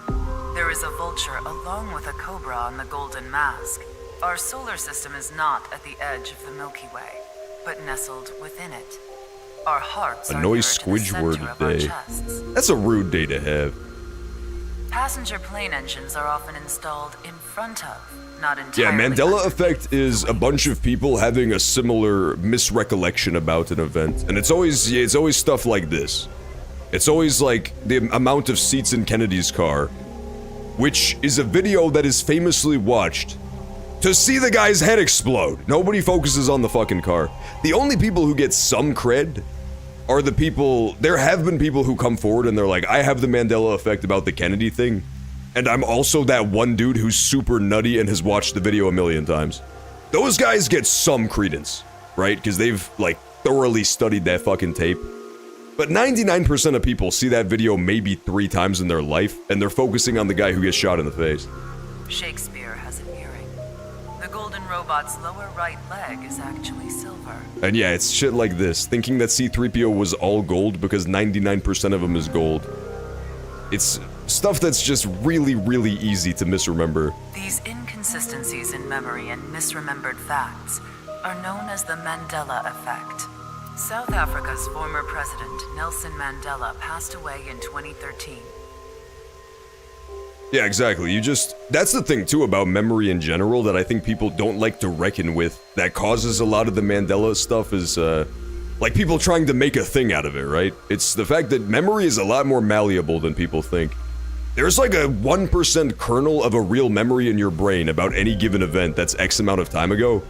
There is a vulture along with a cobra on the Golden Mask. Our solar system is not at the edge of the Milky Way, but nestled within it. Our hearts A are noise nearer to the Squidward center of our day. chests. That's a rude day to have. Passenger plane engines are often installed in front of, not entirely. Yeah, Mandela effect is a bunch of people having a similar misrecollection about an event. And it's always stuff like this. It's always like the amount of seats in Kennedy's car, which is a video that is famously watched to see the guy's head explode. Nobody focuses on the fucking car. The only people who get some cred are the people, there have been people who come forward and they're like, I have the Mandela effect about the Kennedy thing, and I'm also that one dude who's super nutty and has watched the video a million times. Those guys get some credence, right? Because they've, like, thoroughly studied that fucking tape. But 99% of people see that video maybe 3 times in their life, and they're focusing on the guy who gets shot in the face. Shakespeare has an earring. The golden robot's lower right leg is actually silver. And yeah, it's shit like this, thinking that C-3PO was all gold because 99% of him is gold. It's stuff that's just really, really easy to misremember. These inconsistencies in memory and misremembered facts are known as the Mandela effect. South Africa's former president, Nelson Mandela, passed away in 2013. Yeah, exactly. That's the thing too about memory in general that I think people don't like to reckon with, that causes a lot of the Mandela stuff is, like people trying to make a thing out of it, right? It's the fact that memory is a lot more malleable than people think. There's like a 1% kernel of a real memory in your brain about any given event that's X amount of time ago,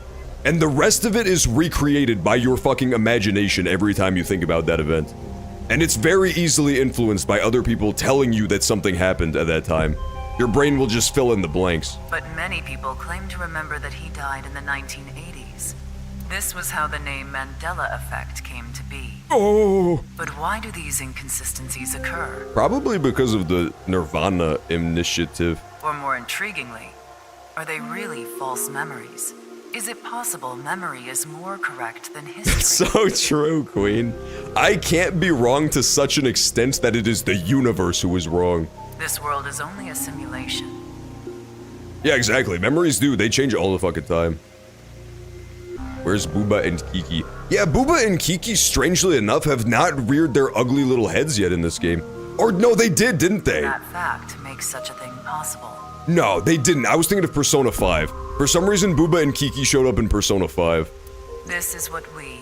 and the rest of it is recreated by your fucking imagination every time you think about that event. And it's very easily influenced by other people telling you that something happened at that time. Your brain will just fill in the blanks. But many people claim to remember that he died in the 1980s. This was how the name Mandela effect came to be. Oh! But why do these inconsistencies occur? Probably because of the Nirvana initiative. Or more intriguingly, are they really false memories? Is it possible memory is more correct than history? So true, Queen. I can't be wrong to such an extent that it is the universe who is wrong. This world is only a simulation. Yeah, exactly. Memories do. They change all the fucking time. Where's Booba and Kiki? Yeah, Booba and Kiki, strangely enough, have not reared their ugly little heads yet in this game. Or no, they did, didn't they? That fact makes such a thing possible. No, they didn't. I was thinking of Persona 5. For some reason, Booba and Kiki showed up in Persona 5. This is what we,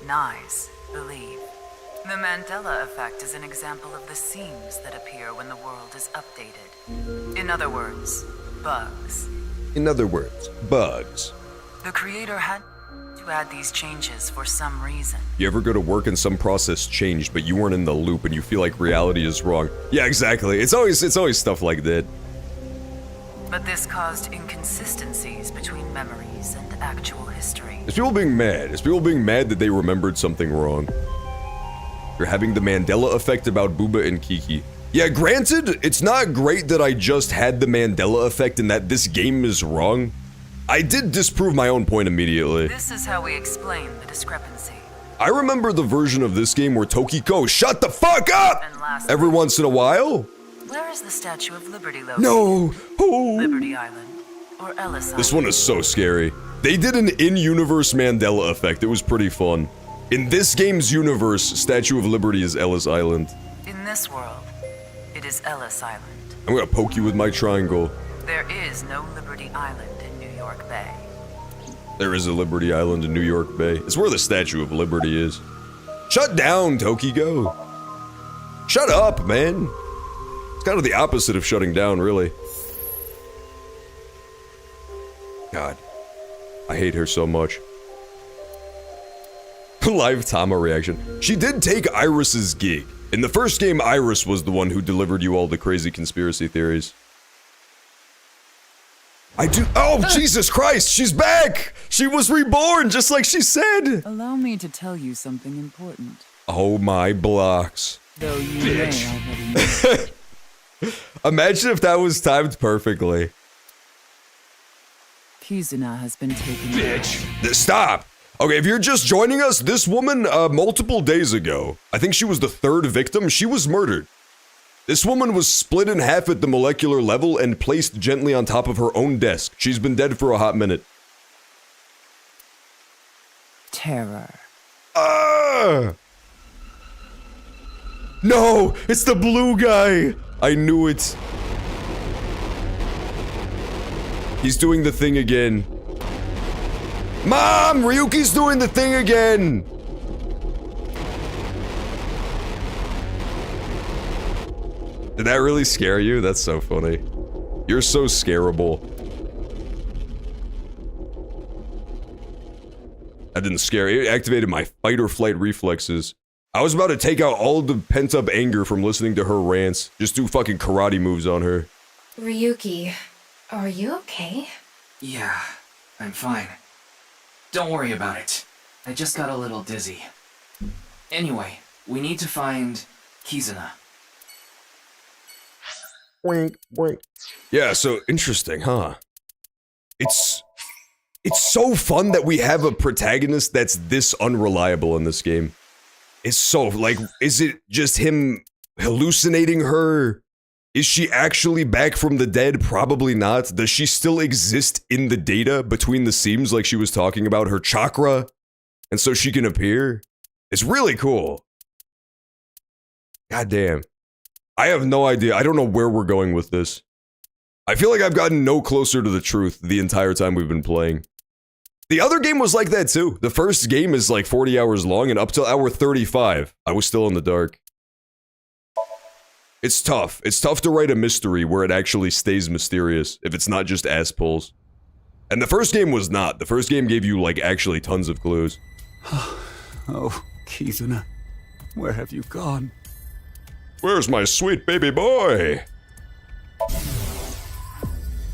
Nyes, believe. The Mandela effect is an example of the seams that appear when the world is updated. In other words, bugs. In other words, bugs. The creator had to add these changes for some reason. You ever go to work and some process changed, but you weren't in the loop and you feel like reality is wrong? Yeah, exactly. It's always stuff like that. But this caused inconsistencies between memories and actual history. It's people being mad. It's people being mad that they remembered something wrong. You're having the Mandela effect about Booba and Kiki. Yeah, granted, it's not great that I just had the Mandela effect and that this game is wrong. I did disprove my own point immediately. This is how we explain the discrepancy. I remember the version of this game where Tokiko shut the fuck up every once in a while. Where is the Statue of Liberty located? No. Oh. Liberty Island or Ellis Island? This one is so scary. They did an in-universe Mandela effect. It was pretty fun. In this game's universe, Statue of Liberty is Ellis Island. In this world, it is Ellis Island. I'm gonna poke you with my triangle. There is no Liberty Island in New York Bay. There is a Liberty Island in New York Bay. It's where the Statue of Liberty is. Shut down, Tokiko. Shut up, man. It's kind of the opposite of shutting down, really. God. I hate her so much. Live Tama reaction. She did take Iris's gig. In the first game, Iris was the one who delivered you all the crazy conspiracy theories. Oh, Jesus Christ, she's back! She was reborn, just like she said! Allow me to tell you something important. Oh my blocks. Though you may already know. Imagine if that was timed perfectly. Kizuna has been taken. Bitch. Stop! Okay, if you're just joining us, this woman, multiple days ago, I think she was the 3rd victim, she was murdered. This woman was split in half at the molecular level and placed gently on top of her own desk. She's been dead for a hot minute. Terror. No, it's the blue guy. I knew it. He's doing the thing again. Mom, Ryuki's doing the thing again. Did that really scare you? That's so funny. You're so scarable. That didn't scare you. It activated my fight or flight reflexes. I was about to take out all the pent-up anger from listening to her rants. Just do fucking karate moves on her. Ryuki, are you okay? Yeah, I'm fine. Don't worry about it. I just got a little dizzy. Anyway, we need to find Kizuna. Wink, wink. Yeah, so interesting, huh? It's so fun that we have a protagonist that's this unreliable in this game. It's so, like, is it just him hallucinating her? Is she actually back from the dead? Probably not. Does she still exist in the data between the seams like she was talking about, her chakra? And so she can appear? It's really cool. God damn. I have no idea. I don't know where we're going with this. I feel like I've gotten no closer to the truth the entire time we've been playing. The other game was like that too. The first game is like 40 hours long, and up till hour 35, I was still in the dark. It's tough. It's tough to write a mystery where it actually stays mysterious, if it's not just ass pulls. And the first game was not. The first game gave you, like, actually tons of clues. Oh, Kizuna, where have you gone? Where's my sweet baby boy?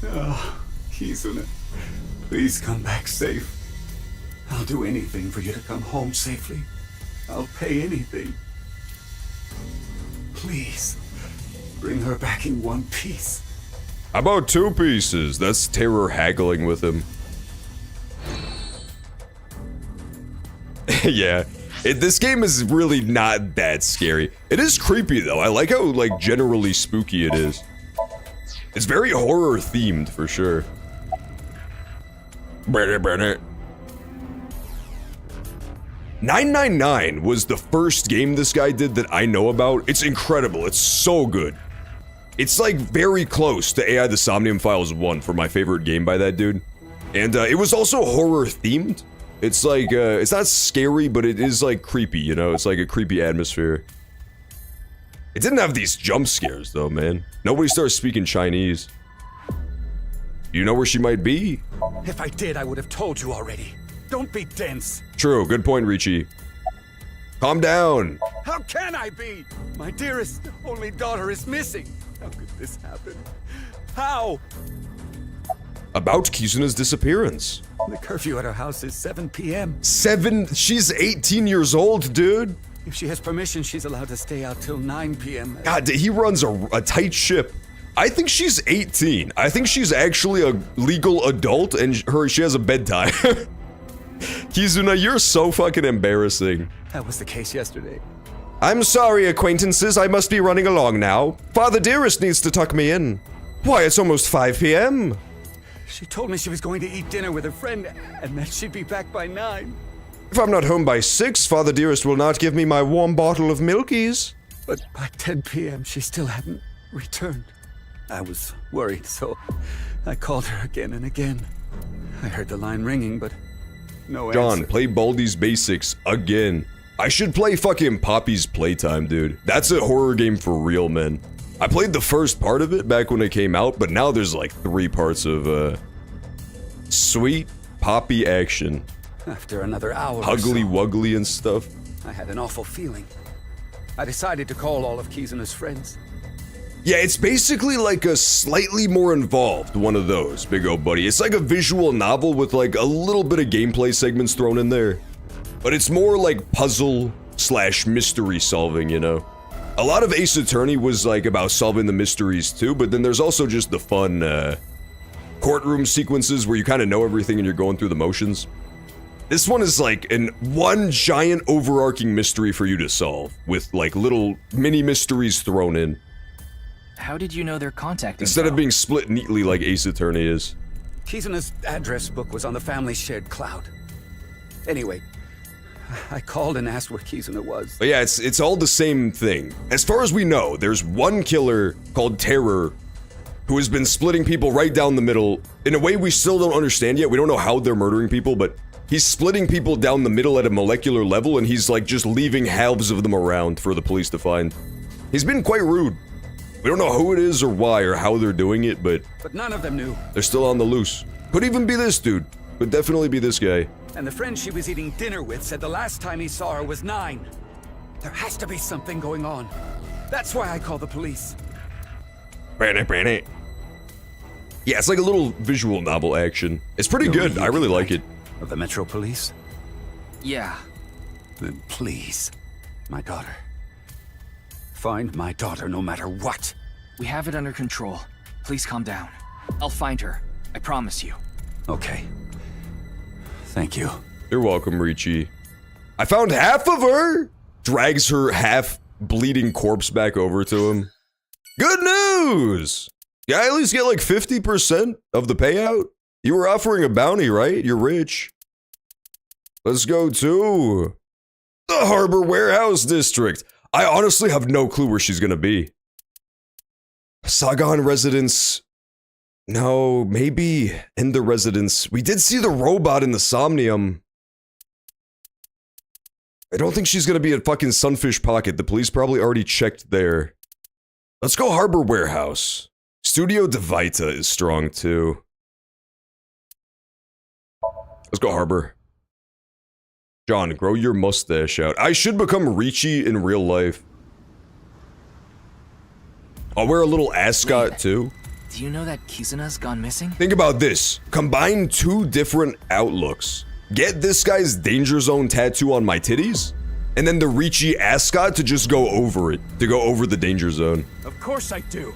Oh, Kizuna, please come back safe. I'll do anything for you to come home safely. I'll pay anything. Please, bring her back in one piece. How about 2 pieces? That's Terror haggling with him. Yeah. This game is really not that scary. It is creepy though. I like how, like, generally spooky it is. It's very horror themed for sure. Burn it. 999 was the first game this guy did that I know about. It's incredible. It's so good. It's like very close to AI the Somnium Files 1 for my favorite game by that dude. And it was also horror themed. It's like, it's not scary, but it is like creepy, you know? It's like a creepy atmosphere. It didn't have these jump scares though, man. Nobody starts speaking Chinese. You know where she might be? If I did, I would have told you already. Don't be dense. True, good point, Richie. Calm down. How can I be? My dearest only daughter is missing. How could this happen? How? About Kizuna's disappearance. The curfew at her house is 7 p.m. She's 18 years old, dude. If she has permission, she's allowed to stay out till 9 p.m. God, he runs a tight ship. I think she's 18. I think she's actually a legal adult and she has a bedtime. Kizuna, you're so fucking embarrassing. That was the case yesterday. I'm sorry, acquaintances. I must be running along now. Father Dearest needs to tuck me in. Why, it's almost 5 p.m. She told me she was going to eat dinner with a friend and that she'd be back by 9. If I'm not home by 6, Father Dearest will not give me my warm bottle of milkies. But by 10 p.m., she still hadn't returned. I was worried, so I called her again and again. I heard the line ringing, but no answer. John, play Baldi's Basics again. I should play fucking Poppy's Playtime, dude. That's a horror game for real, man. I played the first part of it back when it came out, but now there's like 3 parts of, sweet Poppy action. After another hour Huggly wuggly and stuff. I had an awful feeling. I decided to call all of Kizuna's friends. Yeah, it's basically like a slightly more involved one of those, big old buddy. It's like a visual novel with like a little bit of gameplay segments thrown in there. But it's more like puzzle / mystery solving, you know? A lot of Ace Attorney was like about solving the mysteries too, but then there's also just the fun courtroom sequences where you kind of know everything and you're going through the motions. This one is like one giant overarching mystery for you to solve, with like little mini mysteries thrown in. How did you know their contact Instead info? of being split neatly like Ace Attorney is. Kizuna's address book was on the family shared cloud. Anyway, I called and asked where Kizuna was. But yeah, it's all the same thing. As far as we know, there's one killer called Terror who has been splitting people right down the middle in a way we still don't understand yet. We don't know how they're murdering people, but he's splitting people down the middle at a molecular level, and he's like just leaving halves of them around for the police to find. He's been quite rude. We don't know who it is or why or how they're doing it, but none of them knew. They're still on the loose. Could even be this dude. Could definitely be this guy. And the friend she was eating dinner with said the last time he saw her was 9. There has to be something going on. That's why I called the police. Yeah, it's like a little visual novel action. It's pretty good. I really like it. Of the Metro Police? Yeah. Then please, my daughter. Find my daughter no matter what. We have it under control. Please calm down. I'll find her. I promise you. Okay. Thank you. You're welcome, Ricci. I found half of her! Drags her half bleeding corpse back over to him. Good news! Yeah, at least get like 50% of the payout. You were offering a bounty, right? You're rich. Let's go to the Harbor Warehouse District. I honestly have no clue where she's gonna be. Sagan residence. No, maybe in the residence. We did see the robot in the Somnium. I don't think she's gonna be at fucking Sunfish Pocket. The police probably already checked there. Let's go Harbor Warehouse. Studio De Vita is strong too. Let's go Harbor. John, grow your mustache out. I should become Ricci in real life. I'll wear a little ascot too. Do you know that Kizuna's gone missing? Think about this. Combine 2 different outlooks. Get this guy's Danger Zone tattoo on my titties, and then the Ricci ascot to just go over it. To go over the Danger Zone. Of course I do.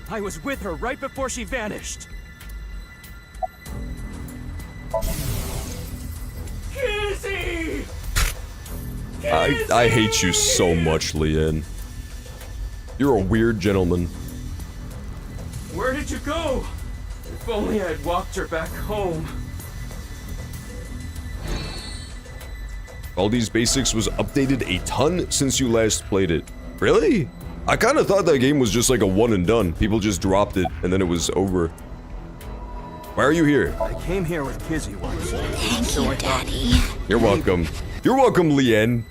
I was with her right before she vanished. Kizzy! I hate you so much, Lien. You're a weird gentleman. Where did you go? If only I had walked her back home. Baldi's Basics was updated a ton since you last played it. Really? I kind of thought that game was just like a one and done. People just dropped it and then it was over. Why are you here? I came here with Kizzy once. Thank you, Daddy. You're welcome. You're welcome, Lien.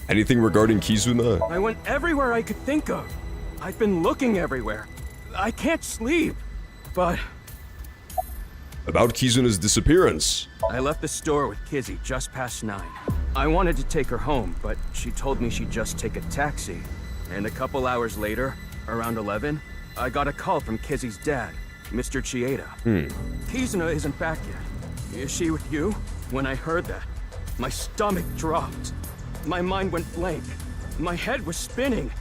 Anything regarding Kizuna? I went everywhere I could think of. I've been looking everywhere. I can't sleep, but... About Kizuna's disappearance. I left the store with Kizzy just past 9. I wanted to take her home, but she told me she'd just take a taxi. And a couple hours later, around 11, I got a call from Kizzy's dad, Mr. Chieda. Kizuna isn't back yet. Is she with you? When I heard that, my stomach dropped. My mind went blank. My head was spinning.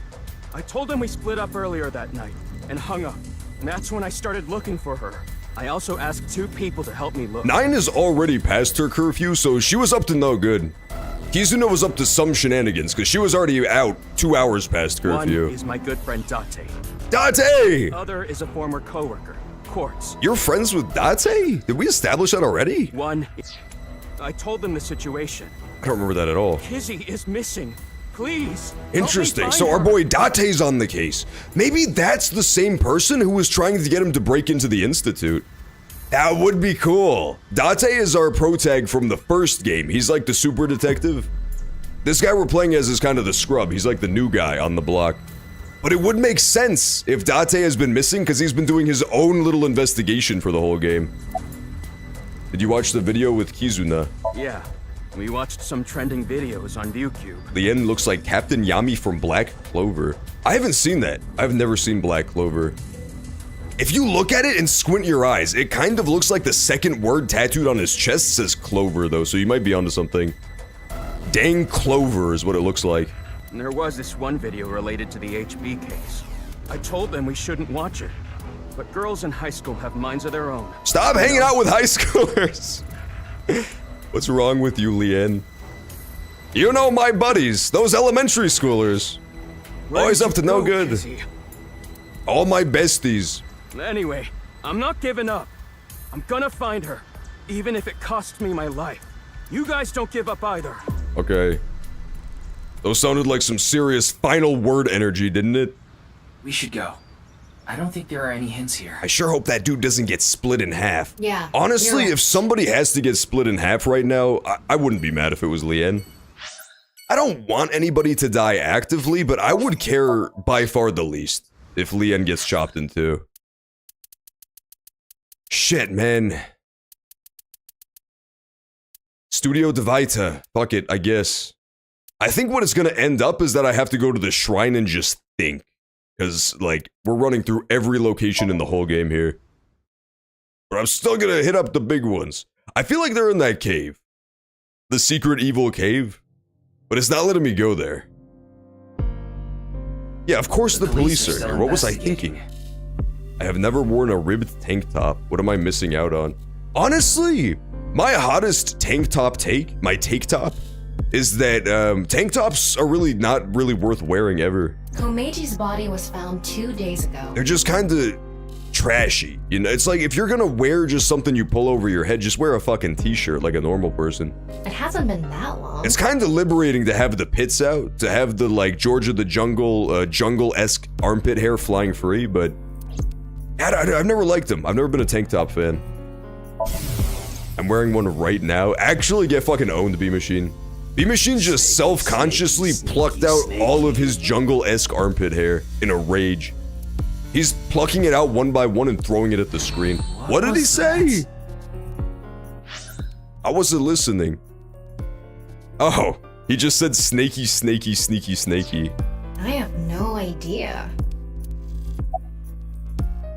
I told him we split up earlier that night and hung up. And that's when I started looking for her. I also asked 2 people to help me look. 9 is already past her curfew, so she was up to no good. Kizuna was up to some shenanigans, because she was already out 2 hours past curfew. One is my good friend Date. Date! Other is a former coworker, Quartz. You're friends with Date? Did we establish that already? One is... I told them the situation. I don't remember that at all. Kizzy is missing. Please. Interesting. So our boy Date's on the case. Maybe that's the same person who was trying to get him to break into the Institute. That would be cool. Date is our protag from the first game. He's like the super detective. This guy we're playing as is kind of the scrub. He's like the new guy on the block. But it would make sense if Date has been missing because he's been doing his own little investigation for the whole game. Did you watch the video with Kizuna? Yeah. We watched some trending videos on ViewCube. Lien looks like Captain Yami from Black Clover. I haven't seen that. I've never seen Black Clover. If you look at it and squint your eyes, it kind of looks like the second word tattooed on his chest says Clover though, so you might be onto something. Dang Clover is what it looks like. And there was this one video related to the HB case. I told them we shouldn't watch it, but girls in high school have minds of their own. Stop hanging out with high schoolers. What's wrong with you, Leanne? You know my buddies, those elementary schoolers. Always up to no good. Kizzy? All my besties. Anyway, I'm not giving up. I'm gonna find her, even if it costs me my life. You guys don't give up either. Okay. Those sounded like some serious final word energy, didn't it? We should go. I don't think there are any hints here. I sure hope that dude doesn't get split in half. Yeah. Honestly, you're right. if somebody has to get split in half right now, I wouldn't be mad if it was Leanne. I don't want anybody to die actively, but I would care by far the least if Leanne gets chopped in two. Shit, man. Studio Devita. Fuck it, I guess. I think what it's gonna end up is that I have to go to the shrine and just think. Because, like, we're running through every location in the whole game here. But I'm still gonna hit up the big ones. I feel like they're in that cave. The secret evil cave. But it's not letting me go there. Yeah, of course the police are here. What was I thinking? I have never worn a ribbed tank top. What am I missing out on? Honestly, my hottest tank top take, my take top, is that tank tops are really not really worth wearing ever. Komeji's body was found 2 days ago. They're just kind of trashy. You know, it's like if you're gonna wear just something you pull over your head, just wear a fucking t-shirt like a normal person. It hasn't been that long. It's kind of liberating to have the pits out, to have the like Georgia the Jungle, jungle-esque armpit hair flying free, but I've never liked them. I've never been a tank top fan. I'm wearing one right now. Actually get fucking owned, B-Machine. B-Machine just self-consciously plucked out all of his jungle-esque armpit hair in a rage. He's plucking it out one by one and throwing it at the screen. What did he say? I wasn't listening. Oh, he just said snaky, snaky, sneaky, snaky. I have no idea.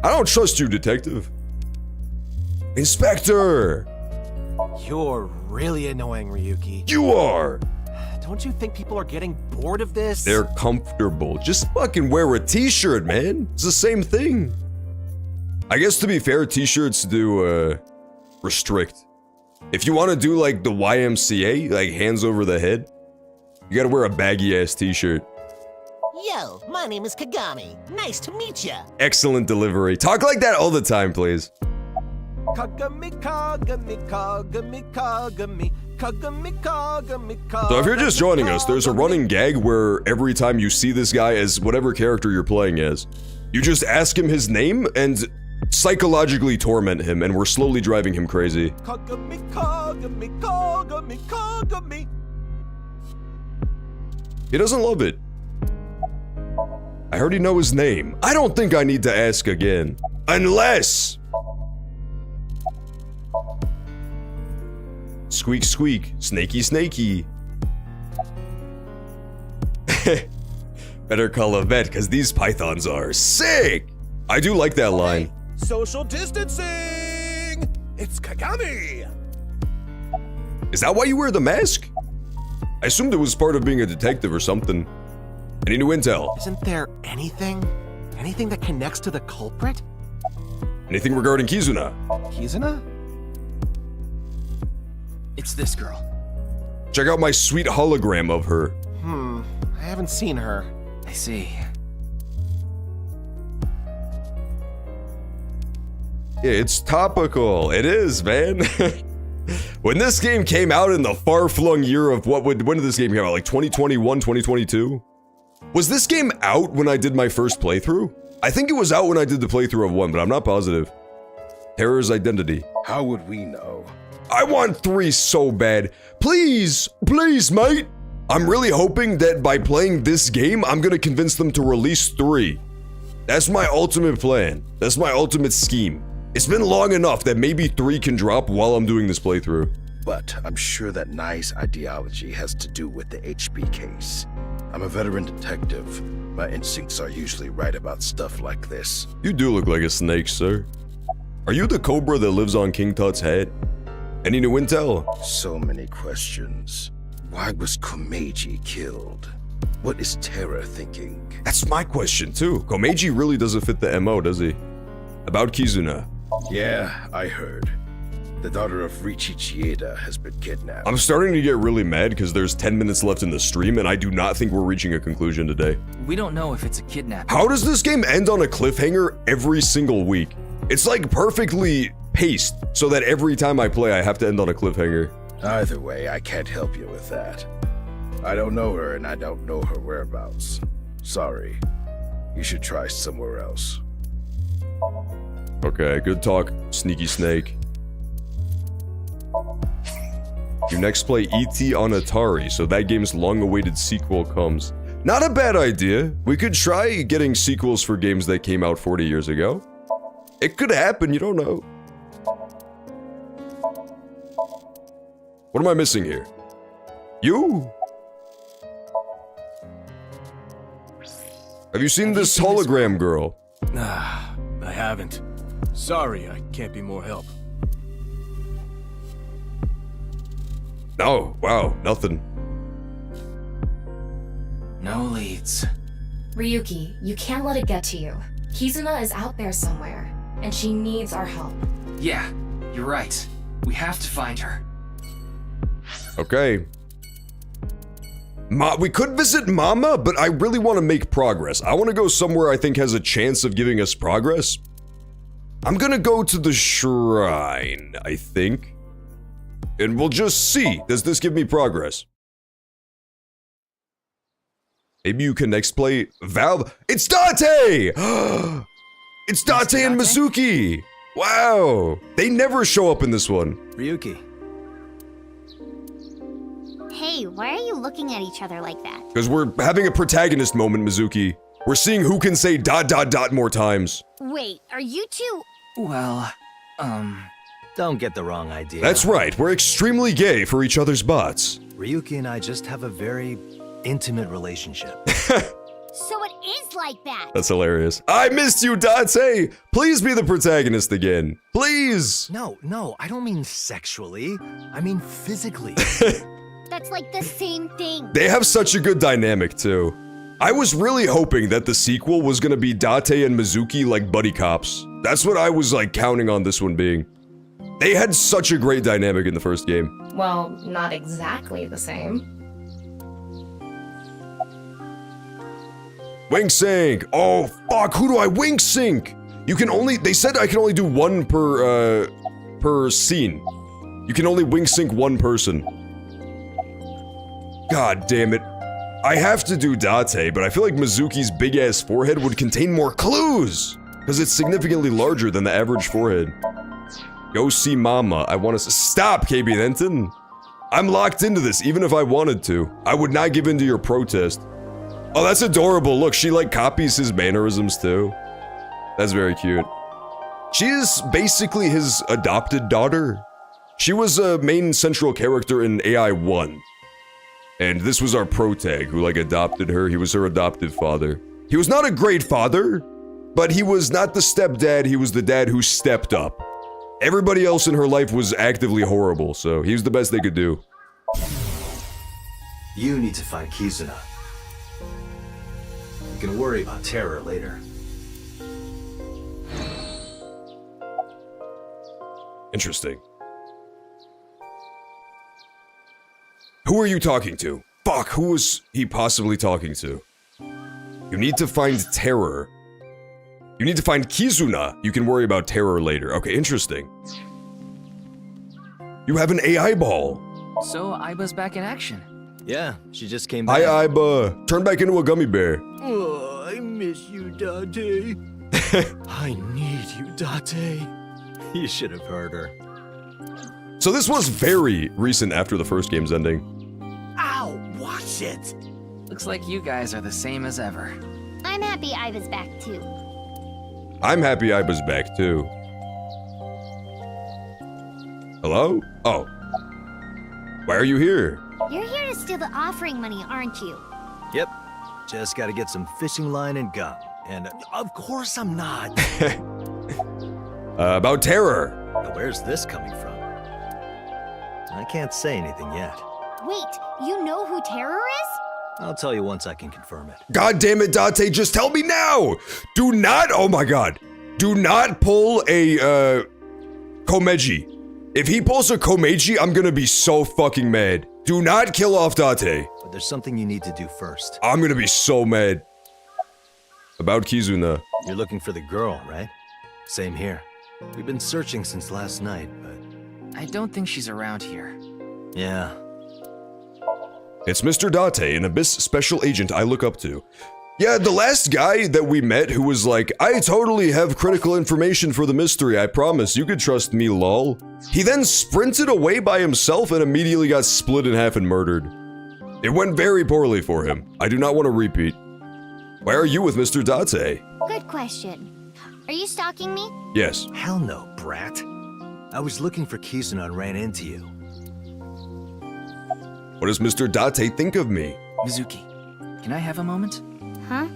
I don't trust you, detective. Inspector! You're really annoying, Ryuki. You are! Don't you think people are getting bored of this? They're comfortable. Just fucking wear a t-shirt, man. It's the same thing. I guess to be fair, t-shirts do, restrict. If you want to do like the YMCA, like hands over the head, you gotta wear a baggy-ass t-shirt. Yo, my name is Kagami. Nice to meet ya. Excellent delivery. Talk like that all the time, please. Kagami, Kagami, Kagami, Kagami, Kagami, Kagami, Kagami. So if you're just joining us, there's a running gag where every time you see this guy as whatever character you're playing as, you just ask him his name and psychologically torment him, and we're slowly driving him crazy. Kagami, Kagami, Kagami, Kagami. He doesn't love it. I already know his name. I don't think I need to ask again. Unless... Squeak, squeak. Snaky, snaky. Better call a vet, because these pythons are sick! I do like that line. Social distancing! It's Kagami! Is that why you wear the mask? I assumed it was part of being a detective or something. Any new intel? Isn't there anything that connects to the culprit? Anything regarding Kizuna? Kizuna? It's this girl. Check out my sweet hologram of her. I haven't seen her. I see. Yeah, it's topical. It is, man. When this game came out in the far-flung year of when did this game come out? Like 2021, 2022? Was this game out when I did my first playthrough? I think it was out when I did the playthrough of 1, but I'm not positive. Terror's Identity. How would we know? I want 3 so bad. Please, please, mate. I'm really hoping that by playing this game, I'm gonna convince them to release 3. That's my ultimate plan. That's my ultimate scheme. It's been long enough that maybe 3 can drop while I'm doing this playthrough. But I'm sure that Nye's ideology has to do with the HP case. I'm a veteran detective. My instincts are usually right about stuff like this. You do look like a snake, sir. Are you the cobra that lives on King Tut's head? Any new intel? So many questions. Why was Komeji killed? What is Terra thinking? That's my question too. Komeji really doesn't fit the MO, does he? About Kizuna. Yeah, I heard. The daughter of Richie Chieda has been kidnapped. I'm starting to get really mad because there's 10 minutes left in the stream and I do not think we're reaching a conclusion today. We don't know if it's a kidnapping. How does this game end on a cliffhanger every single week? It's like perfectly paced so that every time I play I have to end on a cliffhanger. Either way, I can't help you with that. I don't know her and I don't know her whereabouts. Sorry. You should try somewhere else. Okay, good talk, Sneaky Snake. You next play E.T. on Atari, so that game's long-awaited sequel comes. Not a bad idea. We could try getting sequels for games that came out 40 years ago. It could happen, you don't know. What am I missing here? You? Have you seen this hologram girl? Nah, I haven't. Sorry, I can't be more help. Oh, wow, nothing. No leads. Ryuki, you can't let it get to you. Kizuna is out there somewhere, and she needs our help. Yeah, you're right. We have to find her. Okay. We could visit Mama, but I really want to make progress. I want to go somewhere I think has a chance of giving us progress. I'm gonna go to the shrine, I think. And we'll just see. Does this give me progress? Maybe you can next play Valve. It's Date! It's Date and Mizuki! Wow! They never show up in this one. Ryuki. Hey, why are you looking at each other like that? Because we're having a protagonist moment, Mizuki. We're seeing who can say ... more times. Wait, are you two... Well, Don't get the wrong idea. That's right, we're extremely gay for each other's butts. Ryuki and I just have a very intimate relationship. So it is like that! That's hilarious. I missed you, Date! Please be the protagonist again. Please! No, I don't mean sexually. I mean physically. That's like the same thing. They have such a good dynamic, too. I was really hoping that the sequel was gonna be Date and Mizuki like buddy cops. That's what I was like counting on this one being. They had such a great dynamic in the first game. Well, not exactly the same. Wink sync! Oh, fuck, who do I wink sync? You can only, they said I can only do one per scene. You can only wink sync one person. God damn it. I have to do Date, but I feel like Mizuki's big-ass forehead would contain more clues! Because it's significantly larger than the average forehead. Go see Mama, I want to stop, KB Denton! I'm locked into this, even if I wanted to. I would not give in to your protest. Oh, that's adorable. Look, she like copies his mannerisms too. That's very cute. She is basically his adopted daughter. She was a main central character in AI 1. And this was our protag who like adopted her. He was her adoptive father. He was not a great father, but he was not the stepdad. He was the dad who stepped up. Everybody else in her life was actively horrible, so he was the best they could do. You need to find Kizuna. You can worry about Terror later. Interesting. Who are you talking to? Fuck, who was he possibly talking to? You need to find Terror. You need to find Kizuna. You can worry about Terror later. Okay, interesting. You have an AI ball. So Aiba's back in action. Yeah, she just came back. Hi, Aiba. Turn back into a gummy bear. Oh, I miss you, Date. I need you, Date. You should have heard her. So this was very recent after the first game's ending. Ow, watch it. Looks like you guys are the same as ever. I'm happy Iva's back too. I'm happy Aiba's back too. Hello? Oh. Why are you here? You're here to steal the offering money, aren't you? Yep. Just gotta get some fishing line and gum. And of course I'm not. About Terror. Now, where's this coming from? I can't say anything yet. Wait, you know who Terror is? I'll tell you once I can confirm it. God damn it, Date, just tell me now! Do not, oh my god. Do not pull a, Komeji. If he pulls a Komeiji, I'm gonna be so fucking mad. Do not kill off Date. But there's something you need to do first. I'm gonna be so mad. About Kizuna. You're looking for the girl, right? Same here. We've been searching since last night, but... I don't think she's around here. Yeah. It's Mr. Date, an Abyss special agent I look up to. Yeah, the last guy that we met who was like, I totally have critical information for the mystery, I promise, you could trust me, lol. He then sprinted away by himself and immediately got split in half and murdered. It went very poorly for him. I do not want to repeat. Why are you with Mr. Date? Good question. Are you stalking me? Yes. Hell no, brat. I was looking for Kizuna and ran into you. What does Mr. Date think of me? Mizuki, can I have a moment? Huh?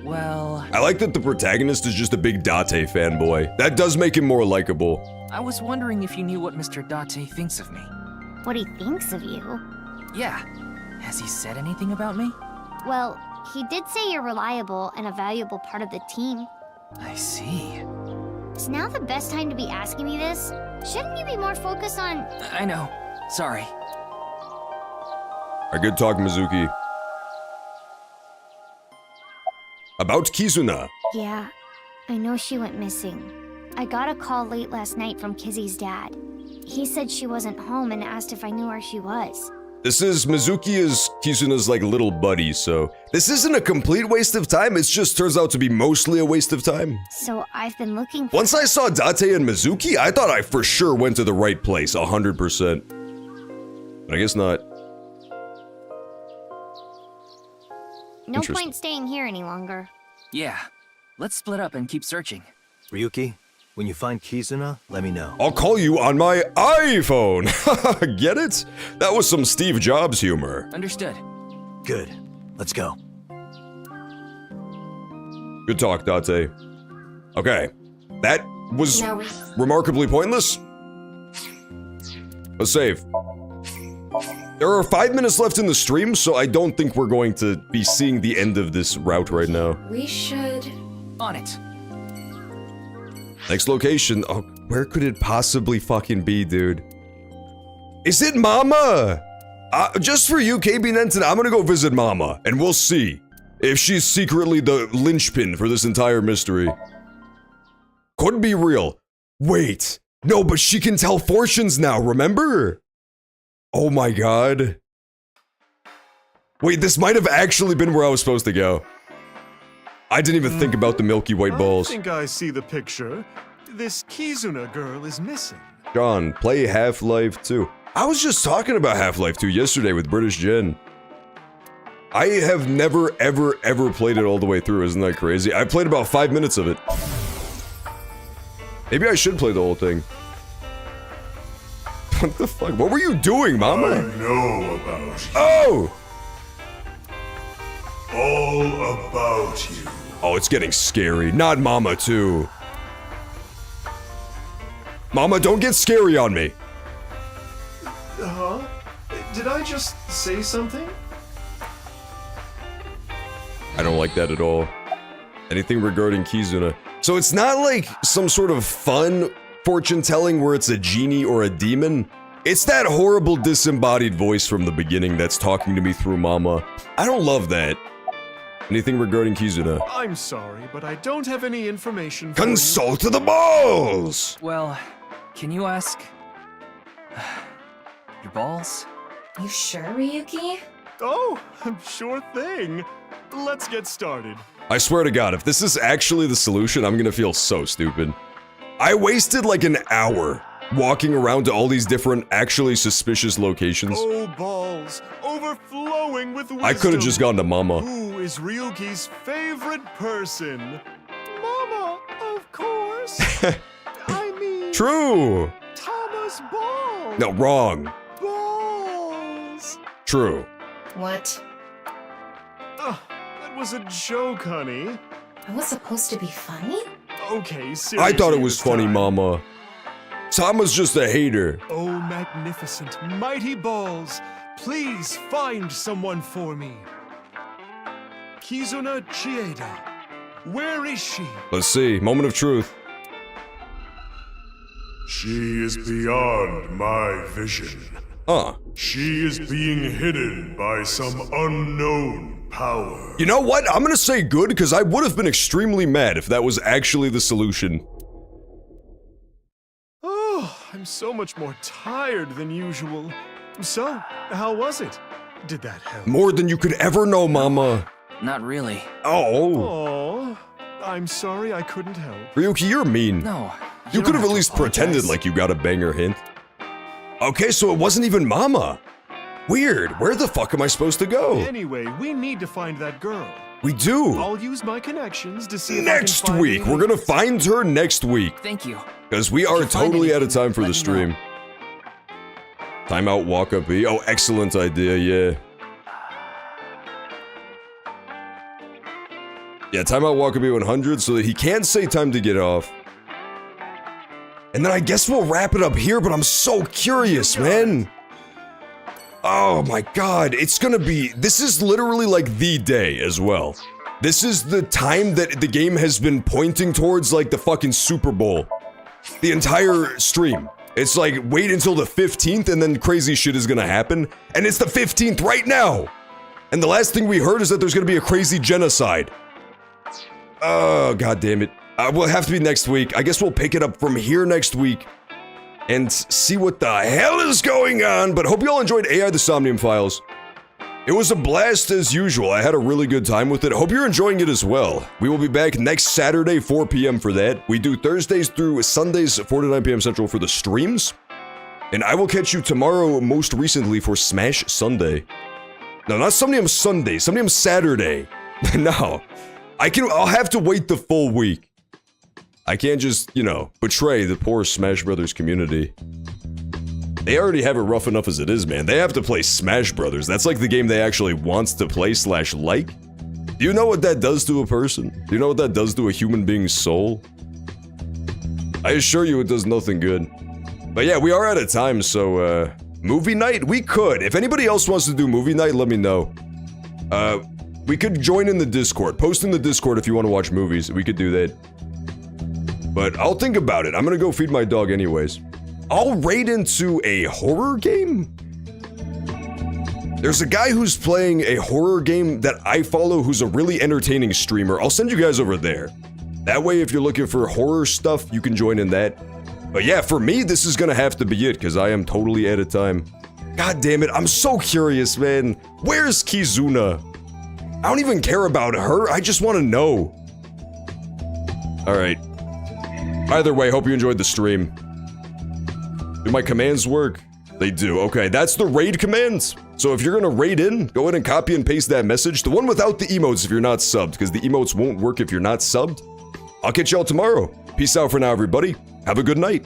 Well... I like that the protagonist is just a big Date fanboy. That does make him more likable. I was wondering if you knew what Mr. Date thinks of me. What he thinks of you? Yeah. Has he said anything about me? Well, he did say you're reliable and a valuable part of the team. I see. Is now the best time to be asking me this? Shouldn't you be more focused on... I know. Sorry. A good talk, Mizuki. About Kizuna. Yeah, I know she went missing. I got a call late last night from Kizzy's dad. He said she wasn't home and asked if I knew where she was. Mizuki is Kizuna's like little buddy, so this isn't a complete waste of time, it just turns out to be mostly a waste of time. So I've been looking for... Once I saw Date and Mizuki, I thought I for sure went to the right place, 100%. But I guess not. No point staying here any longer. Yeah. Let's split up and keep searching. Ryuki, when you find Kizuna, let me know. I'll call you on my iPhone! Get it? That was some Steve Jobs humor. Understood. Good. Let's go. Good talk, Date. Okay. That was remarkably pointless. Let's save. There are 5 minutes left in the stream, so I don't think we're going to be seeing the end of this route right now. We should... On it. Next location. Oh, where could it possibly fucking be, dude? Is it Mama? Just for you, KB Nenton, I'm gonna go visit Mama, and we'll see if she's secretly the linchpin for this entire mystery. Could be real. Wait. No, but she can tell fortunes now, remember? Oh my god. Wait, this might have actually been where I was supposed to go. I didn't even think about the milky white balls. I think I see the picture. This Kizuna girl is missing. John, play Half-Life 2. I was just talking about Half-Life 2 yesterday with British Jen. I have never, ever, ever played it all the way through, isn't that crazy? I played about 5 minutes of it. Maybe I should play the whole thing. What the fuck? What were you doing, Mama? I know about you. Oh! All about you. Oh, it's getting scary. Not Mama, too. Mama, don't get scary on me. Huh? Did I just say something? I don't like that at all. Anything regarding Kizuna. So it's not like some sort of fun fortune telling where it's a genie or a demon. It's that horrible disembodied voice from the beginning that's talking to me through Mama. I don't love that. Anything regarding Kizuna? I'm sorry, but I don't have any information. Consult the balls! Well, can you ask... your balls? You sure, Ryuki? Oh, sure thing. Let's get started. I swear to God, if this is actually the solution, I'm gonna feel so stupid. I wasted like an hour walking around to all these different, actually suspicious locations. Oh, balls, overflowing with wisdom. I could have just gone to Mama. Who is Ryuki's favorite person? Mama, of course. I mean... True! Thomas Balls! No, wrong. Balls! True. What? That was a joke, honey. That was supposed to be funny? Okay, seriously. I thought it was funny, Mama. Tama's just a hater. Oh, magnificent, mighty balls, please find someone for me. Kizuna Chieda, Where is she? Let's see. Moment of truth. She is beyond my vision. Huh. She is being hidden by some unknown power. You know what? I'm gonna say good, because I would have been extremely mad if that was actually the solution. Oh, I'm so much more tired than usual. So, how was it? Did that help? More than you could ever know, Mama. Not really. Oh. Oh, I'm sorry I couldn't help. Ryuki, you're mean. No. You could have at least pretended like you got a banger hint. Okay, so it wasn't even Mama. Weird. Where the fuck am I supposed to go? Anyway, we need to find that girl. We do. I'll use my connections to see if Next I can find week. We're gonna find her next week. Thank you. Because we are totally out of time for the stream. Timeout walk up E. Oh, excellent idea, yeah. Yeah, timeout walk up E 100 so that he can't say time to get off. And then I guess we'll wrap it up here, but I'm so curious, man. Oh my god, it's gonna be... This is literally like the day as well. This is the time that the game has been pointing towards, like the fucking Super Bowl. The entire stream. It's like, wait until the 15th and then crazy shit is gonna happen. And it's the 15th right now! And the last thing we heard is that there's gonna be a crazy genocide. Oh, god damn it. We'll have to be next week. I guess we'll pick it up from here next week and see what the hell is going on. But hope you all enjoyed AI the Somnium Files. It was a blast as usual. I had a really good time with it. Hope you're enjoying it as well. We will be back next Saturday, 4 p.m. for that. We do Thursdays through Sundays, 4 to 9 p.m. Central for the streams. And I will catch you tomorrow, most recently, for Smash Sunday. No, not Somnium Sunday. Somnium Saturday. No. I'll have to wait the full week. I can't just, you know, betray the poor Smash Brothers community. They already have it rough enough as it is, man. They have to play Smash Brothers. That's like the game they actually want to play / like. Do you know what that does to a person? Do you know what that does to a human being's soul? I assure you it does nothing good. But yeah, we are out of time, so, movie night? We could. If anybody else wants to do movie night, let me know. We could join in the Discord. Post in the Discord if you want to watch movies. We could do that. But I'll think about it. I'm gonna go feed my dog anyways. I'll raid into a horror game? There's a guy who's playing a horror game that I follow who's a really entertaining streamer. I'll send you guys over there. That way, if you're looking for horror stuff, you can join in that. But yeah, for me, this is gonna have to be it, because I am totally out of time. God damn it, I'm so curious, man. Where's Kizuna? I don't even care about her, I just want to know. Alright. Either way, hope you enjoyed the stream. Do my commands work? They do. Okay, that's the raid commands. So if you're gonna raid in, go ahead and copy and paste that message. The one without the emotes if you're not subbed, because the emotes won't work if you're not subbed. I'll catch y'all tomorrow. Peace out for now, everybody. Have a good night.